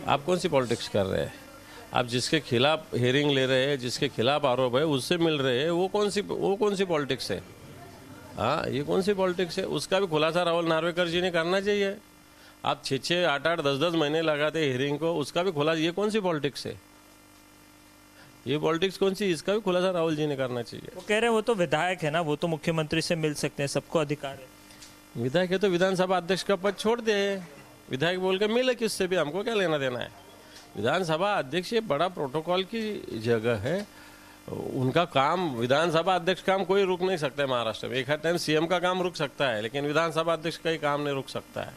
आप कौन सी पॉलिटिक्स कर रहे हैं? आप जिसके खिलाफ हियरिंग ले रहे हैं, जिसके खिलाफ आरोप है, उससे मिल रहे हैं, वो कौन सी पॉलिटिक्स है? हाँ, ये कौन सी पॉलिटिक्स है? उसका भी खुलासा राहुल नार्वेकर जी ने करना चाहिए। आप 6-6, 8-8, 10-10 महीने लगाते हियरिंग को, उसका भी खुलासा, ये कौन सी पॉलिटिक्स है? ये पॉलिटिक्स कौन सी? इसका भी खुलासा राहुल जी ने करना चाहिए। वो कह रहे हैं वो तो विधायक है ना, वो तो मुख्यमंत्री से मिल सकते हैं, सबको अधिकार है। विधायक है तो विधानसभा अध्यक्ष का पद छोड़ दे, विधायक बोल के मिले किससे भी, हमको क्या लेना देना है। विधानसभा अध्यक्ष ये बड़ा प्रोटोकॉल की जगह है, उनका काम, विधानसभा अध्यक्ष काम कोई रुक नहीं सकता है महाराष्ट्र में। एक टाइम सीएम का काम रुक सकता है, लेकिन विधानसभा अध्यक्ष का ही काम नहीं रुक सकता है।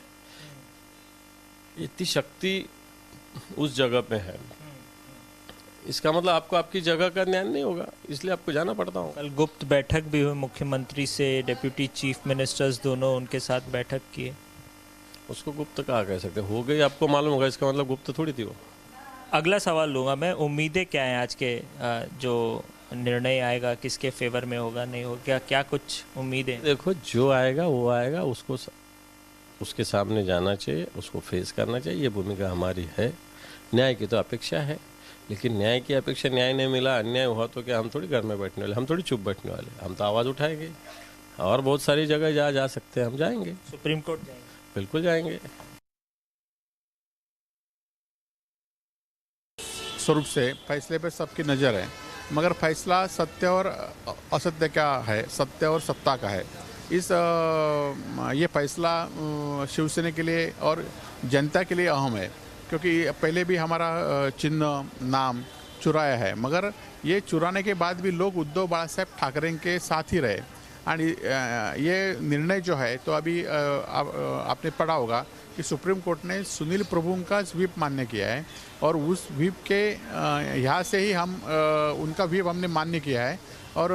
इतनी शक्ति उस जगह पे है, इसका मतलब आपको आपकी जगह का ज्ञान नहीं होगा, इसलिए आपको जाना पड़ता होगा। कल गुप्त बैठक भी हुई मुख्यमंत्री से, डिप्यूटी चीफ मिनिस्टर्स दोनों उनके साथ बैठक किए। उसको गुप्त कहा कह सकते, हो गई आपको मालूम होगा, इसका मतलब गुप्त थोड़ी थी वो। अगला सवाल लूँगा मैं, उम्मीदें क्या हैं आज के जो निर्णय आएगा, किसके फेवर में होगा, नहीं होगा, क्या कुछ उम्मीदें? देखो, जो आएगा वो आएगा, उसको उसके सामने जाना चाहिए, उसको फेस करना चाहिए, ये भूमिका हमारी है। न्याय की तो अपेक्षा है, लेकिन न्याय की अपेक्षा, न्याय नहीं मिला, अन्याय हुआ तो क्या हम थोड़ी घर में बैठने वाले, हम थोड़ी चुप बैठने वाले, हम तो आवाज़ उठाएंगे। और बहुत सारी जगह जहाँ जा सकते हैं हम जाएंगे। सुप्रीम कोर्ट जाएंगे? बिल्कुल जाएंगे। स्वरूप से फैसले पर सबकी नज़र है, मगर फैसला सत्य और असत्य का है, सत्य और सत्ता का है। ये फैसला शिवसेना के लिए और जनता के लिए अहम है, क्योंकि पहले भी हमारा चिन्ह, नाम चुराया है, मगर ये चुराने के बाद भी लोग उद्धव बाळासाहेब ठाकरे के साथ ही रहे। आणि ये निर्णय जो है, तो अभी आपने पढ़ा होगा कि सुप्रीम कोर्ट ने सुनील प्रभु का व्हिप मान्य किया है, और उस व्हिप के यहाँ से ही हम उनका व्हिप हमने मान्य किया है, और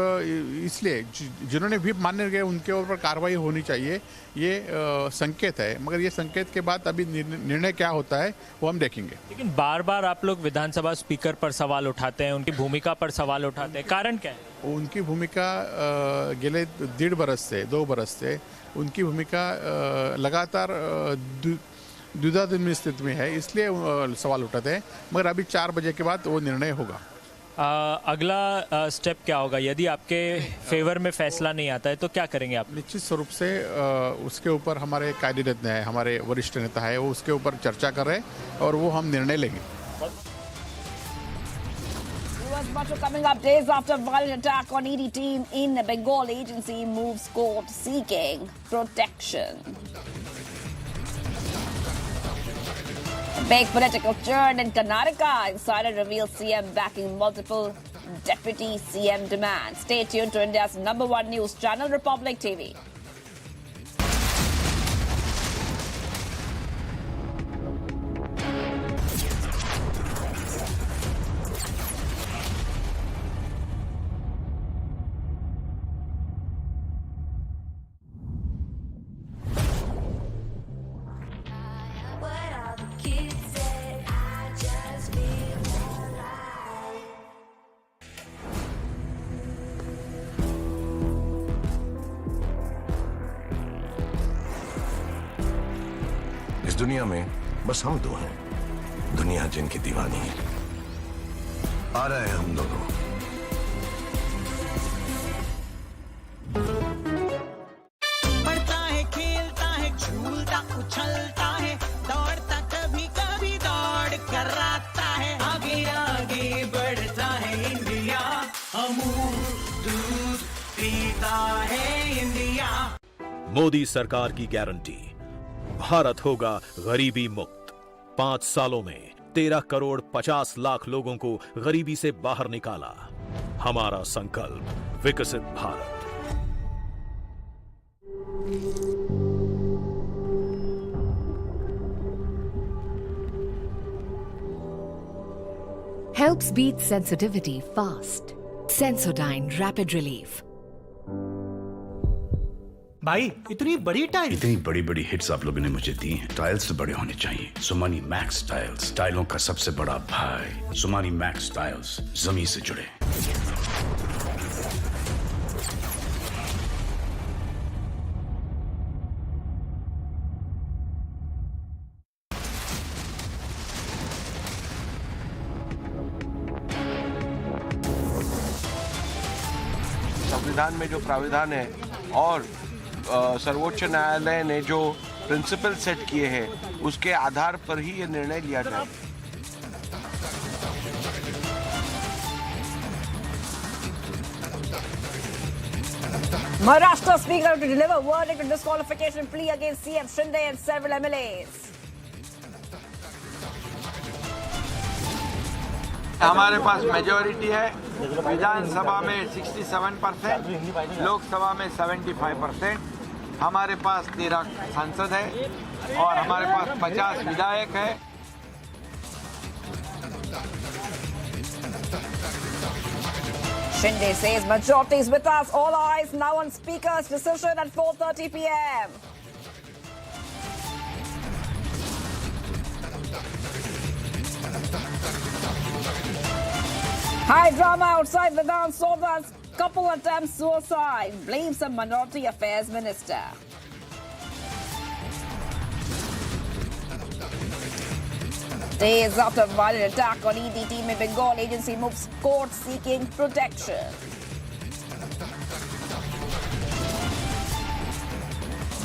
इसलिए जिन्होंने व्हिप मान्य किया उनके ऊपर कार्रवाई होनी चाहिए, ये संकेत है। मगर ये संकेत के बाद अभी निर्णय क्या होता है वो हम देखेंगे। लेकिन बार बार आप लोग विधानसभा स्पीकर पर सवाल उठाते हैं, उनकी भूमिका पर सवाल उठाते हैं, कारण क्या है? उनकी भूमिका गेले 1.5 बरस से 2 बरस से उनकी भूमिका लगातार द्विधाद्वंद स्थिति में है, इसलिए सवाल उठाते हैं। मगर अभी 4 बजे के बाद वो निर्णय होगा। अगला स्टेप क्या होगा यदि आपके फेवर में फैसला नहीं आता है, तो क्या करेंगे आप? निश्चित स्वरूप से उसके ऊपर हमारे कायदेरत्न है, हमारे वरिष्ठ नेता है, वो उसके ऊपर चर्चा कर रहे हैं और वो हम निर्णय लेंगे। Coming up, days after violent attack on ED team in Bengal, agency moves court seeking protection. Big political churn in Karnataka. Insider reveals CM backing multiple deputy CM demands. Stay tuned to India's #1 news channel, Republic TV. इस दुनिया में बस हम दो हैं, दुनिया जिनकी दीवानी है। आ रहे हैं हम दोनों। पढ़ता है, खेलता है, झूलता, उछलता है, दौड़ता, कभी कभी दौड़ कराता है। आगे आगे बढ़ता है इंडिया, अमूल दूध पीता है इंडिया। मोदी सरकार की गारंटी, भारत होगा गरीबी मुक्त। 5 सालों में 13 करोड़ 50 लाख लोगों को गरीबी से बाहर निकाला। हमारा संकल्प, विकसित Bharat. Helps beat sensitivity fast. Sensodyne Rapid Relief. भाई इतनी बड़ी बड़ी हिट्स आप लोगों ने मुझे दी हैं। टाइल्स तो बड़े होने चाहिए। सुमानी मैक्स टाइल्स, टाइलों का सबसे बड़ा भाई। सुमानी मैक्स टाइल्स, जमीन से जुड़े। संविधान में जो प्राविधान है और सर्वोच्च न्यायालय ने जो प्रिंसिपल सेट किए हैं उसके आधार पर ही ये निर्णय लिया जाए। Maharashtra Speaker to deliver verdict on disqualification plea against CM Shinde and several MLAs. हमारे पास मेजॉरिटी है विधानसभा में 67%, लोकसभा में 75%। हमारे पास 13 सांसद है और हमारे पास 50 विधायक है। Shinde says majority is with us. All eyes now on Speaker's decision at 4:30 p.m. High drama outside Vidhan Sabha's couple attempts suicide. Blames a minority affairs minister. Days after violent attack on ED team in Bengal, agency moves court seeking protection.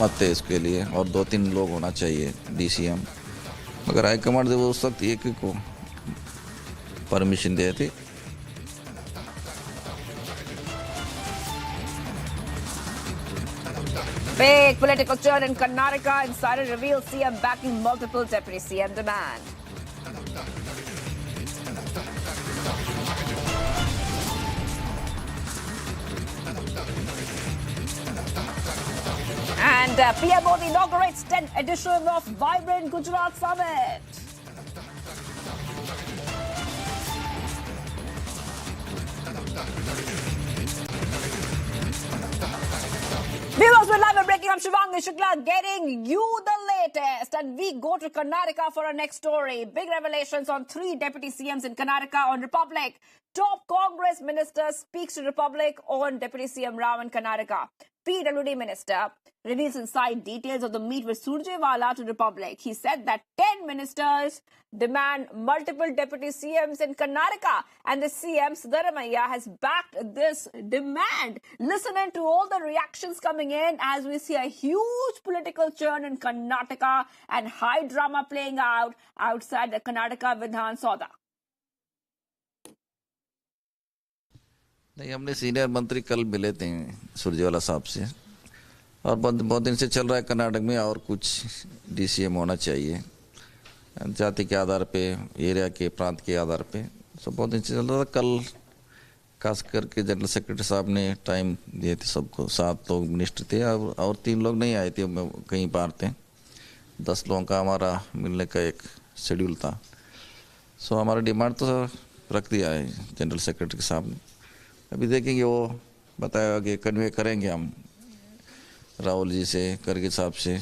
मत है इसके लिए और 2-3 लोग होना चाहिए DCM, मगर high command से वो उस वक्त एक को परमिशन दिए थे। Big political turn in Karnataka. Insider reveals CM backing multiple deputy CM demand. And PM Modi inaugurates 10th edition of Vibrant Gujarat Summit. Viewers, we're live and breaking. I'm Shivangi Shukla getting you the latest. And we go to Karnataka for our next story. Big revelations on 3 deputy CMs in Karnataka on Republic. Top Congress minister speaks to Republic on Deputy CM Rao in Karnataka. PWD minister reveals inside details of the meet with Surjewala to Republic. He said that 10 ministers demand multiple deputy CMs in Karnataka, and the CM Siddaramaiah has backed this demand. Listening to all the reactions coming in as we see a huge political churn in Karnataka and high drama playing out outside the Karnataka Vidhan Sabha. नहीं, हमने senior मंत्री कल मिले थे सुरजेवाला साहब से, और बहुत दिन से चल रहा है कर्नाटक में और कुछ DCM होना चाहिए जाति के आधार पे, एरिया के, प्रांत के आधार पे। तो बहुत दिन से चल रहा था। कल खास करके जनरल सेक्रेटरी साहब ने टाइम दिए थे सबको। 7 लोग मिनिस्टर थे और 3 लोग नहीं आए थे, कहीं बाहर थे। 10 लोगों का हमारा मिलने का एक शेड्यूल था। सो हमारा डिमांड तो रख दिया है जनरल सेक्रेटरी साहब ने। अभी देखेंगे, वो बताया कि कन्वे करेंगे हम राहुल जी से, करगे साहब से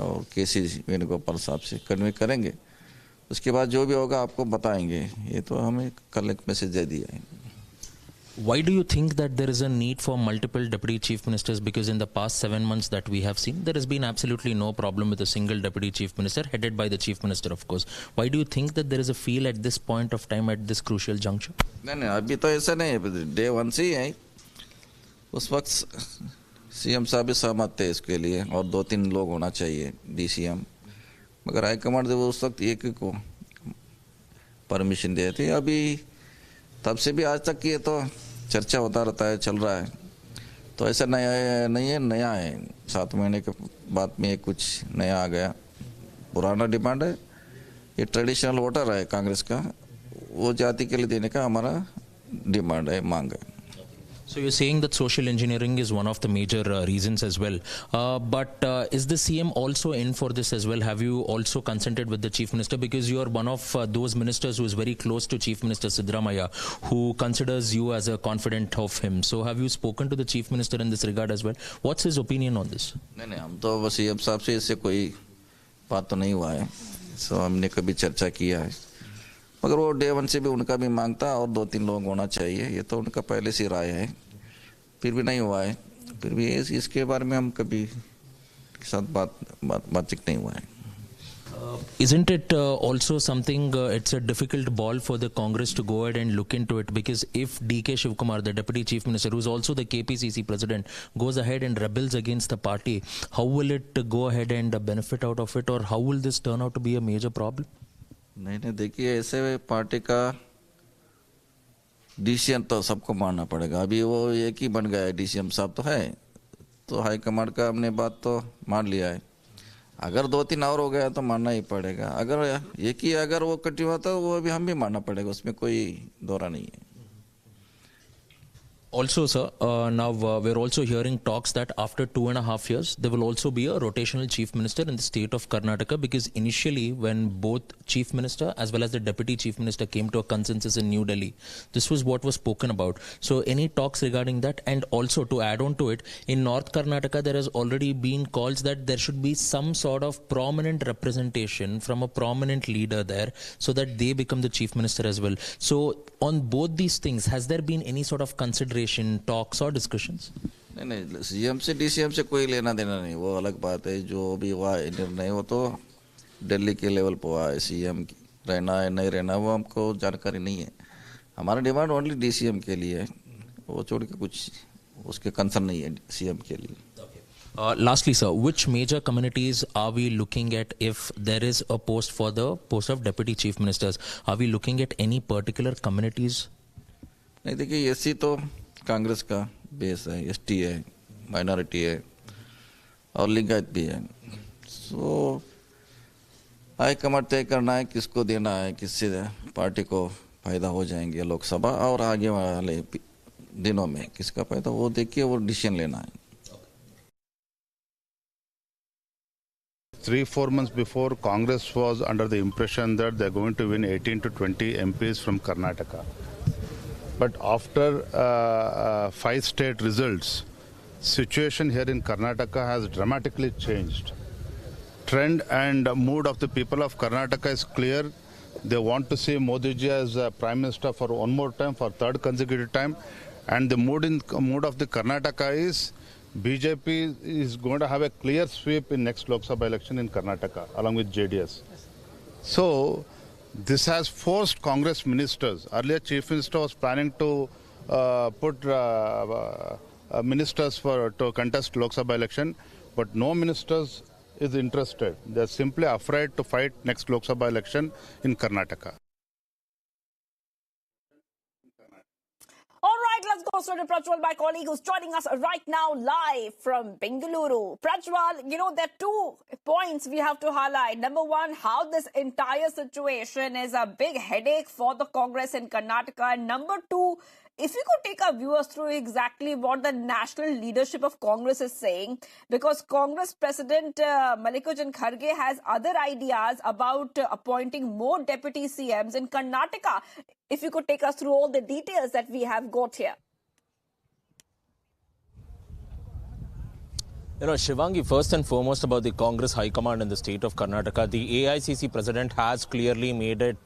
और KC वेणुगोपाल साहब से कन्वे करेंगे। उसके बाद जो भी होगा आपको बताएंगे। ये तो हमें कल एक मैसेज दे दिया है। Why do you think that there is a need for multiple deputy chief ministers? Because in the past 7 months that we have seen, there has been absolutely no problem with a single deputy chief minister headed by the chief minister, of course. Why do you think that there is a feel at this point of time, at this crucial juncture? नहीं, अभी तो ऐसा नहीं है। Day 1 से ही है। उस वक्त CM साहब भी सहमत थे इसके लिए और 2-3 लोग होना चाहिए DCM, मगर हाईकमांड से वो उस वक्त एक को परमिशन दिए थे। अभी तब से भी आज तक की ये तो चर्चा होता रहता है, चल रहा है। तो ऐसा नया नहीं है, नया है। 7 महीने के बाद में कुछ नया आ गया। पुराना डिमांड है। ये ट्रेडिशनल वोटर है कांग्रेस का, वो जाति के लिए देने का हमारा डिमांड है, मांग है। So you're saying that social engineering is one of the major reasons as well. But is the CM also in for this as well? Have you also consulted with the Chief Minister? Because you are one of those ministers who is very close to Chief Minister Siddaramaiah, who considers you as a confidant of him. So have you spoken to the Chief Minister in this regard as well? What's his opinion on this? नहीं हम तो बस CM साहब से इससे कोई बात तो नहीं हुआ है. सो हमने कभी चर्चा किया है. मगर वो डे वन से भी उनका भी मांगता और 2-3 लोग होना चाहिए. ये तो उनका पहले से राय है. फिर भी नहीं हुआ है. फिर भी इसके बारे में हम कभी साथ बातचीत नहीं हुआ है. Isn't it also something, it's a difficult ball for the Congress to go ahead and look into it? Because if DK Shivkumar, the Deputy Chief Minister, who is also the KPCC President, goes ahead and rebels against the party, how will it go ahead and benefit out of it? Or how will this turn out to be a major problem? नहीं देखिए ऐसे party का decision तो सबको मानना पड़ेगा. अभी वो एक ही बन गया है. DCM साहब तो है, तो हाईकमांड का हमने बात तो मान लिया है. अगर 2-3 और हो गया तो मानना ही पड़ेगा. अगर एक ही अगर वो कंटिन्यू होता तो वो भी हम भी मानना पड़ेगा. उसमें कोई दौरा नहीं है. Also, sir, now we're also hearing talks that after 2.5 years, there will also be a rotational chief minister in the state of Karnataka, because initially when both chief minister as well as the deputy chief minister came to a consensus in New Delhi, this was what was spoken about. So any talks regarding that? And also to add on to it, in North Karnataka, there has already been calls that there should be some sort of prominent representation from a prominent leader there so that they become the chief minister as well. So on both these things, has there been any sort of consideration, talks or discussions? नहीं CM से DCM से कोई लेना देना नहीं. वो अलग बात है. जो भी हुआ है निर्णय वो तो दिल्ली के लेवल पर हुआ है. CM रहना है नहीं रहना वो हमको जानकारी नहीं है. हमारा डिमांड ओनली DCM के लिए है. वो छोड़ के कुछ उसके कंसर्न नहीं है CM के लिए. Lastly, sir, which major communities are we looking at if there is a post for the post of Deputy Chief Ministers? Are we looking at any particular communities? नहीं देखिए SC तो कांग्रेस का base है. ST है, minority है और लिंगायत भी है. सो हाईकमांड तय करना है किसको देना है, किससे पार्टी को फायदा हो जाएंगे लोकसभा और आगे वाले दिनों में किसका फायदा, वो देखिए वो डिसीजन लेना है. 3-4 months before, Congress was under the impression that they're going to win 18 to 20 MPs from Karnataka. But after 5 state results, situation here in Karnataka has dramatically changed. Trend and mood of the people of Karnataka is clear. They want to see Modi ji as Prime Minister for one more time, for third consecutive time. And the mood of the Karnataka is BJP is going to have a clear sweep in next Lok Sabha election in Karnataka along with JDS. So this has forced Congress ministers. Earlier Chief Minister was planning to put ministers to contest Lok Sabha election, but no ministers is interested. They are simply afraid to fight next Lok Sabha election in Karnataka. All right, let's go straight to Prajwal, my colleague who's joining us right now live from Bengaluru. Prajwal, there are 2 points we have to highlight. Number one, how this entire situation is a big headache for the Congress in Karnataka. And number 2, if you could take our viewers through exactly what the national leadership of Congress is saying, because Congress President Mallikarjun Kharge has other ideas about appointing more deputy CMs in Karnataka. If you could take us through all the details that we have got here. Shivangi, first and foremost about the Congress High Command in the state of Karnataka, the AICC president has clearly made it,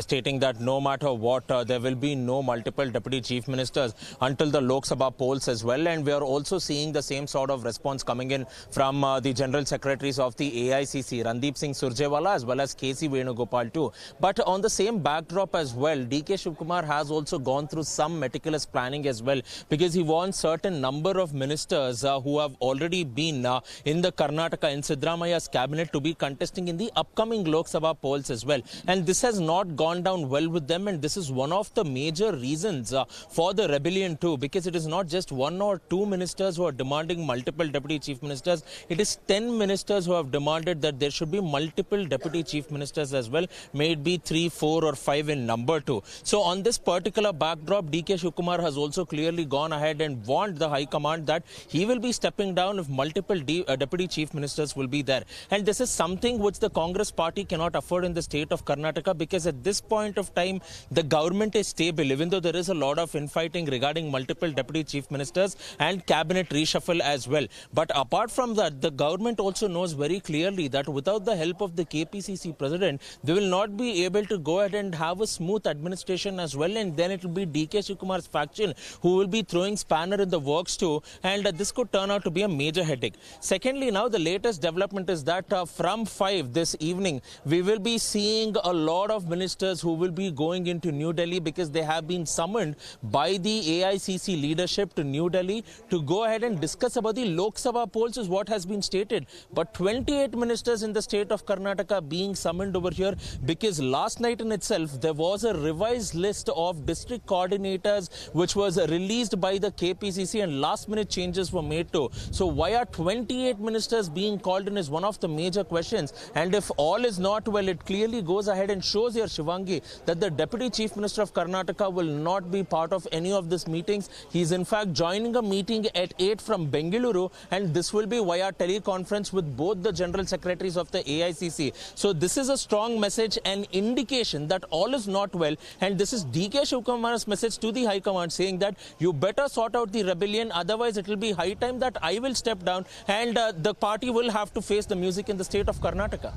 stating that no matter what, there will be no multiple deputy chief ministers until the Lok Sabha polls as well. And we are also seeing the same sort of response coming in from the general secretaries of the AICC, Randeep Singh Surjewala as well as KC Venugopal too. But on the same backdrop as well, DK Shivkumar has also gone through some meticulous planning as well, because he wants certain number of ministers who have already been in the Karnataka in Siddaramaiah's cabinet to be contesting in the upcoming Lok Sabha polls as well. And this has not gone down well with them, and this is one of the major reasons for the rebellion too, because it is not just one or two ministers who are demanding multiple deputy chief ministers. It is 10 ministers who have demanded that there should be multiple deputy chief ministers as well, may it be 3, 4 or 5 in number too. So on this particular backdrop, DK Shivakumar has also clearly gone ahead and warned the High Command that he will be stepping down if multiple deputy chief ministers will be there. And this is something which the Congress party cannot afford in the state of Karnataka, because at this point of time, the government is stable, even though there is a lot of infighting regarding multiple deputy chief ministers and cabinet reshuffle as well. But apart from that, the government also knows very clearly that without the help of the KPCC president, they will not be able to go ahead and have a smooth administration as well, and then it will be DK Shivkumar's faction who will be throwing spanner in the works too, and this could turn out to be a major headache. Secondly, now the latest development is that from 5 this evening, we will be seeing a lot of ministers who will be going into New Delhi, because they have been summoned by the AICC leadership to New Delhi to go ahead and discuss about the Lok Sabha polls, is what has been stated. But 28 ministers in the state of Karnataka being summoned over here, because last night in itself there was a revised list of district coordinators which was released by the KPCC, and last minute changes were made too. So why are 28 ministers being called in is one of the major questions. And if all is not well, it clearly goes ahead and shows here, Shivangi, that the Deputy Chief Minister of Karnataka will not be part of any of these meetings. He is in fact joining a meeting at 8 from Bengaluru, and this will be via teleconference with both the General Secretaries of the AICC. So this is a strong message and indication that all is not well, and this is DK Shivkumar's message to the High Command, saying that you better sort out the rebellion, otherwise it will be high time that I will step down and the party will have to face the music in the state of Karnataka.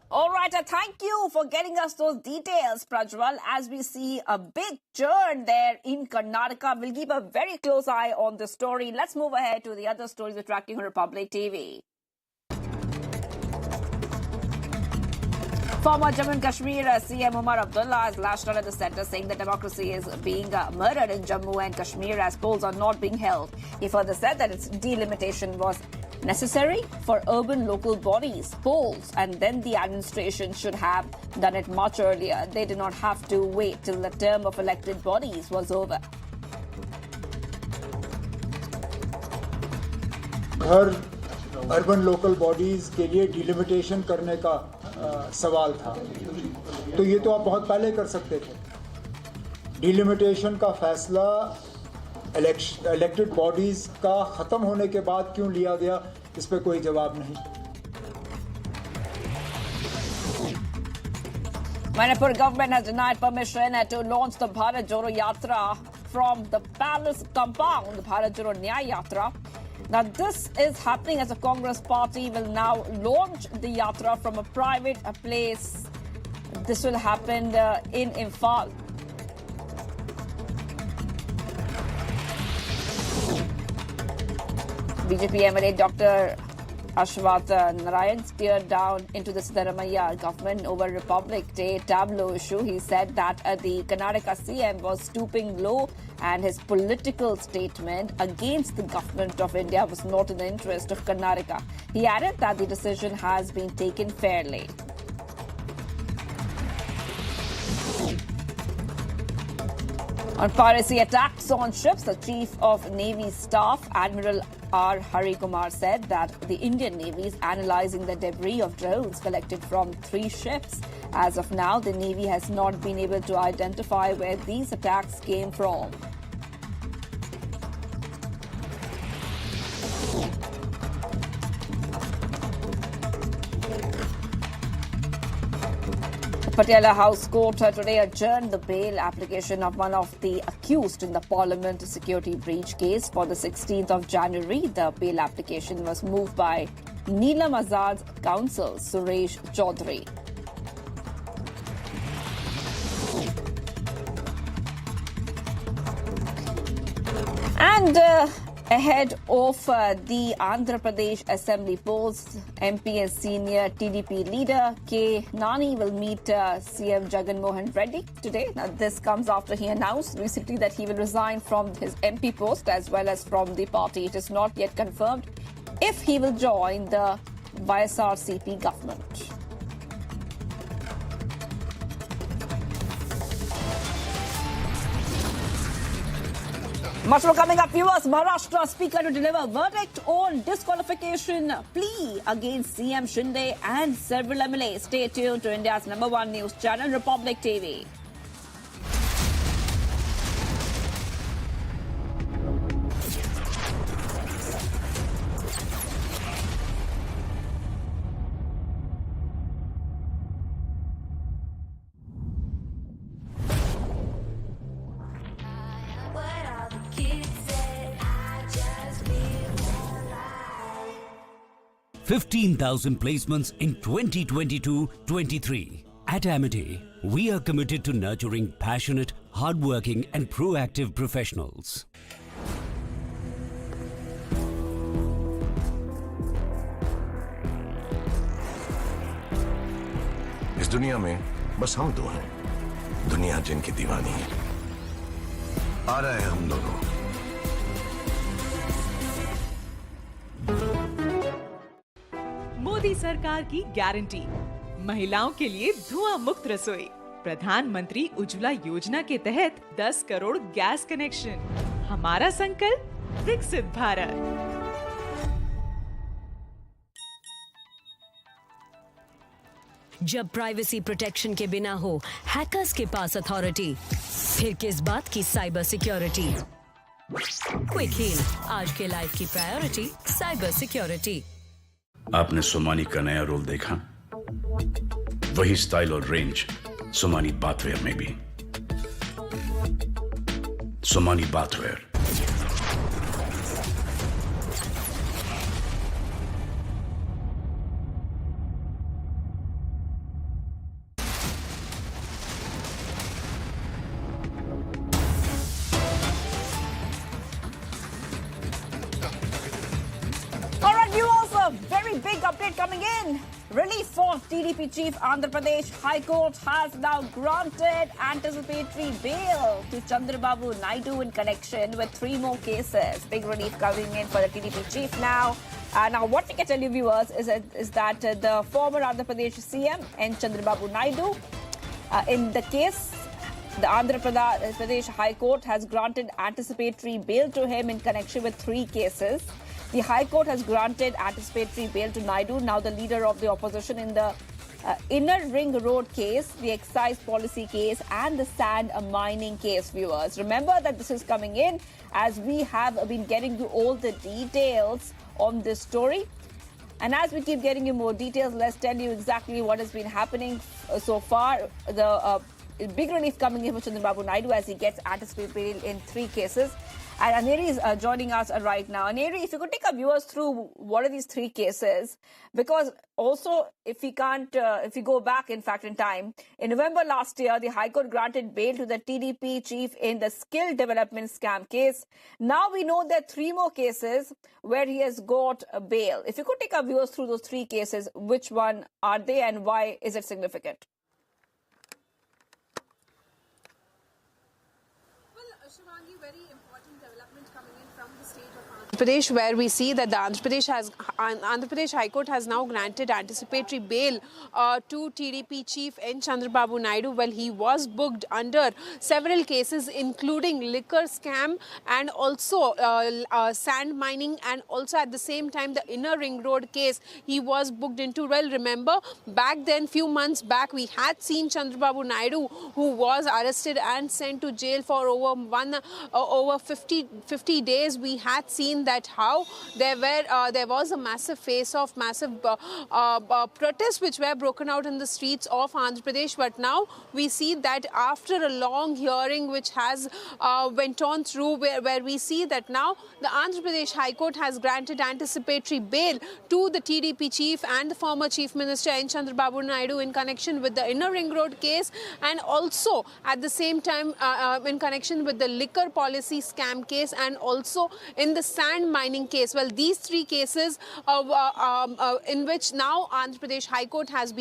All right, thank you for getting us those details, Prajwal. As we see a big churn there in Karnataka, we'll keep a very close eye on the story. Let's move ahead to the other stories we're tracking on Republic TV. Former Jammu and Kashmir CM Umar Abdullah has lashed out at the centre, saying that democracy is being murdered in Jammu and Kashmir as polls are not being held. He further said that its delimitation was necessary for urban local bodies, polls, and then the administration should have done it much earlier. They did not have to wait till the term of elected bodies was over. Her urban local bodies के लिए delimitation करने का सवाल था, तो ये तो आप बहुत पहले कर सकते थे। डिलिमिटेशन का फैसला इलेक्टेड बॉडीज का खत्म होने के बाद क्यों लिया गया, इस पे कोई जवाब नहीं। Manipur government has denied permission to launch the Bharat Jodo Yatra from the palace compound, the Bharat Jodo Nyaya Yatra. Now, this is happening as the Congress party will now launch the yatra from a private place. This will happen in Imphal. BJP MLA Dr. Ashwath Narayan steered down into the Siddaramaiah government over Republic Day Tableau issue. He said that the Karnataka CM was stooping low and his political statement against the government of India was not in the interest of Karnataka. He added that the decision has been taken fairly. On piracy attacks on ships, the Chief of Navy Staff, Admiral R. Hari Kumar, said that the Indian Navy is analyzing the debris of drones collected from 3 ships. As of now, the Navy has not been able to identify where these attacks came from. Patiala House Court today adjourned the bail application of one of the accused in the Parliament security breach case for the 16th of January. The bail application was moved by Neelam Azad's counsel, Suresh Chaudhary. And Ahead of the Andhra Pradesh Assembly polls, MP and senior TDP leader K. Nani will meet CM Jagan Mohan Reddy today. Now, this comes after he announced recently that he will resign from his MP post as well as from the party. It is not yet confirmed if he will join the YSRCP government. Much more coming up, viewers. Maharashtra Speaker to deliver verdict on disqualification plea against CM Shinde and several MLAs. Stay tuned to India's #1 news channel, Republic TV. $15,000 placements in 2022-23. At Amity, we are committed to nurturing passionate, hardworking and proactive professionals. इस दुनिया में बस हम दो हैं, दुनिया जिनकी दीवानी है। आ रहे हैं हम दोनों। मोदी सरकार की गारंटी, महिलाओं के लिए धुआं मुक्त रसोई। प्रधानमंत्री उज्ज्वला योजना के तहत 10 करोड़ गैस कनेक्शन। हमारा संकल्प, विकसित भारत। जब प्राइवेसी प्रोटेक्शन के बिना हो हैकर्स के पास अथॉरिटी, फिर किस बात की साइबर सिक्योरिटी। क्विक हील, आज के लाइफ की प्रायोरिटी साइबर सिक्योरिटी। आपने सोमानी का नया रोल देखा? वही स्टाइल और रेंज सोमानी बाथवेयर में भी। Somani bathware, big update coming in. Relief for TDP chief. Andhra Pradesh High Court has now granted anticipatory bail to Chandrababu Naidu in connection with 3 more cases. Big relief coming in for the TDP chief now. Now, what we can tell you, viewers, is that the former Andhra Pradesh CM and Chandrababu Naidu, in the case, the Andhra Pradesh High Court has granted anticipatory bail to him in connection with 3 cases. The High Court has granted anticipatory bail to Naidu, now the leader of the opposition, in the Inner Ring Road case, the excise policy case and the sand mining case, viewers. Remember that this is coming in as we have been getting you all the details on this story. And as we keep getting you more details, let's tell you exactly what has been happening so far. The big relief coming in for Chandrababu Naidu as he gets anticipatory bail in 3 cases. And Aneri is joining us right now. Aneri, if you could take our viewers through what are these 3 cases, because also if we go back in fact in time, in November last year, the High Court granted bail to the TDP chief in the skill development scam case. Now we know there are 3 more cases where he has got a bail. If you could take our viewers through those 3 cases, which one are they and why is it significant? Pradesh, where we see that the Andhra Pradesh High Court has now granted anticipatory bail to TDP chief N. Chandrababu Naidu. Well, he was booked under several cases, including liquor scam and also sand mining, and also at the same time the Inner Ring Road case he was booked into. Well, remember back then, few months back, we had seen Chandrababu Naidu, who was arrested and sent to jail for over 50 days. We had seen that how there was a massive face-off, massive protests which were broken out in the streets of Andhra Pradesh. But now we see that after a long hearing which has went on through, where we see that now the Andhra Pradesh High Court has granted anticipatory bail to the TDP chief and the former Chief Minister N. Chandrababu Naidu in connection with the Inner Ring Road case, and also at the same time in connection with the liquor policy scam case, and also in the sand sand mining case. Well, these three cases in which now Andhra Pradesh High Court has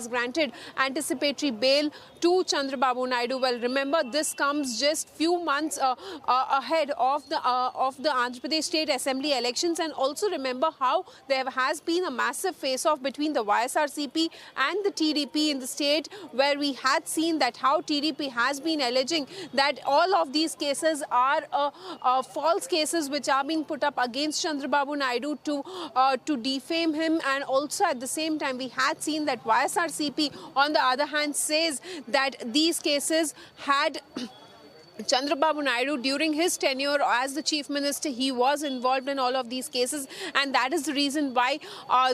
granted anticipatory bail to Chandrababu Naidu. Well, remember, this comes just few months ahead of the Andhra Pradesh State Assembly elections, and also remember how there has been a massive face-off between the YSRCP and the TDP in the state, where we had seen that how TDP has been alleging that all of these cases are false cases which are being put up against Chandrababu Naidu to defame him, and also at the same time we had seen that YSRCP on the other hand says that these cases had Chandrababu Naidu, during his tenure as the Chief Minister, he was involved in all of these cases, and that is the reason why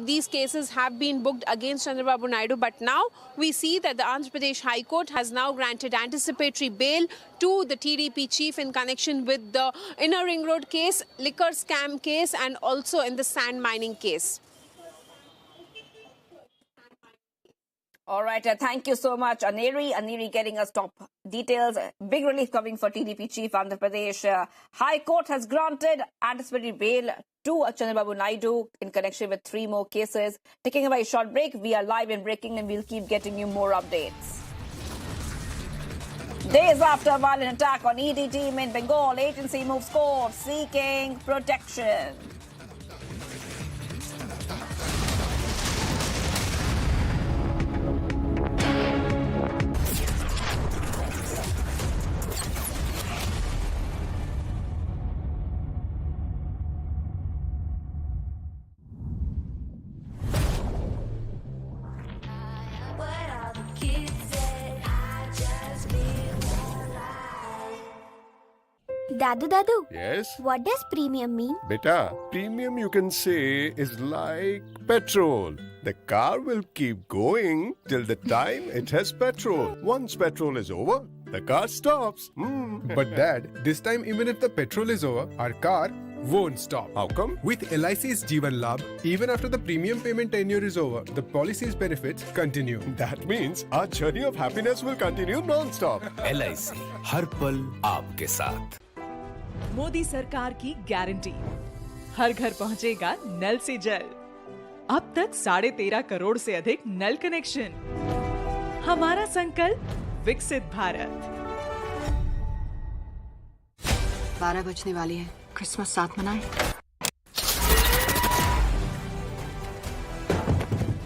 these cases have been booked against Chandrababu Naidu. But now we see that the Andhra Pradesh High Court has now granted anticipatory bail to the TDP chief in connection with the Inner Ring Road case, liquor scam case, and also in the sand mining case. All right, thank you so much, Aneri. Aneri getting us top details. Big relief coming for TDP chief Andhra Pradesh. High Court has granted anticipatory bail to Chandrababu Naidu in connection with 3 more cases. Taking a very short break, we are live and breaking, and we'll keep getting you more updates. Days after a violent attack on ED team in Bengal, agency moves court seeking protection. Dadu, Yes? what does premium mean? Beta, premium you can say is like petrol. The car will keep going till the time it has petrol. Once petrol is over, the car stops. But Dad, this time even if the petrol is over, our car won't stop. How come? With LIC's Jeevan Labh, even after the premium payment tenure is over, the policy's benefits continue. That means our journey of happiness will continue non-stop. LIC, हर पल आपके साथ. मोदी सरकार की guarantee, हर घर पहुंचेगा नल से जल. अब तक 13.5 करोड़ से अधिक नल कनेक्शन. हमारा संकल्प विकसित भारत. 12 बजने वाली है. क्रिसमस साथ मनाएं.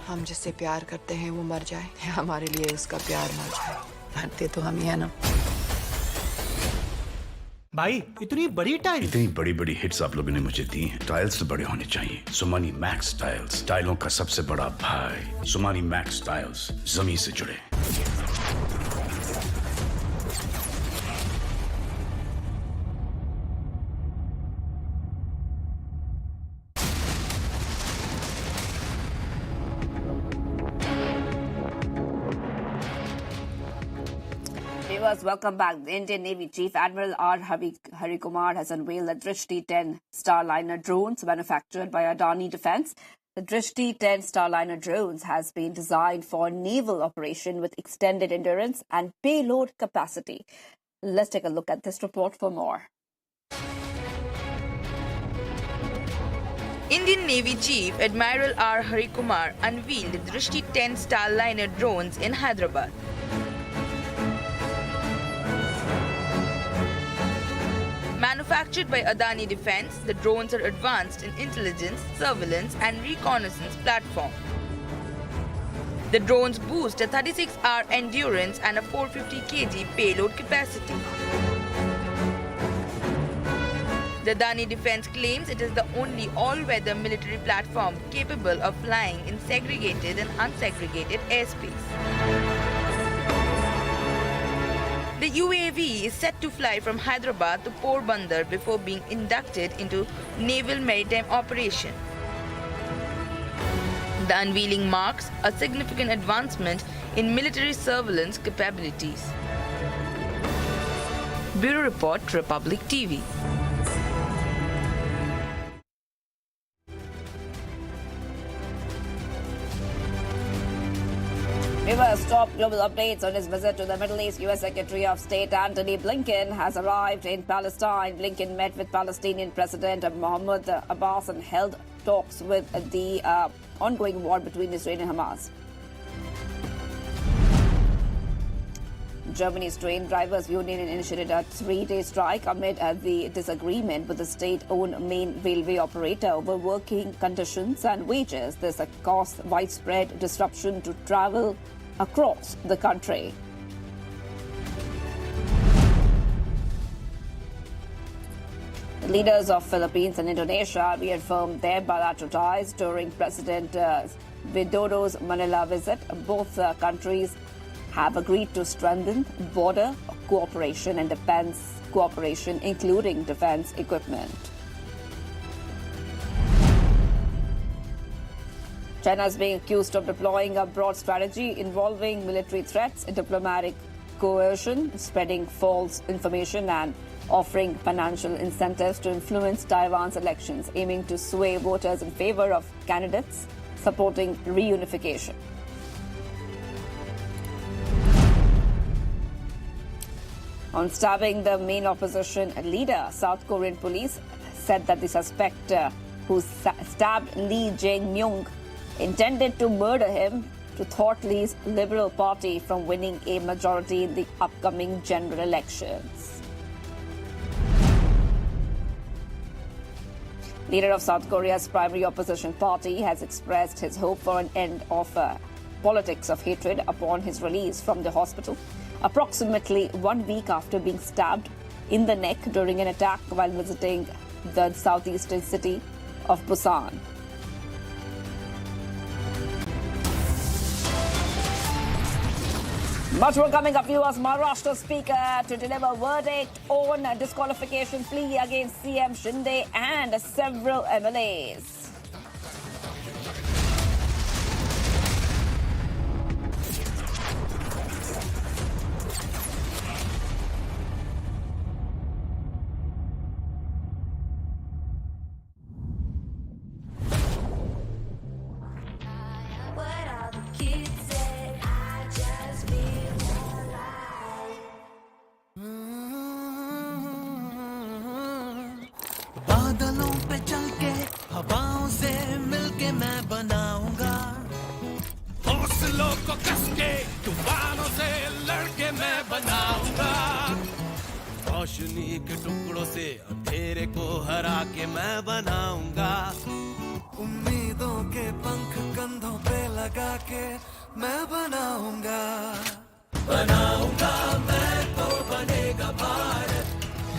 हम जिससे प्यार करते हैं वो मर जाए, हमारे लिए उसका प्यार मर जाए. मरते तो हम ही है ना. भाई इतनी बड़ी टाइल, इतनी बड़ी बड़ी हिट्स आप लोगों ने मुझे दी हैं. टाइल्स तो बड़े होने चाहिए. सुमानी मैक्स टाइल्स, टाइलों का सबसे बड़ा भाई. सुमानी मैक्स टाइल्स, जमीन से जुड़े. Welcome back. The Indian Navy Chief Admiral R. Hari Kumar has unveiled the Drishti 10 Starliner drones manufactured by Adani Defence. The Drishti 10 Starliner drones has been designed for naval operation with extended endurance and payload capacity. Let's take a look at this report for more. Indian Navy Chief Admiral R. Hari Kumar unveiled the Drishti 10 Starliner drones in Hyderabad. Manufactured by Adani Defence, the drones are advanced in intelligence, surveillance and reconnaissance platform. The drones boast a 36-hour endurance and a 450 kg payload capacity. The Adani Defence claims it is the only all-weather military platform capable of flying in segregated and unsegregated airspace. The UAV is set to fly from Hyderabad to Porbandar before being inducted into Naval Maritime Operation. The unveiling marks a significant advancement in military surveillance capabilities. Bureau Report, Republic TV. Viewers, top global updates on his visit to the Middle East. U.S. Secretary of State Antony Blinken has arrived in Palestine. Blinken met with Palestinian President Mahmoud Abbas and held talks with the ongoing war between Israel and Hamas. Germany's train drivers union initiated a 3-day strike amid the disagreement with the state-owned main railway operator over working conditions and wages. This caused widespread disruption to travel across the country. The leaders of Philippines and Indonesia reaffirmed their bilateral ties during President Widodo's Manila visit. Both countries have agreed to strengthen border cooperation and defense cooperation, including defense equipment. China is being accused of deploying a broad strategy involving military threats, diplomatic coercion, spreading false information, and offering financial incentives to influence Taiwan's elections, aiming to sway voters in favor of candidates supporting reunification. On stabbing the main opposition leader, South Korean police said that the suspect who stabbed Lee Jae-myung intended to murder him to thwart Lee's Liberal Party from winning a majority in the upcoming general elections. Leader of South Korea's primary opposition party has expressed his hope for an end of politics of hatred upon his release from the hospital, approximately 1 week after being stabbed in the neck during an attack while visiting the southeastern city of Busan. Much more coming up, viewers. Maharashtra Speaker to deliver verdict on disqualification plea against CM Shinde and several MLAs. बादलों पे चल के हवाओं से मिलके मैं बनाऊंगा हौसलों को कस के तूफानों से लड़के मैं बनाऊंगा रोशनी के टुकड़ों से अंधेरे को हरा के मैं बनाऊंगा उम्मीदों के पंख कंधों पे लगा के मैं बनाऊंगा बनाऊंगा मैं तो बनेगा भारत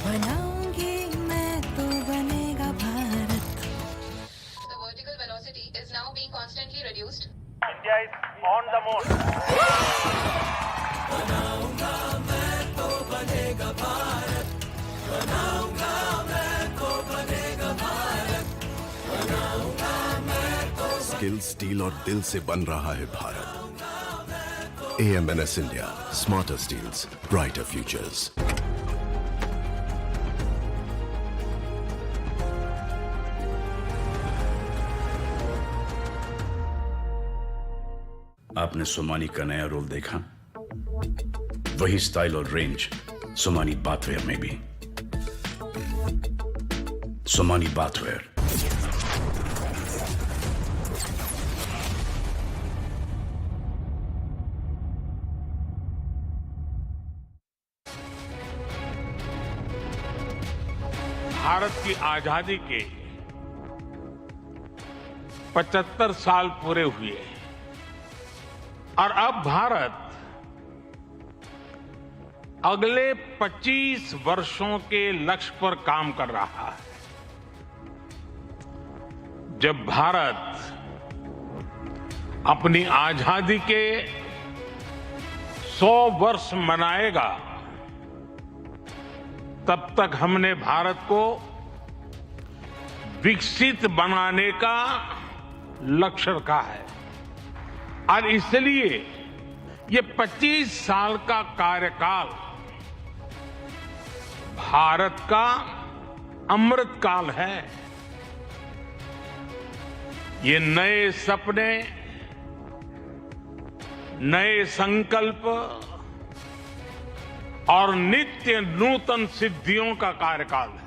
बनाऊंगी मैं तो बनेगा Bharat. The vertical velocity is now being constantly reduced. India is on the mode. बनाऊंगा मैं तो बनेगा भारत बनाऊंगा मैं तो बनेगा भारत बनाऊंगा मैं तो स्किल स्टील और दिल से बन रहा है Bharat. AMNS India, smarter steels, brighter futures. आपने सोमानी का नया रोल देखा? वही स्टाइल और रेंज सोमानी बाथवेयर में भी. सोमानी बाथवेयर. भारत की आजादी के 75 साल पूरे हुए और अब भारत अगले 25 वर्षों के लक्ष्य पर काम कर रहा है. जब भारत अपनी आजादी के 100 वर्ष मनाएगा तब तक हमने भारत को विकसित बनाने का लक्ष्य रखा है और इसलिए ये 25 साल का कार्यकाल भारत का अमृतकाल है. ये नए सपने, नए संकल्प और नित्य नूतन सिद्धियों का कार्यकाल है।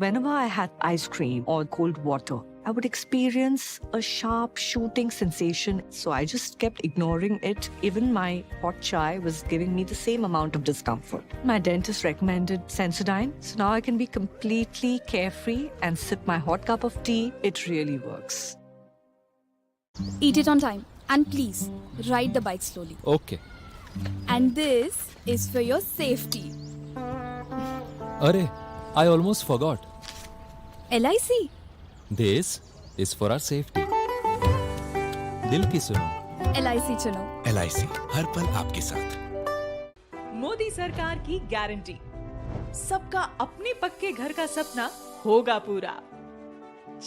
Whenever I had ice cream or cold water, I would experience a sharp shooting sensation. So I just kept ignoring it. Even my hot chai was giving me the same amount of discomfort. My dentist recommended Sensodyne. So now I can be completely carefree and sip my hot cup of tea. It really works. Eat it on time. And please, ride the bike slowly. Okay. And this is for your safety. Arey, I almost forgot. LIC. This is for our safety. दिल की सुनो. LIC चलो. LIC हर पल आपके साथ. मोदी सरकार की guarantee, सबका अपने पक्के घर का सपना होगा पूरा।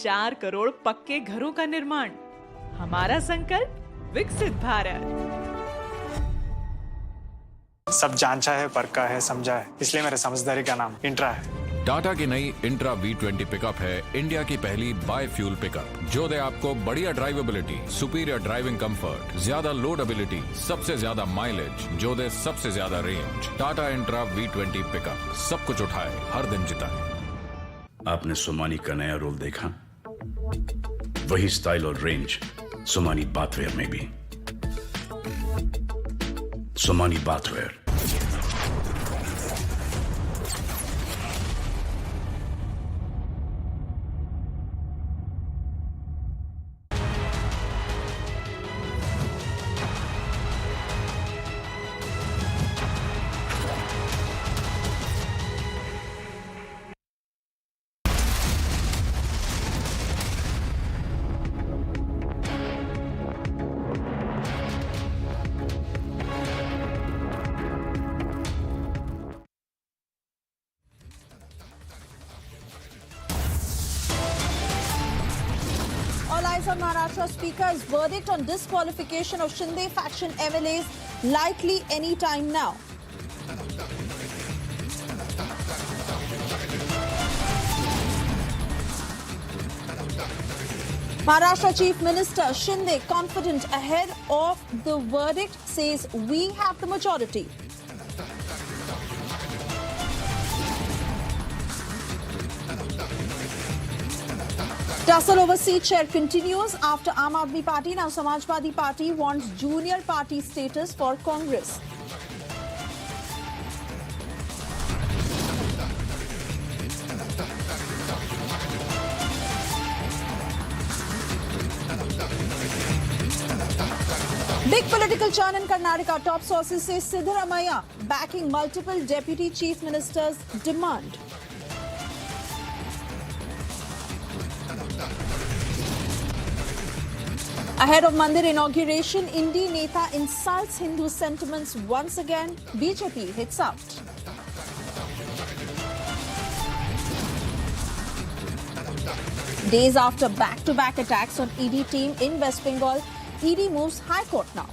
4 करोड़ पक्के घरों का निर्माण, हमारा संकल्प विकसित भारत। सब जांचा है, परखा है, समझा है, इसलिए मेरे समझदारी का नाम इंट्रा है। टाटा की नई इंट्रा V20 पिकअप है इंडिया की पहली बाय फ्यूल पिकअप, जो दे आपको बढ़िया ड्राइवेबिलिटी, सुपीरियर ड्राइविंग कंफर्ट, ज्यादा लोडेबिलिटी, सबसे ज्यादा माइलेज, जो दे सबसे ज्यादा range. Tata intra V20 pickup, सब कुछ उठाए, हर दिन जिताए। आपने सोमानी का नया रोल देखा? वही स्टाइल और रेंज सोमानी बाथवेयर में भी। Somani bathware. All eyes on Maharashtra Speaker's verdict on disqualification of Shinde faction MLAs likely any time now. Maharashtra Chief Minister Shinde, confident ahead of the verdict, says we have the majority. Tussle over seat share continues after Aam Aadmi Party. Now Samajwadi Party wants junior party status for Congress. Big political churn in Karnataka. Top sources say Siddaramaiah backing multiple deputy chief ministers' demand. Ahead of Mandir inauguration, Indi Neta insults Hindu sentiments once again. BJP hits out. Days after back-to-back attacks on ED team in West Bengal, ED moves High Court now.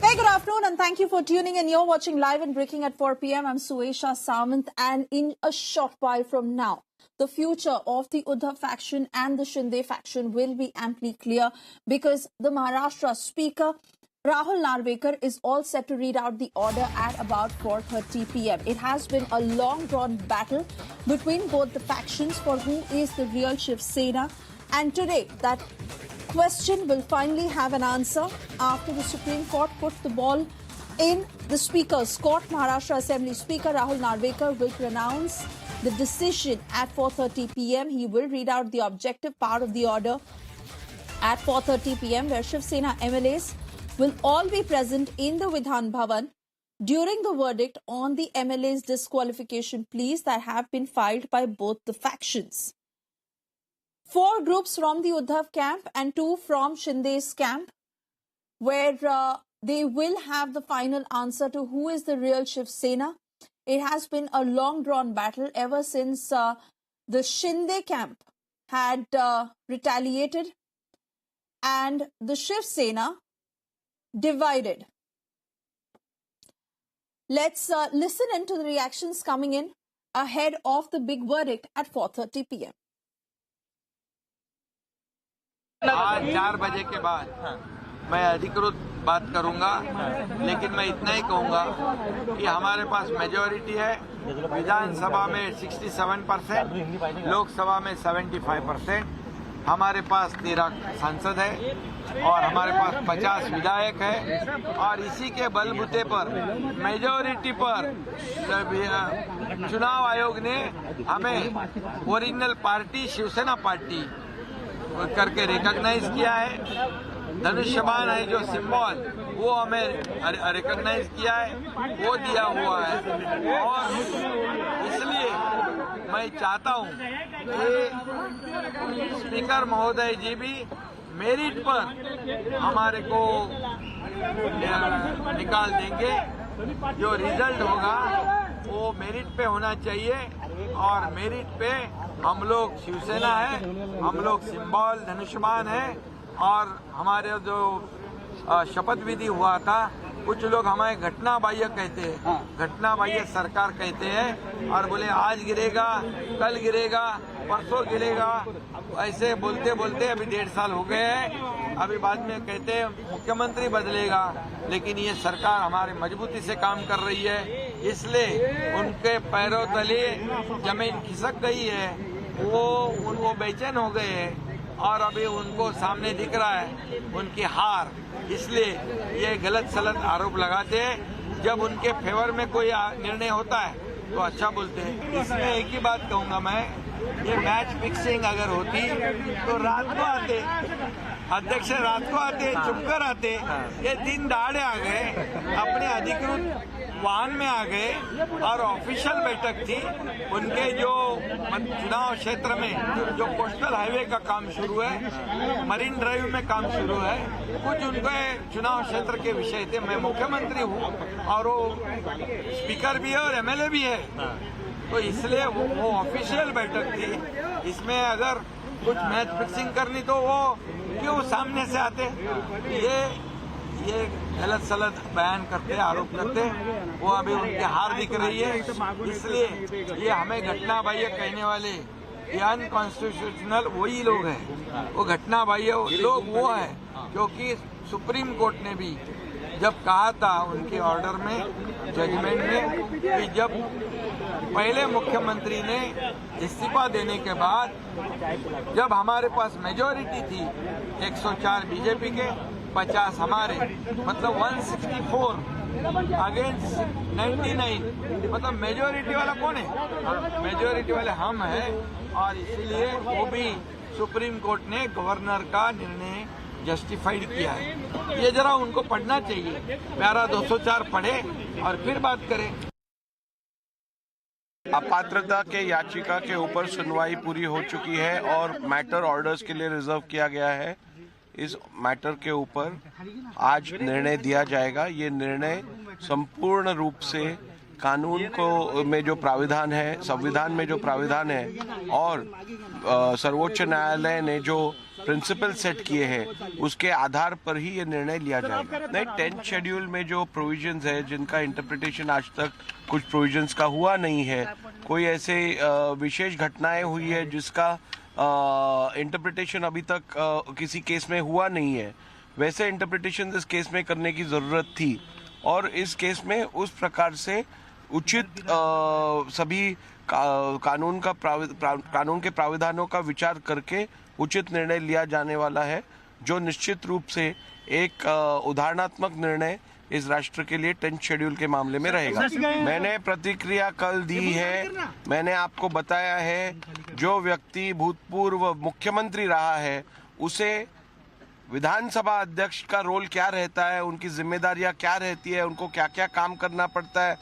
Hey, good afternoon and thank you for tuning in. You're watching Live and Breaking at 4 p.m. I'm Suesha Samant, and in a short while from now, the future of the Uddhav faction and the Shinde faction will be amply clear, because the Maharashtra Speaker Rahul Narvekar is all set to read out the order at about 4:30 p.m. It has been a long-drawn battle between both the factions for who is the real Shiv Sena, and today that question will finally have an answer after the Supreme Court put the ball in the Speaker's court. Maharashtra Assembly Speaker Rahul Narvekar will pronounce the decision at 4:30 p.m. He will read out the objective part of the order at 4:30 p.m. where Shiv Sena MLAs will all be present in the Vidhan Bhavan during the verdict on the MLA's disqualification pleas that have been filed by both the factions. 4 groups from the Uddhav camp and 2 from Shinde's camp, where they will have the final answer to who is the real Shiv Sena. It has been a long-drawn battle ever since the Shinde camp had retaliated and the Shiv Sena divided. Let's listen into the reactions coming in ahead of the big verdict at 4:30 p.m. आज 4 बजे के बाद मैं अधिकृत बात करूंगा, लेकिन मैं इतना ही कहूंगा कि हमारे पास मेजॉरिटी है विधानसभा में 67%, लोकसभा में 75%, हमारे पास 13 सांसद है और हमारे पास 50 विधायक है और इसी के बलबूते पर मेजॉरिटी पर चुनाव आयोग ने हमें ओरिजिनल पार्टी शिवसेना पार्टी करके रिकॉग्नाइज किया है। धनुष्यबाण है जो सिंबल, वो हमें रिकॉग्नाइज किया है, वो दिया हुआ है और इसलिए मैं चाहता हूं कि स्पीकर महोदय जी भी मेरिट पर हमारे को निकाल देंगे। जो रिजल्ट होगा वो मेरिट पे होना चाहिए और मेरिट पे हम लोग शिवसेना है, हम लोग सिंबल धनुष्यबाण है और हमारे जो शपथ विधि हुआ था, कुछ लोग हमें घटना बाह्य कहते हैं, घटना बाह्य सरकार कहते हैं और बोले आज गिरेगा, कल गिरेगा, परसों गिरेगा, ऐसे बोलते बोलते अभी 1.5 साल हो गए हैं। अभी बाद में कहते हैं मुख्यमंत्री बदलेगा, लेकिन ये सरकार हमारे मजबूती से काम कर रही है, इसलिए उनके पैरों तले जमीन खिसक गई है, वो बेचैन हो गए हैं और अभी उनको सामने दिख रहा है उनकी हार, इसलिए ये गलत सलत आरोप लगाते हैं। जब उनके फेवर में कोई निर्णय होता है तो अच्छा बोलते हैं। इसमें एक ही बात कहूंगा मैं, ये मैच फिक्सिंग अगर होती तो रात को आते, अध्यक्ष रात को आते, चुपकर आते, ये दिन दहाड़े आ गए, अपने अधिकृत वाहन में आ गए और ऑफिशियल बैठक थी। उनके जो चुनाव क्षेत्र में जो कोस्टल हाईवे का काम शुरू है, मरीन ड्राइव में काम शुरू है, कुछ उनके चुनाव क्षेत्र के विषय थे। मैं मुख्यमंत्री हूँ और वो स्पीकर भी है और एमएलए भी है, तो इसलिए वो ऑफिशियल बैठक थी। इसमें अगर कुछ मैच फिक्सिंग करनी तो वो क्यों सामने से आते? ये गलत सलत बयान करते, आरोप करते, वो अभी उनकी हार दिख रही है, इसलिए ये हमें घटना बाह्य कहने वाले ये अनकॉन्स्टिट्यूशनल वही लोग हैं। वो घटना बाह्य लोग वो है क्योंकि सुप्रीम कोर्ट ने भी जब कहा था उनके ऑर्डर में, जजमेंट में, कि जब पहले मुख्यमंत्री ने इस्तीफा देने के बाद जब हमारे पास मेजॉरिटी थी 104 बीजेपी के, 50 हमारे, मतलब 164 अगेंस्ट 99, मतलब मेजॉरिटी वाला कौन है? मेजॉरिटी वाले हम हैं और इसलिए वो भी सुप्रीम कोर्ट ने गवर्नर का निर्णय जस्टिफाइड किया है। ये जरा उनको पढ़ना चाहिए, प्यारा 204 पढ़े और फिर बात करें। अपात्रता के याचिका के ऊपर सुनवाई पूरी हो चुकी है और मैटर ऑर्डर्स के लिए रिजर्व किया गया है। इस मैटर के ऊपर आज निर्णय दिया जाएगा। ये निर्णय संपूर्ण रूप से कानून को में जो प्राविधान है, संविधान में जो प्राविधान है और सर्वोच्च न्यायालय ने जो प्रिंसिपल सेट किए हैं उसके आधार पर ही ये निर्णय लिया जाएगा। नहीं, 10th शेड्यूल में जो प्रोविजंस है जिनका इंटरप्रिटेशन आज तक कुछ प्रोविजंस का हुआ नहीं है, कोई ऐसे विशेष घटनाएं हुई है जिसका इंटरप्रिटेशन अभी तक किसी केस में हुआ नहीं है, वैसे इंटरप्रिटेशन इस केस में करने की ज़रूरत थी और इस केस में उस प्रकार से उचित सभी कानून के प्राविधानों का विचार करके उचित निर्णय लिया जाने वाला है, जो निश्चित रूप से एक उदाहरणात्मक निर्णय इस राष्ट्र के लिए 10th शेड्यूल के मामले में रहेगा। मैंने प्रतिक्रिया कल दी है, मैंने आपको बताया है जो व्यक्ति भूतपूर्व मुख्यमंत्री रहा है उसे विधानसभा अध्यक्ष का रोल क्या रहता है, उनकी जिम्मेदारियां क्या रहती है, उनको क्या क्या काम करना पड़ता है।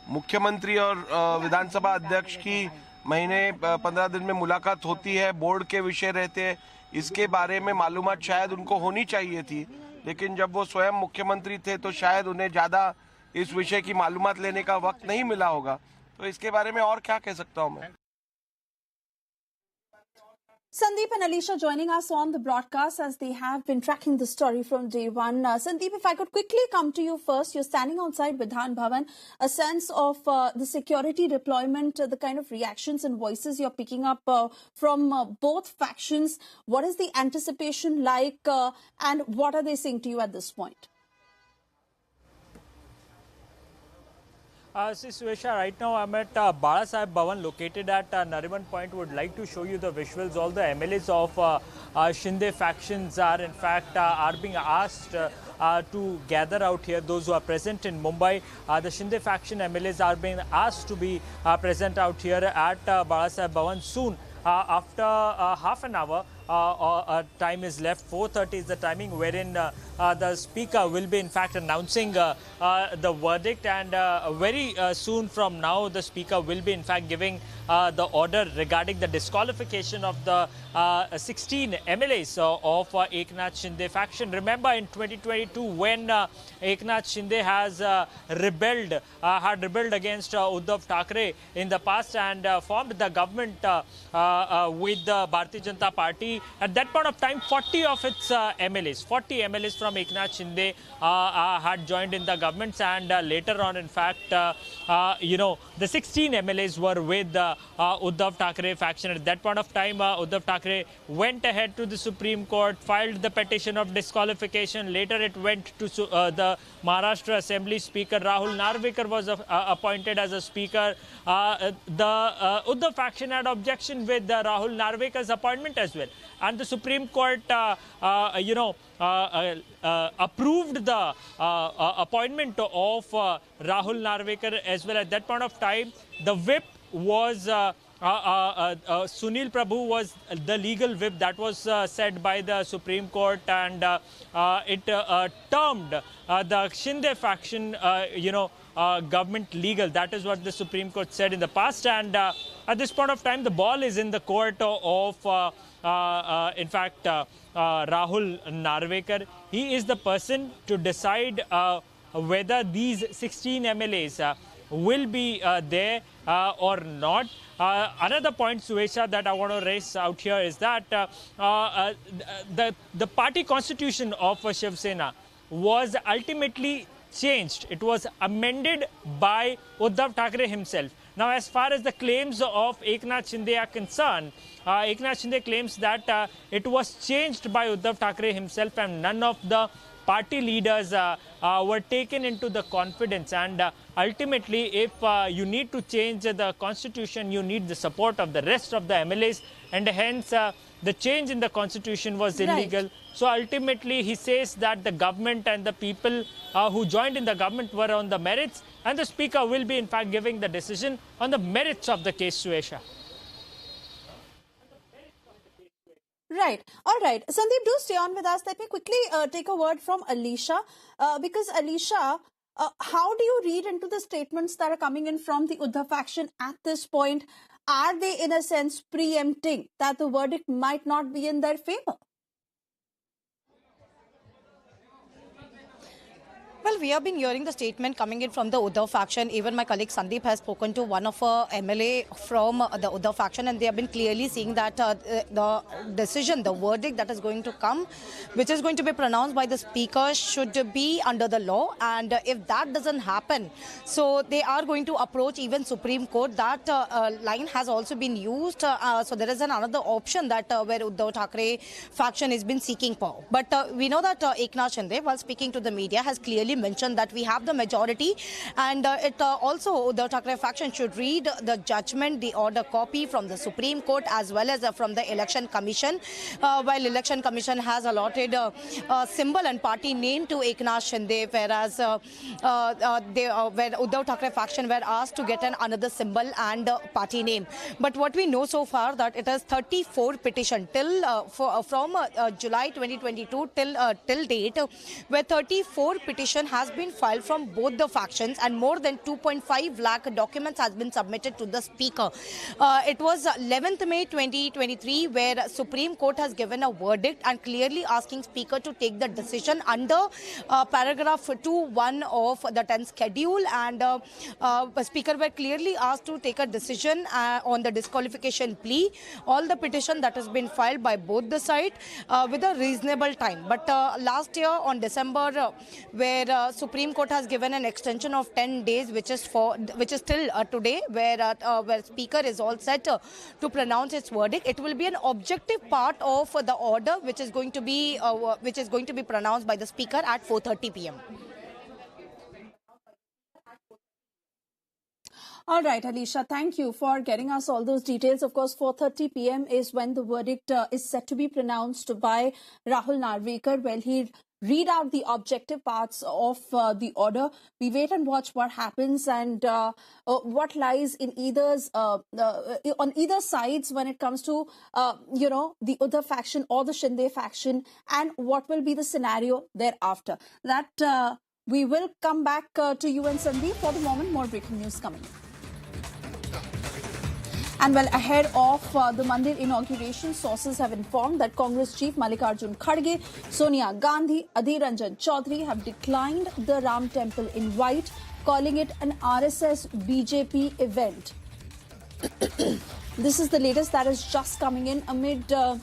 मुख्यमंत्री और विधानसभा अध्यक्ष की महीने 15 दिन में मुलाकात होती है, बोर्ड के विषय रहते हैं, इसके बारे में मालूमात शायद उनको होनी चाहिए थी, लेकिन जब वो स्वयं मुख्यमंत्री थे तो शायद उन्हें ज़्यादा इस विषय की मालूमात लेने का वक्त नहीं मिला होगा। तो इसके बारे में और क्या कह सकता हूँ मैं। Sandeep and Alisha joining us on the broadcast as they have been tracking the story from day one. Sandeep, if I could quickly come to you first, you're standing outside Vidhan Bhavan, a sense of the security deployment, the kind of reactions and voices you're picking up from both factions. What is the anticipation like and what are they saying to you at this point? See, Suesha, right now I'm at Bala Sahib Bhavan located at Nariman Point. Would like to show you the visuals. All the MLAs of Shinde factions are in fact are being asked to gather out here. Those who are present in Mumbai, the Shinde faction MLAs are being asked to be present out here at Bala Sahib Bhavan soon. After half an hour, time is left. 4:30 is the timing wherein the speaker will be in fact announcing the verdict, and very soon from now the speaker will be in fact giving the order regarding the disqualification of the 16 MLAs of Eknath Shinde faction. Remember in 2022 when Eknath Shinde has rebelled against Uddhav Thackeray in the past and formed the government with the Bharatiya Janata Party. At that point of time, 40 of its MLAs from Eknath Shinde had joined in the governments, and later on, in fact, the 16 MLAs were with Uddhav Thackeray faction. At that point of time, Uddhav Thackeray went ahead to the Supreme Court, filed the petition of disqualification. Later, it went to the Maharashtra Assembly. Speaker Rahul Narvekar was appointed as a speaker. The Uddhav faction had objection with Rahul Narvekar's appointment as well. And the Supreme Court, approved the appointment of Rahul Narvekar as well. At that point of time, the whip was Sunil Prabhu was the legal whip that was said by the Supreme Court, and it termed the Shinde faction, government legal. That is what the Supreme Court said in the past, and at this point of time, the ball is in the court of, in fact, Rahul Narvekar. He is the person to decide whether these 16 MLAs will be there or not. Another point, Suesha, that I want to raise out here is that the party constitution of Shiv Sena was ultimately changed. It was amended by Uddhav Thackeray himself. Now, as far as the claims of Eknath Shinde are concerned, Eknath Shinde claims that it was changed by Uddhav Thackeray himself, and none of the party leaders were taken into the confidence. And ultimately, if you need to change the constitution, you need the support of the rest of the MLAs, and hence the change in the constitution was illegal. Right. So ultimately, he says that the government and the people who joined in the government were on the merits, and the speaker will be in fact giving the decision on the merits of the case, Suesha. Right. All right. Sandeep, do stay on with us. Let me quickly take a word from Alisha. Because Alisha, how do you read into the statements that are coming in from the Uddhav faction at this point? Are they, in a sense, preempting that the verdict might not be in their favor? Well, we have been hearing the statement coming in from the Uddhav faction. Even my colleague Sandeep has spoken to one of MLA from the Uddhav faction, and they have been clearly saying that the decision, the verdict that is going to come, which is going to be pronounced by the speaker, should be under the law. And if that doesn't happen, so they are going to approach even Supreme Court. That line has also been used. So there is another option that where Uddhav Thackeray faction has been seeking for. But we know that Eknath Shinde, while speaking to the media, has clearly clearly mentioned that we have the majority, and also the Thackeray faction should read the judgment, the order copy from the Supreme Court as well as from the Election Commission. While Election Commission has allotted a symbol and party name to Eknath Shinde, whereas where Uddhav Thackeray faction were asked to get another symbol and party name. But what we know so far that it has 34 petition till from July 2022 till date, where 34 petition has been filed from both the factions and more than 2.5 lakh documents has been submitted to the Speaker. It was 11th May 2023 where Supreme Court has given a verdict and clearly asking Speaker to take the decision under paragraph 2(1) of the 10th schedule, and Speaker were clearly asked to take a decision on the disqualification plea. All the petition that has been filed by both the side with a reasonable time. But last year on December, where Supreme Court has given an extension of 10 days, which is till today, where Speaker is all set to pronounce its verdict. It will be an objective part of the order, which is going to be pronounced by the Speaker at 4:30 p.m. All right, Alisha, thank you for getting us all those details. Of course, 4:30 p.m. is when the verdict is set to be pronounced by Rahul Narvekar. Well, he'll read out the objective parts of the order. We wait and watch what happens and what lies in on either sides when it comes to, the Uddhav faction or the Shinde faction, and what will be the scenario thereafter. That we will come back to you and Sandeep. For the moment, more breaking news coming. And well, ahead of the Mandir inauguration, sources have informed that Congress Chief Mallikarjun Kharge, Sonia Gandhi, Adhir Ranjan Chaudhary have declined the Ram Temple invite, calling it an RSS BJP event. This is the latest that is just coming in amid the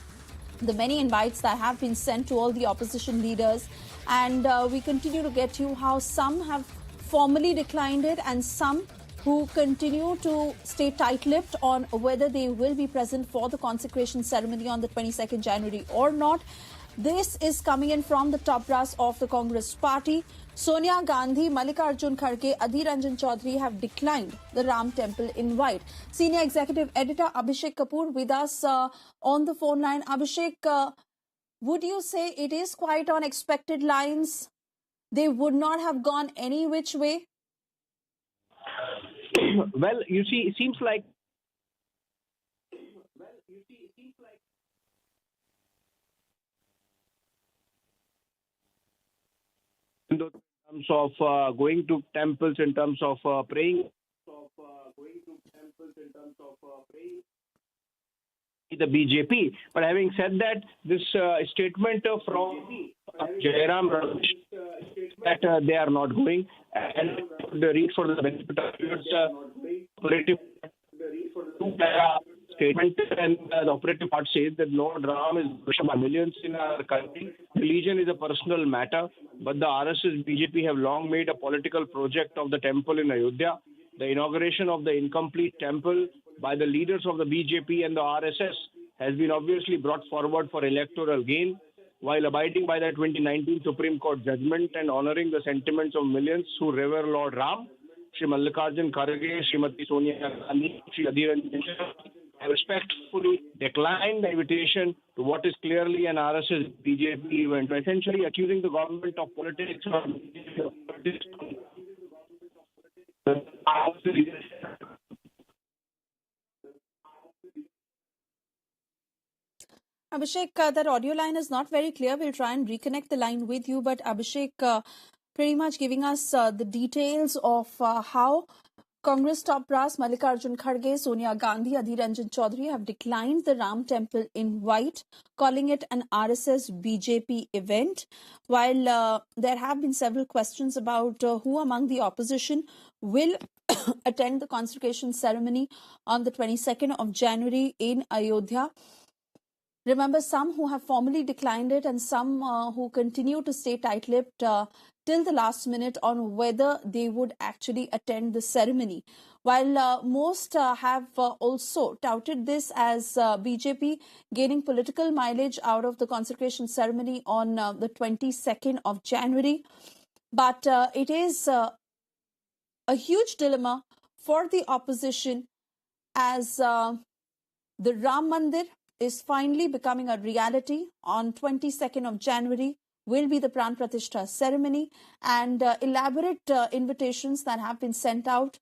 many invites that have been sent to all the opposition leaders. And we continue to get you how some have formally declined it and some who continue to stay tight-lipped on whether they will be present for the consecration ceremony on the 22nd January or not. This is coming in from the top brass of the Congress party. Sonia Gandhi, Mallikarjun Kharge, Adhir Ranjan Chaudhary have declined the Ram Temple invite. Senior Executive Editor Abhishek Kapoor with us on the phone line. Abhishek, would you say it is quite on expected lines? They would not have gone any which way? Well, you see, it seems like in terms of going to temples, in terms of praying, the BJP. But having said that, this statement from Jairam that they are not going, and the read for the benefit of operative statement, and the operative part says that Lord Ram is worshipped by millions in our country. Religion is a personal matter, but the RSS BJP have long made a political project of the temple in Ayodhya. The inauguration of the incomplete temple by the leaders of the BJP and the RSS has been obviously brought forward for electoral gain, while abiding by the 2019 Supreme Court judgment and honoring the sentiments of millions who revere Lord Ram. Shri Mallikarjun Kharge, Srimati Sonia Gandhi, Shri Adhir Ranjan have respectfully declined the invitation to what is clearly an RSS BJP event, essentially accusing the government of politics. Abhishek, that audio line is not very clear. We'll try and reconnect the line with you. But Abhishek, pretty much giving us the details of how Congress top brass Mallikarjun Kharge, Sonia Gandhi, Adhir Ranjan Chaudhary have declined the Ram Temple invite, calling it an RSS BJP event. While there have been several questions about who among the opposition will attend the consecration ceremony on the 22nd of January in Ayodhya. Remember, some who have formally declined it and some who continue to stay tight-lipped till the last minute on whether they would actually attend the ceremony. While most have also touted this as BJP gaining political mileage out of the consecration ceremony on the 22nd of January. But it is a huge dilemma for the opposition as the Ram Mandir is finally becoming a reality. On 22nd of January will be the Pran Pratishtha ceremony, and elaborate invitations that have been sent out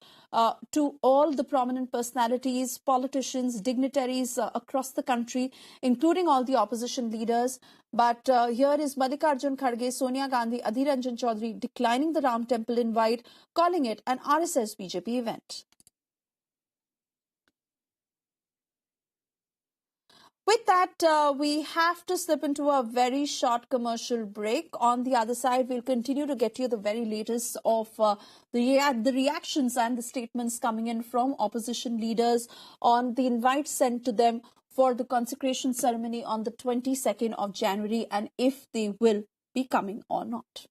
to all the prominent personalities, politicians, dignitaries across the country, including all the opposition leaders. But here is Mallikarjun Kharge, Sonia Gandhi, Adhir Ranjan Chaudhary declining the Ram Temple invite, calling it an RSS BJP event. With that, we have to slip into a very short commercial break. On the other side, we'll continue to get you the very latest of the reactions and the statements coming in from opposition leaders on the invite sent to them for the consecration ceremony on the 22nd of January, and if they will be coming or not.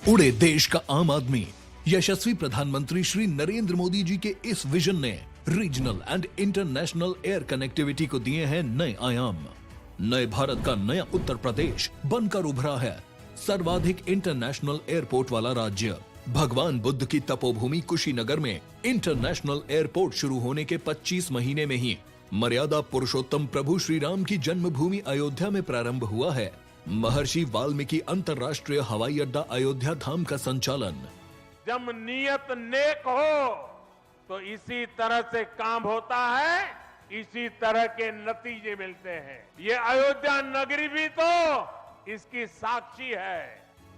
उड़े देश का आम आदमी। यशस्वी प्रधानमंत्री श्री नरेंद्र मोदी जी के इस vision ने regional and international air connectivity को दिए हैं नए आयाम। नए भारत का नया उत्तर प्रदेश बनकर उभरा है सर्वाधिक इंटरनेशनल एयरपोर्ट वाला राज्य। भगवान बुद्ध की तपोभूमि कुशीनगर में इंटरनेशनल एयरपोर्ट शुरू होने के 25 महीने में ही मर्यादा पुरुषोत्तम प्रभु श्री राम की जन्मभूमि अयोध्या में प्रारंभ हुआ है। महर्षि वाल्मीकि अंतर्राष्ट्रीय हवाई अड्डा अयोध्या धाम का संचालन। जब नियत नेक हो तो इसी तरह से काम होता है, इसी तरह के नतीजे मिलते हैं। ये अयोध्या नगरी भी तो इसकी साक्षी है।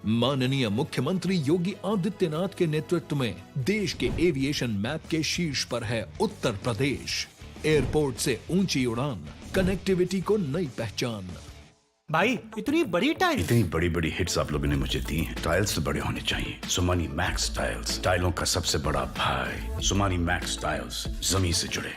माननीय मुख्यमंत्री योगी आदित्यनाथ के नेतृत्व में देश के एविएशन मैप के शीर्ष पर है उत्तर प्रदेश। एयरपोर्ट से ऊंची उड़ान, कनेक्टिविटी को नई पहचान। भाई इतनी बड़ी बड़ी हिट्स आप लोगों ने मुझे दी हैं। टाइल्स तो बड़े होने चाहिए। सुमानी मैक्स टाइल्स, टाइलों का सबसे बड़ा भाई। सुमानी मैक्स टाइल्स, जमीन से जुड़े।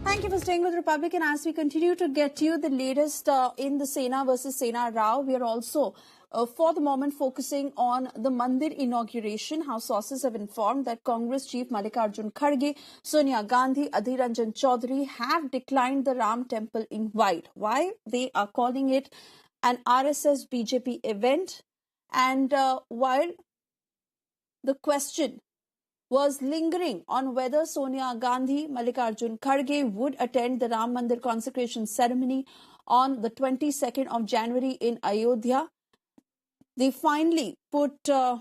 Thank you for staying with Republic, and as we continue to get you the latest in the Sena versus Sena row, we are also for the moment focusing on the Mandir inauguration. How sources have informed that Congress Chief Mallikarjun Kharge, Sonia Gandhi, Adhir Ranjan Chaudhary have declined the Ram Temple invite. Why? They are calling it an RSS BJP event, and while the question was lingering on whether Sonia Gandhi, Mallikarjun Kharge would attend the Ram Mandir consecration ceremony on the 22nd of January in Ayodhya, they finally put a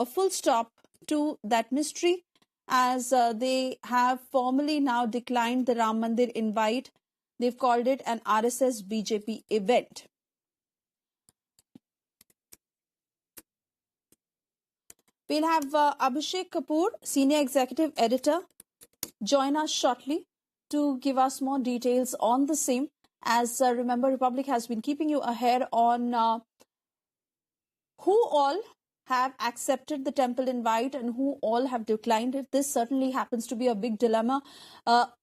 full stop to that mystery as they have formally now declined the Ram Mandir invite. They've called it an RSS BJP event. We'll have Abhishek Kapoor, Senior Executive Editor, join us shortly to give us more details on the same. As remember, Republic has been keeping you ahead on who all have accepted the temple invite and who all have declined it. This certainly happens to be a big dilemma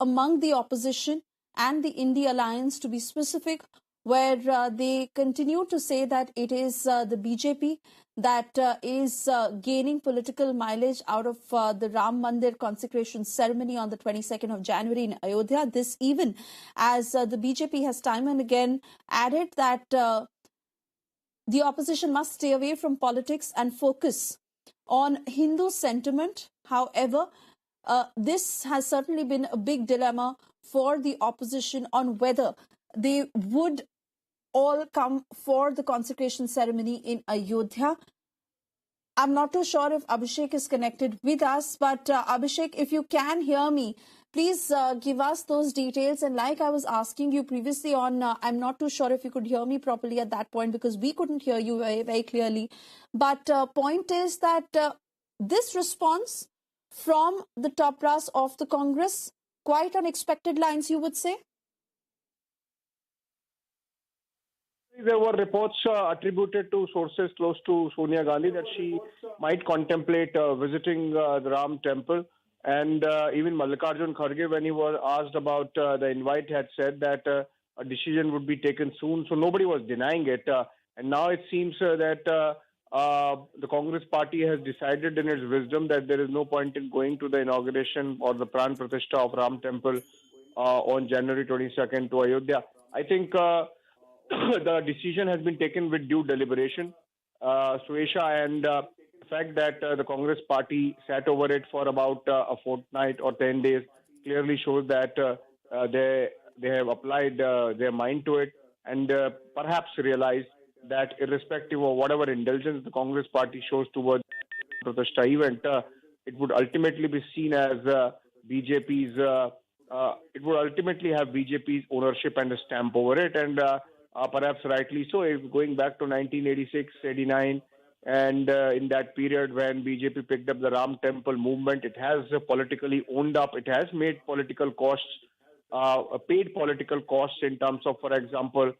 among the opposition and the Indie Alliance, to be specific, where they continue to say that it is the BJP that is gaining political mileage out of the Ram Mandir consecration ceremony on the 22nd of January in Ayodhya. This even as the BJP has time and again added that the opposition must stay away from politics and focus on Hindu sentiment. However, this has certainly been a big dilemma for the opposition on whether they would all come for the consecration ceremony in Ayodhya. I'm not too sure if Abhishek is connected with us, but Abhishek, if you can hear me, Please give us those details. And like I was asking you previously on, I'm not too sure if you could hear me properly at that point because we couldn't hear you very, very clearly. But point is that this response from the top brass of the Congress, quite unexpected lines, you would say? There were reports attributed to sources close to Sonia Gandhi that she might contemplate visiting the Ram temple. And even Mallikarjun Kharge, when he was asked about the invite, had said that a decision would be taken soon. So nobody was denying it. And now it seems that the Congress party has decided in its wisdom that there is no point in going to the inauguration or the Pran Pratishtha of Ram temple on January 22nd to Ayodhya. I think the decision has been taken with due deliberation, Suesha, and the fact that the Congress party sat over it for about a fortnight or 10 days clearly shows that they have applied their mind to it and perhaps realized that irrespective of whatever indulgence the Congress party shows towards the Pratishtha event, it would ultimately be seen as BJP's. It would ultimately have BJP's ownership and a stamp over it, and perhaps rightly so. If going back to 1986, 89, and in that period when BJP picked up the Ram Temple movement, it has politically owned up. It has made political costs, paid political costs in terms of, for example,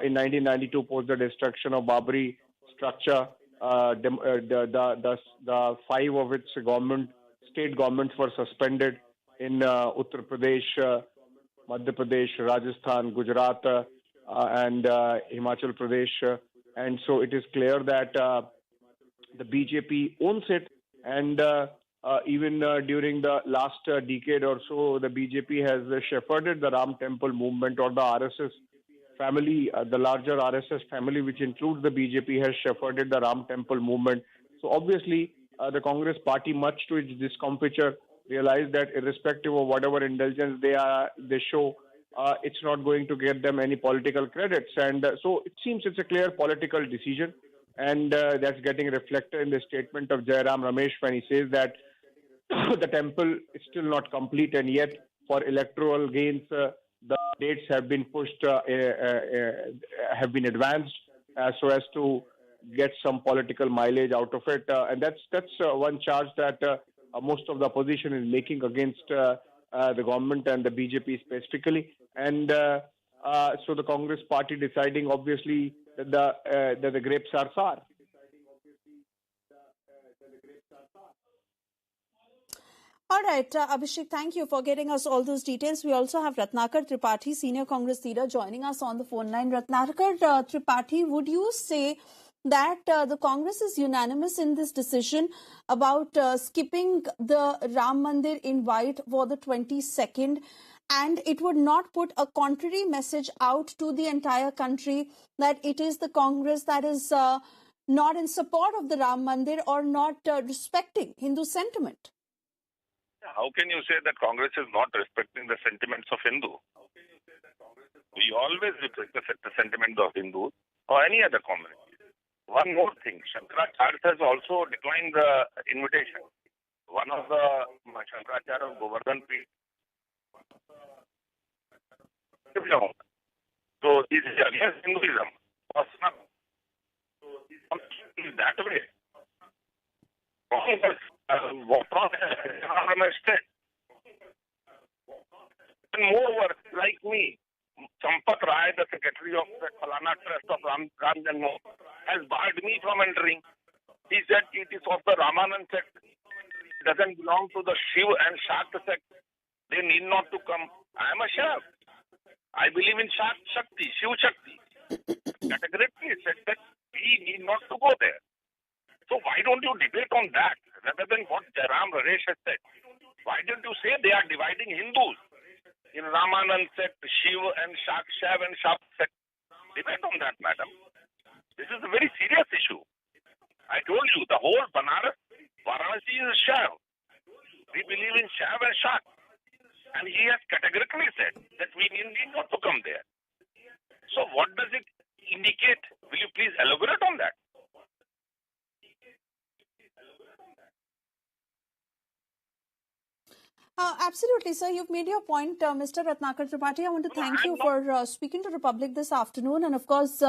in 1992, post the destruction of Babri structure, the 5 of its state governments were suspended in Uttar Pradesh, Madhya Pradesh, Rajasthan, Gujarat, and Himachal Pradesh. And so it is clear that the BJP owns it. And even during the last decade or so, the BJP has shepherded the Ram Temple movement, or the RSS family, the larger RSS family, which includes the BJP, has shepherded the Ram Temple movement. So obviously, the Congress party, much to its discomfiture, realized that irrespective of whatever indulgence they show, it's not going to get them any political credits. And so it seems it's a clear political decision. And that's getting reflected in the statement of Jairam Ramesh when he says that the temple is still not complete, and yet for electoral gains, the dates have been pushed, have been advanced so as to get some political mileage out of it. And that's one charge that most of the opposition is making against the government and the BJP specifically. And so the Congress party deciding, obviously, that the grapes are sour. All right, Abhishek, thank you for getting us all those details. We also have Ratnakar Tripathi, Senior Congress Leader, joining us on the phone line. Ratnakar Tripathi, would you say that the Congress is unanimous in this decision about skipping the Ram Mandir invite for the 22nd, and it would not put a contrary message out to the entire country that it is the Congress that is not in support of the Ram Mandir or not respecting Hindu sentiment? How can you say that Congress is not respecting the sentiments of Hindu? We always respect the sentiments of Hindus or any other community. One more thing, Shankaracharya has also declined the invitation. One of the Shankaracharya of Govardhan Peeth. So is against Hinduism. That way. What wrong and moreover, like me, Sampat Rai, the secretary of the Falana Trust of Ram Janmo, has barred me from entering. He said it is of the Ramanand sect. It doesn't belong to the Shiv and Shakta sect. They need not to come. I am a Shiv. I believe in Shakti, Shiv Shakti. Categorically said that we need not to go there. So why don't you debate on that rather than what Jairam Ramesh has said? Why don't you say they are dividing Hindus in Ramanand sect, Shiv and Shav and Shab sect? Debate on that, madam. This is a very serious issue. I told you, the whole Banaras, Varanasi is Shav. We believe in Shav and Shak. And he has categorically said that we need not to come there. So what does it indicate? Will you please elaborate on that? Absolutely, sir. You've made your point, Mr. Ratnakar Tripathi. I want to thank you for speaking to the public this afternoon. And of course,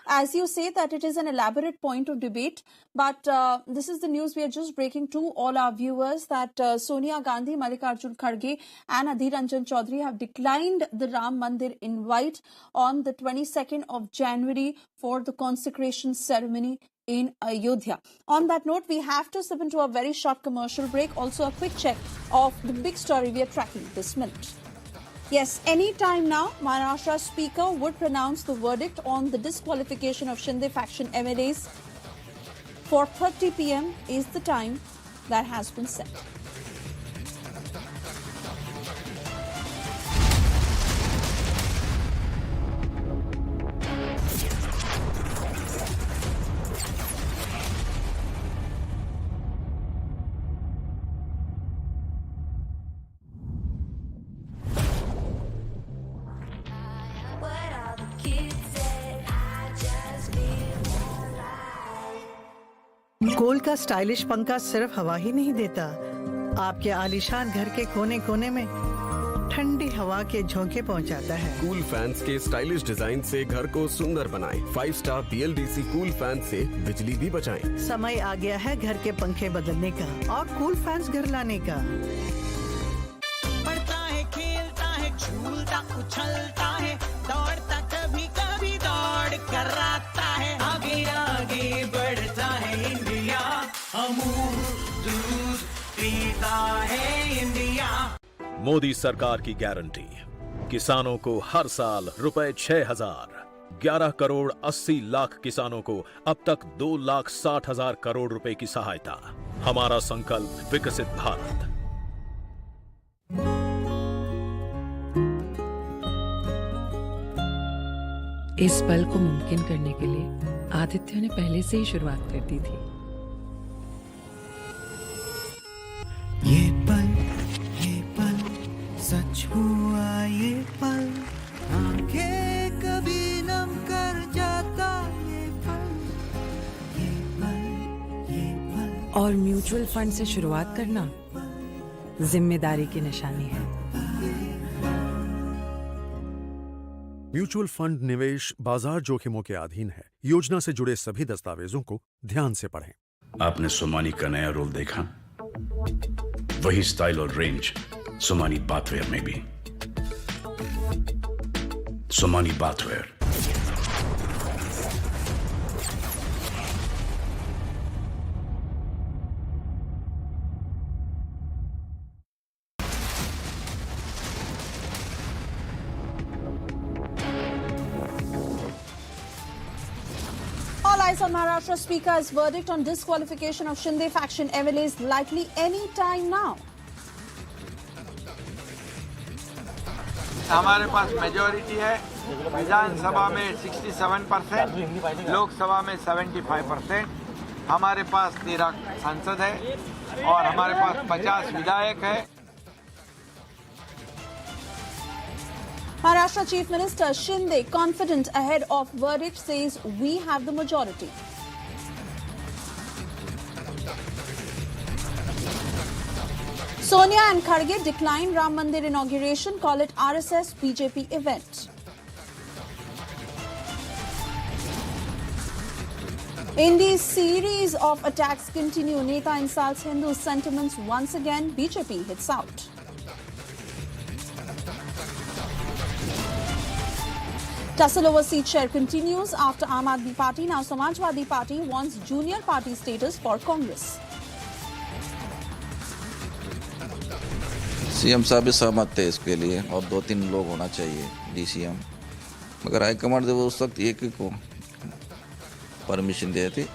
as you say that it is an elaborate point of debate, but this is the news we are just breaking to all our viewers that Sonia Gandhi, Mallikarjun Kharge and Adhir Ranjan Chaudhary have declined the Ram Mandir invite on the 22nd of January for the consecration ceremony in Ayodhya. On that note, we have to step into a very short commercial break. Also, a quick check of the big story we are tracking this minute. Yes, any time now, Maharashtra Speaker would pronounce the verdict on the disqualification of Shinde faction MLAs. 4:30 p.m. is the time that has been set. गोल का stylish पंखा सिर्फ हवा ही नहीं देता, आपके आलीशान घर के कोने कोने में ठंडी हवा के झोंके पहुंचाता है। कूल फैंस के स्टाइलिश डिजाइन से घर को सुंदर बनाएं। 5 स्टार BLDC कूल फैन से बिजली भी बचाएं। समय आ गया है घर के पंखे बदलने का और कूल फैंस घर लाने का। पढ़ता है, खेलता है, झूलता, उछलता है, दौड़ता, कभी कभी दौड़ कर आता है। आगे आगे बढ़ता है इंडिया, अमूल दूध पीता है इंडिया। मोदी सरकार की गारंटी, किसानों को हर साल रुपए 6,000। 11 करोड़ 80 लाख किसानों को अब तक 2,60,000 करोड़ रुपए की सहायता। हमारा संकल्प विकसित भारत। इस पल को मुमकिन करने के लिए आदित्य ने पहले से ही शुरुआत कर दी थी। ये पल सच हुआ, ये पल आंखें कभी नम कर जाता, ये पल। और म्यूचुअल फंड से शुरुआत करना जिम्मेदारी की निशानी है। म्यूचुअल फंड निवेश बाजार जोखिमों के अधीन है। योजना से जुड़े सभी दस्तावेजों को ध्यान से पढ़ें। आपने सोमानी का नया रोल देखा? वही स्टाइल और रेंज सोमानी बाथवेयर में भी। Somani bathware, All eyes on Maharashtra Speaker's verdict on disqualification of Shinde faction MLAs likely any time now. हमारे पास मेजॉरिटी है विधानसभा में 67%, लोकसभा में 75%। हमारे पास 13 सांसद है और हमारे पास 50 विधायक है। Maharashtra Chief Minister Shinde, confident ahead of verdict, says we have the majority. Sonia and Kharge decline Ram Mandir inauguration, call it RSS BJP event. India's series of attacks continue. Neta insults Hindu sentiments once again. BJP hits out. Tussle over seat share continues after Aam Aadmi Party. Now Samajwadi Party wants junior party status for Congress. CM साहब भी सहमत थे इसके लिए और 2-3 लोग होना चाहिए DCM, मगर हाईकमांड वो उस वक्त एक ही को परमिशन दी थी।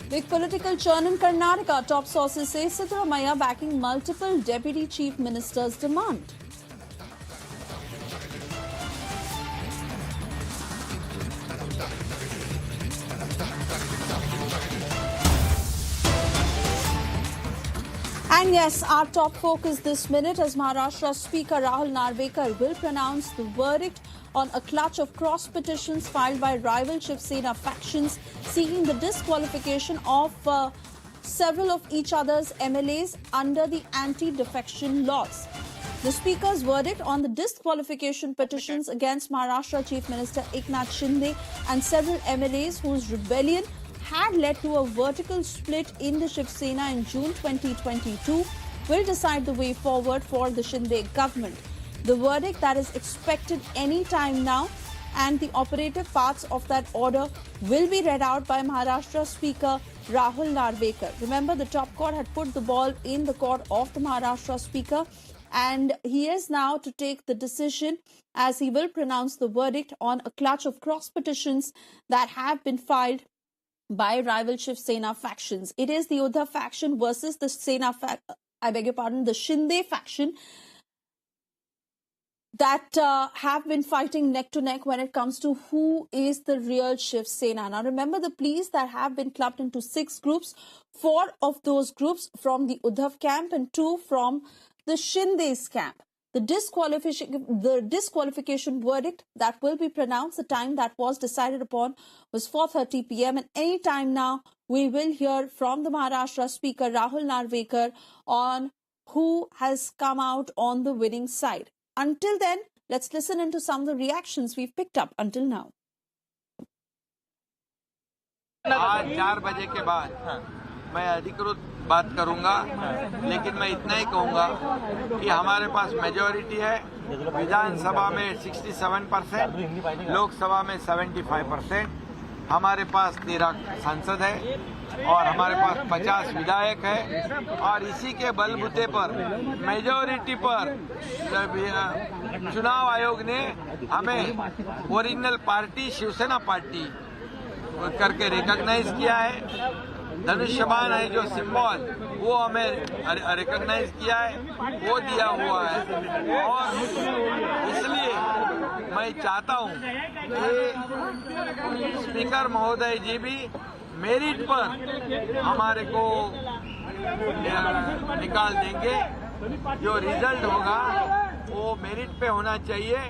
Big political churn in Karnataka. Top sources say Siddaramaiah backing multiple deputy chief ministers' demand. And yes, our top focus this minute as Maharashtra Speaker Rahul Narvekar will pronounce the verdict on a clutch of cross petitions filed by rival Shiv Sena factions seeking the disqualification of several of each other's MLAs under the anti-defection laws. The Speaker's verdict on the disqualification petitions against Maharashtra Chief Minister Eknath Shinde and several MLAs whose rebellion had led to a vertical split in the Shiv Sena in June 2022 will decide the way forward for the Shinde government. The verdict that is expected any time now and the operative parts of that order will be read out by Maharashtra Speaker Rahul Narvekar. Remember, the top court had put the ball in the court of the Maharashtra Speaker, and he is now to take the decision as he will pronounce the verdict on a clutch of cross petitions that have been filed by rival Shiv Sena factions. It is the Uddhav faction versus the the Shinde faction that have been fighting neck to neck when it comes to who is the real Shiv Sena. Now remember the pleas that have been clubbed into 6 groups, 4 of those groups from the Uddhav camp and 2 from the Shinde's camp. The disqualification verdict that will be pronounced, the time that was decided upon was 4:30 p.m. and any time now we will hear from the Maharashtra Speaker Rahul Narvekar on who has come out on the winning side. Until then, let's listen into some of the reactions we've picked up until now. आज 4 बजे के बाद मैं अधिकृत बात करूंगा, लेकिन मैं इतना ही कहूंगा कि हमारे पास मेजॉरिटी है विधानसभा में 67%, लोकसभा में 75%, हमारे पास 13 सांसद है और हमारे पास 50 विधायक है और इसी के बलबूते पर मेजॉरिटी पर चुनाव आयोग ने हमें ओरिजिनल पार्टी शिवसेना पार्टी करके रिकॉग्नाइज किया है। धनुष्यबाण है जो सिंबल, वो हमें रिकॉग्नाइज किया है, वो दिया हुआ है और इसलिए मैं चाहता हूं कि स्पीकर महोदय जी भी मेरिट पर हमारे को निकाल देंगे। जो रिजल्ट होगा वो मेरिट पे होना चाहिए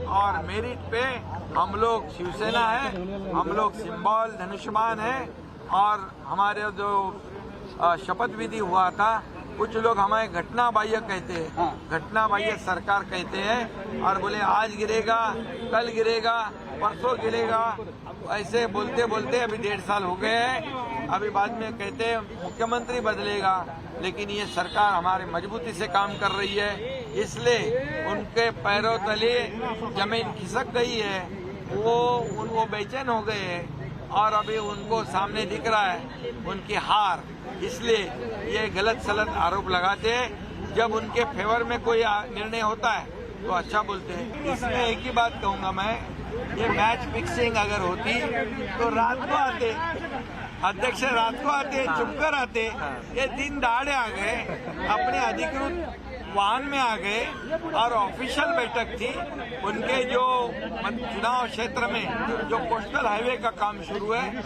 और मेरिट पे हम लोग शिवसेना है, हम लोग सिंबल धनुष्यबाण है और हमारे जो शपथ विधि हुआ था, कुछ लोग हमें घटना बाह्य कहते हैं, घटना बाह्य सरकार कहते हैं और बोले आज गिरेगा, कल गिरेगा, परसों गिरेगा, ऐसे बोलते बोलते अभी 1.5 साल हो गए हैं। अभी बाद में कहते हैं मुख्यमंत्री बदलेगा, लेकिन ये सरकार हमारी मजबूती से काम कर रही है, इसलिए उनके पैरों तले जमीन खिसक गई है, वो बेचैन हो गए हैं और अभी उनको सामने दिख रहा है उनकी हार, इसलिए ये गलत सलत आरोप लगाते हैं। जब उनके फेवर में कोई निर्णय होता है तो अच्छा बोलते हैं। इसमें एक ही बात कहूंगा मैं, ये मैच फिक्सिंग अगर होती तो रात को आते, अध्यक्ष रात को आते, चुप कर आते, ये दिन दहाड़े आ गए, अपने अधिकृत वाहन में आ गए और ऑफिशियल बैठक थी। उनके जो चुनाव क्षेत्र में जो कोस्टल हाईवे का काम शुरू है,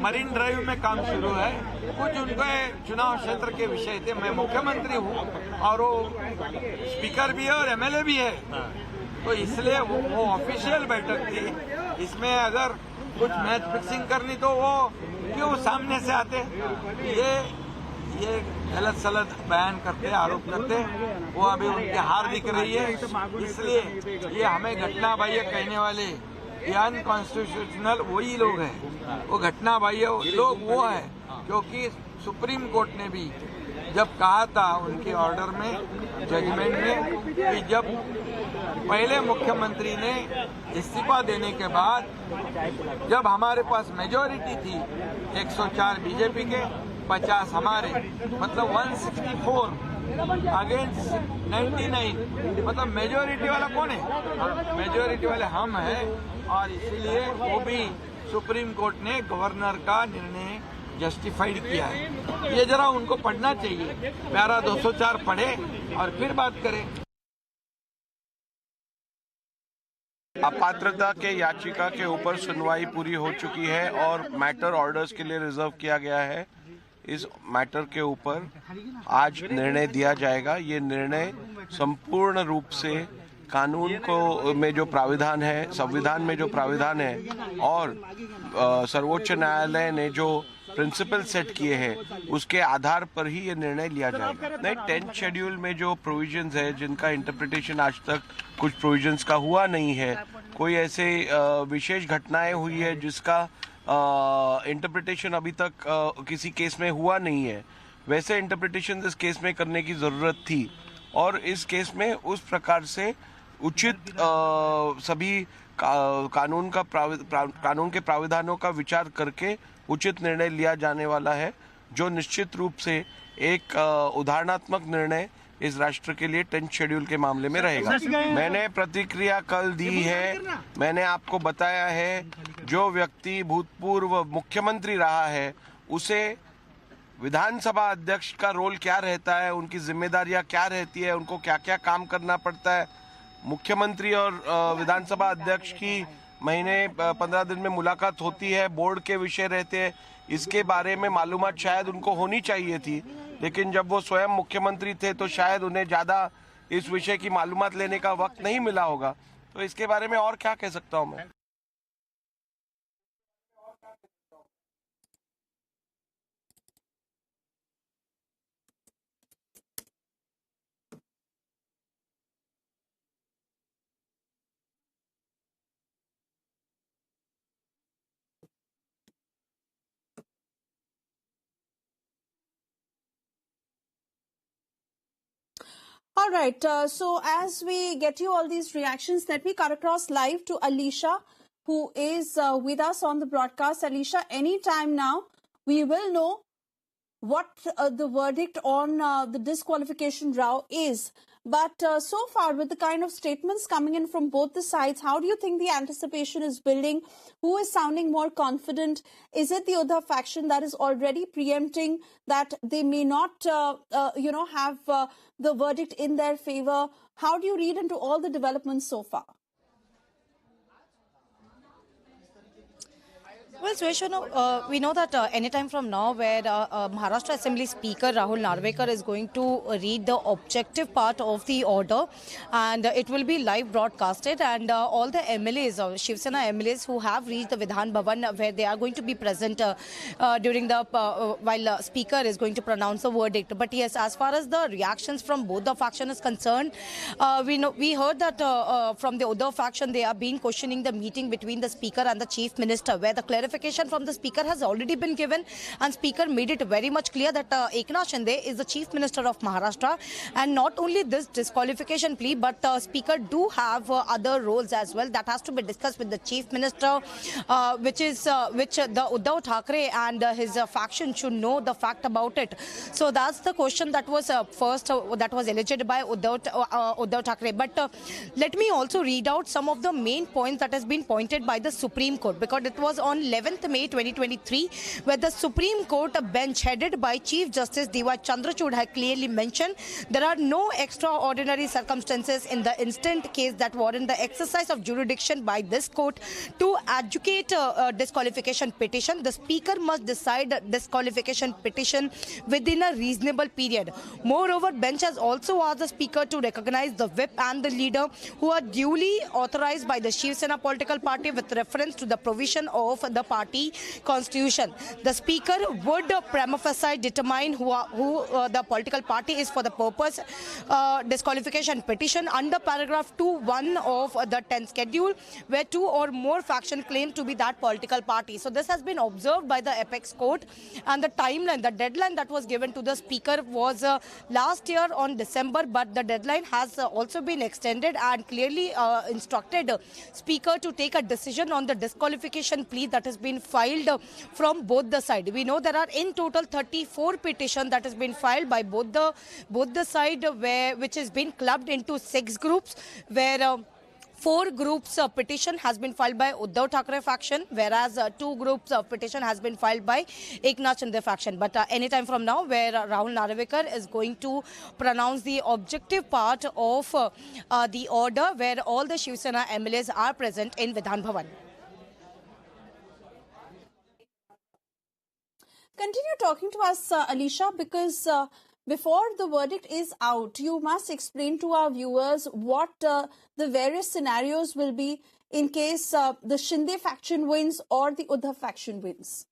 मरीन ड्राइव में काम शुरू है, कुछ उनके चुनाव क्षेत्र के विषय थे। मैं मुख्यमंत्री हूँ और वो स्पीकर भी है और एमएलए भी है, तो इसलिए वो ऑफिशियल बैठक थी। इसमें अगर कुछ मैच फिक्सिंग करनी तो वो क्यों सामने से आते? ये गलत सलत बयान करते, आरोप करते, वो अभी उनकी हार दिख रही है, इसलिए ये हमें घटना बाह्य कहने वाले ये अनकॉन्स्टिट्यूशनल वही लोग हैं। वो घटना बाह्य लोग वो है क्योंकि सुप्रीम कोर्ट ने भी जब कहा था उनके ऑर्डर में, जजमेंट में, कि जब पहले मुख्यमंत्री ने इस्तीफा देने के बाद जब हमारे पास मेजॉरिटी थी 104 बीजेपी के, 50 हमारे, मतलब 164 अगेंस्ट 99, मतलब मेजॉरिटी वाला कौन है? मेजॉरिटी वाले हम हैं और इसलिए वो भी सुप्रीम कोर्ट ने गवर्नर का निर्णय जस्टिफाइड किया है। ये जरा उनको पढ़ना चाहिए, प्यारा 204 पढ़े और फिर बात करें। अपात्रता के याचिका के ऊपर सुनवाई पूरी हो चुकी है और मैटर ऑर्डर्स के लिए रिजर्व किया गया है। इस मैटर के ऊपर आज निर्णय दिया जाएगा। ये निर्णय संपूर्ण रूप से कानून को में जो प्राविधान है, संविधान में जो प्राविधान है और सर्वोच्च न्यायालय ने जो प्रिंसिपल सेट किए हैं उसके आधार पर ही ये निर्णय लिया जाएगा। नहीं, 10th शेड्यूल में जो प्रोविजंस है जिनका इंटरप्रिटेशन आज तक कुछ प्रोविजंस का हुआ नहीं है, कोई ऐसे विशेष घटनाएं हुई है जिसका इंटरप्रिटेशन अभी तक किसी केस में हुआ नहीं है, वैसे इंटरप्रिटेशन इस केस में करने की ज़रूरत थी और इस केस में उस प्रकार से उचित सभी कानून के प्राविधानों का विचार करके उचित निर्णय लिया जाने वाला है, जो निश्चित रूप से एक उदाहरणात्मक निर्णय इस राष्ट्र के लिए 10th शेड्यूल के मामले में रहेगा। मैंने प्रतिक्रिया कल दी है, मैंने आपको बताया है जो व्यक्ति भूतपूर्व मुख्यमंत्री रहा है उसे विधानसभा अध्यक्ष का रोल क्या रहता है, उनकी जिम्मेदारियां क्या रहती है, उनको क्या क्या काम करना पड़ता है। मुख्यमंत्री और विधानसभा अध्यक्ष की महीने 15 दिन में मुलाकात होती है, बोर्ड के विषय रहते हैं, इसके बारे में मालूमात शायद उनको होनी चाहिए थी, लेकिन जब वो स्वयं मुख्यमंत्री थे तो शायद उन्हें ज़्यादा इस विषय की मालूमात लेने का वक्त नहीं मिला होगा। तो इसके बारे में और क्या कह सकता हूँ मैं। All right. So as we get you all these reactions, let me cut across live to Alisha, who is with us on the broadcast. Alisha, anytime now, we will know what the verdict on the disqualification row is. But so far, with the kind of statements coming in from both the sides, how do you think the anticipation is building? Who is sounding more confident? Is it the Uddhav faction that is already preempting that they may not, have the verdict in their favor? How do you read into all the developments so far? Well, Suresh, we know that anytime from now where Maharashtra Assembly Speaker Rahul Narvekar is going to read the objective part of the order, and it will be live broadcasted, and all the MLAs, Shiv Sena MLAs who have reached the Vidhan Bhavan, where they are going to be present during the while Speaker is going to pronounce the verdict. But yes, as far as the reactions from both the faction is concerned, we heard that from the Uddhav faction they are been questioning the meeting between the Speaker and the Chief Minister, where the clarification from the Speaker has already been given, and Speaker made it very much clear that Eknath Shinde is the Chief Minister of Maharashtra, and not only this disqualification plea, but Speaker do have other roles as well that has to be discussed with the Chief Minister, which the Uddhav Thackeray and his faction should know the fact about it. So that's the question that was first that was alleged by Uddhav Thackeray. But let me also read out some of the main points that has been pointed by the Supreme Court, because it was on 11th May 2023 where the Supreme Court bench headed by Chief Justice D.Y. Chandrachud had clearly mentioned there are no extraordinary circumstances in the instant case that warrant the exercise of jurisdiction by this court to adjudicate a disqualification petition. The Speaker must decide a disqualification petition within a reasonable period. Moreover, bench has also asked the Speaker to recognize the whip and the leader who are duly authorized by the Shiv Sena political party with reference to the provision of the party constitution. The Speaker would prima facie determine who the political party is for the purpose disqualification petition under paragraph 2(1) of the 10th schedule, where two or more factions claim to be that political party. So this has been observed by the apex court, and the timeline, the deadline that was given to the Speaker was last year on December, but the deadline has also been extended and clearly instructed Speaker to take a decision on the disqualification plea that has been filed from both the side. We know there are in total 34 petitions that has been filed by both the side, which has been clubbed into 6 groups, where 4 groups of petition has been filed by Uddhav Thackeray faction, whereas 2 groups of petition has been filed by Eknath Shinde faction. But anytime from now, where Rahul Narvekar is going to pronounce the objective part of the order, where all the Shiv Sena MLAs are present in Vidhan Bhavan. Continue talking to us, Alisha, because before the verdict is out, you must explain to our viewers what the various scenarios will be in case the Shinde faction wins or the Uddhav faction wins.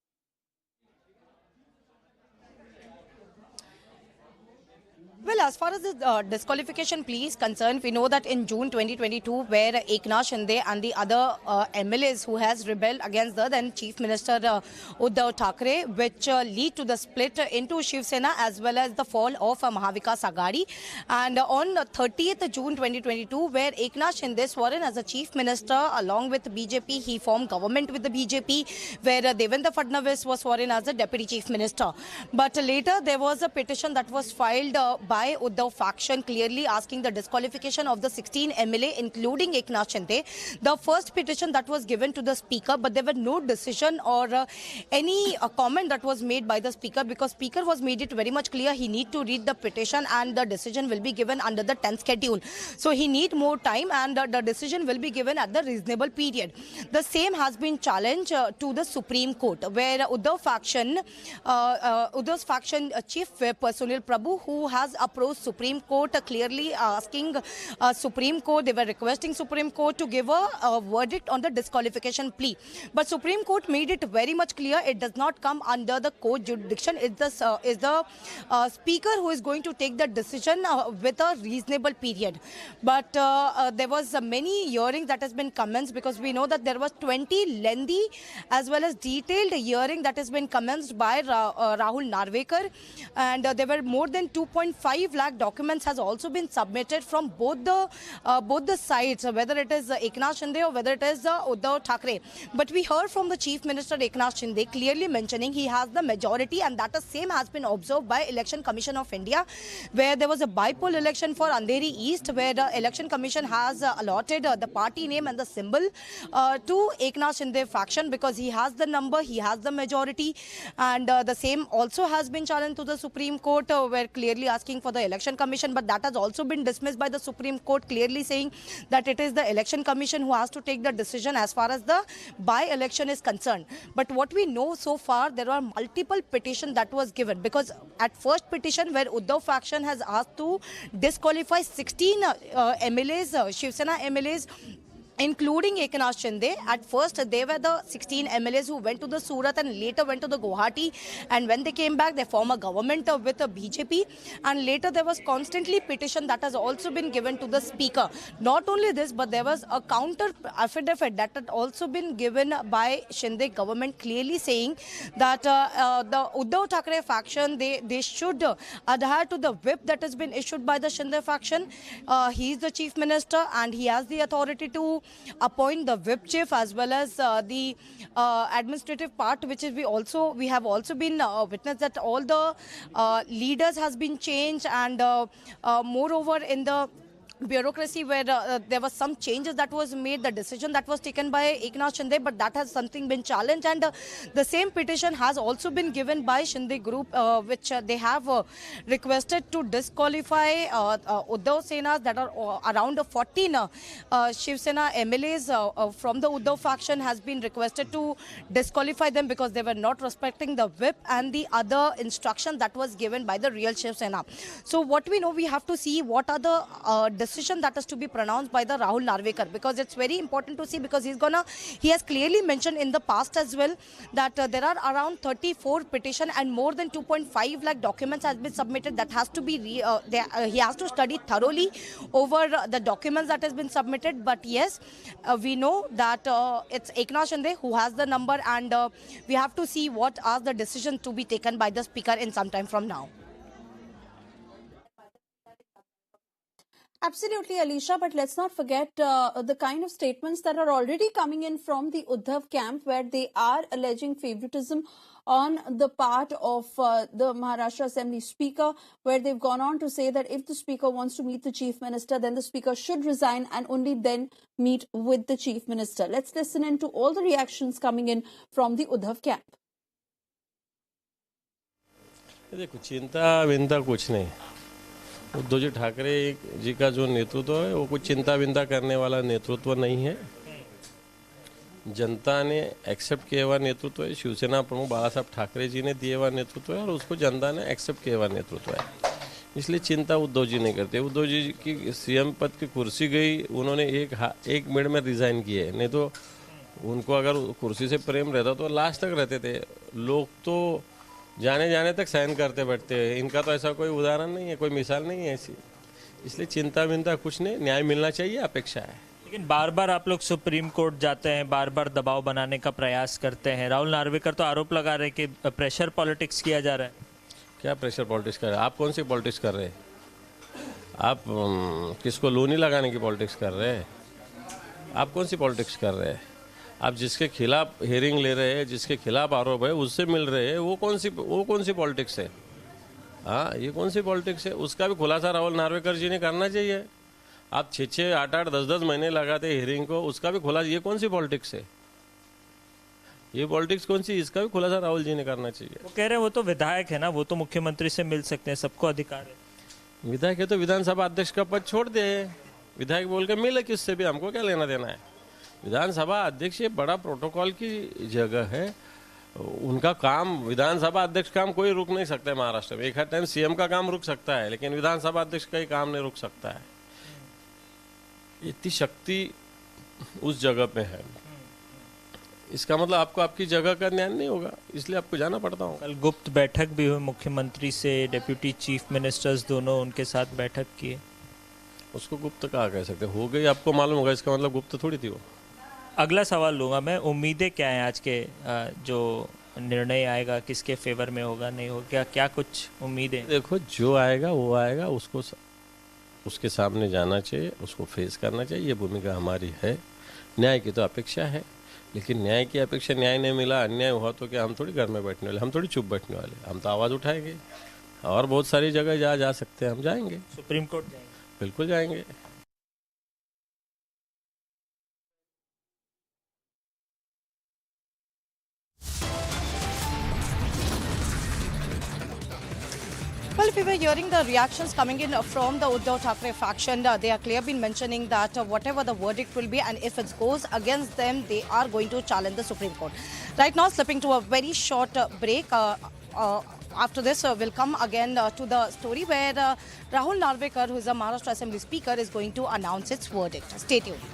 Well, as far as the disqualification plea is concerned, we know that in June 2022, where Eknath Shinde and the other MLAs who has rebelled against the then Chief Minister Uddhav Thackeray, which lead to the split into Shiv Sena as well as the fall of Mahavikas Aghadi. And on 30th June 2022, where Eknath Shinde swore in as a Chief Minister along with BJP, he formed government with the BJP, where Devendra Fadnavis was sworn in as the Deputy Chief Minister. But later, there was a petition that was filed by Uddhav faction clearly asking the disqualification of the 16 MLA, including Eknath Shinde. The first petition that was given to the Speaker, but there were no decision or any comment that was made by the Speaker, because Speaker was made it very much clear he need to read the petition and the decision will be given under the 10th schedule. So he need more time and the decision will be given at the reasonable period. The same has been challenged to the Supreme Court, where Uddhav's faction Chief Whip Sunil Prabhu, who has approached Supreme Court clearly asking Supreme Court, they were requesting Supreme Court to give a verdict on the disqualification plea. But Supreme Court made it very much clear it does not come under the court jurisdiction. It's the Speaker who is going to take the decision with a reasonable period. But there was many hearings that has been commenced, because we know that there was 20 lengthy as well as detailed hearing that has been commenced by Rahul Narvekar, and there were more than 2.5 lakh documents has also been submitted from both the sides, whether it is Eknath Shinde or whether it is Uddhav Thackeray. But we heard from the Chief Minister Eknath Shinde clearly mentioning he has the majority, and that the same has been observed by Election Commission of India, where there was a by-poll election for Andheri East, where the Election Commission has allotted the party name and the symbol to Eknath Shinde faction, because he has the number, he has the majority, and the same also has been challenged to the Supreme Court, where clearly asking for the Election Commission, but that has also been dismissed by the Supreme Court, clearly saying that it is the Election Commission who has to take the decision as far as the by-election is concerned. But what we know so far, there are multiple petitions that was given, because at first petition where Uddhav faction has asked to disqualify 16 MLAs, Shiv Sena MLAs, including Eknath Shinde. At first, they were the 16 MLAs who went to the Surat and later went to the Guwahati. And when they came back, they formed a government with the BJP. And later, there was constantly petition that has also been given to the Speaker. Not only this, but there was a counter affidavit that had also been given by Shinde government, clearly saying that the Uddhav Thackeray faction, they should adhere to the whip that has been issued by the Shinde faction. He is the Chief Minister and he has the authority to appoint the whip chief as well as the administrative part, which is we have also been witness that all the leaders has been changed, and moreover in the bureaucracy where there was some changes that was made, the decision that was taken by Eknath Shinde, but that has something been challenged, and the same petition has also been given by Shinde group, which they have requested to disqualify Uddhav Senas that are around 14 Shiv Sena MLAs from the Uddhav faction has been requested to disqualify them because they were not respecting the whip and the other instruction that was given by the real Shiv Sena. So what we know, we have to see what are the decision that is to be pronounced by the Rahul Narvekar, because it's very important to see, because he has clearly mentioned in the past as well that there are around 34 petition and more than 2.5 lakh documents has been submitted that has to be he has to study thoroughly over the documents that has been submitted. But yes, we know that it's Eknath Shinde who has the number, and we have to see what are the decisions to be taken by the Speaker in some time from now. Absolutely, Alisha, but let's not forget the kind of statements that are already coming in from the Uddhav camp, where they are alleging favoritism on the part of the Maharashtra Assembly Speaker, where they've gone on to say that if the Speaker wants to meet the Chief Minister, then the Speaker should resign and only then meet with the Chief Minister. Let's listen in to all the reactions coming in from the Uddhav camp. देखो, चिंता विंता कुछ नहीं। उद्धव जी ठाकरे जी का जो नेतृत्व है वो कुछ चिंता विंता करने वाला नेतृत्व नहीं है। जनता ने एक्सेप्ट किया हुआ नेतृत्व है, शिवसेना प्रमुख बाला साहब ठाकरे जी ने दिए हुआ नेतृत्व है और उसको जनता ने एक्सेप्ट किया हुआ नेतृत्व है, इसलिए चिंता उद्धव जी नहीं करते। उद्धव जी की सीएम पद की कुर्सी गई, उन्होंने एक मिनट में रिज़ाइन किए, नहीं तो उनको अगर कुर्सी से प्रेम रहता तो लास्ट तक रहते थे। लोग तो जाने जाने तक सहन करते बैठते हैं। इनका तो ऐसा कोई उदाहरण नहीं है, कोई मिसाल नहीं है ऐसी। इसलिए चिंता विंता कुछ नहीं, न्याय मिलना चाहिए, अपेक्षा है। लेकिन बार बार आप लोग सुप्रीम कोर्ट जाते हैं, बार बार दबाव बनाने का प्रयास करते हैं। राहुल नार्वेकर तो आरोप लगा रहे हैं कि प्रेशर पॉलिटिक्स किया जा रहा है। क्या प्रेशर पॉलिटिक्स कर रहे हैं? आप कौन सी पॉलिटिक्स कर रहे हैं? आप किसको लोनी लगाने की पॉलिटिक्स कर रहे हैं? आप कौन सी पॉलिटिक्स कर रहे हैं? आप जिसके खिलाफ हियरिंग ले रहे हैं, जिसके खिलाफ आरोप है, उससे मिल रहे हैं, वो कौन सी पॉलिटिक्स है? हाँ, ये कौन सी पॉलिटिक्स है? उसका भी खुलासा राहुल नार्वेकर जी ने करना चाहिए। आप 6-6, 8-8, 10-10 महीने लगाते हियरिंग को, उसका भी खुलासा, ये कौन सी पॉलिटिक्स है? ये पॉलिटिक्स कौन सी? इसका भी खुलासा राहुल जी ने करना चाहिए। वो कह रहे हैं वो तो विधायक है ना, वो तो मुख्यमंत्री से मिल सकते हैं, सबको अधिकार है। विधायक है तो विधानसभा अध्यक्ष का पद छोड़ दे, विधायक बोल के मिले किससे भी, हमको क्या लेना देना है। विधानसभा अध्यक्ष ये बड़ा प्रोटोकॉल की जगह है, उनका काम, विधानसभा अध्यक्ष काम कोई रुक नहीं सकता है महाराष्ट्र में। एक हर टाइम सीएम का काम रुक सकता है, लेकिन विधानसभा अध्यक्ष का ही काम नहीं रुक सकता है। इतनी शक्ति उस जगह पे है, इसका मतलब आपको आपकी जगह का ज्ञान नहीं होगा, इसलिए आपको जाना पड़ता होगा। कल गुप्त बैठक भी हुई मुख्यमंत्री से, डेप्यूटी चीफ मिनिस्टर्स दोनों उनके साथ बैठक किए। उसको गुप्त कहा कह सकते? हो गई, आपको मालूम होगा, इसका मतलब गुप्त थोड़ी थी वो। अगला सवाल लूँगा मैं, उम्मीदें क्या हैं आज के जो निर्णय आएगा, किसके फेवर में होगा, नहीं होगा, क्या कुछ उम्मीदें? देखो, जो आएगा वो आएगा, उसके सामने जाना चाहिए, उसको फेस करना चाहिए, ये भूमिका हमारी है। न्याय की तो अपेक्षा है, लेकिन न्याय की अपेक्षा, न्याय नहीं मिला, अन्याय हुआ तो क्या हम थोड़ी घर में बैठने वाले, हम थोड़ी चुप बैठने वाले, हम तो आवाज़ उठाएंगे। और बहुत सारी जगह जहाँ जा सकते हैं हम जाएंगे। सुप्रीम कोर्ट जाएंगे? बिल्कुल जाएंगे। Well, if we were hearing the reactions coming in from the Uddhav Thackeray faction, they are clear been mentioning that whatever the verdict will be, and if it goes against them, they are going to challenge the Supreme Court. Right now, slipping to a very short break. After this, we'll come again to the story where Rahul Narvekar, who is the Maharashtra Assembly Speaker, is going to announce its verdict. Stay tuned.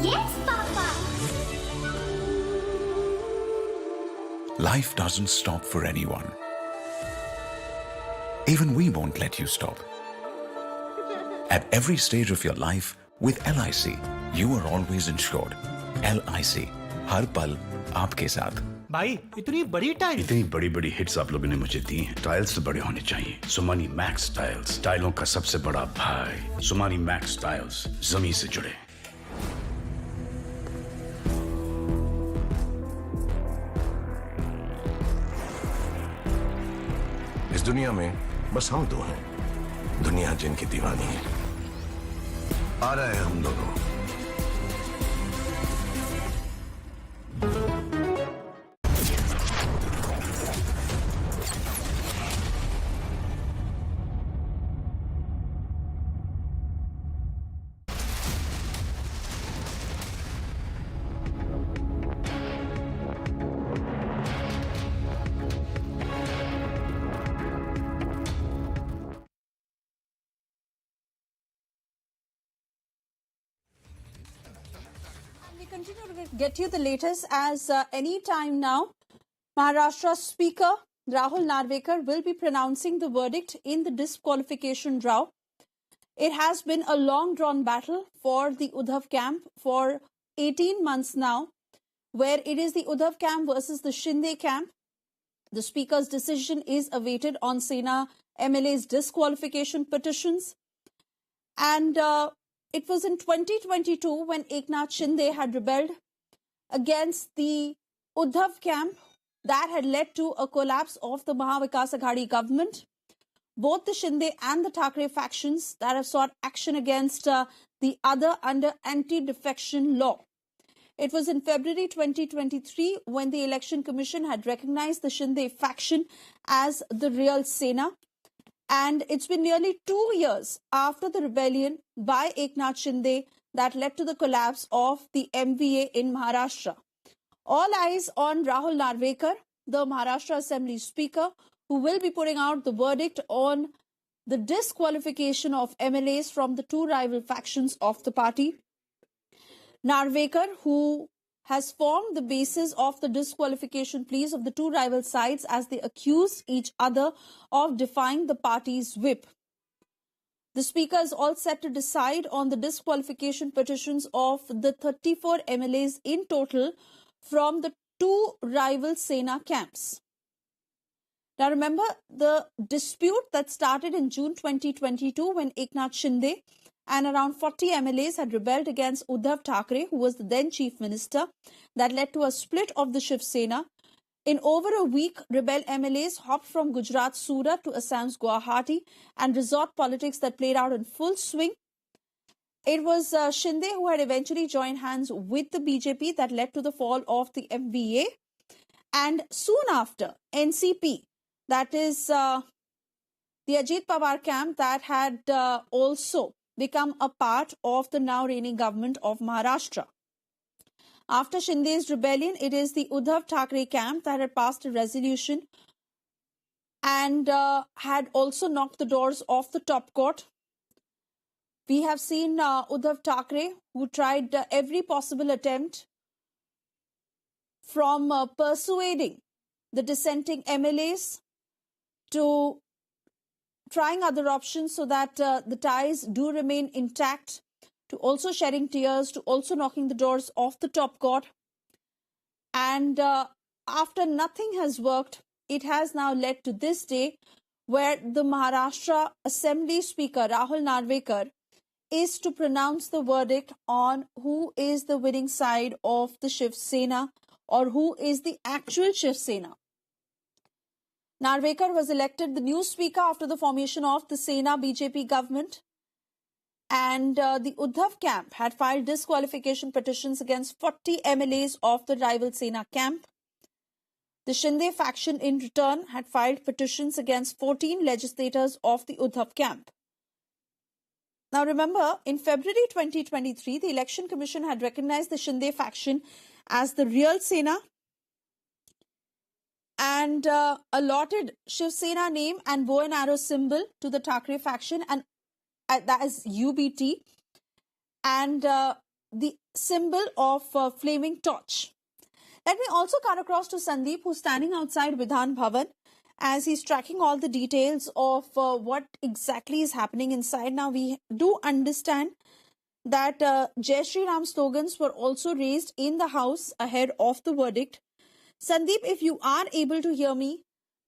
Yes, Papa. Life doesn't stop for anyone. Even we won't let you stop. At every stage of your life, with LIC, you are always insured. LIC, हर पल आपके साथ। भाई, इतनी बड़ी tile? इतनी बड़ी बड़ी hits आप लोगों ने मुझे दी हैं। टाइल्स तो बड़े होने चाहिए। सुमानी मैक्स टाइल्स, टाइलों का सबसे बड़ा भाई। सुमानी मैक्स टाइल्स, जमीन से जुड़े। इस दुनिया में बस हम दो हैं, दुनिया जिनकी दीवानी है। आ रहे हैं हम दोनों। Continue to get you the latest as any time now. Maharashtra Speaker Rahul Narvekar will be pronouncing the verdict in the disqualification round. It has been a long drawn battle for the Uddhav camp for 18 months now, where it is the Uddhav camp versus the Shinde camp. The Speaker's decision is awaited on Sena MLA's disqualification petitions. And it was in 2022 when Eknath Shinde had rebelled against the Uddhav camp that had led to a collapse of the Mahavikas Aghadi government. Both the Shinde and the Thackeray factions that have sought action against the other under anti-defection law. It was in February 2023 when the Election Commission had recognized the Shinde faction as the real Sena. And it's been nearly 2 years after the rebellion by Eknath Shinde that led to the collapse of the MVA in Maharashtra. All eyes on Rahul Narvekar, the Maharashtra Assembly Speaker, who will be putting out the verdict on the disqualification of MLAs from the two rival factions of the party. Narvekar, who has formed the basis of the disqualification pleas of the two rival sides as they accuse each other of defying the party's whip. The Speaker is all set to decide on the disqualification petitions of the 34 MLAs in total from the two rival Sena camps. Now remember the dispute that started in June 2022 when Eknath Shinde and around 40 MLAs had rebelled against Uddhav Thackeray, who was the then Chief Minister, that led to a split of the Shiv Sena. In over a week, rebel MLAs hopped from Gujarat Surat to Assam's Guwahati and resort politics that played out in full swing. It was Shinde who had eventually joined hands with the BJP that led to the fall of the MVA. And soon after, NCP, that is the Ajit Pawar camp that had also become a part of the now reigning government of Maharashtra. After Shinde's rebellion, it is the Uddhav Thackeray camp that had passed a resolution and had also knocked the doors off the top court. We have seen Uddhav Thackeray, who tried every possible attempt from persuading the dissenting MLAs to trying other options so that the ties do remain intact, to also shedding tears, to also knocking the doors off the top court. And after nothing has worked, it has now led to this day where the Maharashtra Assembly Speaker Rahul Narvekar is to pronounce the verdict on who is the winning side of the Shiv Sena or who is the actual Shiv Sena. Narvekar was elected the new speaker after the formation of the Sena BJP government, and the Uddhav camp had filed disqualification petitions against 40 MLAs of the rival Sena camp. The Shinde faction in return had filed petitions against 14 legislators of the Uddhav camp. Now remember, in February 2023, the Election Commission had recognized the Shinde faction as the real Sena and allotted Shiv Sena name and bow and arrow symbol to the Thackeray faction, and that is UBT, and the symbol of flaming torch. Let me also cut across to Sandeep, who's standing outside Vidhan Bhavan as he's tracking all the details of what exactly is happening inside. Now, we do understand that Jai Shri Ram slogans were also raised in the House ahead of the verdict. Sandeep, if you are able to hear me,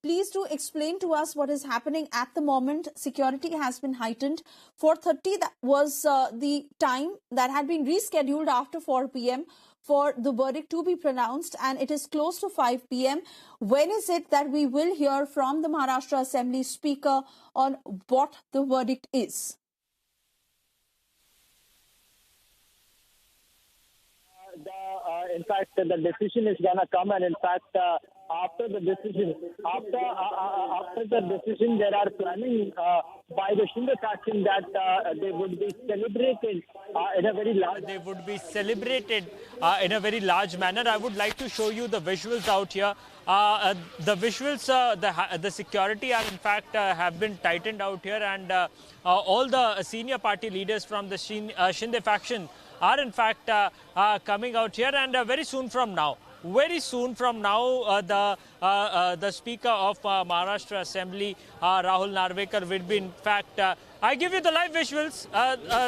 please do explain to us what is happening at the moment. Security has been heightened. 4:30 that was the time that had been rescheduled after 4 p.m. for the verdict to be pronounced, and it is close to 5 p.m. When is it that we will hear from the Maharashtra Assembly Speaker on what the verdict is? In fact, the decision is going to come, and in fact, after the decision, there are planning by the Shinde faction that they would be celebrated in a very large. They would be celebrated in a very large manner. I would like to show you the visuals out here. The visuals, the security are in fact have been tightened out here, and all the senior party leaders from the Shinde faction are in fact coming out here, and very soon from now, the Speaker of Maharashtra Assembly, Rahul Narvekar, will be in fact. I give you the live visuals.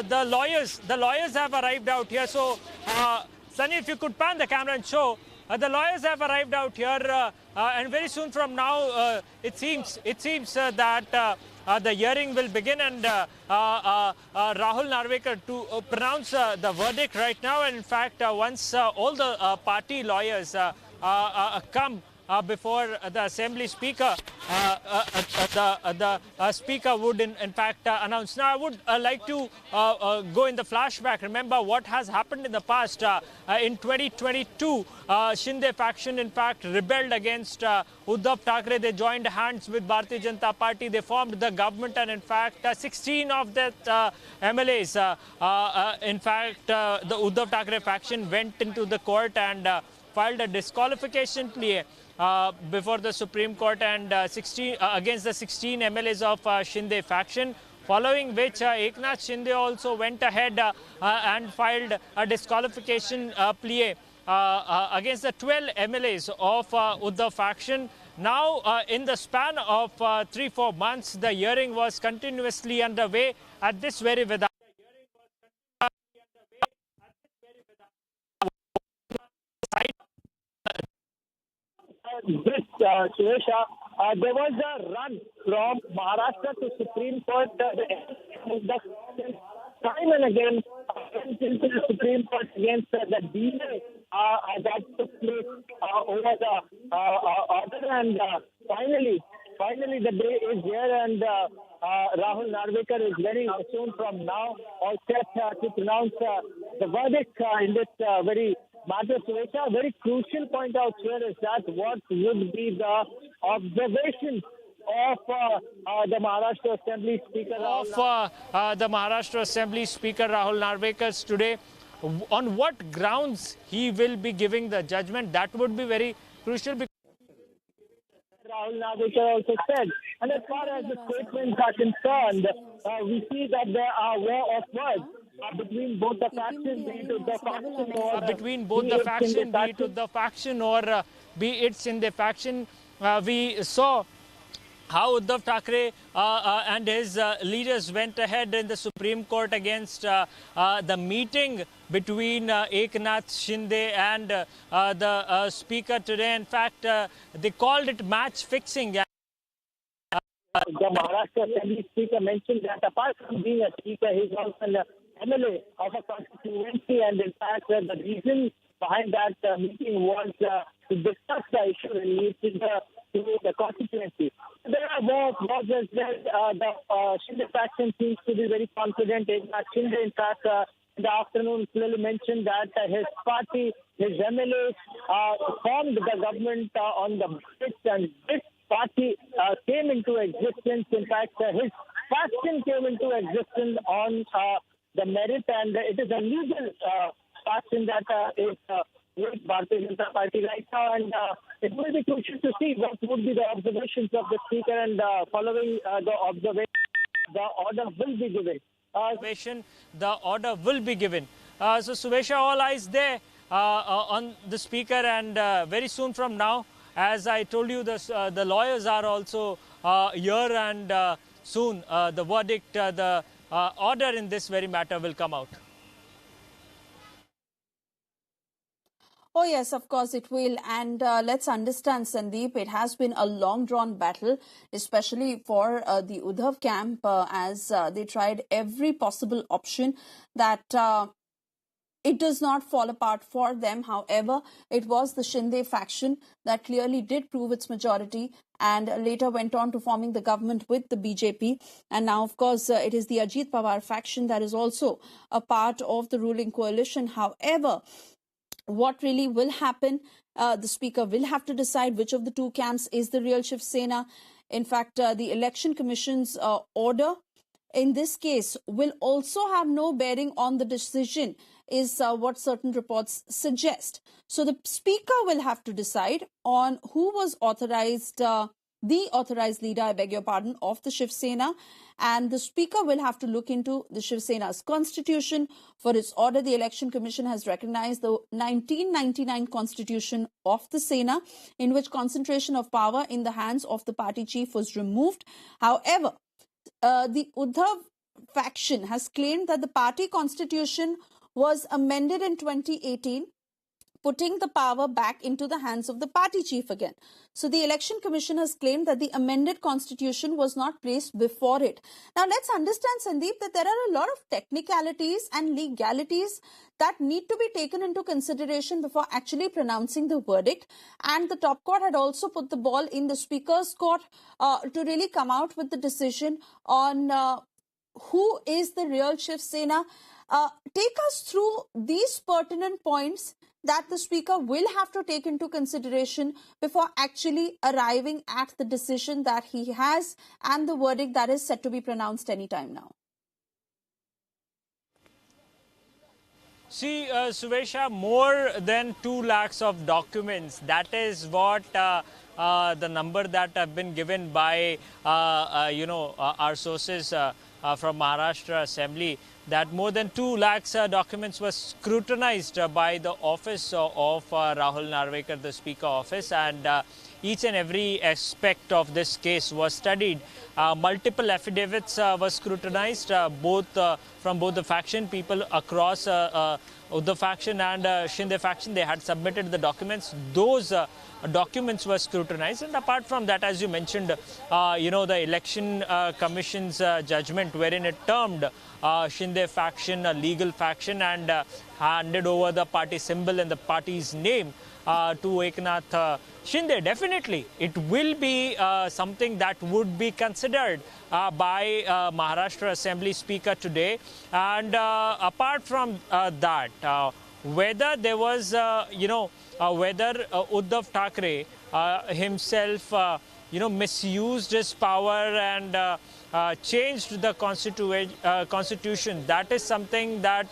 The lawyers have arrived out here. So, Sunny, if you could pan the camera and show. The lawyers have arrived out here, and very soon from now, it seems that the hearing will begin, and Rahul Narvekar to pronounce the verdict right now. And in fact, once all the party lawyers come before the Assembly Speaker, the Speaker would in fact announce. Now, I would like to go in the flashback. Remember what has happened in the past. In 2022, Shinde faction in fact rebelled against Uddhav Thackeray. They joined hands with Bharatiya Janata Party. They formed the government, and in fact 16 of that MLAs, in fact the Uddhav Thackeray faction went into the court and filed a disqualification plea before the Supreme Court and against the 16 MLAs of Shinde faction, following which Eknath Shinde also went ahead and filed a disqualification plea against the 12 MLAs of Uddhav faction. Now, in the span of 3-4 months, the hearing was continuously underway at this very Vedanta. Suresha, there was a run from Maharashtra to Supreme Court. Time and again, into the Supreme Court against the delay that took place over the order, and finally the day is here, and Rahul Narvekar is very soon from now all set to pronounce the verdict in this very matter. Suresha, a very crucial point out here is that what would be the observations of the Maharashtra Assembly Speaker Rahul Narvekar today. On what grounds he will be giving the judgment, that would be very crucial. Rahul Narvekar also said, and as far as the statements are concerned, we see that there are war of words between both the factions, be it the faction or be it Shinde faction. We saw how Uddhav Thackeray and his leaders went ahead in the Supreme Court against the meeting between Eknath Shinde and the Speaker today. In fact, they called it match fixing. The Maharashtra Assembly Speaker mentioned that apart from being a Speaker, he's also an MLA of a constituency, and in fact, the reason behind that meeting was to discuss the issue related to the constituency. There are more as well. The Shinde faction seems to be very confident. Eknath Shinde, in fact, in the afternoon, clearly mentioned that his party, his MLAs formed the government on the budget, and this party came into existence. In fact, his faction came into existence on the merit, and it is a legal faction that is with Bharatiya Janata Party right now, and it will be crucial to see what would be the observations of the Speaker, and following the observation, the order will be given. The order will be given. So, Suresha, all eyes there on the Speaker, and very soon from now, as I told you, the lawyers are also here, and soon the verdict, the order in this very matter will come out. Oh, yes, of course it will. And let's understand, Sandeep, it has been a long-drawn battle, especially for the Uddhav camp, as they tried every possible option that it does not fall apart for them. However, it was the Shinde faction that clearly did prove its majority and later went on to forming the government with the BJP. And now, of course, it is the Ajit Pawar faction that is also a part of the ruling coalition. However, what really will happen, the Speaker will have to decide which of the two camps is the real Shiv Sena. In fact, the Election Commission's order in this case will also have no bearing on the decision, is what certain reports suggest. So the Speaker will have to decide on who was authorized, the authorized leader, I beg your pardon, of the Shiv Sena. And the Speaker will have to look into the Shiv Sena's constitution. For its order, the Election Commission has recognized the 1999 constitution of the Sena, in which concentration of power in the hands of the party chief was removed. However, the Uddhav faction has claimed that the party constitution was amended in 2018 putting the power back into the hands of the party chief again. So the Election Commission has claimed that the amended constitution was not placed before it. Now let's understand, Sandeep, that there are a lot of technicalities and legalities that need to be taken into consideration before actually pronouncing the verdict. And the top court had also put the ball in the Speaker's court to really come out with the decision on who is the real Shiv Sena. Take us through these pertinent points that the Speaker will have to take into consideration before actually arriving at the decision that he has and the verdict that is set to be pronounced anytime now. See, Suvesha, more than 2 lakhs of documents. That is what the number that have been given by, our sources from Maharashtra Assembly, that more than 2 lakhs documents were scrutinized by the office of Rahul Narvekar, the Speaker office, and each and every aspect of this case was studied. Multiple affidavits were scrutinized, from both the faction, people across Uddhav faction and Shinde faction. They had submitted the documents. Those documents were scrutinized, and apart from that, as you mentioned, the Election Commission's judgment, wherein it termed Shinde faction a legal faction and handed over the party symbol and the party's name to Eknath Shinde. Definitely, it will be something that would be considered by Maharashtra Assembly Speaker today. And apart from that, whether there was, whether Uddhav Thackeray himself, misused his power and changed the constitution, that is something that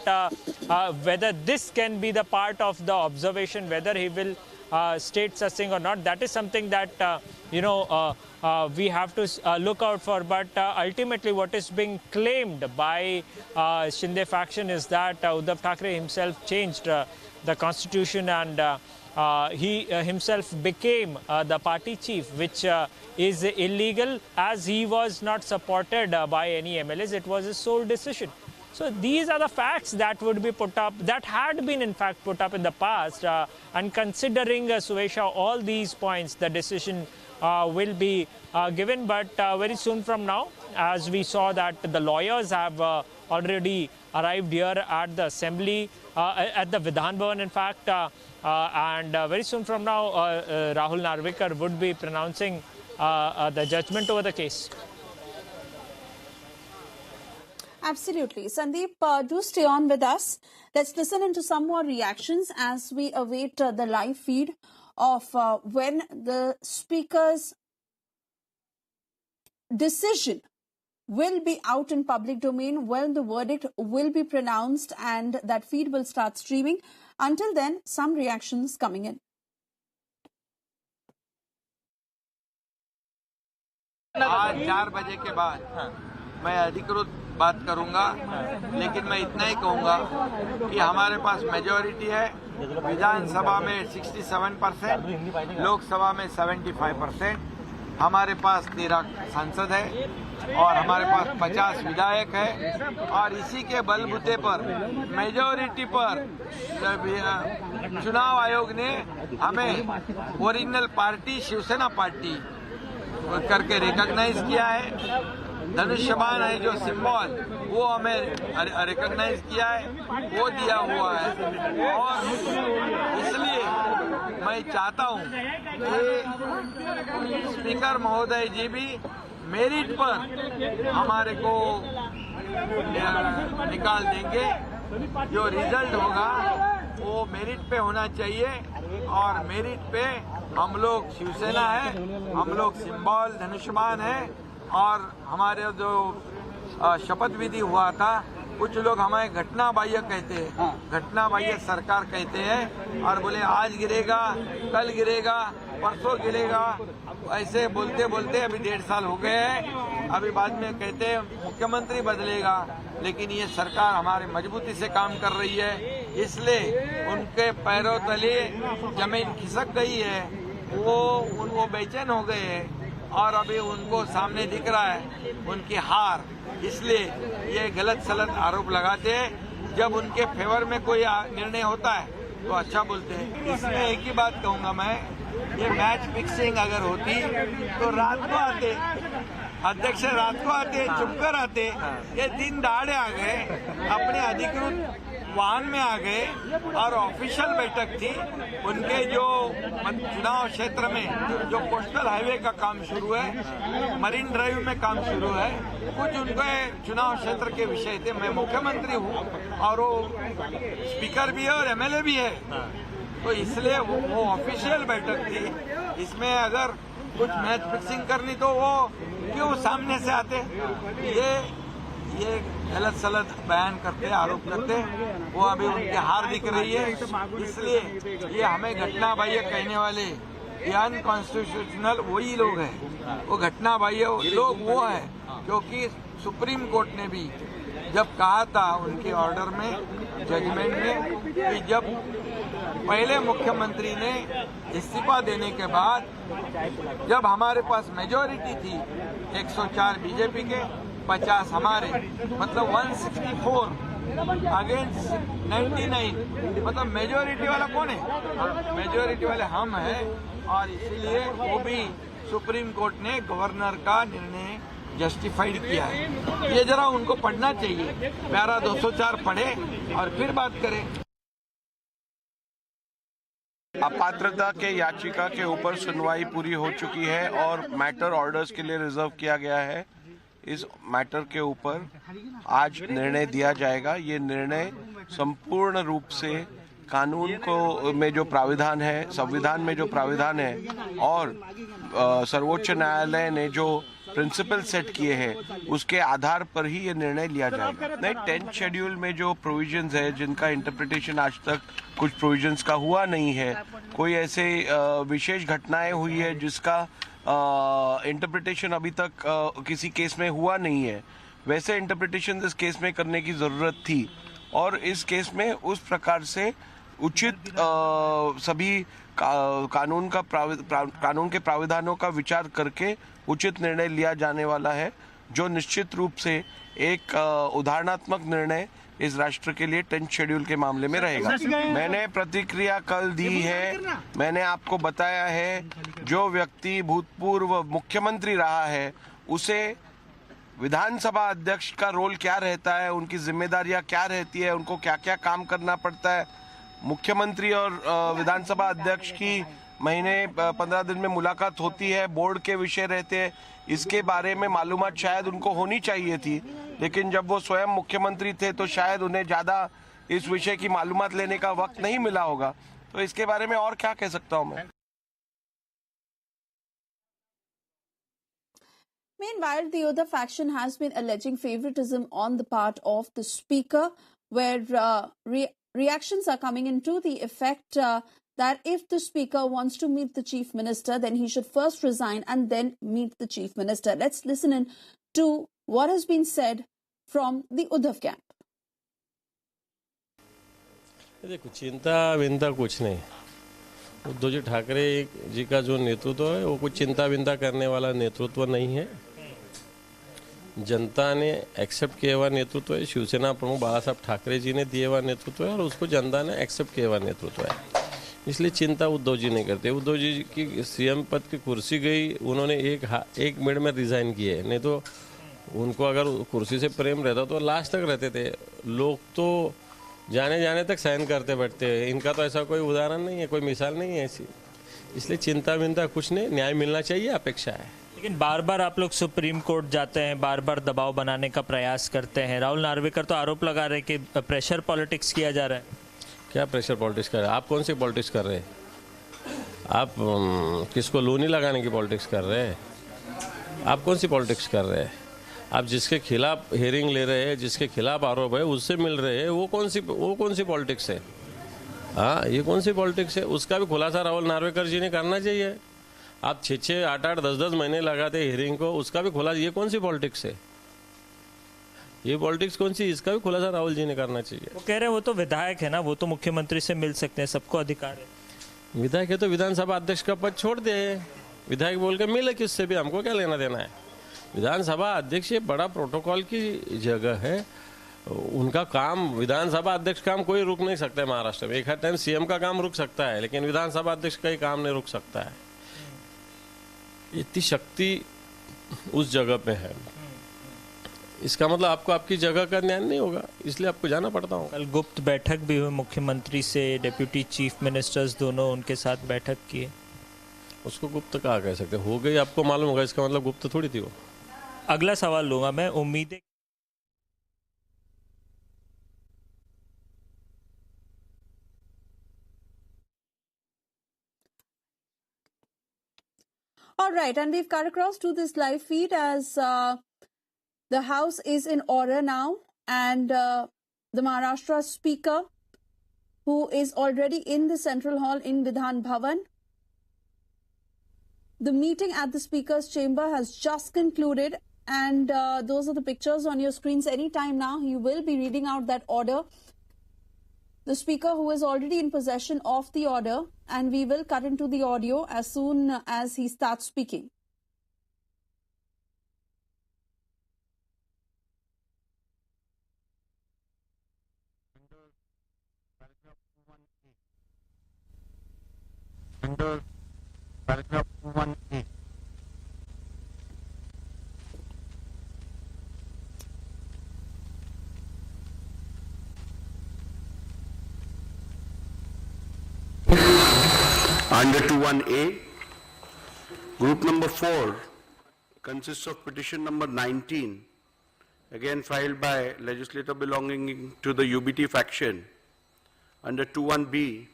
whether this can be the part of the observation, whether he will state such thing or not, that is something that we have to look out for. But ultimately, what is being claimed by Shinde faction is that Uddhav Thackeray himself changed the constitution and he himself became the party chief, which is illegal, as he was not supported by any MLAs. It was his sole decision. So these are the facts that would be put up, that had been in fact put up in the past. And considering, Suvesha, all these points, the decision will be given. But very soon from now, as we saw that the lawyers have already arrived here at the Assembly, at the Vidhan Bhavan in fact, and very soon from now, Rahul Narvekar would be pronouncing the judgment over the case. Absolutely. Sandeep, do stay on with us. Let's listen into some more reactions as we await the live feed of when the Speaker's decision will be out in public domain, when the verdict will be pronounced, and that feed will start streaming. Until then, some reactions coming in. आज 4 बजे के बाद मैं अधिकृत बात करूंगा, लेकिन मैं इतना ही कहूंगा कि हमारे पास मेजॉरिटी है विधानसभा में 67%, लोकसभा में 75%, हमारे पास 13 सांसद है और हमारे पास 50 विधायक है, और इसी के बलबूते पर मेजॉरिटी पर चुनाव आयोग ने हमें ओरिजिनल पार्टी शिवसेना पार्टी करके रिकॉग्नाइज किया है। धनुष्यबाण है जो सिंबल, वो हमें रिकॉग्नाइज किया है, वो दिया हुआ है। और इसलिए मैं चाहता हूं कि स्पीकर महोदय जी भी मेरिट पर हमारे को निकाल देंगे। जो रिजल्ट होगा वो मेरिट पे होना चाहिए, और मेरिट पे हम लोग शिवसेना है, हम लोग सिंबल धनुष्यबाण है, और हमारे जो शपथ विधि हुआ था, कुछ लोग हमें घटना बाह्य कहते हैं, घटना बाह्य सरकार कहते हैं, और बोले आज गिरेगा, कल गिरेगा, परसों गिरेगा, ऐसे बोलते बोलते अभी 1.5 साल हो गए हैं। अभी बाद में कहते हैं मुख्यमंत्री बदलेगा, लेकिन ये सरकार हमारे मजबूती से काम कर रही है, इसलिए उनके पैरों तले जमीन खिसक गई है, वो बेचैन हो गए हैं, और अभी उनको सामने दिख रहा है उनकी हार, इसलिए ये गलत सलत आरोप लगाते हैं। जब उनके फेवर में कोई निर्णय होता है तो अच्छा बोलते हैं। इसमें एक ही बात कहूंगा मैं, ये मैच फिक्सिंग अगर होती तो रात को आते, अध्यक्ष रात को आते, चुपकर आते। ये दिन दहाड़े आ गए, अपने अधिकृत वाहन में आ गए और ऑफिशियल बैठक थी। उनके जो चुनाव क्षेत्र में जो कोस्टल हाईवे का काम शुरू है, मरीन ड्राइव में काम शुरू है, कुछ उनके चुनाव क्षेत्र के विषय थे। मैं मुख्यमंत्री हूँ और वो स्पीकर भी है और एमएलए भी है, तो इसलिए वो ऑफिशियल बैठक थी। इसमें अगर कुछ मैच फिक्सिंग करनी तो वो क्यों सामने से आते? ये गलत सलत बयान करते, आरोप करते, वो अभी उनकी हार दिख रही है। इसलिए ये हमें घटना बाह्य कहने वाले ये अनकॉन्स्टिट्यूशनल वही लोग हैं, वो घटना बाह्य लोग वो है, क्योंकि सुप्रीम कोर्ट ने भी जब कहा था उनके ऑर्डर में, जजमेंट में, कि जब पहले मुख्यमंत्री ने इस्तीफा देने के बाद जब हमारे पास मेजॉरिटी थी 104 बीजेपी के, 50 हमारे, मतलब 164 अगेंस्ट 99, मतलब मेजॉरिटी वाला कौन है? मेजॉरिटी वाले हम हैं। और इसलिए वो भी सुप्रीम कोर्ट ने गवर्नर का निर्णय जस्टिफाइड किया है। ये जरा उनको पढ़ना चाहिए, प्यारा 204 पढ़े और फिर बात करें। अपात्रता के याचिका के ऊपर सुनवाई पूरी हो चुकी है और मैटर ऑर्डर्स के लिए रिजर्व किया गया है। इस मैटर के ऊपर आज निर्णय दिया जाएगा। ये निर्णय संपूर्ण रूप से कानून को में जो प्राविधान है, संविधान में जो प्राविधान है और सर्वोच्च न्यायालय ने जो प्रिंसिपल सेट किए हैं उसके आधार पर ही ये निर्णय लिया जाएगा। नहीं, 10th शेड्यूल में जो प्रोविजंस है जिनका इंटरप्रिटेशन आज तक कुछ प्रोविजंस का हुआ नहीं है, कोई ऐसे विशेष घटनाएं हुई है जिसका इंटरप्रिटेशन अभी तक किसी केस में हुआ नहीं है, वैसे इंटरप्रिटेशन इस केस में करने की जरूरत थी। और इस केस में उस प्रकार से उचित सभी कानून के प्राविधानों का विचार करके उचित निर्णय लिया जाने वाला है, जो निश्चित रूप से एक उदाहरणात्मक निर्णय इस राष्ट्र के लिए 10th शेड्यूल के मामले में रहेगा। मैंने प्रतिक्रिया कल दी है, मैंने आपको बताया है, जो व्यक्ति भूतपूर्व मुख्यमंत्री रहा है उसे विधानसभा अध्यक्ष का रोल क्या रहता है, उनकी जिम्मेदारियां क्या रहती है, उनको क्या क्या काम करना पड़ता है। मुख्यमंत्री और विधानसभा अध्यक्ष की महीने 15 दिन में मुलाकात होती है, बोर्ड के विषय रहते हैं, इसके बारे में मालूमात शायद उनको होनी चाहिए थी, लेकिन जब वो स्वयं मुख्यमंत्री थे तो शायद उन्हें ज्यादा इस विषय की मालूमात लेने का वक्त नहीं मिला होगा। तो इसके बारे में और क्या कह सकता हूँ मैं। Meanwhile, the other faction has been alleging favoritism on the part of the speaker, where reactions are coming into the effect that if the speaker wants to meet the chief minister, then he should first resign and then meet the chief minister. Let's listen in to what has been said from the Uddhav camp. देखो, चिंता विंता कुछ नहीं। उद्धव जी ठाकरे जी का जो नेतृत्व है वो कुछ चिंता विंता करने वाला नेतृत्व नहीं है। जनता ने एक्सेप्ट किया हुआ नेतृत्व है, शिवसेना प्रमुख बाला साहब ठाकरे जी ने दिए हुआ नेतृत्व है और उसको जनता ने एक्सेप्ट किया हुआ नेतृत्व है। इसलिए चिंता उद्धव जी नहीं करते। उद्धव जी की सीएम पद की कुर्सी गई, उन्होंने एक मिनट में रिजाइन किए, नहीं तो उनको अगर कुर्सी से प्रेम रहता तो लास्ट तक रहते थे। लोग तो जाने तक सहन करते बैठते हैं, इनका तो ऐसा कोई उदाहरण नहीं है, कोई मिसाल नहीं है ऐसी। इसलिए चिंता विंता कुछ नहीं, न्याय मिलना चाहिए, अपेक्षा है। लेकिन बार बार आप लोग सुप्रीम कोर्ट जाते हैं, बार बार दबाव बनाने का प्रयास करते हैं। राहुल नार्वेकर तो आरोप लगा रहे हैं कि प्रेशर पॉलिटिक्स किया जा रहा है। क्या प्रेशर पॉलिटिक्स कर रहे हैं? आप कौन सी पॉलिटिक्स कर रहे हैं? आप किसको लोनी लगाने की पॉलिटिक्स कर रहे हैं? आप कौन सी पॉलिटिक्स कर रहे हैं? आप जिसके खिलाफ हियरिंग ले रहे हैं, जिसके खिलाफ आरोप है, उससे मिल रहे हैं, वो कौन सी पॉलिटिक्स है? हाँ, ये कौन सी पॉलिटिक्स है? उसका भी खुलासा राहुल नार्वेकर जी ने करना चाहिए। आप 6-6, 8-8, 10-10 महीने लगाते हियरिंग को, उसका भी खुलासा, ये कौन सी पॉलिटिक्स है? ये पॉलिटिक्स कौन सी? इसका भी खुलासा राहुल जी ने करना चाहिए। वो कह रहे हैं वो तो विधायक है ना, वो तो मुख्यमंत्री से मिल सकते हैं, सबको अधिकार है। विधायक है तो विधानसभा अध्यक्ष का पद छोड़ दे, विधायक बोल के मिले किससे भी, हमको क्या लेना देना है। विधानसभा अध्यक्ष ये बड़ा प्रोटोकॉल की जगह है, उनका काम, विधानसभा अध्यक्ष काम कोई रुक नहीं सकता है महाराष्ट्र में। एक हर टाइम सीएम का काम रुक सकता है, लेकिन विधानसभा अध्यक्ष का ही काम नहीं रुक सकता है। इतनी शक्ति उस जगह पे है, इसका मतलब आपको आपकी जगह का ज्ञान नहीं होगा, इसलिए आपको जाना पड़ता होगा। कल गुप्त बैठक भी हुई, मुख्यमंत्री से डिप्यूटी चीफ मिनिस्टर्स दोनों उनके साथ बैठक किए। उसको गुप्त कहा कह सकते, हो गई आपको मालूम होगा, इसका मतलब गुप्त थोड़ी थी वो। अगला सवाल लूंगा मैं, उम्मीदें All right, and we've cut across to this live feed as the House is in order now, and the Maharashtra Speaker, who is already in the Central Hall in Vidhan Bhavan. The meeting at the Speaker's chamber has just concluded, and those are the pictures on your screens. Anytime now, he will be reading out that order. The Speaker, who is already in possession of the order, and we will cut into the audio as soon as he starts speaking. Under paragraph 1A. Under 21A, group number 4 consists of petition number 19, again filed by legislator belonging to the UBT faction. Under 21B,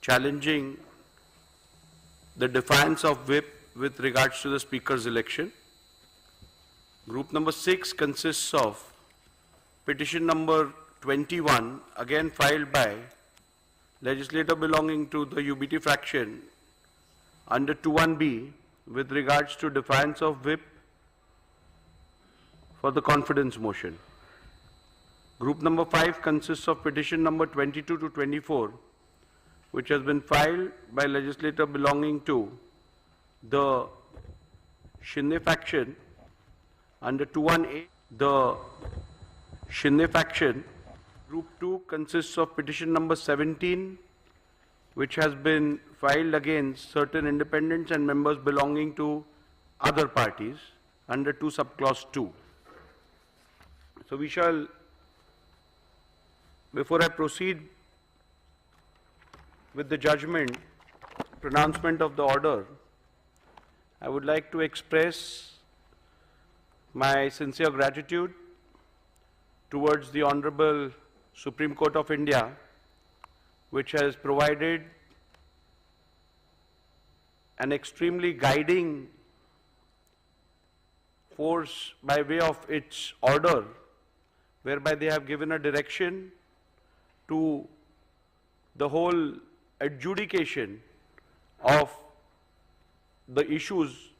challenging the defiance of whip with regards to the Speaker's election. Group number 6 consists of petition number 21, again filed by legislator belonging to the UBT faction under 21B with regards to defiance of whip for the confidence motion. Group number 5 consists of petition number 22 to 24, which has been filed by legislator belonging to the Shinde faction under 21A, the Shinde faction. Group 2 consists of petition number 17, which has been filed against certain independents and members belonging to other parties under 2 subclause 2. So we shall, before I proceed with the judgment, pronouncement of the order, I would like to express my sincere gratitude towards the Honorable Supreme Court of India, which has provided an extremely guiding force by way of its order, whereby they have given a direction to the whole adjudication of the issues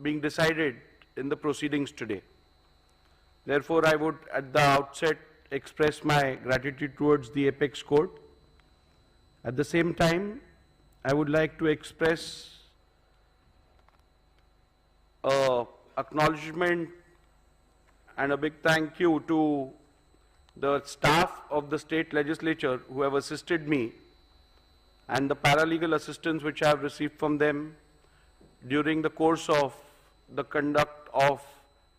being decided in the proceedings today. Therefore, I would at the outset express my gratitude towards the Apex Court. At the same time, I would like to express acknowledgement and a big thank you to the staff of the state legislature who have assisted me and the paralegal assistance which I have received from them during the course of the conduct of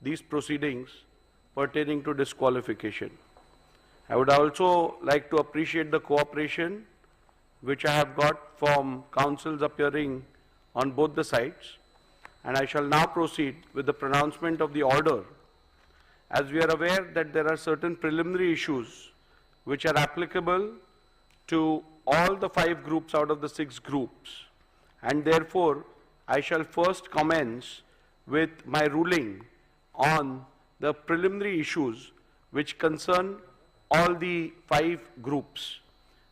these proceedings pertaining to disqualification. I would also like to appreciate the cooperation which I have got from counsels appearing on both the sides, and I shall now proceed with the pronouncement of the order. As we are aware that there are certain preliminary issues which are applicable to all the 5 groups out of the 6 groups, and therefore I shall first commence with my ruling on the preliminary issues which concern all the 5 groups.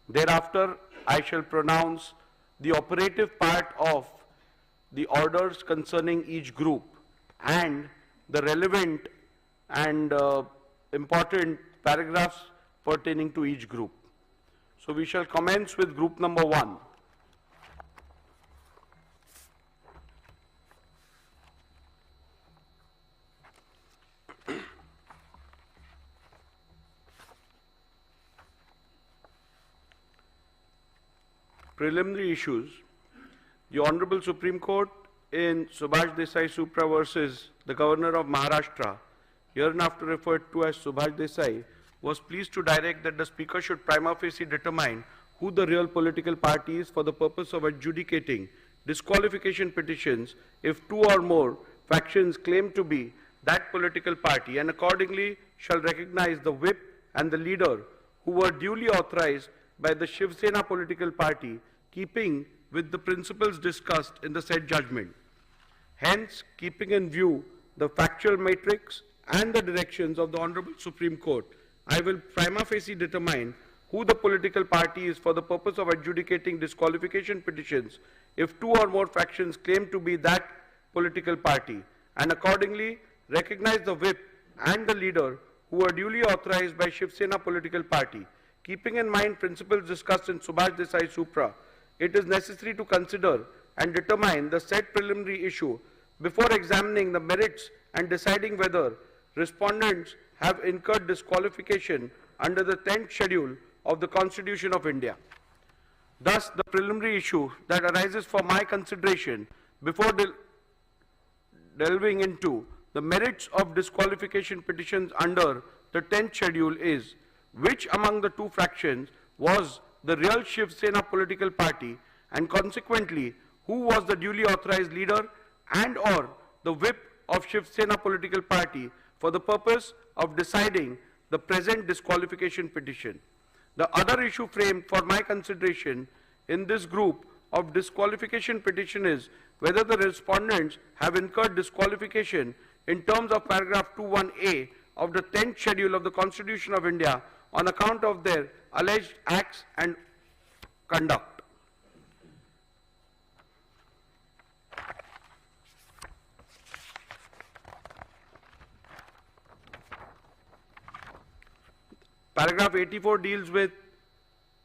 Thereafter, I shall pronounce the operative part of the orders concerning each group and the relevant and important paragraphs pertaining to each group. So we shall commence with group number 1. preliminary issues, the Honorable Supreme Court in Subhash Desai Supra versus the Governor of Maharashtra, hereinafter referred to as Subhash Desai, was pleased to direct that the Speaker should prima facie determine who the real political party is for the purpose of adjudicating disqualification petitions if two or more factions claim to be that political party, and accordingly shall recognize the whip and the leader who were duly authorized by the Shiv Sena political party, keeping with the principles discussed in the said judgment. Hence, keeping in view the factual matrix and the directions of the Honorable Supreme Court, I will prima facie determine who the political party is for the purpose of adjudicating disqualification petitions if two or more factions claim to be that political party, and accordingly recognize the whip and the leader who are duly authorized by Shiv Sena political party. Keeping in mind principles discussed in Subhash Desai Supra, it is necessary to consider and determine the said preliminary issue before examining the merits and deciding whether respondents have incurred disqualification under the 10th schedule of the Constitution of India. Thus, the preliminary issue that arises for my consideration before delving into the merits of disqualification petitions under the 10th schedule is, which among the two fractions was the real Shiv Sena political party, and consequently who was the duly authorized leader and or the whip of Shiv Sena political party for the purpose of deciding the present disqualification petition. The other issue framed for my consideration in this group of disqualification petition is whether the respondents have incurred disqualification in terms of paragraph 21A of the 10th schedule of the Constitution of India on account of their alleged acts and conduct. Paragraph 84 deals with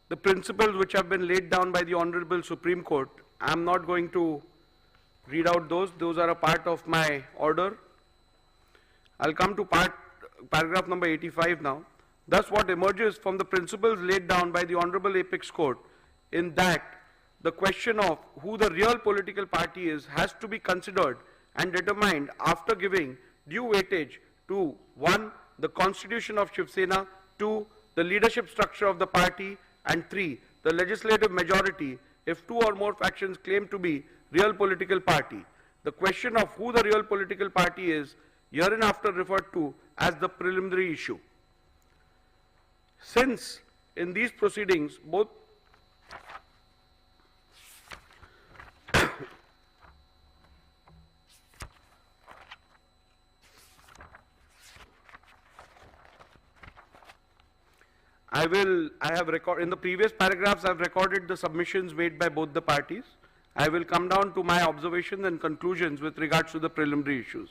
the principles which have been laid down by the Honorable Supreme Court. I am not going to read out those. Those are a part of my order. I'll come to paragraph number 85 now. Thus, what emerges from the principles laid down by the Honorable Apex Court in that the question of who the real political party is has to be considered and determined after giving due weightage to 1. The Constitution of Shiv Sena, 2. The leadership structure of the party, and 3. The legislative majority if two or more factions claim to be real political party. The question of who the real political party is hereinafter referred to as the preliminary issue. Since in these proceedings both in the previous paragraphs I have recorded the submissions made by both the parties. I will come down to my observations and conclusions with regards to the preliminary issues.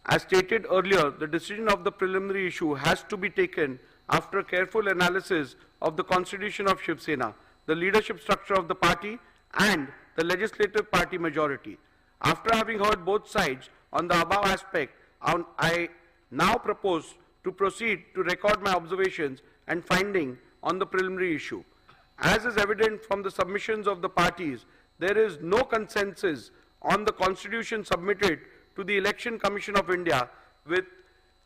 As stated earlier, the decision of the preliminary issue has to be taken after careful analysis of the Constitution of Shiv Sena, the leadership structure of the party and the legislative party majority. After having heard both sides on the above aspect, I now propose to proceed to record my observations and finding on the preliminary issue. As is evident from the submissions of the parties, there is no consensus on the Constitution submitted to the Election Commission of India with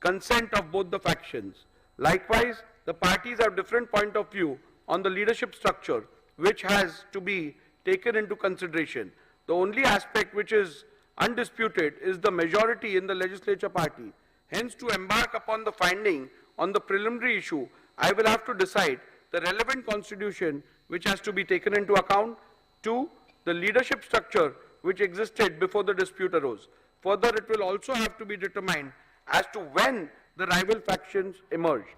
consent of both the factions. Likewise, the parties have different point of view on the leadership structure, which has to be taken into consideration. The only aspect which is undisputed is the majority in the legislature party. Hence, to embark upon the finding on the preliminary issue, I will have to decide the relevant constitution which has to be taken into account. 2. The leadership structure which existed before the dispute arose. Further, it will also have to be determined as to when the rival factions emerged.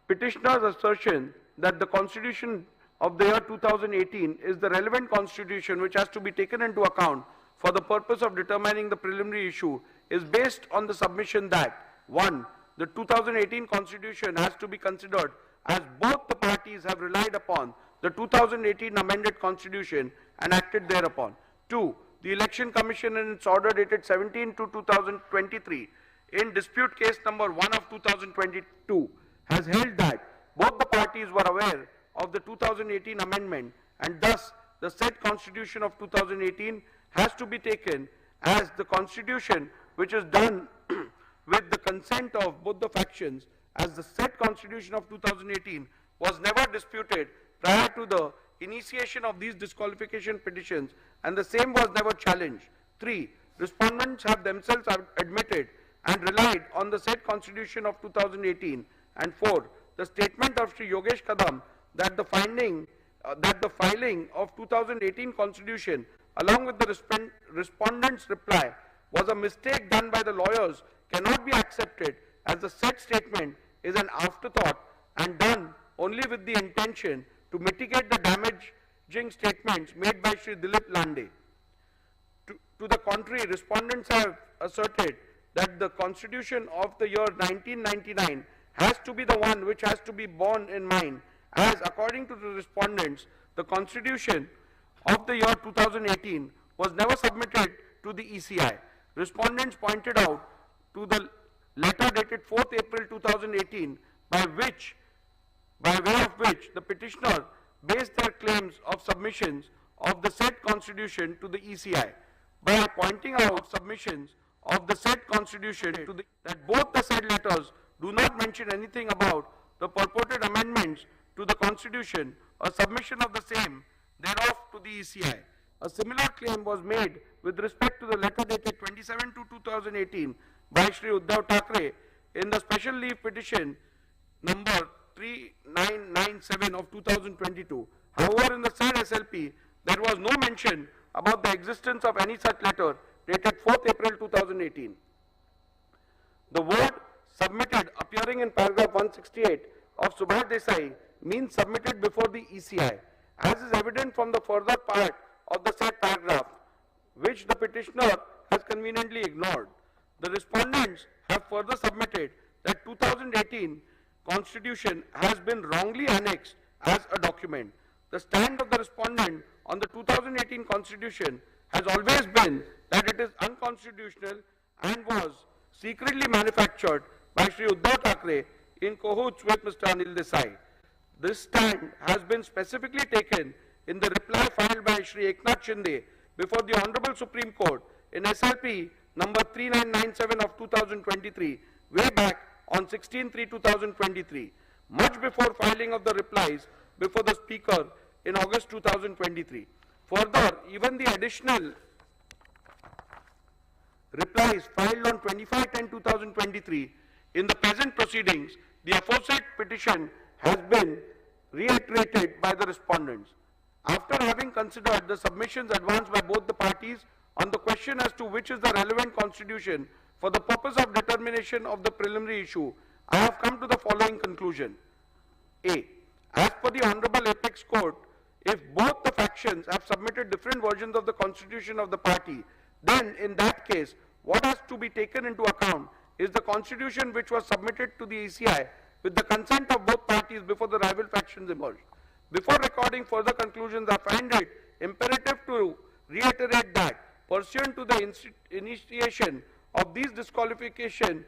Petitioner's assertion that the Constitution of the year 2018 is the relevant constitution which has to be taken into account for the purpose of determining the preliminary issue is based on the submission that 1. The 2018 Constitution has to be considered as both the parties have relied upon the 2018 amended Constitution and acted thereupon. 2. The Election Commission in its order dated 17/2/2023 in dispute case number 1 of 2022 has held that both the parties were aware of the 2018 amendment, and thus the said Constitution of 2018 has to be taken as the Constitution which is done with the consent of both the factions, as the said Constitution of 2018 was never disputed prior to the initiation of these disqualification petitions, and the same was never challenged. 3. Respondents have themselves admitted and relied on the said Constitution of 2018. And 4. The statement of Sri Yogesh Kadam that the filing of 2018 Constitution along with the respondent's reply was a mistake done by the lawyers cannot be accepted, as the said statement is an afterthought and done only with the intention to mitigate the damaging statements made by Sri Dilip Lande. To the contrary, respondents have asserted that the Constitution of the year 1999 has to be the one which has to be borne in mind, as according to the respondents, the Constitution of the year 2018 was never submitted to the ECI. Respondents pointed out to the letter dated 4th April 2018 by way of which the petitioner based their claims of submissions of the said Constitution to the ECI. By pointing out submissions of the said Constitution to that both the said letters do not mention anything about the purported amendments to the Constitution or submission of the same thereof to the ECI. A similar claim was made with respect to the letter dated 27/2/2018 by Shri Uddhav Thackeray in the special leave petition number 3997 of 2022. However, in the said SLP, there was no mention about the existence of any such letter dated 4th April 2018. The word submitted appearing in paragraph 168 of Subhash Desai means submitted before the ECI, as is evident from the further part of the said paragraph, which the petitioner has conveniently ignored. The respondents have further submitted that 2018 Constitution has been wrongly annexed as a document. The stand of the respondent on the 2018 Constitution has always been that it is unconstitutional and was secretly manufactured by Shri Uddhav Thackeray in cahoots with Mr. Anil Desai. This stand has been specifically taken in the reply filed by Shri Eknath Shinde before the Honorable Supreme Court in SLP number 3997 of 2023, way back on 16/3/2023, much before filing of the replies before the Speaker in August 2023. Further, even the additional replies filed on 25/10/2023 in the present proceedings, the aforesaid petition has been reiterated by the respondents. After having considered the submissions advanced by both the parties on the question as to which is the relevant constitution for the purpose of determination of the preliminary issue, I have come to the following conclusion. A. As per the Honorable Apex Court, if both the factions have submitted different versions of the constitution of the party, then in that case, what has to be taken into account is the constitution which was submitted to the ECI with the consent of both parties before the rival factions emerged. Before recording further conclusions, I find it imperative to reiterate that, pursuant to the initiation of these disqualifications,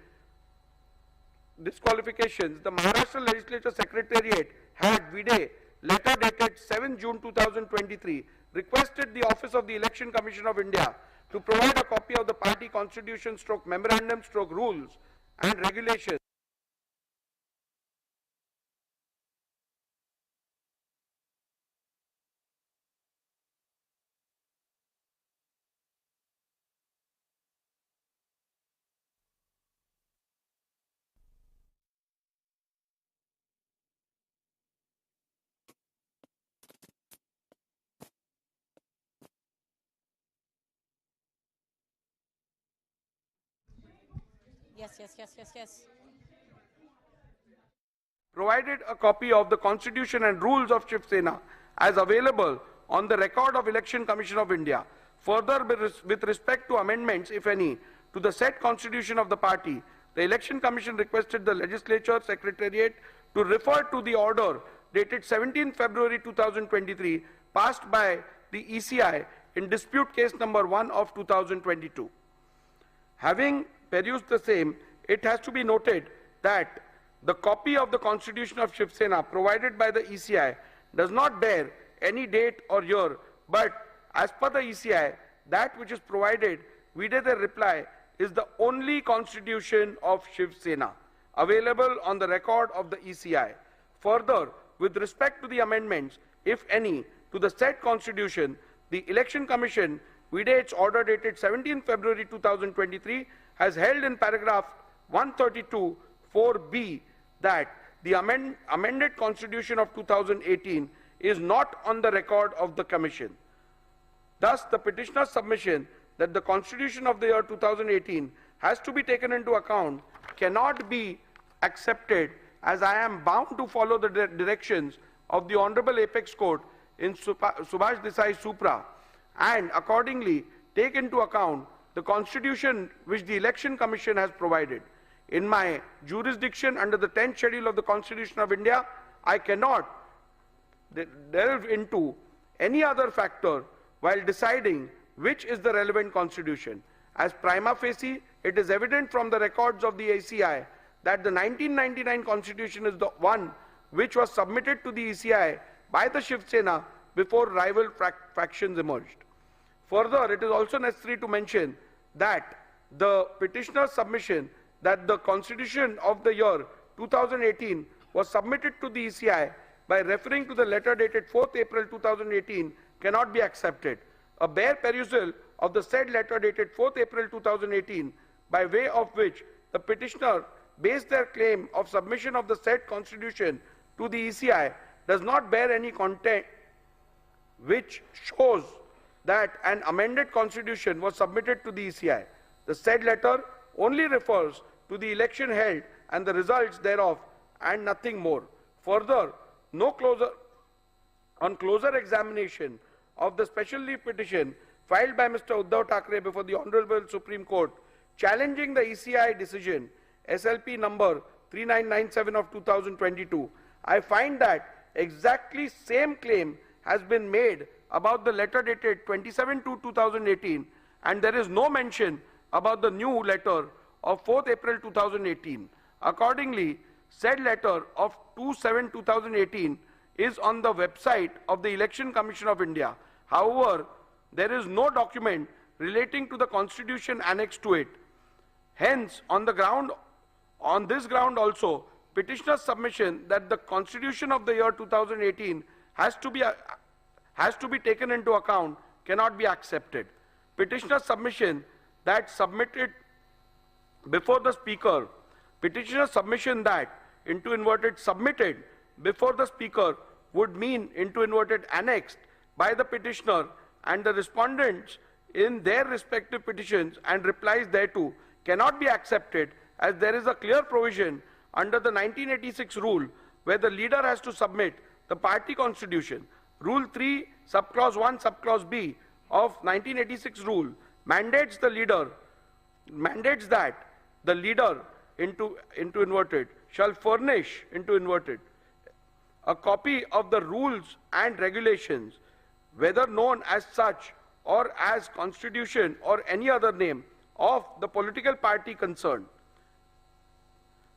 the Maharashtra Legislature Secretariat had vide letter dated 7 June 2023 requested the Office of the Election Commission of India to provide a copy of the party constitution / memorandum / rules and regulations Yes. provided a copy of the Constitution and rules of Shiv Sena as available on the record of Election Commission of India. Further, with respect to amendments, if any, to the said Constitution of the party, the Election Commission requested the Legislature Secretariat to refer to the order dated 17 February 2023 passed by the ECI in dispute case number 1 of 2022. Having perused the same, it has to be noted that The copy of the Constitution of Shiv Sena provided by the ECI does not bear any date or year, but as per the ECI, that which is provided vide their reply is the only Constitution of Shiv Sena available on the record of the ECI. Further, with respect to the amendments, if any, to the said Constitution, the Election Commission, vide its order dated 17 February 2023, has held in paragraph 132 4B that the amended Constitution of 2018 is not on the record of the Commission. Thus, the petitioner's submission that the Constitution of the year 2018 has to be taken into account cannot be accepted, as I am bound to follow the directions of the Honorable Apex Court in Subhash Desai Supra, and accordingly take into account the Constitution which the Election Commission has provided. In my jurisdiction under the 10th schedule of the Constitution of India, I cannot delve into any other factor while deciding which is the relevant constitution. As prima facie, it is evident from the records of the ACI that the 1999 Constitution is the one which was submitted to the ECI by the Shiv Sena before rival factions emerged. Further, it is also necessary to mention that the petitioner's submission that the Constitution of the year 2018 was submitted to the ECI by referring to the letter dated 4th April 2018 cannot be accepted. A bare perusal of the said letter dated 4th April 2018, by way of which the petitioner based their claim of submission of the said Constitution to the ECI, does not bear any content which shows that an amended Constitution was submitted to the ECI. The said letter only refers to the election held and the results thereof, and nothing more. Further, on closer examination of the special leave petition filed by Mr. Uddhav Thackeray before the Honorable Supreme Court, challenging the ECI decision SLP number 3997 of 2022, I find that exactly same claim has been made about the letter dated 27/2/2018, and there is no mention about the new letter of 4th April 2018. Accordingly, said letter of 2/7/2018 is on the website of the Election Commission of India. However, there is no document relating to the Constitution annexed to it. Hence, on this ground also, petitioner's submission that the Constitution of the year 2018 has to be taken into account cannot be accepted. Petitioner's submission that submitted before the Speaker, petitioner's submission that into inverted submitted before the Speaker would mean into inverted annexed by the petitioner and the respondents in their respective petitions and replies thereto cannot be accepted, as there is a clear provision under the 1986 rule where the leader has to submit the party constitution. Rule 3, subclause 1, subclause B of 1986 rule mandates that the leader into inverted shall furnish into inverted a copy of the rules and regulations, whether known as such or as constitution or any other name, of the political party concerned.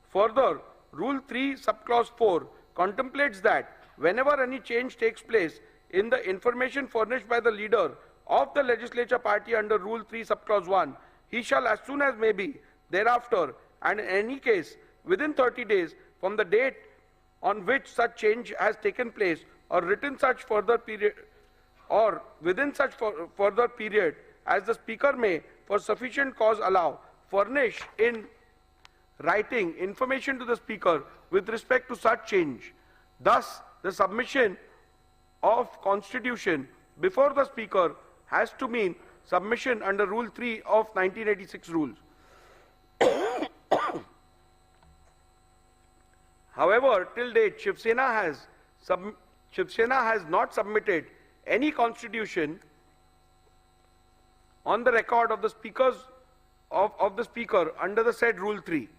Further, Rule 3, subclause 4 contemplates that whenever any change takes place in the information furnished by the leader of the legislature party under Rule 3, subclause 1, he shall as soon as may be thereafter, and in any case within 30 days from the date on which such change has taken place, or within such further period as the Speaker may for sufficient cause allow, furnish in writing information to the Speaker with respect to such change. Thus, the submission of Constitution before the Speaker has to mean submission under Rule 3 of 1986 rules. However, till date, Shiv Sena has not submitted any Constitution on the record of the Speakers of the Speaker under the said Rule 3.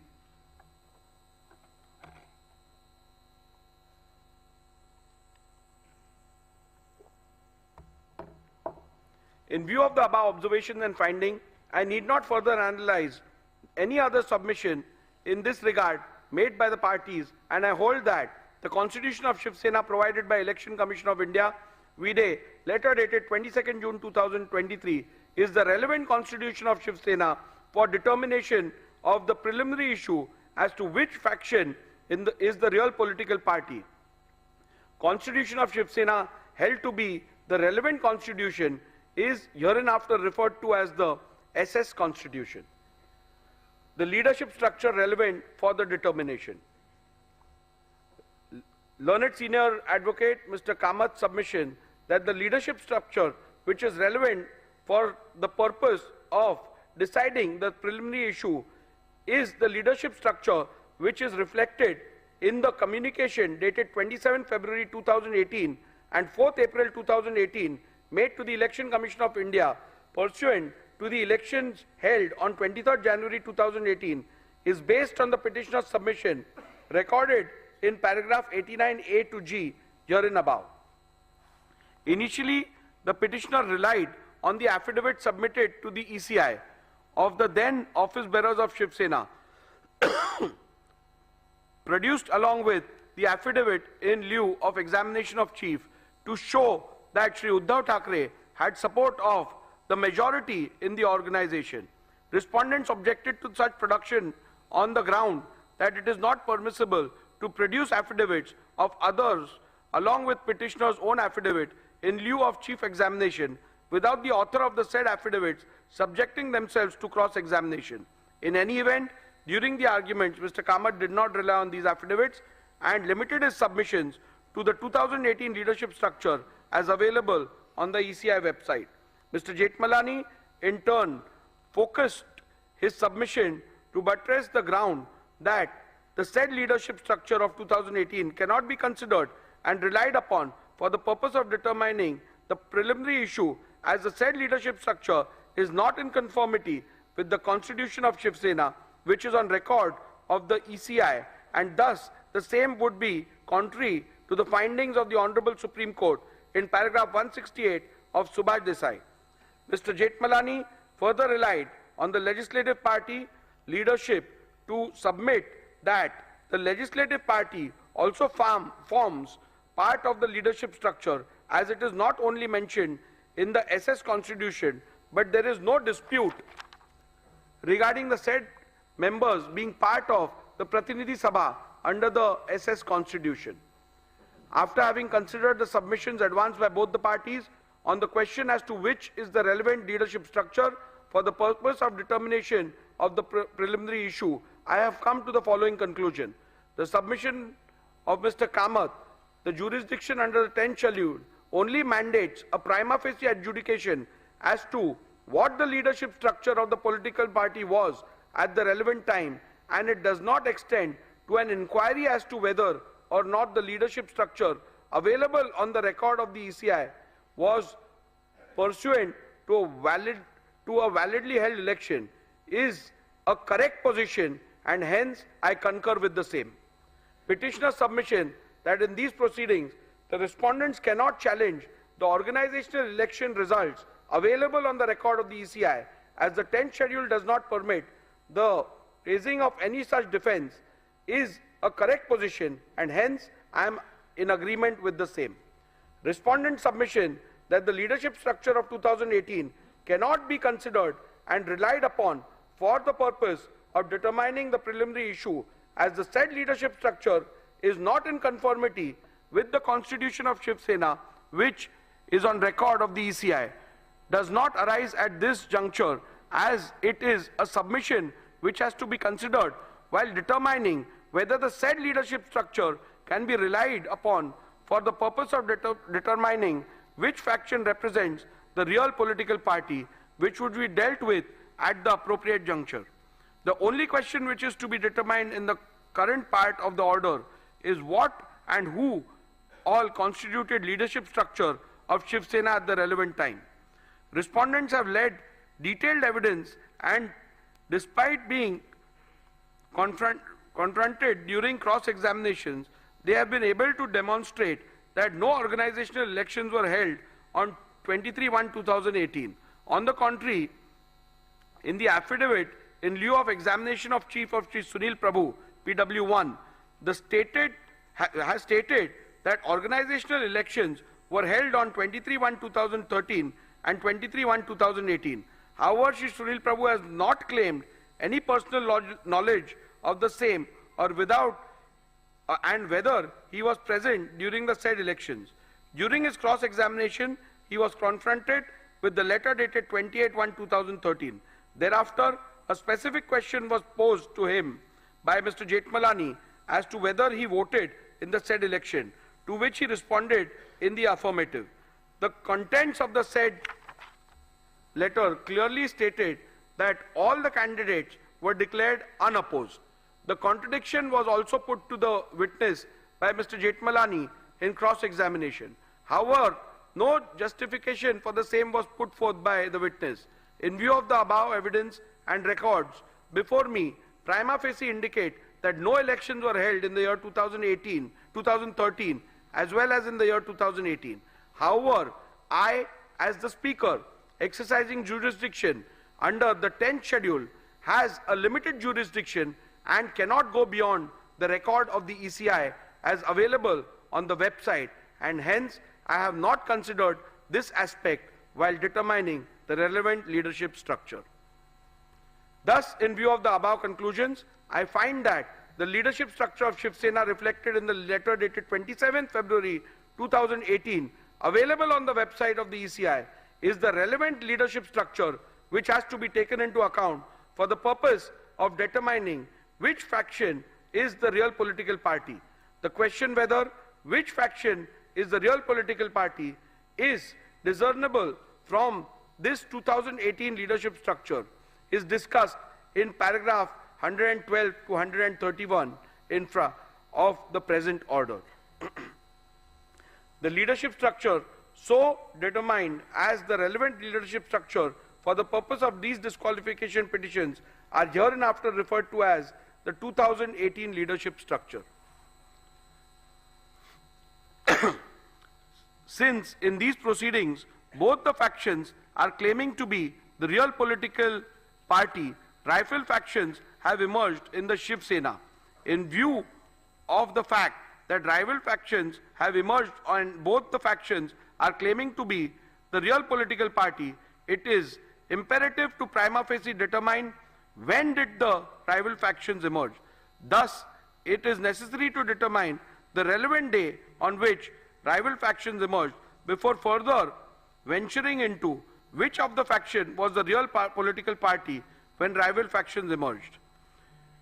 In view of the above observations and finding, I need not further analyze any other submission in this regard made by the parties, and I hold that the constitution of Shiv Sena provided by Election Commission of India, VDE, letter dated 22nd June 2023, is the relevant constitution of Shiv Sena for determination of the preliminary issue as to which faction is the real political party. Constitution of Shiv Sena held to be the relevant constitution is hereinafter referred to as the SS Constitution. The leadership structure relevant for the determination. Learned Senior Advocate Mr. Kamath's submission that the leadership structure which is relevant for the purpose of deciding the preliminary issue is the leadership structure which is reflected in the communication dated 27 February 2018 and 4th April 2018 made to the Election Commission of India pursuant to the elections held on 23rd January 2018 is based on the petitioner's submission recorded in paragraph 89A to G herein above. Initially, the petitioner relied on the affidavit submitted to the ECI of the then office bearers of Shiv Sena, produced along with the affidavit in lieu of examination of chief to show that Shri Uddhav Thackeray had support of the majority in the organization. Respondents objected to such production on the ground that it is not permissible to produce affidavits of others along with petitioner's own affidavit in lieu of chief examination without the author of the said affidavits subjecting themselves to cross-examination. In any event, during the arguments, Mr. Kamath did not rely on these affidavits and limited his submissions to the 2018 leadership structure as available on the ECI website. Mr. Jethmalani, in turn, focused his submission to buttress the ground that the said leadership structure of 2018 cannot be considered and relied upon for the purpose of determining the preliminary issue, as the said leadership structure is not in conformity with the constitution of Shiv Sena, which is on record of the ECI, and thus the same would be contrary to the findings of the Honorable Supreme Court in paragraph 168 of Subhash Desai. Mr. Jethmalani further relied on the legislative party leadership to submit that the legislative party also forms part of the leadership structure, as it is not only mentioned in the SS Constitution, but there is no dispute regarding the said members being part of the Pratinidhi Sabha under the SS Constitution. After having considered the submissions advanced by both the parties on the question as to which is the relevant leadership structure for the purpose of determination of the preliminary issue, I have come to the following conclusion. The submission of Mr. Kamath, the jurisdiction under the 10th schedule, only mandates a prima facie adjudication as to what the leadership structure of the political party was at the relevant time, and it does not extend to an inquiry as to whether or not the leadership structure available on the record of the ECI was pursuant to a validly held election is a correct position, and hence I concur with the same. Petitioner's submission that in these proceedings the respondents cannot challenge the organizational election results available on the record of the ECI, as the 10th schedule does not permit the raising of any such defense, is a correct position, and hence I am in agreement with the same. Respondent submission that the leadership structure of 2018 cannot be considered and relied upon for the purpose of determining the preliminary issue, as the said leadership structure is not in conformity with the constitution of Shiv Sena, which is on record of the ECI, does not arise at this juncture, as it is a submission which has to be considered while determining whether the said leadership structure can be relied upon for the purpose of determining which faction represents the real political party, which would be dealt with at the appropriate juncture. The only question which is to be determined in the current part of the order is what and who all constituted leadership structure of Shiv Sena at the relevant time. Respondents have led detailed evidence, and despite being confronted during cross-examinations, they have been able to demonstrate that no organizational elections were held on 23/1/2018. On the contrary, in the affidavit in lieu of examination of Chief of Shri Sunil Prabhu, PW1, has stated that organizational elections were held on 23/1/2013 and 23/1/2018. However, Shri Sunil Prabhu has not claimed any personal knowledge of the same or and whether he was present during the said elections. During his cross-examination, he was confronted with the letter dated 28/1/2013. Thereafter, a specific question was posed to him by Mr. Jethmalani as to whether he voted in the said election, to which he responded in the affirmative. The contents of the said letter clearly stated that all the candidates were declared unopposed. The contradiction was also put to the witness by Mr. Jethmalani in cross-examination. However, no justification for the same was put forth by the witness. In view of the above evidence and records before me, prima facie indicate that no elections were held in the year 2013 as well as in the year 2018. However, I, as the Speaker, exercising jurisdiction under the 10th schedule, has a limited jurisdiction and cannot go beyond the record of the ECI as available on the website, and hence I have not considered this aspect while determining the relevant leadership structure. Thus, in view of the above conclusions, I find that the leadership structure of Shiv Sena reflected in the letter dated 27 February 2018 available on the website of the ECI is the relevant leadership structure which has to be taken into account for the purpose of determining which faction is the real political party. The question whether which faction is the real political party is discernible from this 2018 leadership structure is discussed in paragraph 112 to 131 infra of the present order. The leadership structure so determined as the relevant leadership structure for the purpose of these disqualification petitions are hereinafter referred to as the 2018 leadership structure. Since in these proceedings both the factions are claiming to be the real political party, rival factions have emerged in the Shiv Sena. In view of the fact that rival factions have emerged and both the factions are claiming to be the real political party, it is imperative to prima facie determine when did the rival factions emerge. Thus, it is necessary to determine the relevant day on which rival factions emerged before further venturing into which of the faction was the real political party when rival factions emerged.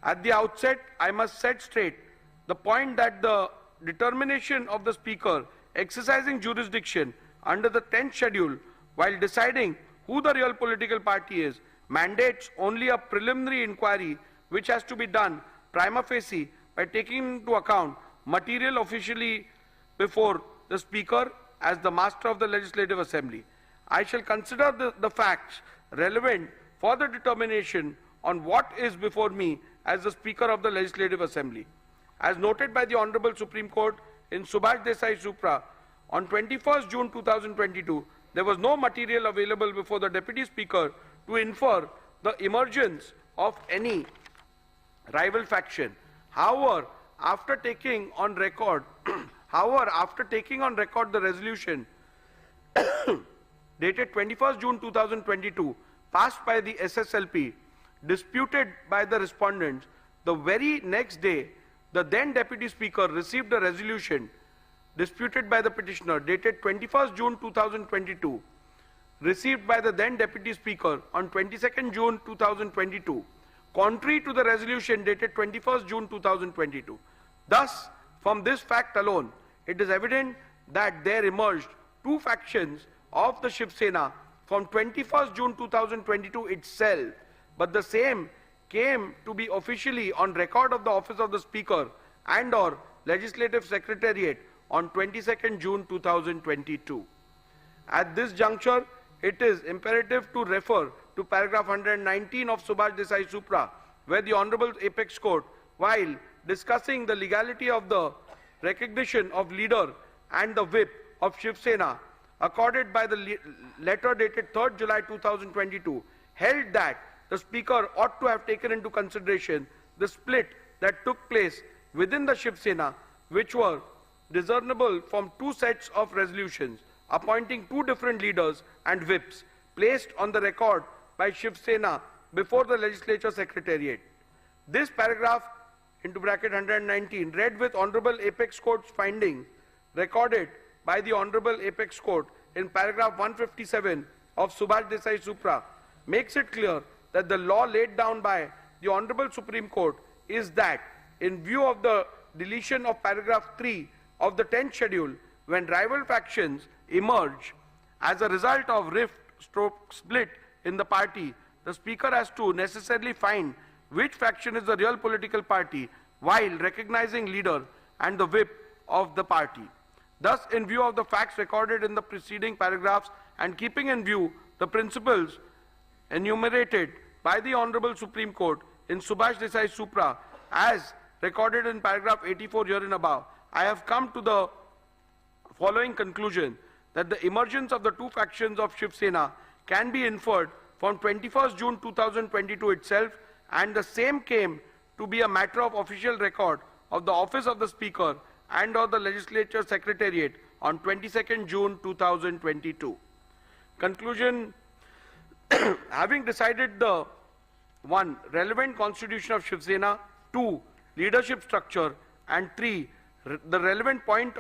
At the outset, I must set straight the point that the determination of the Speaker exercising jurisdiction under the 10th schedule while deciding who the real political party is mandates only a preliminary inquiry which has to be done prima facie by taking into account material officially before the Speaker as the Master of the Legislative Assembly. I shall consider the facts relevant for the determination on what is before me as the Speaker of the Legislative Assembly. As noted by the Honorable Supreme Court in Subhash Desai Supra, on 21st June 2022, there was no material available before the Deputy Speaker to infer the emergence of any rival faction. However, after taking on record the resolution dated 21st June 2022, passed by the SSLP, disputed by the respondents, the very next day, the then Deputy Speaker received a resolution disputed by the petitioner dated 21st June 2022, received by the then Deputy Speaker on 22nd June 2022, contrary to the resolution dated 21st June 2022. Thus, from this fact alone, it is evident that there emerged two factions of the Shiv Sena from 21st June 2022 itself, but the same came to be officially on record of the office of the Speaker and/or Legislative Secretariat on 22nd June 2022. At this juncture, it is imperative to refer to paragraph 119 of Subhash Desai Supra, where the Honorable Apex Court, while discussing the legality of the recognition of leader and the whip of Shiv Sena, accorded by the letter dated 3rd July 2022, held that the Speaker ought to have taken into consideration the split that took place within the Shiv Sena, which were discernible from two sets of resolutions appointing two different leaders and whips placed on the record by Shiv Sena before the legislature secretariat. This paragraph into bracket 119 read with Honorable Apex Court's finding recorded by the Honorable Apex Court in paragraph 157 of Subhash Desai Supra makes it clear that the law laid down by the Honorable Supreme Court is that in view of the deletion of paragraph 3 of the 10th schedule, when rival factions emerge as a result of rift/split in the party, the Speaker has to necessarily find which faction is the real political party while recognizing leader and the whip of the party. Thus, in view of the facts recorded in the preceding paragraphs and keeping in view the principles enumerated by the Honorable Supreme Court in Subhash Desai Supra as recorded in paragraph 84 herein above, I have come to the following conclusion that the emergence of the two factions of Shiv Sena can be inferred from 21st June 2022 itself, and the same came to be a matter of official record of the office of the Speaker and of the Legislature Secretariat on 22nd June 2022. Conclusion: having decided the 1. relevant constitution of Shiv Sena, 2. leadership structure, and 3. the relevant point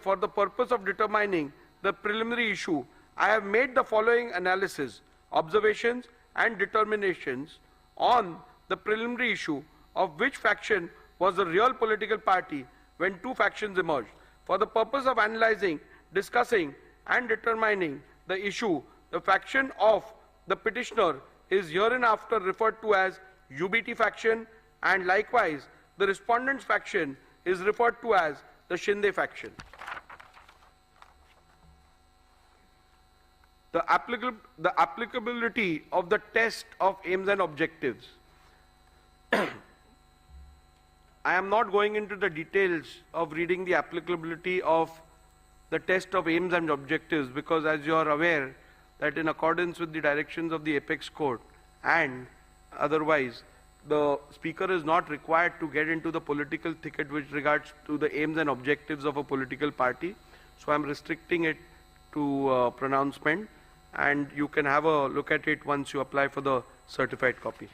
for the purpose of determining the preliminary issue, I have made the following analysis, observations, and determinations on the preliminary issue of which faction was the real political party when two factions emerged. For the purpose of analyzing, discussing, and determining the issue, the faction of the petitioner is hereinafter referred to as UBT faction, and likewise the respondent's faction is referred to as the Shinde faction. The applicability of the test of aims and objectives. I am not going into the details of reading the applicability of the test of aims and objectives, because as you are aware that in accordance with the directions of the Apex Court and otherwise, the Speaker is not required to get into the political thicket with regards to the aims and objectives of a political party. So I am restricting it to pronouncement, and you can have a look at it once you apply for the certified copy.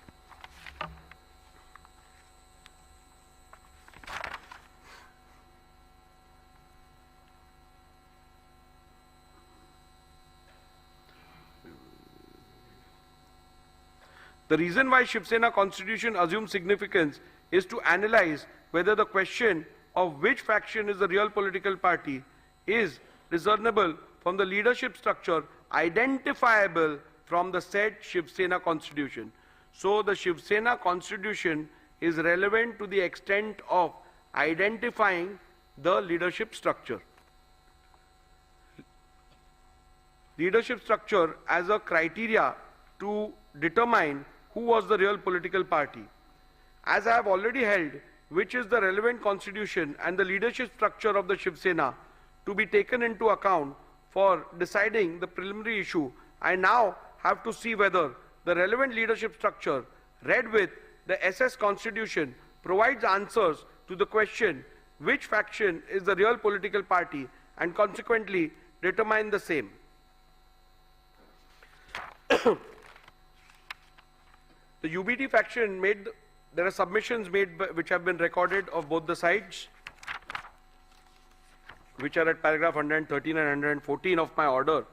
The reason why Shiv Sena constitution assumes significance is to analyze whether the question of which faction is the real political party is discernible from the leadership structure identifiable from the said Shiv Sena constitution. So the Shiv Sena constitution is relevant to the extent of identifying the leadership structure. Leadership structure as a criteria to determine who was the real political party. As I have already held, which is the relevant constitution and the leadership structure of the Shiv Sena to be taken into account for deciding the preliminary issue, I now have to see whether the relevant leadership structure read with the SS constitution provides answers to the question which faction is the real political party and consequently determine the same. The UBT faction made, there are submissions made which have been recorded of both the sides, which are at paragraph 113 and 114 of my order.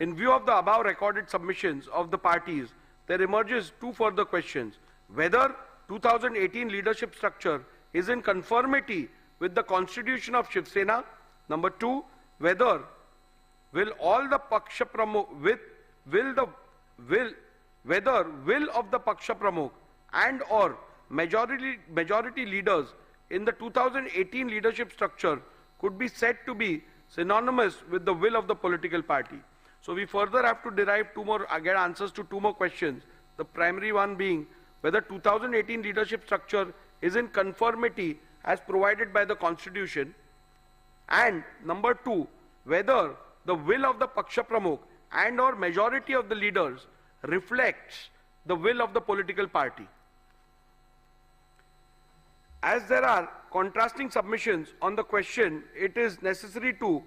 In view of the above recorded submissions of the parties, there emerges two further questions. Whether 2018 leadership structure is in conformity with the constitution of Shiv Sena. Number 2, whether will all the Paksha Pramukh whether will of the Paksha Pramukh and or majority leaders in the 2018 leadership structure could be said to be synonymous with the will of the political party. So we further have to derive get answers to two more questions. The primary one being whether 2018 leadership structure is in conformity as provided by the constitution, and number 2, whether the will of the Paksha Pramukh and or majority of the leaders reflects the will of the political party. As there are contrasting submissions on the question, it is necessary to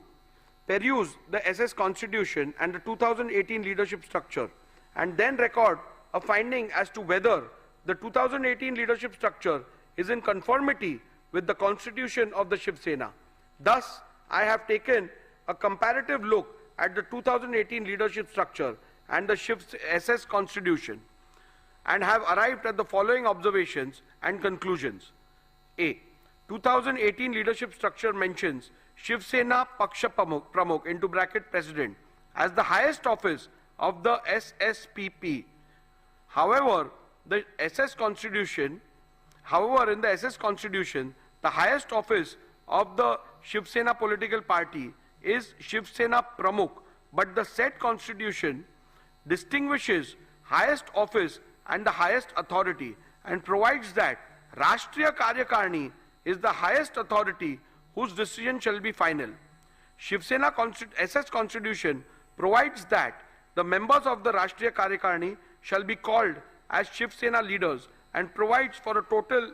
peruse the SS Constitution and the 2018 leadership structure and then record a finding as to whether the 2018 leadership structure is in conformity with the Constitution of the Shiv Sena. Thus, I have taken a comparative look at the 2018 leadership structure and the SS Constitution and have arrived at the following observations and conclusions. A. 2018 leadership structure mentions Shiv Sena Paksha Pramukh into bracket President as the highest office of the SSPP. However, in the SS Constitution, the highest office of the Shiv Sena political party is Shiv Sena Pramukh, but the said Constitution distinguishes highest office and the highest authority and provides that Rashtriya Karyakarni is the highest authority whose decision shall be final. Shiv Sena SS Constitution provides that the members of the Rashtriya Karyakarni shall be called as Shiv Sena leaders and provides for a total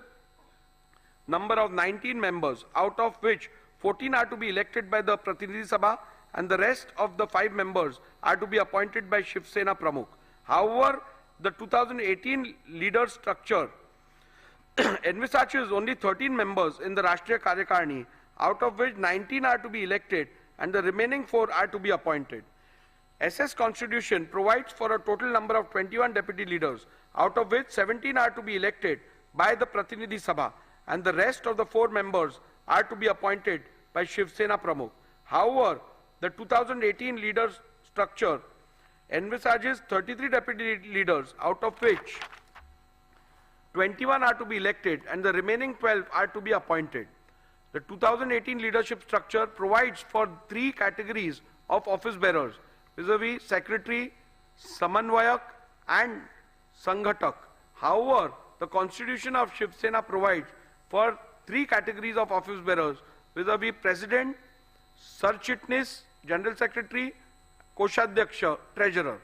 number of 19 members, out of which 14 are to be elected by the Pratinidhi Sabha and the rest of the 5 members are to be appointed by Shiv Sena Pramukh. However, the 2018 leader structure envisages only 13 members in the Rashtriya Karyakarni, out of which 19 are to be elected and the remaining 4 are to be appointed. SS Constitution provides for a total number of 21 deputy leaders, out of which 17 are to be elected by the Pratinidhi Sabha and the rest of the 4 members are to be appointed by Shiv Sena Pramukh. However, the 2018 leaders structure envisages 33 deputy leaders, out of which 21 are to be elected and the remaining 12 are to be appointed. The 2018 leadership structure provides for 3 categories of office bearers, vis-a-vis Secretary, Samanvayak and Sanghatak. However, the Constitution of Shiv Sena provides for 3 categories of office bearers, vis-a-vis President, Sar Chitnis, General Secretary, Koshadhyaksha, Treasurer.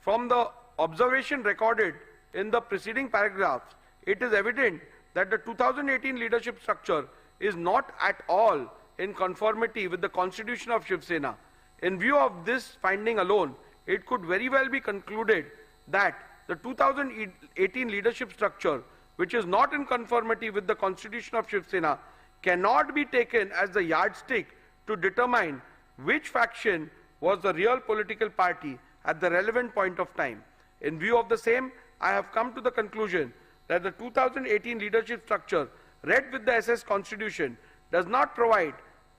From the observation recorded in the preceding paragraphs, it is evident that the 2018 leadership structure is not at all in conformity with the Constitution of Shiv Sena. In view of this finding alone, it could very well be concluded that the 2018 leadership structure, which is not in conformity with the Constitution of Shiv Sena, cannot be taken as the yardstick to determine which faction was the real political party at the relevant point of time. In view of the same, I have come to the conclusion that the 2018 leadership structure read with the SS Constitution does not provide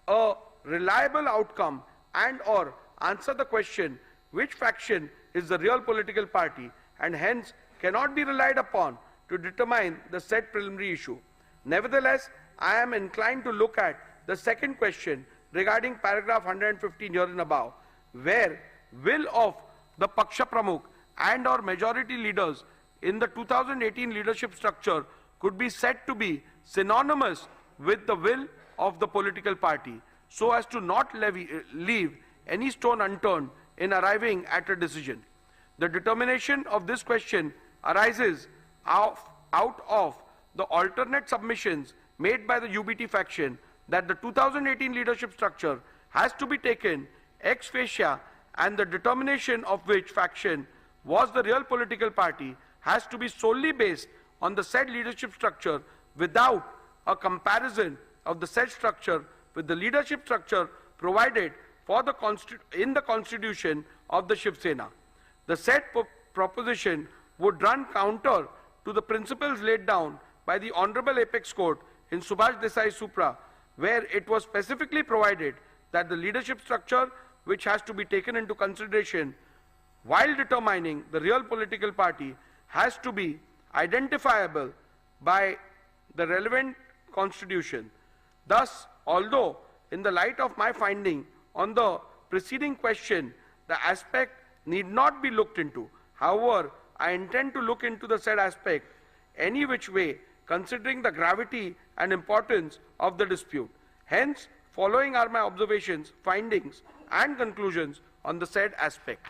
a reliable outcome and or answer the question which faction is the real political party and hence cannot be relied upon to determine the said preliminary issue. Nevertheless, I am inclined to look at the second question regarding paragraph 115 here and above, where will of the Paksha Pramukh and or majority leaders in the 2018 leadership structure could be said to be synonymous with the will of the political party, so as to not leave any stone unturned in arriving at a decision. The determination of this question arises out of the alternate submissions made by the UBT faction that the 2018 leadership structure has to be taken ex facie and the determination of which faction was the real political party has to be solely based on the said leadership structure without a comparison of the said structure with the leadership structure provided for in the Constitution of the Shiv Sena. The said proposition would run counter to the principles laid down by the Honorable Apex Court in Subhash Desai Supra, where it was specifically provided that the leadership structure which has to be taken into consideration while determining the real political party has to be identifiable by the relevant constitution. Thus, although in the light of my finding on the preceding question, the aspect need not be looked into. However, I intend to look into the said aspect any which way, considering the gravity and importance of the dispute. Hence, following are my observations, findings and conclusions on the said aspect.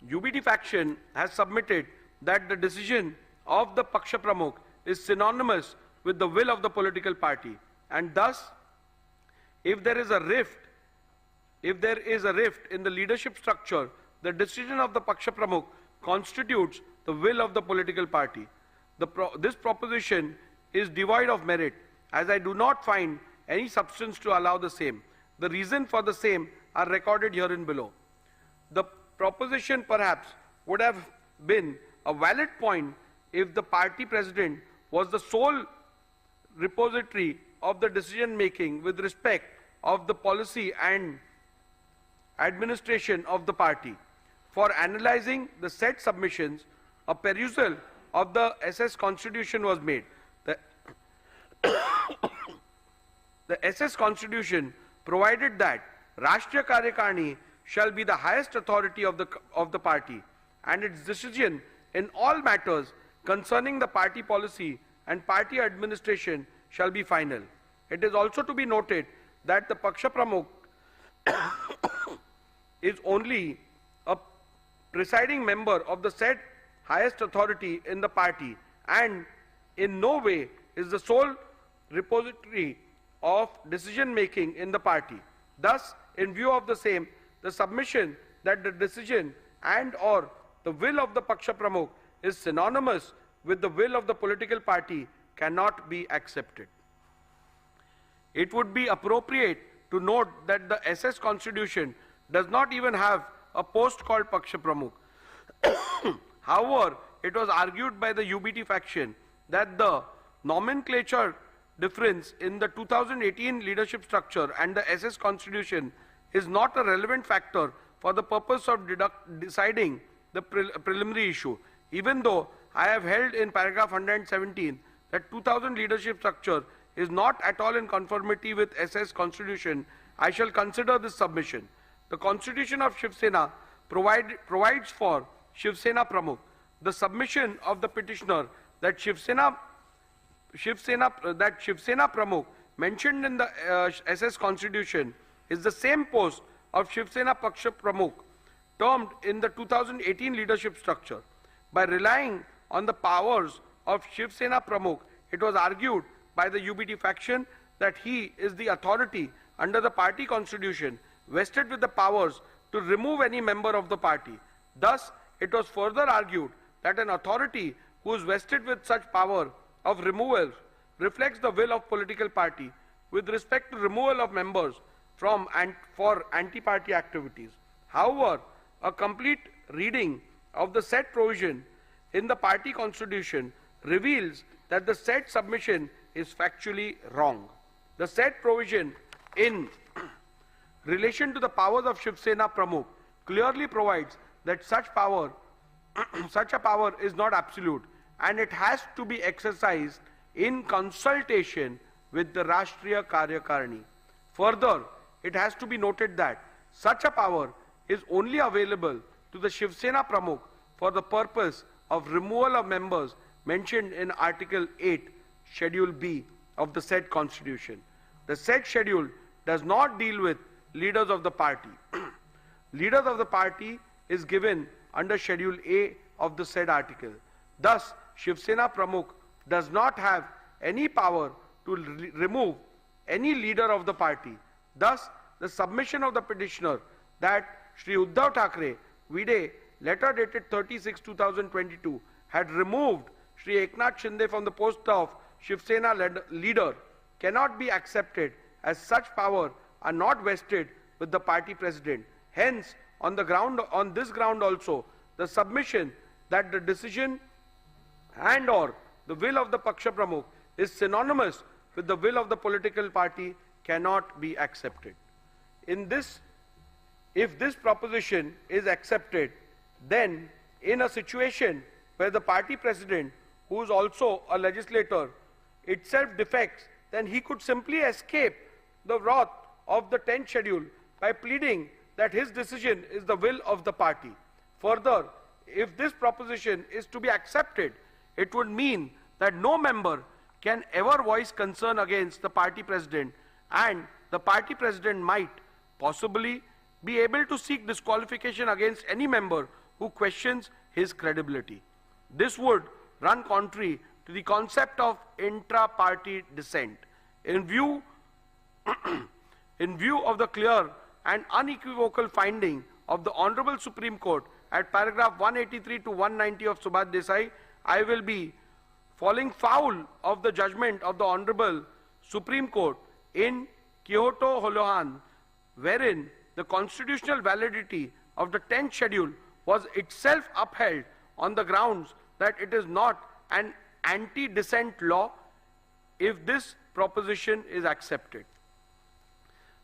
UBT faction has submitted that the decision of the Paksha Pramukh is synonymous with the will of the political party, and thus, if there is a rift in the leadership structure, the decision of the Paksha Pramukh constitutes the will of the political party. This proposition is devoid of merit, as I do not find any substance to allow the same. The reason for the same are recorded herein below. The proposition perhaps would have been a valid point if the party president was the sole repository of the decision making with respect of the policy and administration of the party. For analyzing the said submissions, a perusal of the SS Constitution was made. The SS Constitution provided that Rashtriya Karyakarni shall be the highest authority of the party, and its decision in all matters concerning the party policy and party administration shall be final. It is also to be noted that the Paksha Pramukh is only a presiding member of the said highest authority in the party, and in no way is the sole repository of decision making in the party. Thus, in view of the same, the submission that the decision and or the will of the Paksha Pramukh is synonymous with the will of the political party cannot be accepted. It would be appropriate to note that the SS Constitution does not even have a post called Paksha Pramukh. However, it was argued by the UBT faction that the nomenclature difference in the 2018 leadership structure and the SS Constitution is not a relevant factor for the purpose of deciding the preliminary issue. Even though I have held in paragraph 117 that 2000 leadership structure is not at all in conformity with SS Constitution, I shall consider this submission. The Constitution of Shiv Sena provides for Shiv Sena Pramukh. The submission of the petitioner that Shiv Sena Pramukh mentioned in the SS Constitution is the same post of Shiv Sena Paksha Pramukh termed in the 2018 leadership structure. By relying on the powers of Shiv Sena Pramukh, it was argued by the UBT faction that he is the authority under the party constitution vested with the powers to remove any member of the party. Thus, it was further argued that an authority who is vested with such power of removal reflects the will of political party with respect to removal of members from and for anti-party activities. However, a complete reading of the said provision in the party constitution reveals that the said submission is factually wrong. The said provision in relation to the powers of Shiv Sena Pramukh clearly provides that such a power is not absolute, and it has to be exercised in consultation with the Rashtriya Karyakarni. Further, it has to be noted that such a power is only available to the Shiv Sena Pramukh for the purpose of removal of members mentioned in Article 8, Schedule B of the said Constitution. The said schedule does not deal with leaders of the party. Leaders of the party is given under Schedule A of the said article. Thus, Shiv Sena Pramukh does not have any power to remove any leader of the party. Thus, the submission of the petitioner that Shri Uddhav Thackeray, Vide, letter dated 30/6/2022, had removed Shri Eknath Shinde from the post of Shiv Sena leader cannot be accepted, as such power are not vested with the party president. Hence, on this ground also, the submission that the decision and or the will of the Paksha Pramukh is synonymous with the will of the political party cannot be accepted. If this proposition is accepted, then in a situation where the party president, who is also a legislator, itself defects, then he could simply escape the wrath of the 10th schedule by pleading that his decision is the will of the party. Further, if this proposition is to be accepted, it would mean that no member can ever voice concern against the party president, and the party president might possibly be able to seek disqualification against any member who questions his credibility. This would run contrary to the concept of intra-party dissent. In view of the clear and unequivocal finding of the Honorable Supreme Court at paragraph 183 to 190 of Subhash Desai, I will be falling foul of the judgment of the Honorable Supreme Court in Kyoto Holohan, wherein the constitutional validity of the 10th schedule was itself upheld on the grounds that it is not an anti-dissent law if this proposition is accepted.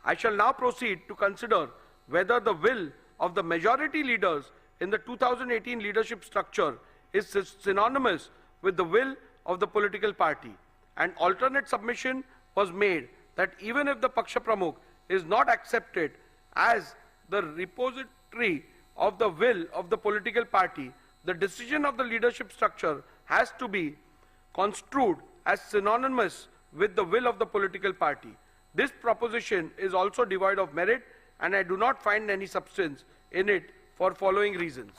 I shall now proceed to consider whether the will of the majority leaders in the 2018 leadership structure is synonymous with the will of the political party. An alternate submission was made that even if the Paksha Pramukh is not accepted as the repository of the will of the political party, the decision of the leadership structure has to be construed as synonymous with the will of the political party. This proposition is also devoid of merit, and I do not find any substance in it for following reasons.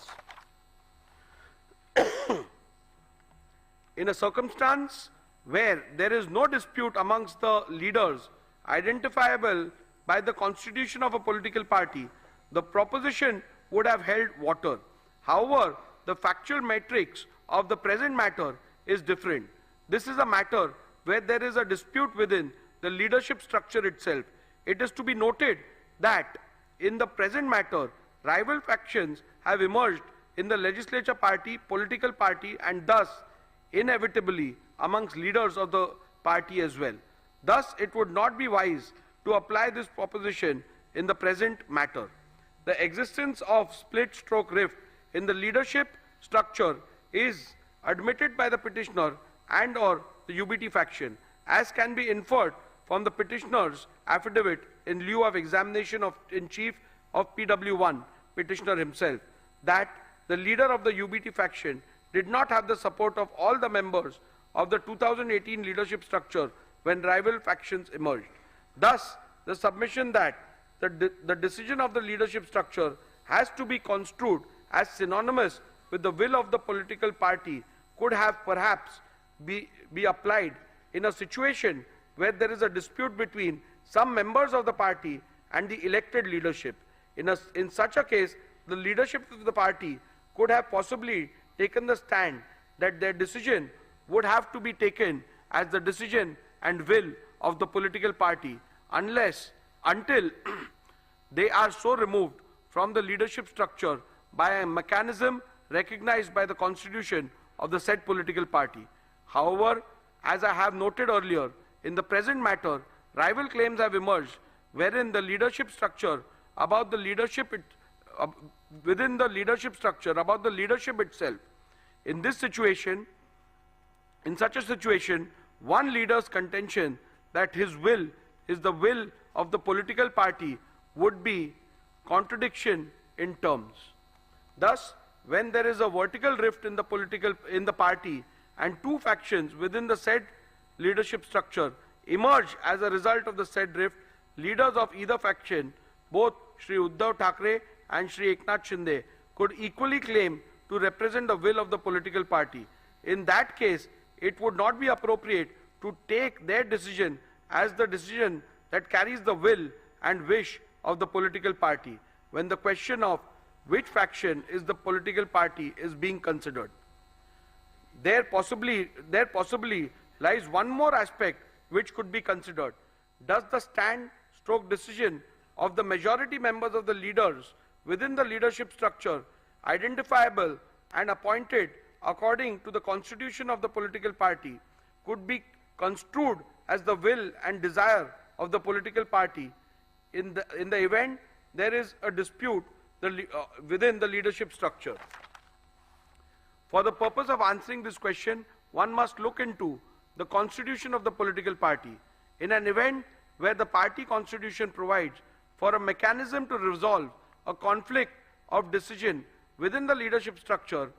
In a circumstance where there is no dispute amongst the leaders identifiable by the constitution of a political party, the proposition would have held water. However, the factual matrix of the present matter is different. This is a matter where there is a dispute within the leadership structure itself. It is to be noted that in the present matter, rival factions have emerged in the legislature party, political party, and thus inevitably amongst leaders of the party as well. Thus, it would not be wise to apply this proposition in the present matter. The existence of split-stroke rift in the leadership structure is admitted by the petitioner and or the UBT faction, as can be inferred from the petitioner's affidavit in lieu of examination in chief of PW1, petitioner himself, that the leader of the UBT faction did not have the support of all the members of the 2018 leadership structure when rival factions emerged. Thus, the submission that the decision of the leadership structure has to be construed as synonymous with the will of the political party could have perhaps be applied in a situation where there is a dispute between some members of the party and the elected leadership. In such a case, the leadership of the party could have possibly taken the stand that their decision would have to be taken as the decision and will of the political party until they are so removed from the leadership structure by a mechanism recognized by the constitution of the said political party. However, as I have noted earlier, in the present matter, rival claims have emerged wherein the leadership structure about the leadership within the leadership structure about the leadership itself. In such a situation, one leader's contention that his will is the will of the political party would be contradiction in terms. Thus, when there is a vertical rift in the party and two factions within the said leadership structure emerge as a result of the said rift, leaders of either faction, both Shri Uddhav Thackeray and Shri Eknath Shinde, could equally claim to represent the will of the political party. In that case, it would not be appropriate to take their decision as the decision that carries the will and wish of the political party when the question of which faction is the political party is being considered. There possibly lies one more aspect which could be considered. Does the stand/decision of the majority members of the leaders within the leadership structure, identifiable and appointed according to the constitution of the political party, could be construed as the will and desire of the political party in the event there is a dispute within the leadership structure? For the purpose of answering this question, one must look into the constitution of the political party. In an event where the party constitution provides for a mechanism to resolve a conflict of decision within the leadership structure,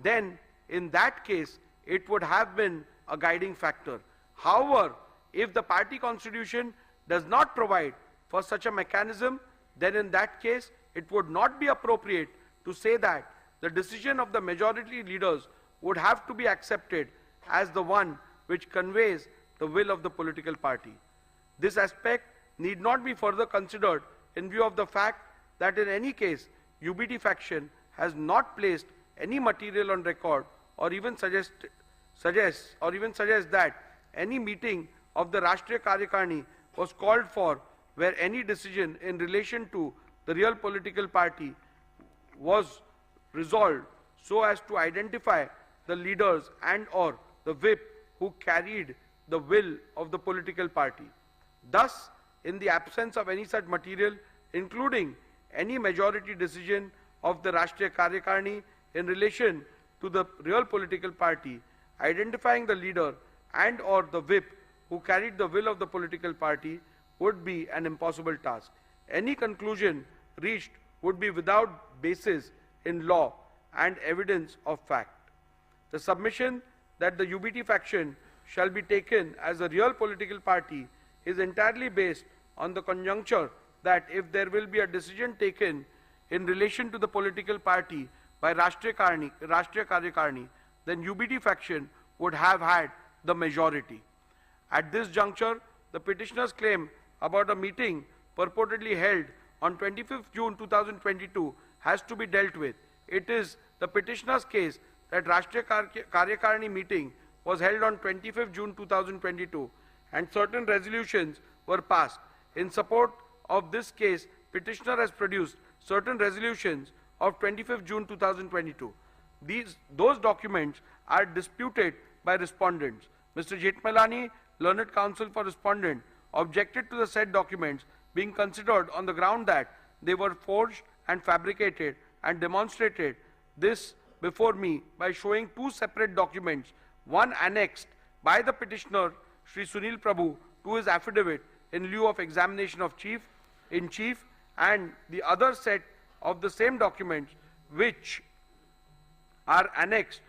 then in that case, it would have been a guiding factor. However, if the party constitution does not provide for such a mechanism, then in that case, it would not be appropriate to say that the decision of the majority leaders would have to be accepted as the one which conveys the will of the political party. This aspect need not be further considered in view of the fact that in any case, UBT faction has not placed any material on record or even suggests that any meeting of the Rashtriya Karyakarni was called for where any decision in relation to the real political party was resolved so as to identify the leaders and or the whip who carried the will of the political party. Thus, in the absence of any such material, including any majority decision of the Rashtriya Karyakarni in relation to the real political party, identifying the leader and or the whip who carried the will of the political party would be an impossible task. Any conclusion reached would be without basis in law and evidence of fact. The submission that the UBT faction shall be taken as a real political party is entirely based on the conjuncture that if there will be a decision taken in relation to the political party by Rashtriya Karyakarni, then UBT faction would have had the majority. At this juncture, the petitioner's claim about a meeting purportedly held on 25th June 2022 has to be dealt with. It is the petitioner's case that Rashtriya Karyakarni meeting was held on 25th June 2022 and certain resolutions were passed. In support of this case, petitioner has produced certain resolutions of 25th June 2022. Those documents are disputed by respondents. Mr. Jetmalani, learned counsel for respondent, objected to the said documents being considered on the ground that they were forged and fabricated and demonstrated this before me by showing two separate documents, one annexed by the petitioner Shri Sunil Prabhu to his affidavit in lieu of examination of in chief, and the other set of the same documents which are annexed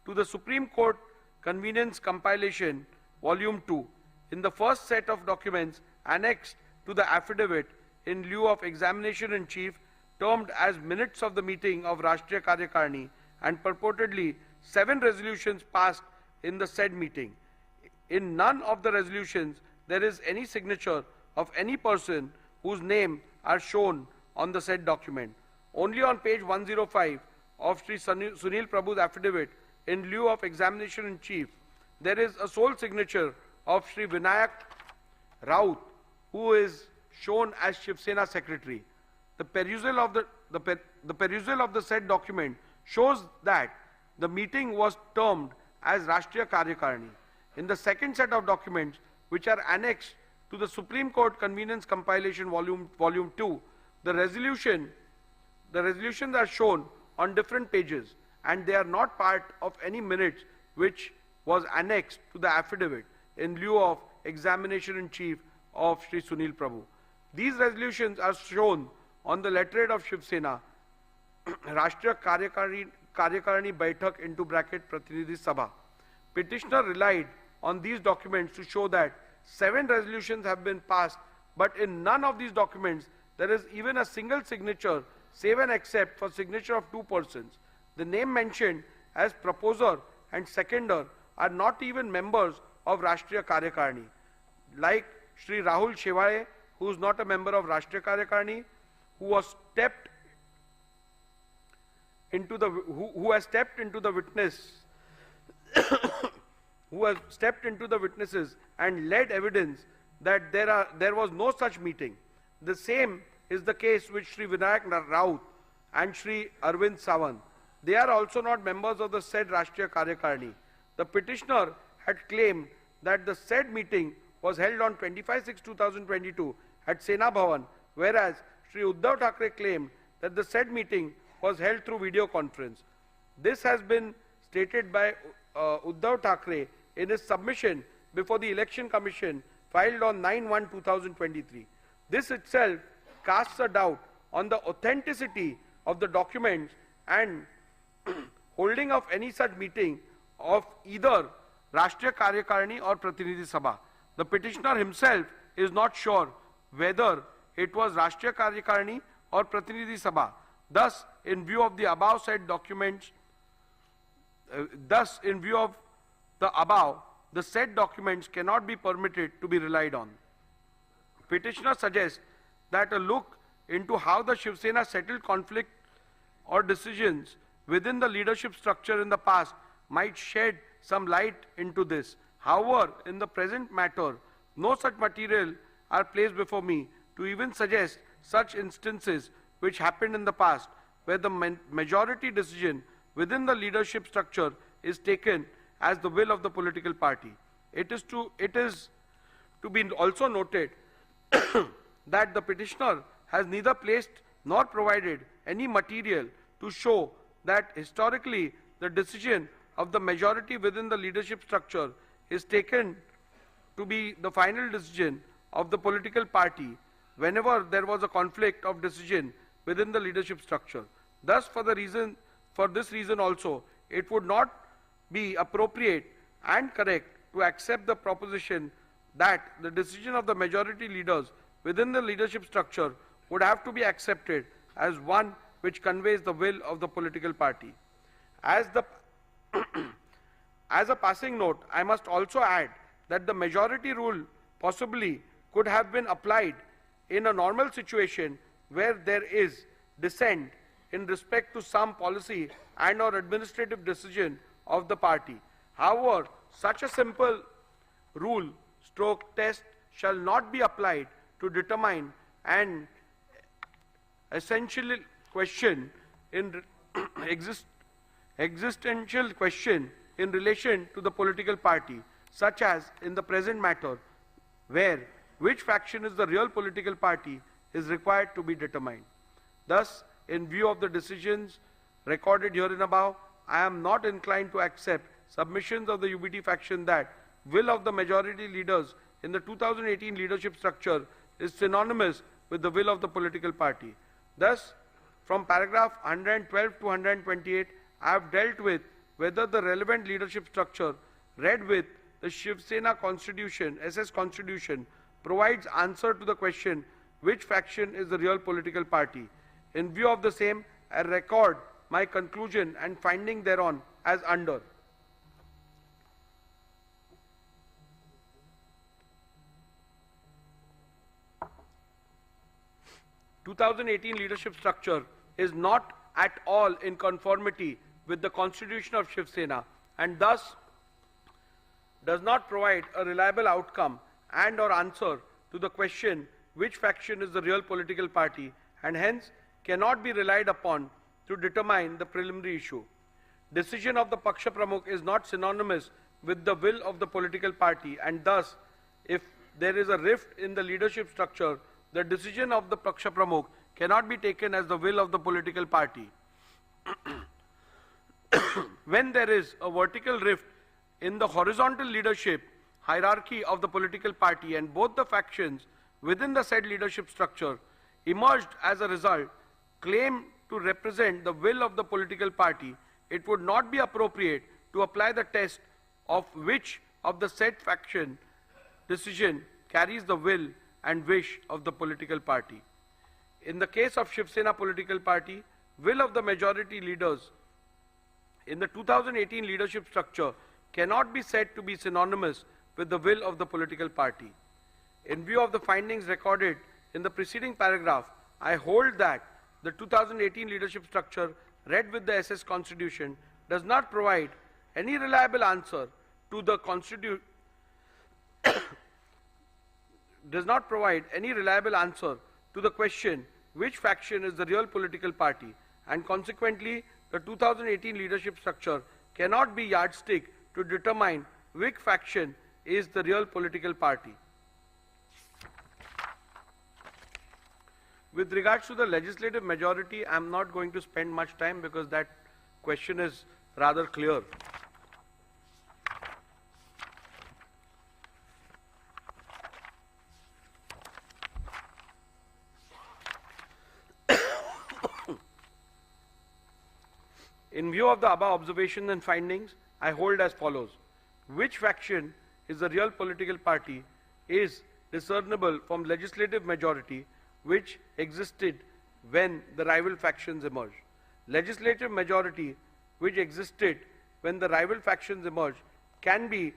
to the Supreme Court Convenience Compilation Volume 2. In the first set of documents annexed to the affidavit in lieu of examination in chief, termed as minutes of the meeting of Rashtriya Karyakarni, and purportedly 7 resolutions passed in the said meeting. In none of the resolutions there is any signature of any person whose name are shown on the said document. Only on page 105 of Shri Sunil Prabhu's affidavit in lieu of examination in chief, there is a sole signature of Shri Vinayak Raut, who is shown as Shiv Sena secretary. The perusal of the said document shows that the meeting was termed as Rashtriya Karyakarni. In the second set of documents, which are annexed to the Supreme Court Convenience Compilation Volume 2, the resolutions are shown on different pages, and they are not part of any minutes which was annexed to the affidavit in lieu of examination in chief of Shri Sunil Prabhu. These resolutions are shown on the letterhead of Shiv Sena, Rashtriya Karyakarni Baithak into bracket Pratinidhi Sabha. Petitioner relied on these documents to show that 7 resolutions have been passed, but in none of these documents there is even a single signature, save and except for signature of 2 persons. The name mentioned as proposer and seconder are not even members of Rashtriya Karyakarni, like Shri Rahul Shevale, who is not a member of Rashtriya Karyakarni, who has stepped into the witnesses and led evidence that there was no such meeting. The same is the case with Shri Vinayak Raut and Shri Arvind Sawant. They are also not members of the said Rashtriya Karyakarni. The petitioner had claimed that the said meeting was held on 25/6/2022 at Sena Bhavan, whereas Shri Uddhav Thackeray claimed that the said meeting was held through video conference. This has been stated by Uddhav Thackeray in his submission before the Election Commission filed on 9/1/2023. This itself casts a doubt on the authenticity of the documents and holding of any such meeting of either Rashtriya Karyakarni or Pratinidhi Sabha. The petitioner himself is not sure whether it was Rashtriya Karyakarni or Pratinidhi Sabha. Thus, in view of the above said documents, the said documents cannot be permitted to be relied on. Petitioner suggests that a look into how the Shiv Sena settled conflict or decisions within the leadership structure in the past might shed some light into this. However, in the present matter, no such material are placed before me to even suggest such instances which happened in the past, where the majority decision within the leadership structure is taken as the will of the political party. It is to be also noted that the petitioner has neither placed nor provided any material to show that historically the decision of the majority within the leadership structure is taken to be the final decision of the political party whenever there was a conflict of decision within the leadership structure. Thus, for this reason also, it would not be appropriate and correct to accept the proposition that the decision of the majority leaders within the leadership structure would have to be accepted as one which conveys the will of the political party. As a passing note, I must also add that the majority rule possibly could have been applied in a normal situation where there is dissent in respect to some policy and or administrative decision of the party. However, such a simple rule / test shall not be applied to determine an essential question in existential question in relation to the political party, such as in the present matter, where which faction is the real political party is required to be determined. Thus, in view of the decisions recorded herein above, I am not inclined to accept submissions of the UBT faction that will of the majority leaders in the 2018 leadership structure is synonymous with the will of the political party. Thus, from paragraph 112 to 128, I have dealt with whether the relevant leadership structure read with the Shiv Sena Constitution, SS Constitution, provides answer to the question which faction is the real political party. In view of the same, I record my conclusion and finding thereon as under. The 2018 leadership structure is not at all in conformity with the constitution of Shiv Sena and thus does not provide a reliable outcome and or answer to the question which faction is the real political party and hence cannot be relied upon to determine the preliminary issue. Decision of the Paksha Pramukh is not synonymous with the will of the political party and thus if there is a rift in the leadership structure, the decision of the Paksha Pramukh cannot be taken as the will of the political party. When there is a vertical rift in the horizontal leadership hierarchy of the political party and both the factions within the said leadership structure emerged as a result claim to represent the will of the political party, it would not be appropriate to apply the test of which of the said faction decision carries the will and wish of the political party. In the case of Shiv Sena political party, will of the majority leaders in the 2018 leadership structure cannot be said to be synonymous with the will of the political party. In view of the findings recorded in the preceding paragraph, I hold that the 2018 leadership structure read with the SS Constitution does not provide any reliable answer to the question which faction is the real political party and consequently the 2018 leadership structure cannot be yardstick to determine which faction is the real political party. With regards to the legislative majority, I am not going to spend much time because that question is rather clear. In view of the above observations and findings, I hold as follows. Which faction is the real political party is discernible from legislative majority which existed when the rival factions emerged. Legislative majority which existed when the rival factions emerged can be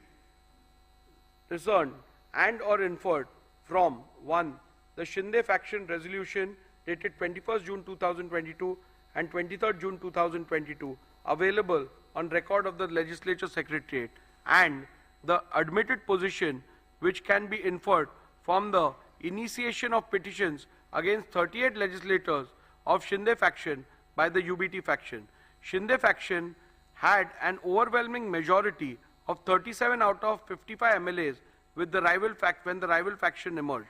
discerned and or inferred from 1. The Shinde faction resolution dated 21st June 2022 and 23rd June 2022 available on record of the Legislature Secretariat, and the admitted position which can be inferred from the initiation of petitions against 38 legislators of Shinde faction by the UBT faction. Shinde faction had an overwhelming majority of 37 out of 55 MLAs with the when the rival faction emerged.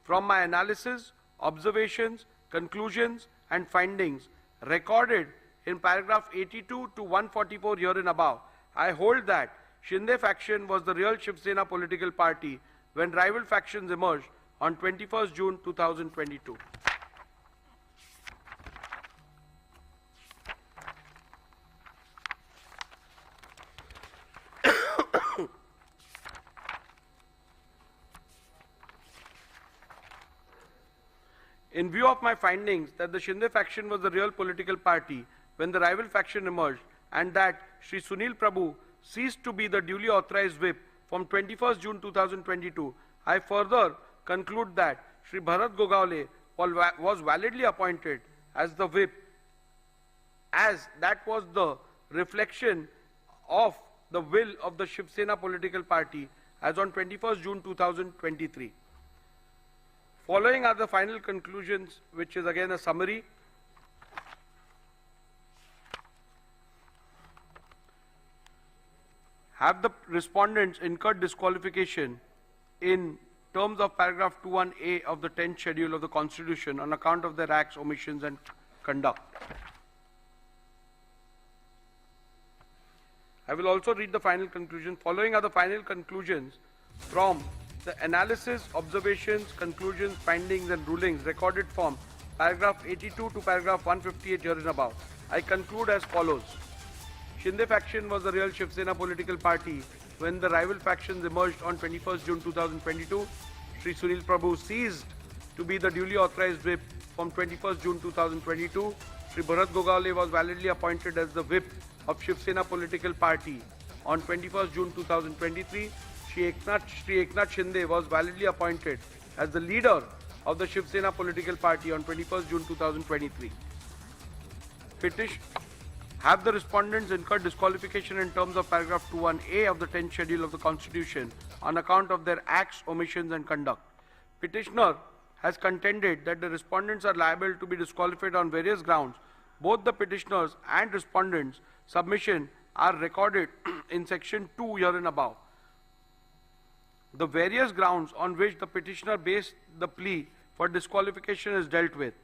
From my analysis, observations, conclusions and findings recorded in paragraph 82 to 144 herein above, I hold that Shinde faction was the real Shiv Sena political party when rival factions emerged on 21st June 2022. In view of my findings that the Shinde faction was the real political party when the rival faction emerged, and that Shri Sunil Prabhu ceased to be the duly authorized whip from 21st June 2022, I further conclude that Shri Bharat Gogaole was validly appointed as the whip, as that was the reflection of the will of the Shiv Sena political party as on 21st June 2023. Following are the final conclusions, which is again a summary. Have the respondents incurred disqualification in terms of paragraph 21A of the 10th schedule of the Constitution on account of their acts, omissions and conduct? I will also read the final conclusion. Following are the final conclusions from the analysis, observations, conclusions, findings and rulings recorded from paragraph 82 to paragraph 158 herein above. I conclude as follows. Shinde faction was the real Shiv Sena political party when the rival factions emerged on 21st June 2022. Shri Sunil Prabhu ceased to be the duly authorized whip from 21st June 2022. Shri Bharat Gogaole was validly appointed as the whip of Shiv Sena political party on 21st June 2023. Shri Eknath Shinde was validly appointed as the leader of the Shiv Sena political party on 21st June 2023. Have the respondents incurred disqualification in terms of paragraph 21A of the 10th schedule of the Constitution on account of their acts, omissions and conduct? Petitioner has contended that the respondents are liable to be disqualified on various grounds. Both the petitioners and respondents' submission are recorded in section 2 herein above. The various grounds on which the petitioner based the plea for disqualification is dealt with,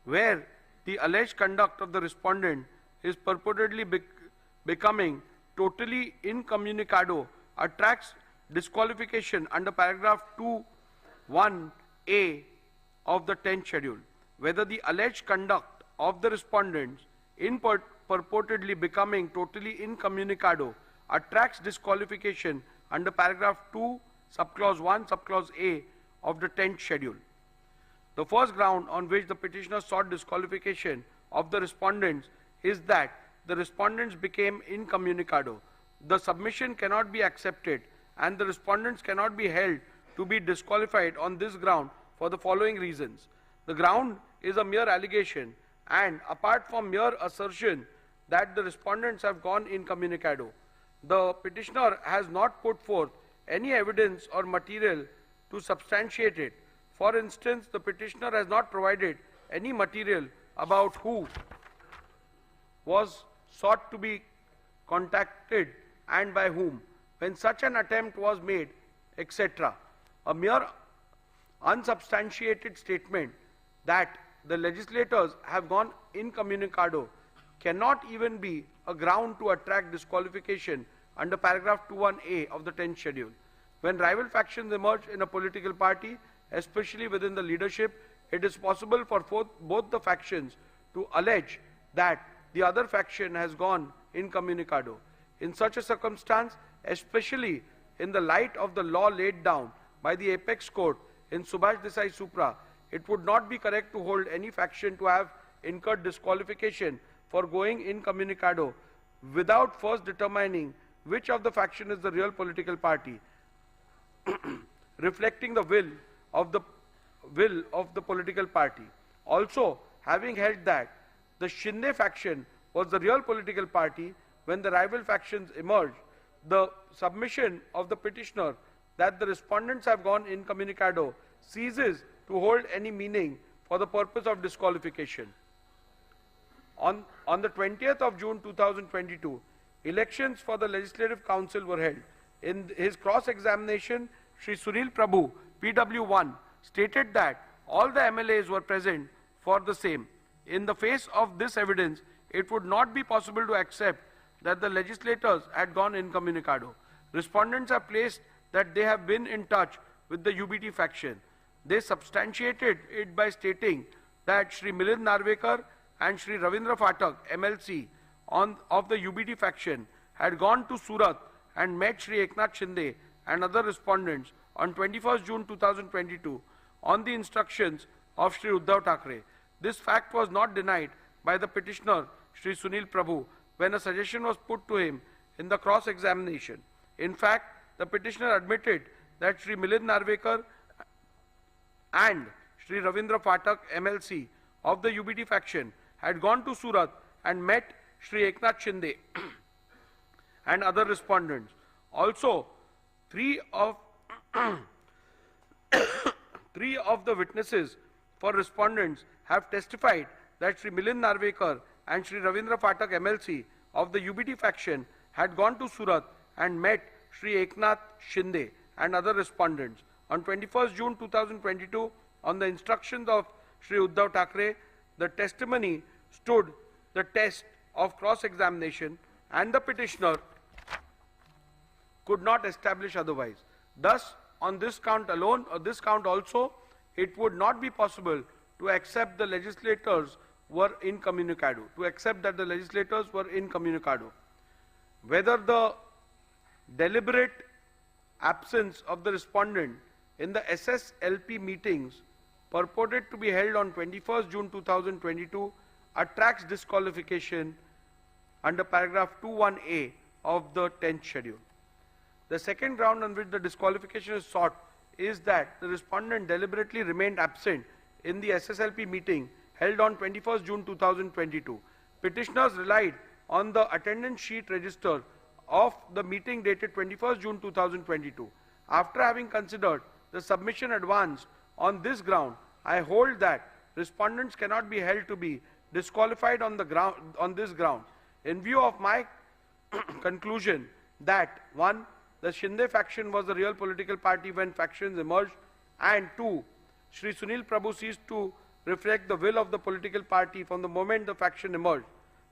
where the alleged conduct of the respondent is purportedly becoming totally incommunicado, attracts disqualification under paragraph 2(1)A of the 10th schedule. Whether the alleged conduct of the respondents in purportedly becoming totally incommunicado attracts disqualification under paragraph 2 subclause 1 subclause A of the 10th schedule. The first ground on which the petitioner sought disqualification of the respondents is that the respondents became incommunicado. The submission cannot be accepted and the respondents cannot be held to be disqualified on this ground for the following reasons. The ground is a mere allegation, and apart from mere assertion that the respondents have gone incommunicado, the petitioner has not put forth any evidence or material to substantiate it. For instance, the petitioner has not provided any material about who was sought to be contacted and by whom, when such an attempt was made, etc. A mere unsubstantiated statement that the legislators have gone incommunicado cannot even be a ground to attract disqualification under paragraph 2(1)A of the 10th schedule. When rival factions emerge in a political party, especially within the leadership, it is possible for both the factions to allege that the other faction has gone incommunicado. In such a circumstance, especially in the light of the law laid down by the apex court in Subhash Desai Supra, it would not be correct to hold any faction to have incurred disqualification for going incommunicado without first determining which of the faction is the real political party, reflecting the will of the political party. Also, having held that the Shinde faction was the real political party when the rival factions emerged, the submission of the petitioner that the respondents have gone incommunicado ceases to hold any meaning for the purpose of disqualification. On the 20th of June 2022, elections for the Legislative Council were held. In his cross-examination, Shri Sunil Prabhu, PW1, stated that all the MLAs were present for the same. In the face of this evidence, it would not be possible to accept that the legislators had gone incommunicado. Respondents have placed that they have been in touch with the UBT faction. They substantiated it by stating that Shri Milind Narvekar and Shri Ravindra Phatak, MLC, of the UBT faction, had gone to Surat and met Shri Eknath Shinde and other respondents on 21st June 2022 on the instructions of Shri Uddhav Thackeray. This fact was not denied by the petitioner, Shri Sunil Prabhu, when a suggestion was put to him in the cross-examination. In fact, the petitioner admitted that Shri Milind Narvekar and Shri Ravindra Phatak, MLC, of the UBT faction, had gone to Surat and met Shri Eknath Shinde and other respondents. Also, three of the witnesses for respondents have testified that Shri Milind Narvekar and Shri Ravindra Phatak, MLC, of the UBT faction, had gone to Surat and met Shri Eknath Shinde and other respondents. On 21st June 2022, on the instructions of Shri Uddhav Thackeray, the testimony stood the test of cross-examination and the petitioner could not establish otherwise. Thus, on this count alone, or this count also, it would not be possible to accept the legislators were incommunicado, Whether the deliberate absence of the respondent in the SSLP meetings purported to be held on 21st June 2022 attracts disqualification under paragraph 21A of the 10th schedule. The second ground on which the disqualification is sought is that the respondent deliberately remained absent in the SSLP meeting held on 21st June 2022. Petitioners relied on the attendance sheet register of the meeting dated 21st June 2022. After having considered the submission advanced on this ground, I hold that respondents cannot be held to be disqualified on this ground. In view of my conclusion that 1. The Shinde faction was the real political party when factions emerged, and 2. Shri Sunil Prabhu ceased to reflect the will of the political party from the moment the faction emerged.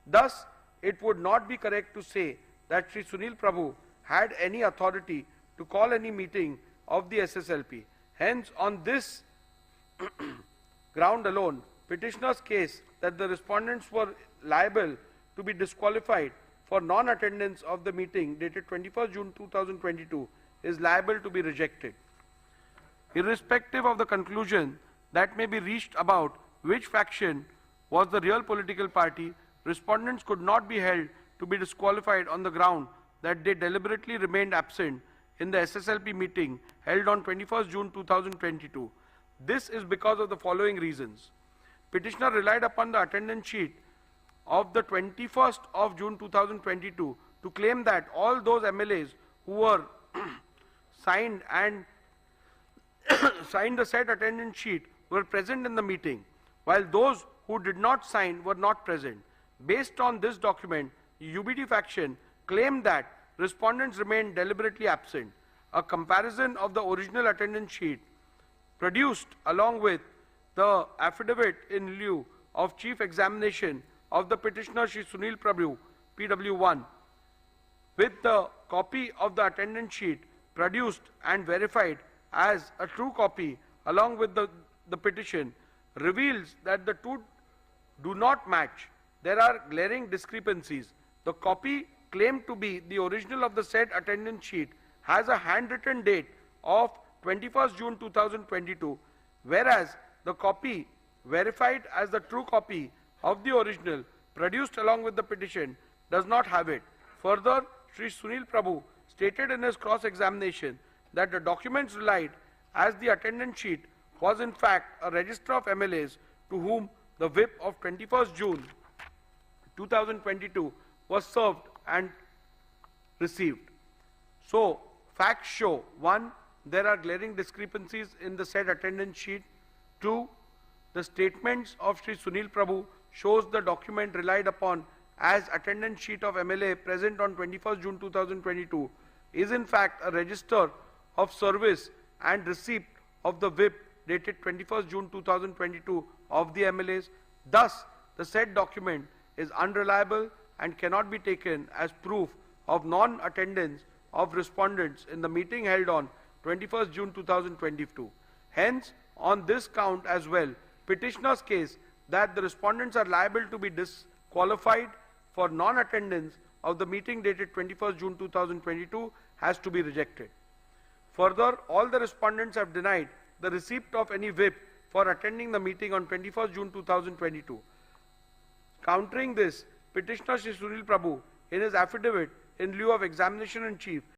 Thus, it would not be correct to say that Shri Sunil Prabhu had any authority to call any meeting of the SSLP. Hence, on this ground alone, petitioner's case that the respondents were liable to be disqualified for non-attendance of the meeting dated 21st June 2022 is liable to be rejected. Irrespective of the conclusion that may be reached about which faction was the real political party, respondents could not be held to be disqualified on the ground that they deliberately remained absent in the SSLP meeting held on 21st June 2022. This is because of the following reasons. Petitioner relied upon the attendance sheet of the 21st of June 2022 to claim that all those MLAs who were signed the said attendance sheet were present in the meeting, while those who did not sign were not present. Based on this document, the UBT faction claimed that respondents remained deliberately absent. A comparison of the original attendance sheet produced along with the affidavit in lieu of chief examination of the petitioner Shri Sunil Prabhu, PW1, with the copy of the attendance sheet produced and verified as a true copy along with the petition, reveals that the two do not match. There are glaring discrepancies. The copy claimed to be the original of the said attendance sheet has a handwritten date of 21st June 2022, whereas the copy verified as the true copy of the original produced along with the petition does not have it. Further, Shri Sunil Prabhu stated in his cross-examination that the documents relied as the attendance sheet was in fact a register of MLAs to whom the whip of 21st June 2022 was served and received. So, facts show: 1. There are glaring discrepancies in the said attendance sheet. 2. The statements of Shri Sunil Prabhu shows the document relied upon as attendance sheet of MLA present on 21st June 2022 is in fact a register of service and receipt of the whip dated 21st June 2022 of the MLAs. Thus, the said document is unreliable and cannot be taken as proof of non-attendance of respondents in the meeting held on 21st June 2022. Hence, on this count as well, petitioner's case that the respondents are liable to be disqualified for non-attendance of the meeting dated 21st June 2022 has to be rejected. Further, all the respondents have denied the receipt of any whip for attending the meeting on 21st June 2022. Countering this, petitioner Shri Sunil Prabhu, in his affidavit in lieu of examination in chief,